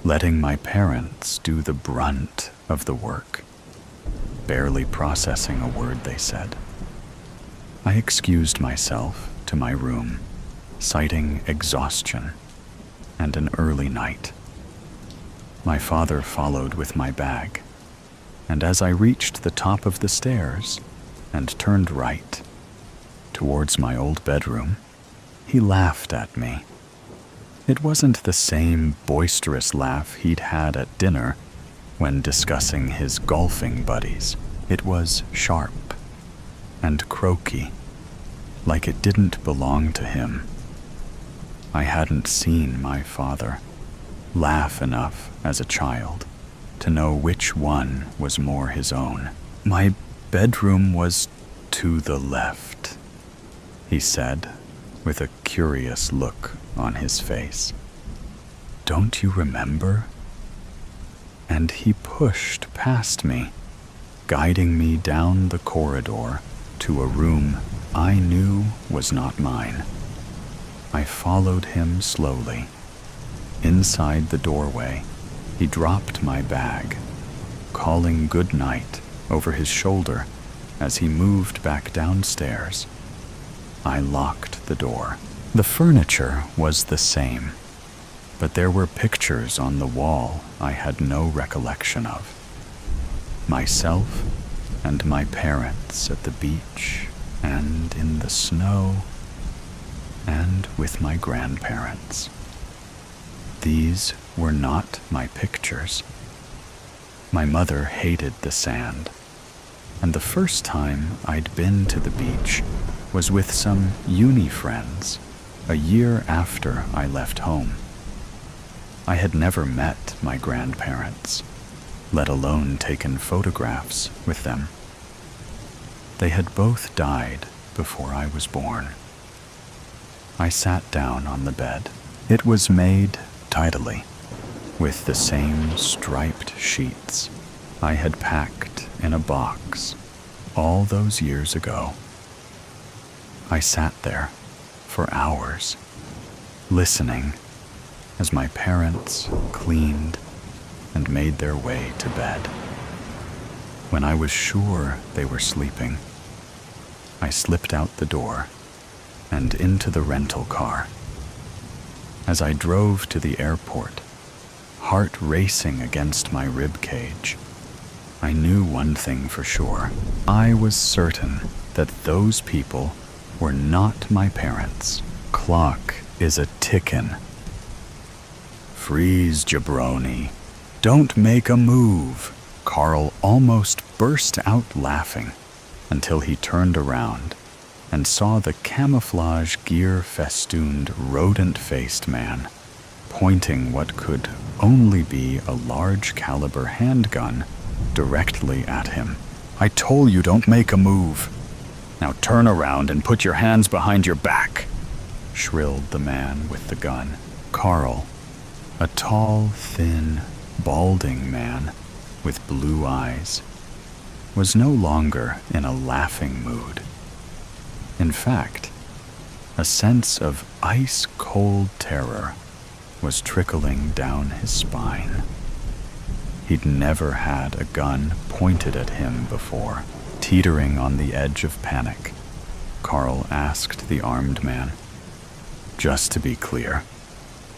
Speaker 1: letting my parents do the brunt of the work, barely processing a word they said. I excused myself to my room, citing exhaustion and an early night. My father followed with my bag, and as I reached the top of the stairs and turned right towards my old bedroom, he laughed at me. It wasn't the same boisterous laugh he'd had at dinner when discussing his golfing buddies. It was sharp and croaky, like it didn't belong to him. I hadn't seen my father laugh enough as a child to know which one was more his own. My bedroom was to the left, he said, with a curious look on his face. Don't you remember? And he pushed past me, guiding me down the corridor to a room I knew was not mine. I followed him slowly. Inside the doorway, he dropped my bag, calling good night over his shoulder as he moved back downstairs. I locked the door. The furniture was the same, but there were pictures on the wall I had no recollection of. Myself and my parents at the beach and in the snow and with my grandparents. These were not my pictures. My mother hated the sand, and the first time I'd been to the beach was with some uni friends a year after I left home. I had never met my grandparents, let alone taken photographs with them. They had both died before I was born. I sat down on the bed. It was made tidily, with the same striped sheets I had packed in a box all those years ago. I sat there for hours, listening as my parents cleaned and made their way to bed. When I was sure they were sleeping, I slipped out the door and into the rental car. As I drove to the airport, heart racing against my rib cage, I knew one thing for sure. I was certain that those people were not my parents. Clock is a tickin'. Freeze, jabroni. Don't make a move. Carl almost burst out laughing until he turned around and saw the camouflage gear-festooned, rodent-faced man pointing what could only be a large-caliber handgun directly at him. I told you don't make a move. Now turn around and put your hands behind your back, shrilled the man with the gun. Carl, a tall, thin, balding man with blue eyes, was no longer in a laughing mood. In fact, a sense of ice-cold terror was trickling down his spine. He'd never had a gun pointed at him before. Teetering on the edge of panic, Carl asked the armed man, "Just to be clear,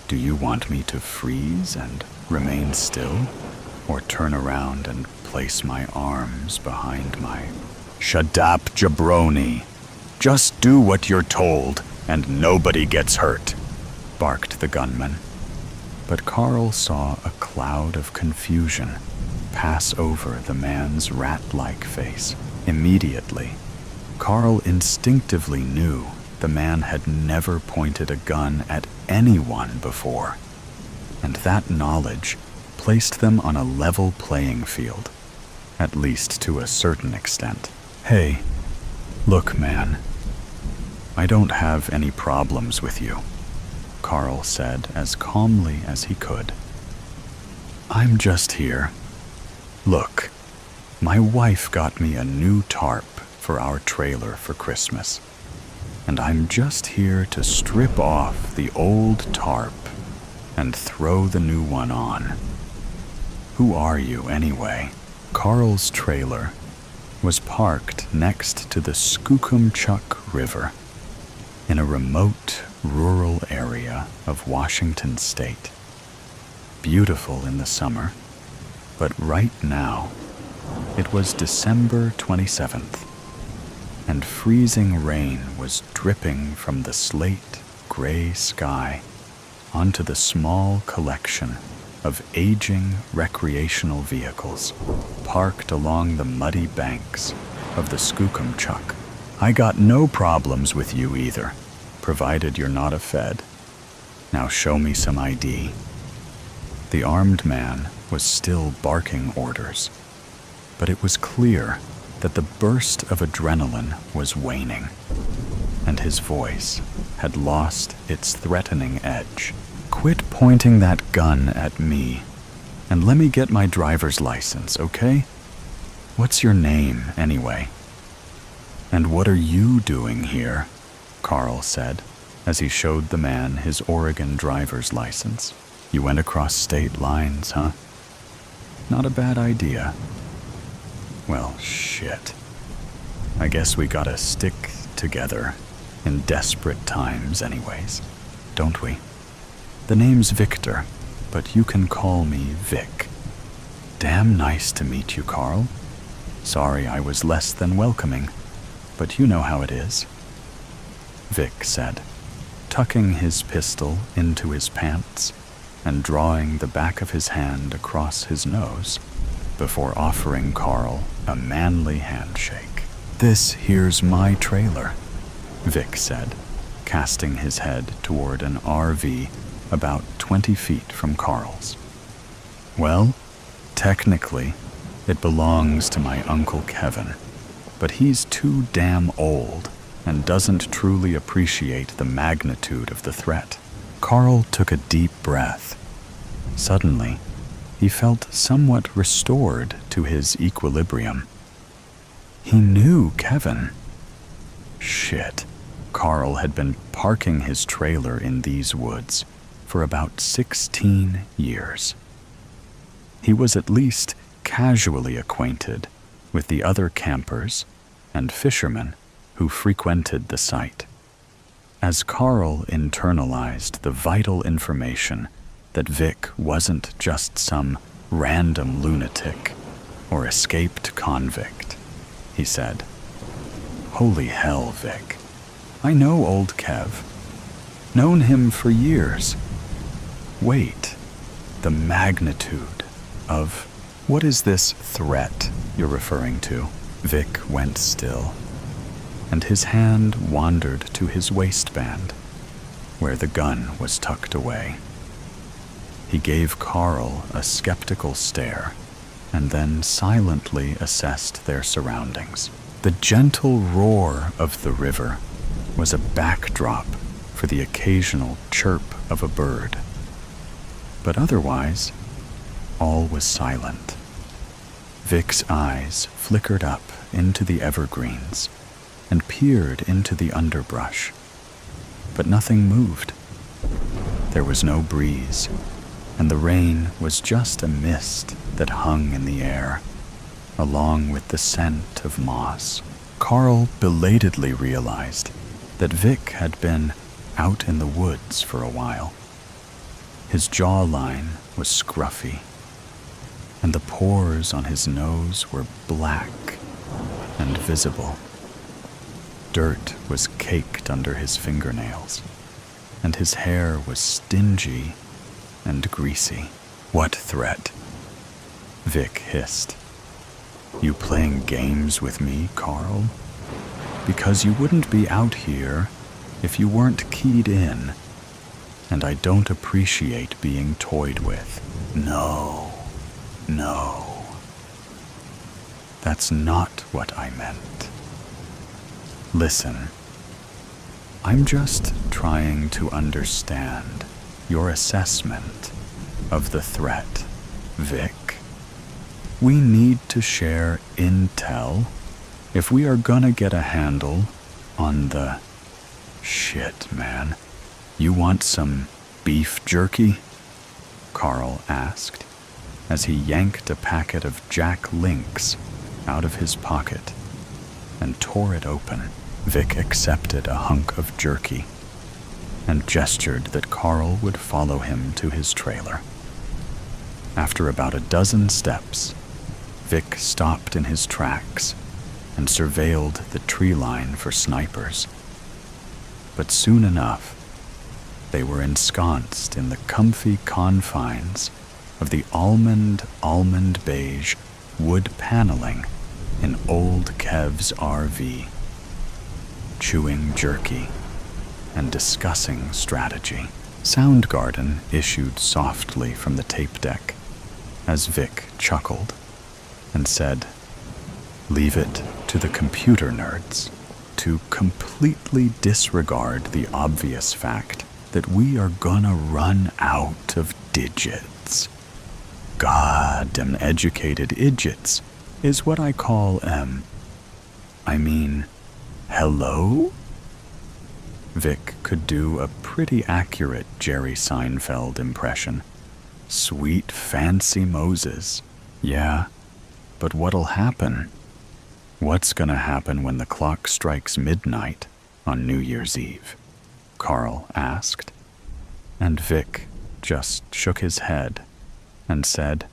Speaker 1: do you want me to freeze and remain still, or turn around and place my arms behind my—" "Shut up, jabroni! Just do what you're told, and nobody gets hurt," barked the gunman. But Carl saw a cloud of confusion pass over the man's rat-like face. Immediately, Carl instinctively knew the man had never pointed a gun at anyone before, and that knowledge placed them on a level playing field, at least to a certain extent. "Hey, look, man, I don't have any problems with you," Carl said as calmly as he could. "I'm just here. Look, my wife got me a new tarp for our trailer for Christmas, and I'm just here to strip off the old tarp and throw the new one on. Who are you, anyway?" Carl's trailer was parked next to the Skookumchuck River in a remote, rural area of Washington State. Beautiful in the summer, but right now it was December 27th, and freezing rain was dripping from the slate gray sky onto the small collection of aging recreational vehicles parked along the muddy banks of the Skookumchuck. "I got no problems with you either, provided you're not a Fed. Now show me some ID." The armed man was still barking orders, but it was clear that the burst of adrenaline was waning, and his voice had lost its threatening edge. "Quit pointing that gun at me, and let me get my driver's license, okay? What's your name, anyway?" "And what are you doing here?" Carl said, as he showed the man his Oregon driver's license. "You went across state lines, huh? Not a bad idea. Well, shit. I guess we gotta stick together in desperate times anyways, don't we? The name's Victor, but you can call me Vic." "Damn nice to meet you, Carl. Sorry I was less than welcoming, but you know how it is," Vic said, tucking his pistol into his pants and drawing the back of his hand across his nose before offering Carl a manly handshake. "This here's my trailer," Vic said, casting his head toward an RV about 20 feet from Carl's. "Well, technically, it belongs to my Uncle Kevin, but he's too damn old and doesn't truly appreciate the magnitude of the threat." Carl took a deep breath. Suddenly, he felt somewhat restored to his equilibrium. He knew Kevin. Shit. Carl had been parking his trailer in these woods for about 16 years. He was at least casually acquainted with the other campers and fishermen who frequented the site. As Carl internalized the vital information that Vic wasn't just some random lunatic or escaped convict, he said, "Holy hell, Vic. I know old Kev. Known him for years. Wait, the magnitude of... What is this threat you're referring to?" Vic went still, and his hand wandered to his waistband, where the gun was tucked away. He gave Carl a skeptical stare and then silently assessed their surroundings. The gentle roar of the river was a backdrop for the occasional chirp of a bird. But otherwise, all was silent. Vic's eyes flickered up into the evergreens and peered into the underbrush, but nothing moved. There was no breeze, and the rain was just a mist that hung in the air, along with the scent of moss. Carl belatedly realized that Vic had been out in the woods for a while. His jawline was scruffy, and the pores on his nose were black and visible. Dirt was caked under his fingernails, and his hair was stingy and greasy. "What threat?" Vic hissed. "You playing games with me, Carl? Because you wouldn't be out here if you weren't keyed in, and I don't appreciate being toyed with." No. That's not what I meant. Listen, I'm just trying to understand your assessment of the threat, Vic. We need to share intel if we are gonna get a handle on the... Shit, man. You want some beef jerky? Carl asked as he yanked a packet of Jack Links out of his pocket and tore it open. Vic accepted a hunk of jerky and gestured that Carl would follow him to his trailer. After about a dozen steps, Vic stopped in his tracks and surveilled the tree line for snipers. But soon enough, they were ensconced in the comfy confines of the almond beige wood paneling in old Kev's RV, chewing jerky and discussing strategy. Soundgarden issued softly from the tape deck as Vic chuckled and said, "Leave it to the computer nerds to completely disregard the obvious fact that we are gonna run out of digits. Goddamn educated idiots is what I call, hello?" Vic could do a pretty accurate Jerry Seinfeld impression. "Sweet fancy Moses. Yeah, but what'll happen? What's gonna happen when the clock strikes midnight on New Year's Eve?" Carl asked, and Vic just shook his head and said,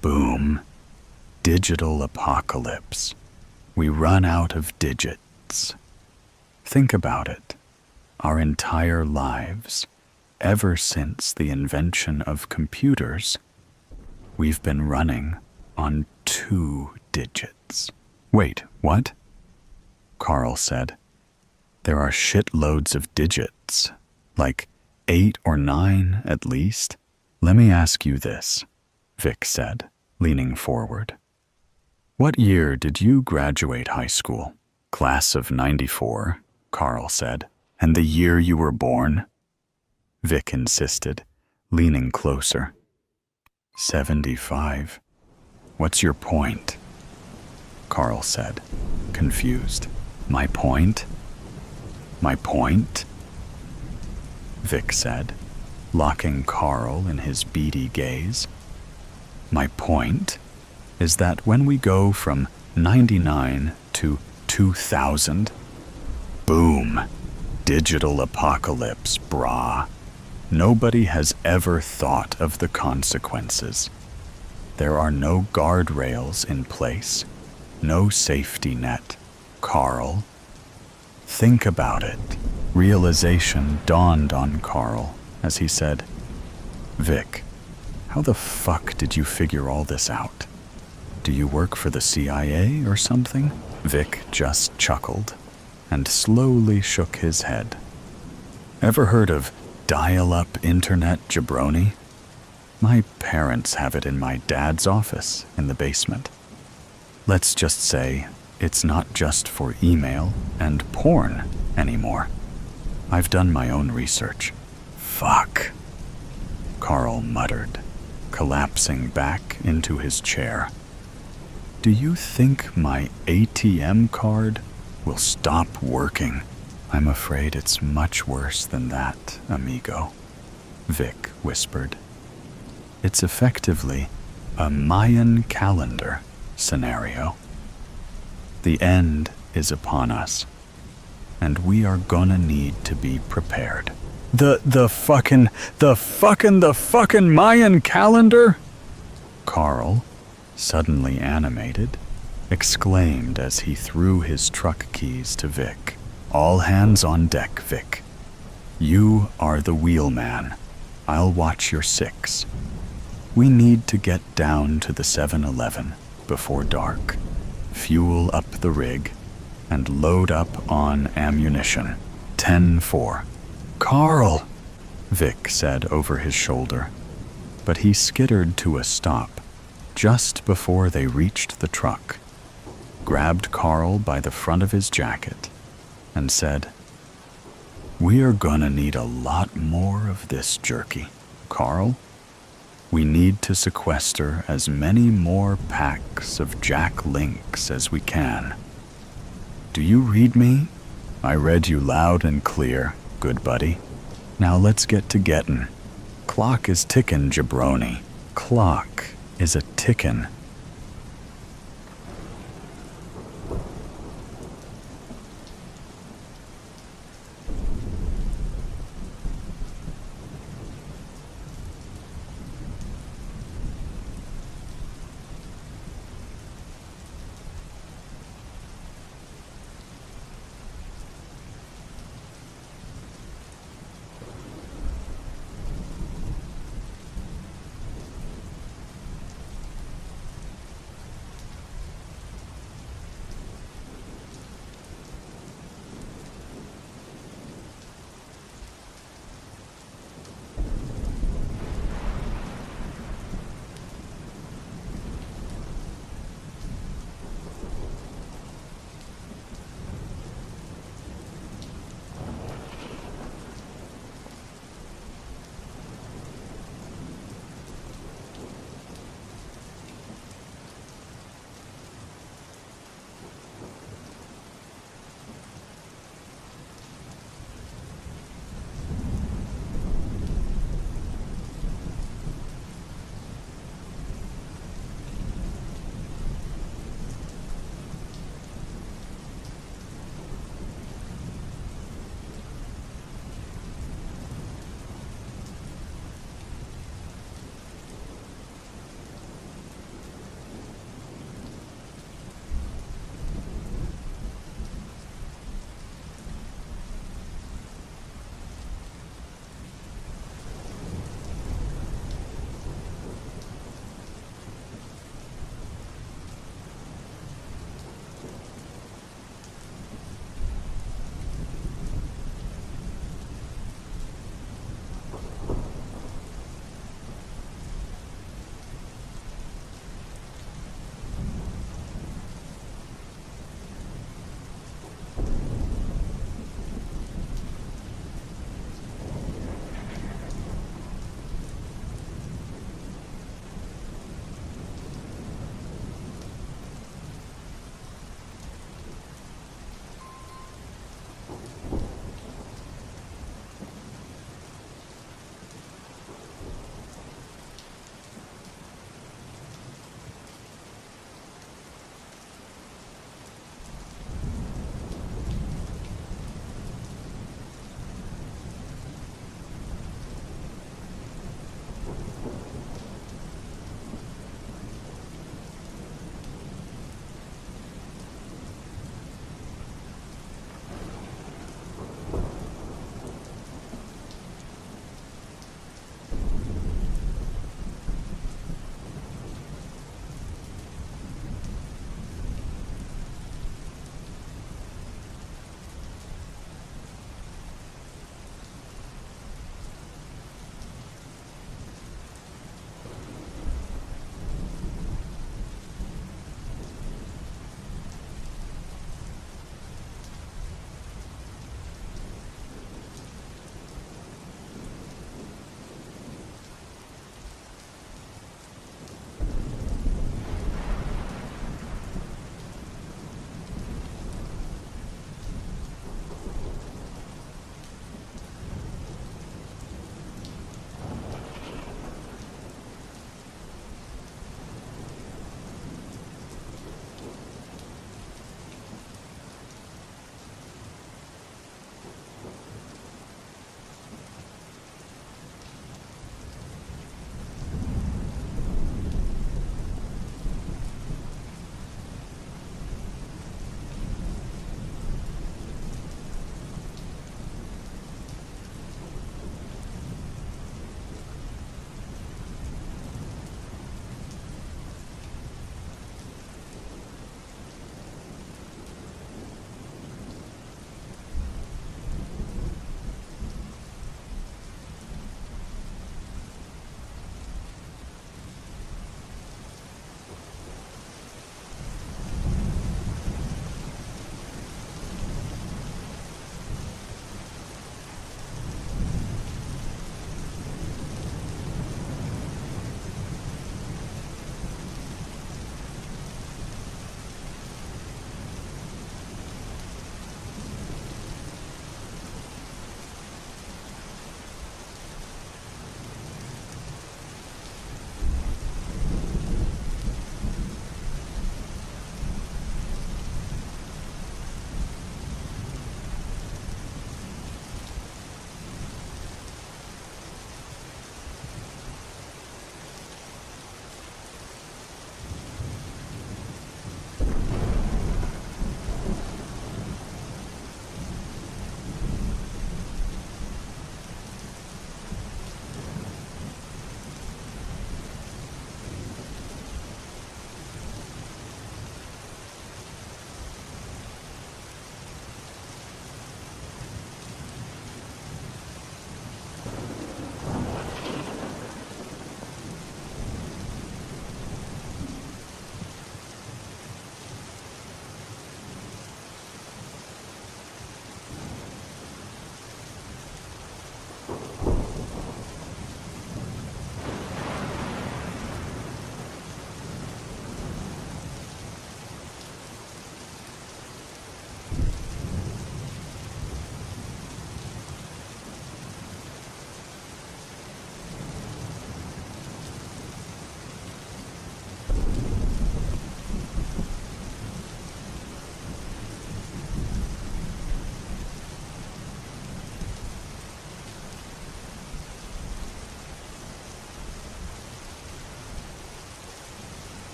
Speaker 1: "Boom. Digital apocalypse. We run out of digits. Think about it. Our entire lives, ever since the invention of computers, we've been running on 2 digits. Wait, what?" Carl said. "There are shitloads of digits, like 8 or 9 at least." "Let me ask you this," Vic said, leaning forward. "What year did you graduate high school?" "Class of 94, Carl said. "And the year you were born?" Vic insisted, leaning closer. 75. "What's your point?" Carl said, confused. "My point? My point?" Vic said, locking Carl in his beady gaze. "My point is that when we go from 99 to 2000, boom, digital apocalypse, brah. Nobody has ever thought of the consequences. There are no guardrails in place, no safety net, Carl. Think about it." Realization dawned on Carl as he said, "Vic, how the fuck did you figure all this out? Do you work for the CIA or something?" Vic just chuckled and slowly shook his head. "Ever heard of dial-up internet jabroni? My parents have it in my dad's office in the basement. Let's just say it's not just for email and porn anymore. I've done my own research. Fuck, Carl muttered, collapsing back into his chair. Do you think my ATM card will stop working? I'm afraid it's much worse than that, amigo, Vic whispered. It's effectively a Mayan calendar scenario. The end is upon us, and we are gonna need to be prepared. The fucking Mayan calendar? Carl, suddenly animated, exclaimed as he threw his truck keys to Vic. All hands on deck, Vic. You are the wheelman. I'll watch your six. We need to get down to the 7-Eleven before dark, fuel up the rig, and load up on ammunition. 10-4. Carl, Vic said over his shoulder, but he skittered to a stop just before they reached the truck, grabbed Carl by the front of his jacket, and said, "We are gonna need a lot more of this jerky, Carl. We need to sequester as many more packs of Jack Links as we can. Do you read me? I read you loud and clear, good buddy. Now let's get to gettin'. Clock is tickin', jabroni. Clock is a tickin'.